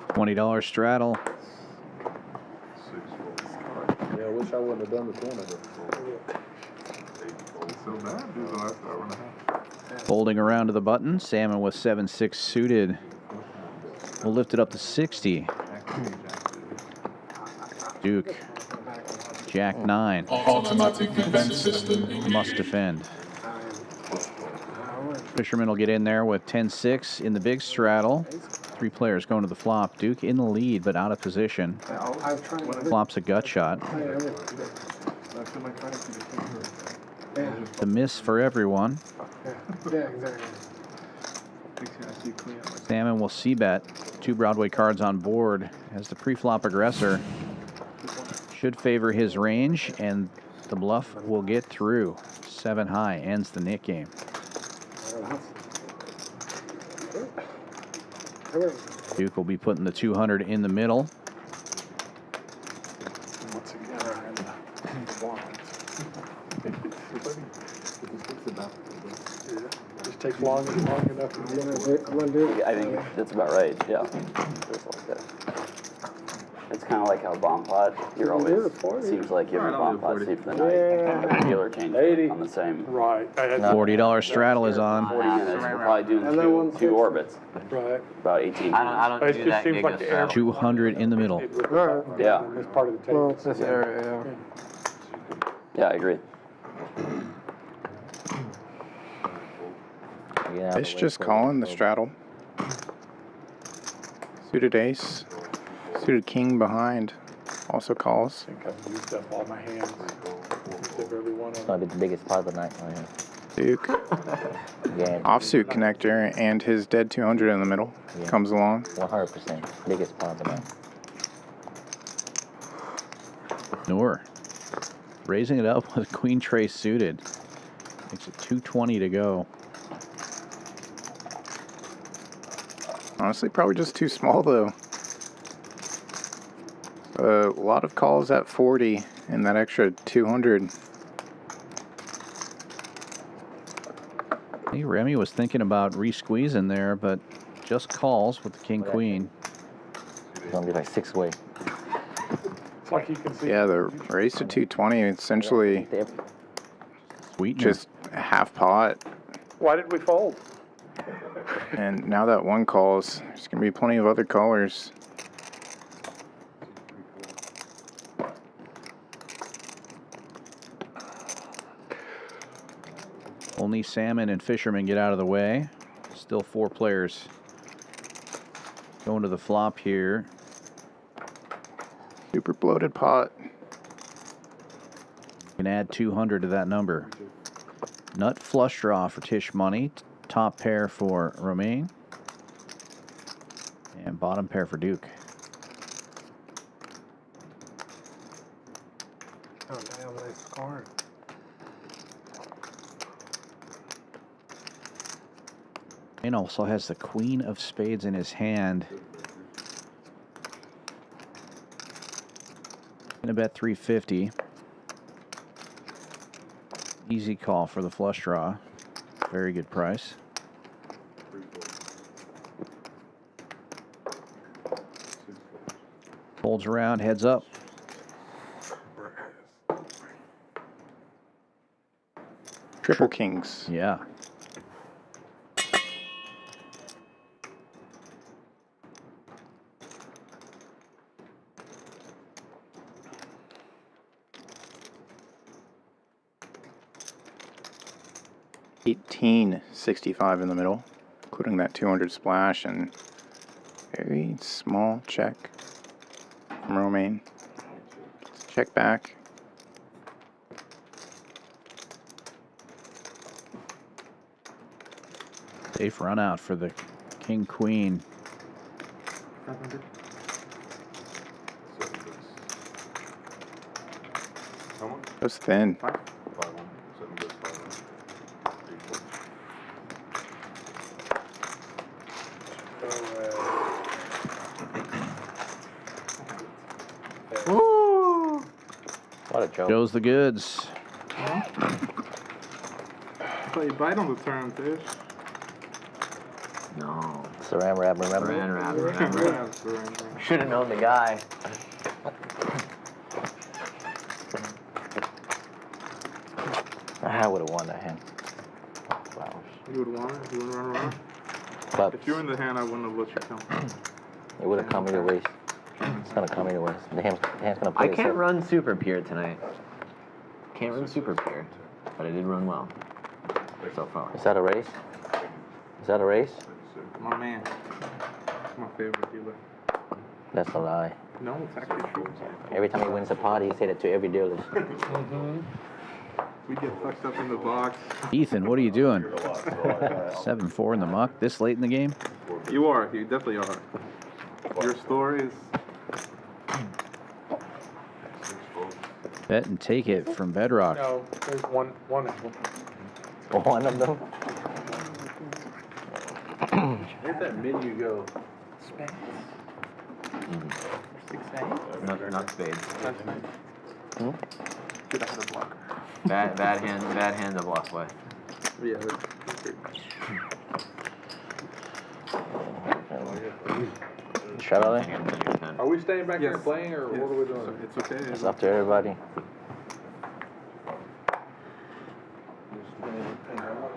$20 straddle. Yeah, I wish I wouldn't have done the 20. So bad, dude, the last hour and a half. Folding around to the button. Salmon with 7-6 suited. We'll lift it up to 60. Duke. Jack 9. Automatic defense system. Must defend. Fisherman will get in there with 10-6 in the big straddle. 3 players going to the flop. Duke in the lead, but out of position. Flop's a gut shot. The miss for everyone. Yeah, exactly. Salmon will c-bet. 2 Broadway cards on board as the pre-flop aggressor. Should favor his range, and the bluff will get through. 7 high ends the Nick game. Duke will be putting the 200 in the middle. Just takes long enough to get it. I think that's about right, yeah. Just like that. It's kind of like how bomb pot. You're always seems like you have a bomb pot seat for the night. Dealer change on the same. Right. $40 straddle is on. We're probably doing two orbits. Right. About 18. I don't It do just that seems gig like of the straddle. 200 in the middle. Yeah. This part of the table. Well, this area, Yeah, I agree. Tisch just calling the straddle. Suited ace. Suited king behind. Also calls. I think I've used up all my hands. Used up every one of It's them. gonna be the biggest part of the night right here. Duke. Yeah. Offsuit connector and his dead 200 in the middle. Yeah. Comes along. 100%. Biggest part of the night. Noor raising it up with queen trace suited. Makes it 220 to go. Honestly, probably just too small though. A lot of calls at 40 and that extra 200. I think Remy was thinking about re-squeezing there, but just calls with the king queen. It's gonna be like 6-way. It's like you can see. Yeah, the raise to 220 essentially just half pot. Why did we fold? And now that one calls, there's going to be plenty of other callers. Only Salmon and Fisherman get out of the way. Still 4 players going to the flop here. Super bloated pot. Can add 200 to that number. Nut flush draw for Tisch money. Top pair for Roamin. And bottom pair for Duke. Oh, damn, nice card. And also has the queen of spades in his hand. Gonna bet 350. Easy call for the flush draw. Very good price. Folds around, heads up. Triple kings. Yeah. $18.65 in the middle, including that 200 splash and very small check from Roamin. Let's check back. Safe run out for the king queen. Goes thin. Woo! What a joke. Shows the goods. I thought you bite on the turn, Tisch. No. Saran wrap, remember? Saran wrap, Saran remember? wrap, saran wrap. Should have known the guy. I would have won that hand. Wow. You would want it? You would run around? But If you were in the hand, I wouldn't have let you come. it would have come either way. It's gonna come either way. The hand's gonna play I can't itself. run super pure tonight. Can't run super pure, but I did run well so far. Is that a race? Is that a race? My man. My favorite dealer. That's a lie. No, it's actually true. Every time he wins a party, he said it to every dealer. We get fucked up in the box. Ethan, what are you doing? 7-4 in the muck this late in the game? You are. You definitely are. Your stories. Bet and take it from Bedrock. No, there's one of them. One of them? Where'd that menu go? Not spades. Hmm? Get out of the blocker. Bad hand to block with. Yeah, that's good. Straddle it? Are we staying back here playing, or what are we doing? It's okay. It's up to everybody.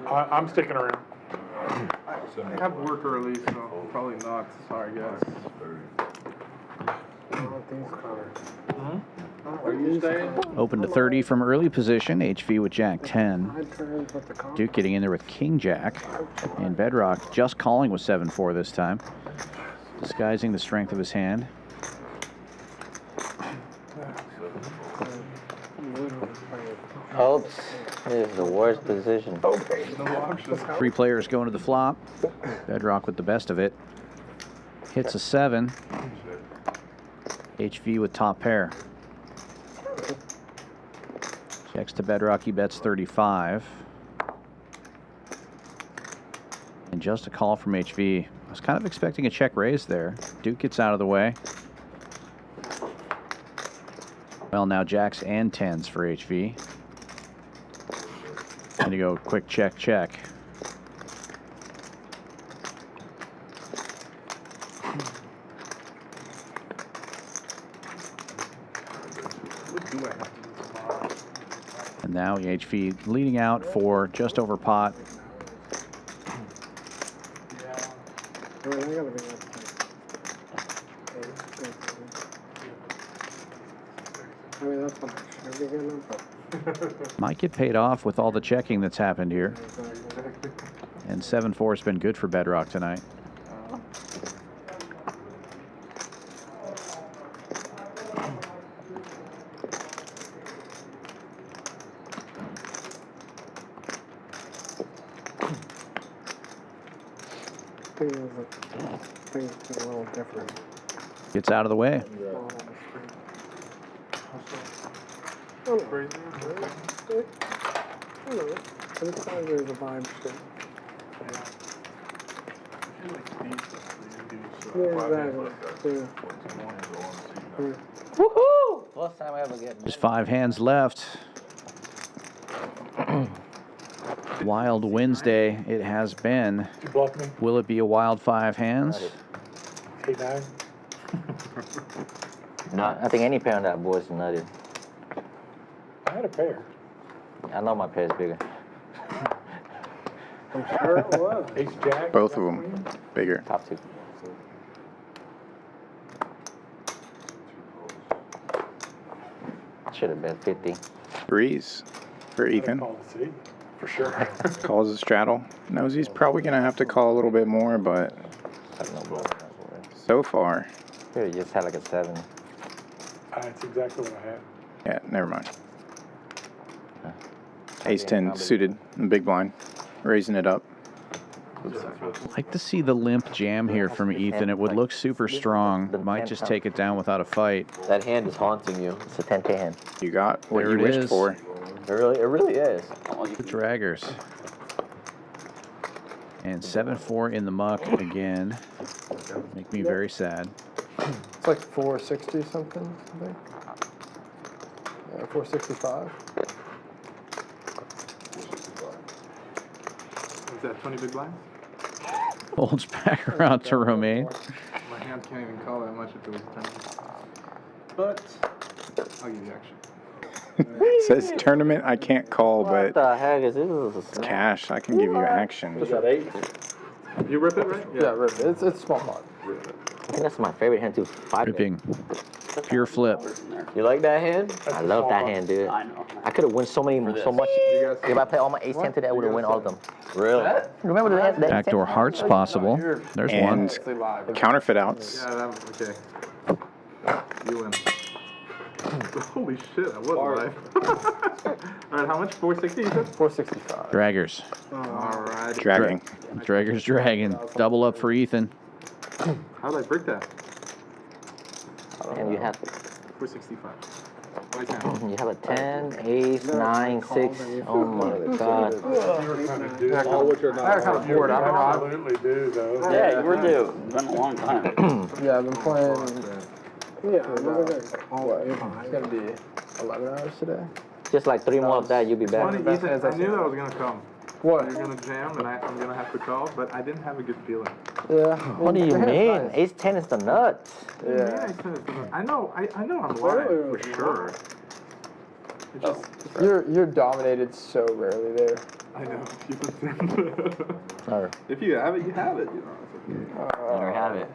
I'm sticking around. I have work early, so probably not. Sorry, guys. Are you staying? Open to 30 from early position. HV with Jack 10. Duke getting in there with King Jack. And Bedrock just calling with 7-4 this time. Disguising the strength of his hand. Oops. This is the worst position. Three players going to the flop. Bedrock with the best of it. Hits a 7. HV with top pair. Checks to Bedrock, he bets 35. And just a call from HV. I was kind of expecting a check raise there. Duke gets out of the way. Well, now jacks and 10s for HV. And you go quick check, check. And now HV leading out for just over pot. Might get paid off with all the checking that's happened here. And 7-4 has been good for Bedrock tonight. Things a little different. Gets out of the way. Sometimes there's a vibe shit. Yeah, exactly. Woohoo! First time I ever get. There's 5 hands left. Wild Wednesday it has been. You bluff me? Will it be a wild 5 hands? 8-9. No, I think any pair on that board is nutted. I had a pair. I know my pair is bigger. I'm sure it was. Ace Jack. Both of them bigger. Top 2. Should have bet 50. Breeze for Ethan. For sure. Calls a straddle. Knows he's probably going to have to call a little bit more, but so far. Here, you just had like a 7. That's exactly what I had. Yeah, never mind. Ace 10 suited, the big blind, raising it up. Like to see the limp jam here from Ethan. It would look super strong. Might just take it down without a fight. That hand is haunting you. It's a 10K hand. You got what There you it wished is. for. It really is. The draggers. And 7-4 in the muck again. Make me very sad. It's like 460 something, I think. Yeah, 465. Is that 20 big blinds? Folds back around to Romain. My hand can't even call that much if it was 10. But I'll give you action. Says tournament I can't call, What but the heck is this? it's cash. I can give you action. Just at 8. You rip it, right? Yeah, rip it. It's small pot. I think that's my favorite hand too. 5. Ripping. Pure flip. You like that hand? I love that hand, dude. I know. I could have won so much. If I play all my ace 10 today, I would have won all of them. Really? Remember the hand? Backdoor hearts possible. There's one. And counterfeit outs. Yeah, that okay. You win. Holy shit, I was live. Alright, how much? 460 you said? 465. Draggers. Alright. Dragging. Draggers dragging. Double up for Ethan. How did I break that? And you have 465. Right now. you have a 10, ace, 9, 6. Oh my god. I kind of bored. I don't know. Absolutely do, though. Yeah, you were due. It's been a long time. Yeah, I've been playing. Yeah, it's gonna be 11 hours today. Just like 3 more of that, you'll be back. 20, Ethan, I knew that was gonna come. What? You're gonna jam, and I'm gonna have to call, but I didn't have a good feeling. Yeah. What do you mean? Ace 10 is the nuts. Yeah. I know I'm lying for sure. It just, You're dominated so rarely there. I know. Sorry. If you have it, you have it. You know, it's okay. Never have it.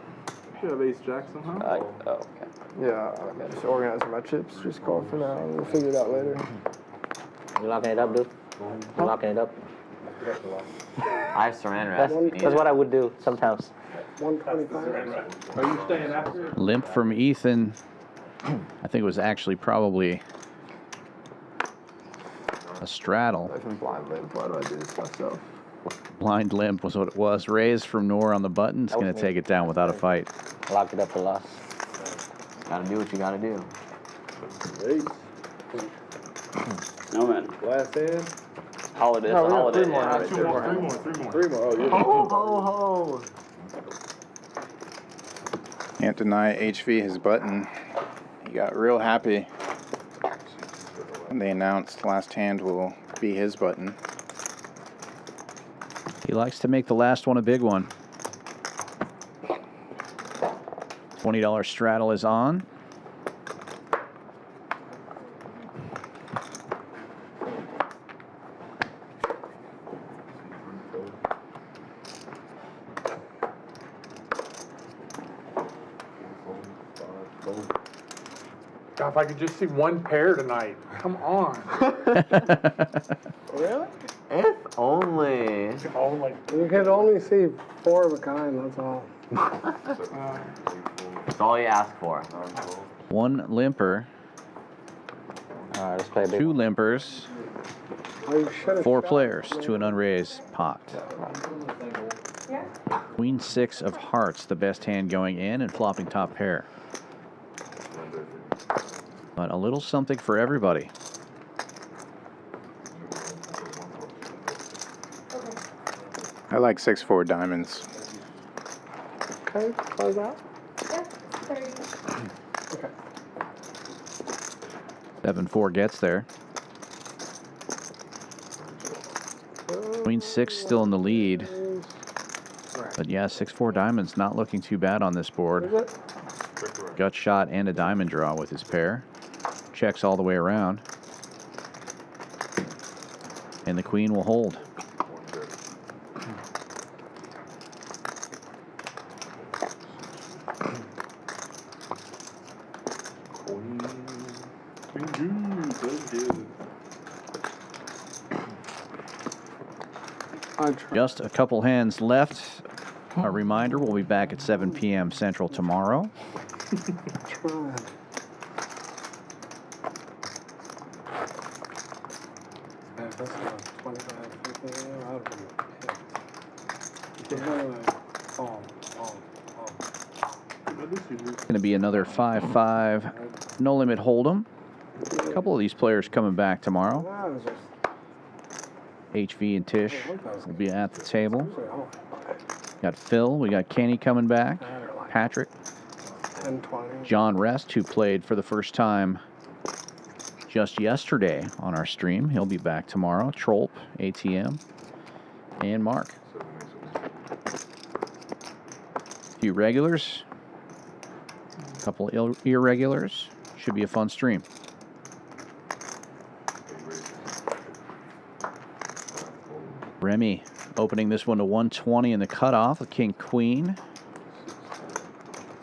You have ace jack somehow. Oh, okay. Yeah, just organizing my chips. Just call for now. We'll figure it out later. You locking it up, dude? You locking it up? I have surrender. That's what I would do sometimes. 125. Are you staying after? Limp from Ethan. I think it was actually probably a straddle. I can blind limp. Why do I do this myself? Blind limp was what it was. Raise from Noor on the button. It's going to take it down without a fight. Locked it up for loss. Gotta do what you gotta do. No, man. Last hand. Holiday. No, Holiday. three more. Yeah, Three more. Oh, yeah. Ho. Can't deny HV his button. He got real happy when they announced last hand will be his button. He likes to make the last one a big one. $20 straddle is on. God, if I could just see one pair tonight. Come on. Really? If only. You can only see 4 of a kind, that's all. That's all you ask for. One limper. All right, let's play a big 2 limpers. Oh, you should have 4 shot. players to an unraised pot. Yeah. Queen 6 of hearts, the best hand going in, and flopping top pair. But a little something for everybody. I like 6-4 diamonds. Okay, close out. Yeah, 30. Okay. 7-4 gets there. Queen 6 still in the lead. But yeah, 6-4 diamonds not looking too bad on this board. Gut shot and a diamond draw with his pair. Checks all the way around. And the queen will hold. Just a couple hands left. A reminder, we'll be back at 7 p.m. Central tomorrow. Try. Yeah, that's 25, 50, I would be It's going to be another 5-5 no limit hold'em. A couple of these players coming back tomorrow. HV and Tisch will be at the table. Got Phil, we got Kenny coming back, Patrick, 10, 20. John Rest, who played for the first time just yesterday on our stream. He'll be back tomorrow. Trolp, ATM, and Mark. A few regulars, a couple irregulars. Should be a fun stream. Remy opening this one to 120 in the cutoff with King Queen.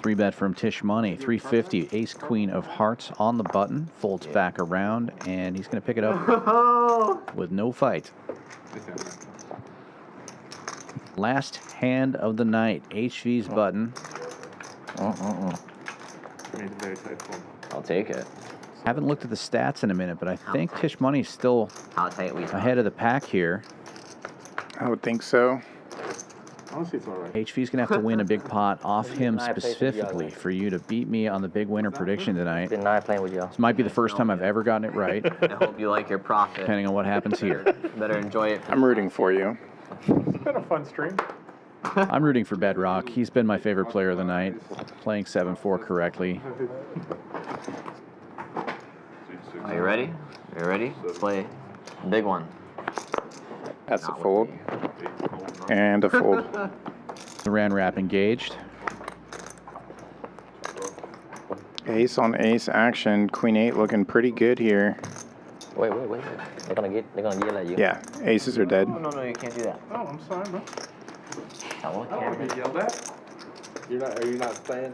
3-bet from Tisch money, 350. Ace Queen of hearts on the button, folds back around, and he's going to pick it up with no fight. Last hand of the night, HV's button. I'll take it. Haven't looked at the stats in a minute, but I think Tisch money's still ahead of the pack here. I would think so. Honestly, it's all right. HV's going to have to win a big pot off him specifically for you to beat me on the big winner prediction tonight. Been nice playing with y'all. This might be the first time I've ever gotten it right. I hope you like your profit. Depending on what happens here. Better enjoy it. I'm rooting for you. It's been a fun stream. I'm rooting for Bedrock. He's been my favorite player of the night, playing 7-4 correctly. Are you ready? Are you ready? Let's play a big one. That's a fold. And a fold. The Ran Wrap engaged. Ace on ace action. Queen 8 looking pretty good here. Wait. They're gonna yell at you. Yeah, aces are dead. No, you can't do that. Oh, I'm sorry, bro. I won't I don't want to be yelled at. Are you not playing?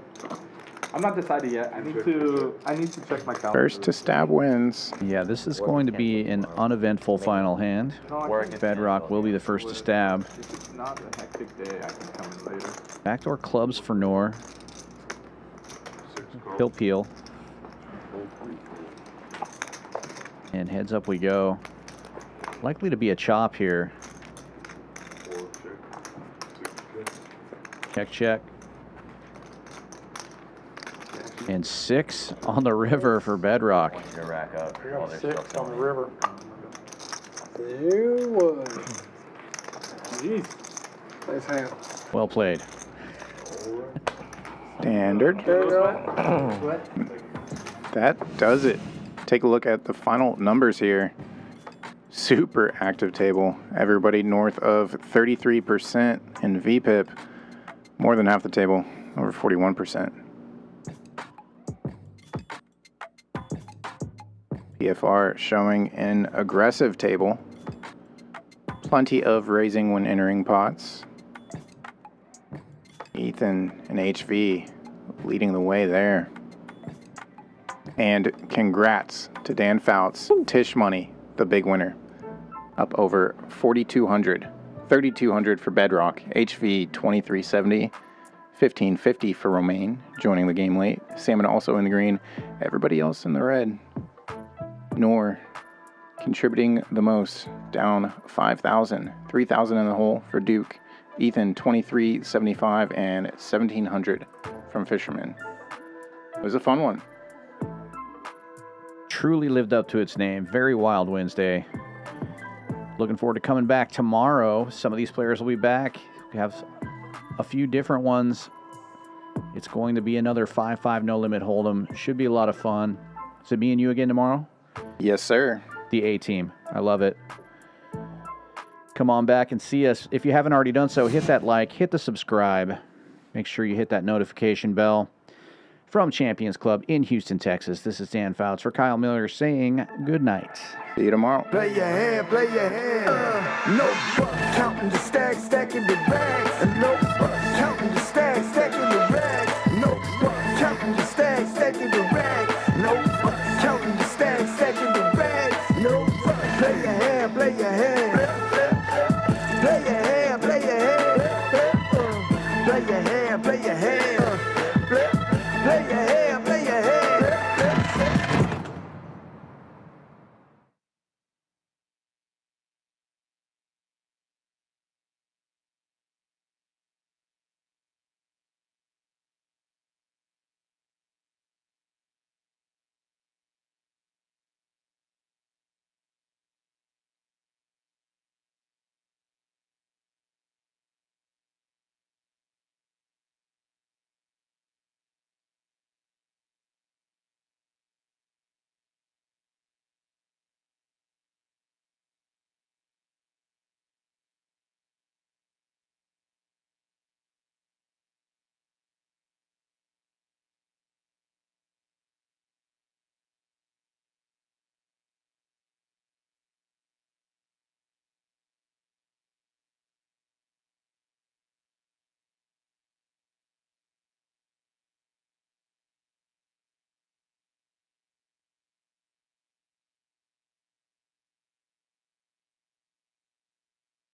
I'm not decided yet. I need to check my calendar. First to stab wins. Yeah, this is going to be an uneventful final hand. Bedrock will be the first to stab. If it's not a hectic day, I can come in later. Backdoor clubs for Noor. He'll peel. And heads up we go. Likely to be a chop here. Check. And 6 on the river for Bedrock. To rack up. We got 6 on the river. There was. Jeez. Nice hand. Well played. Standard. That does it. Take a look at the final numbers here. Super active table. Everybody north of 33% in VPIP. More than half the table, over 41%. PFR showing an aggressive table. Plenty of raising when entering pots. Ethan and HV leading the way there. And congrats to Dan Fouts, Tisch Money, the big winner. Up over 4,200. 3,200 for Bedrock, HV 2370, 1550 for Roamin, joining the game late. Salmon also in the green, everybody else in the red. Noor contributing the most, down 5,000, 3,000 in the hole for Duke. Ethan 2375 and 1,700 from Fisherman. It was a fun one. Truly lived up to its name. Very wild Wednesday. Looking forward to coming back tomorrow. Some of these players will be back. We have a few different ones. It's going to be another 5-5 no limit hold'em. Should be a lot of fun. Is it me and you again tomorrow? Yes, sir. The A team. I love it. Come on back and see us. If you haven't already done so, hit that like, hit the subscribe. Make sure you hit that notification bell. From Champions Club in Houston, Texas, this is Dan Fouts for Kyle Miller saying good night. See you tomorrow. Play your hand, play your hand. No fuck, counting the stacks, stacking the bags. And no fuck, counting the stacks, stacking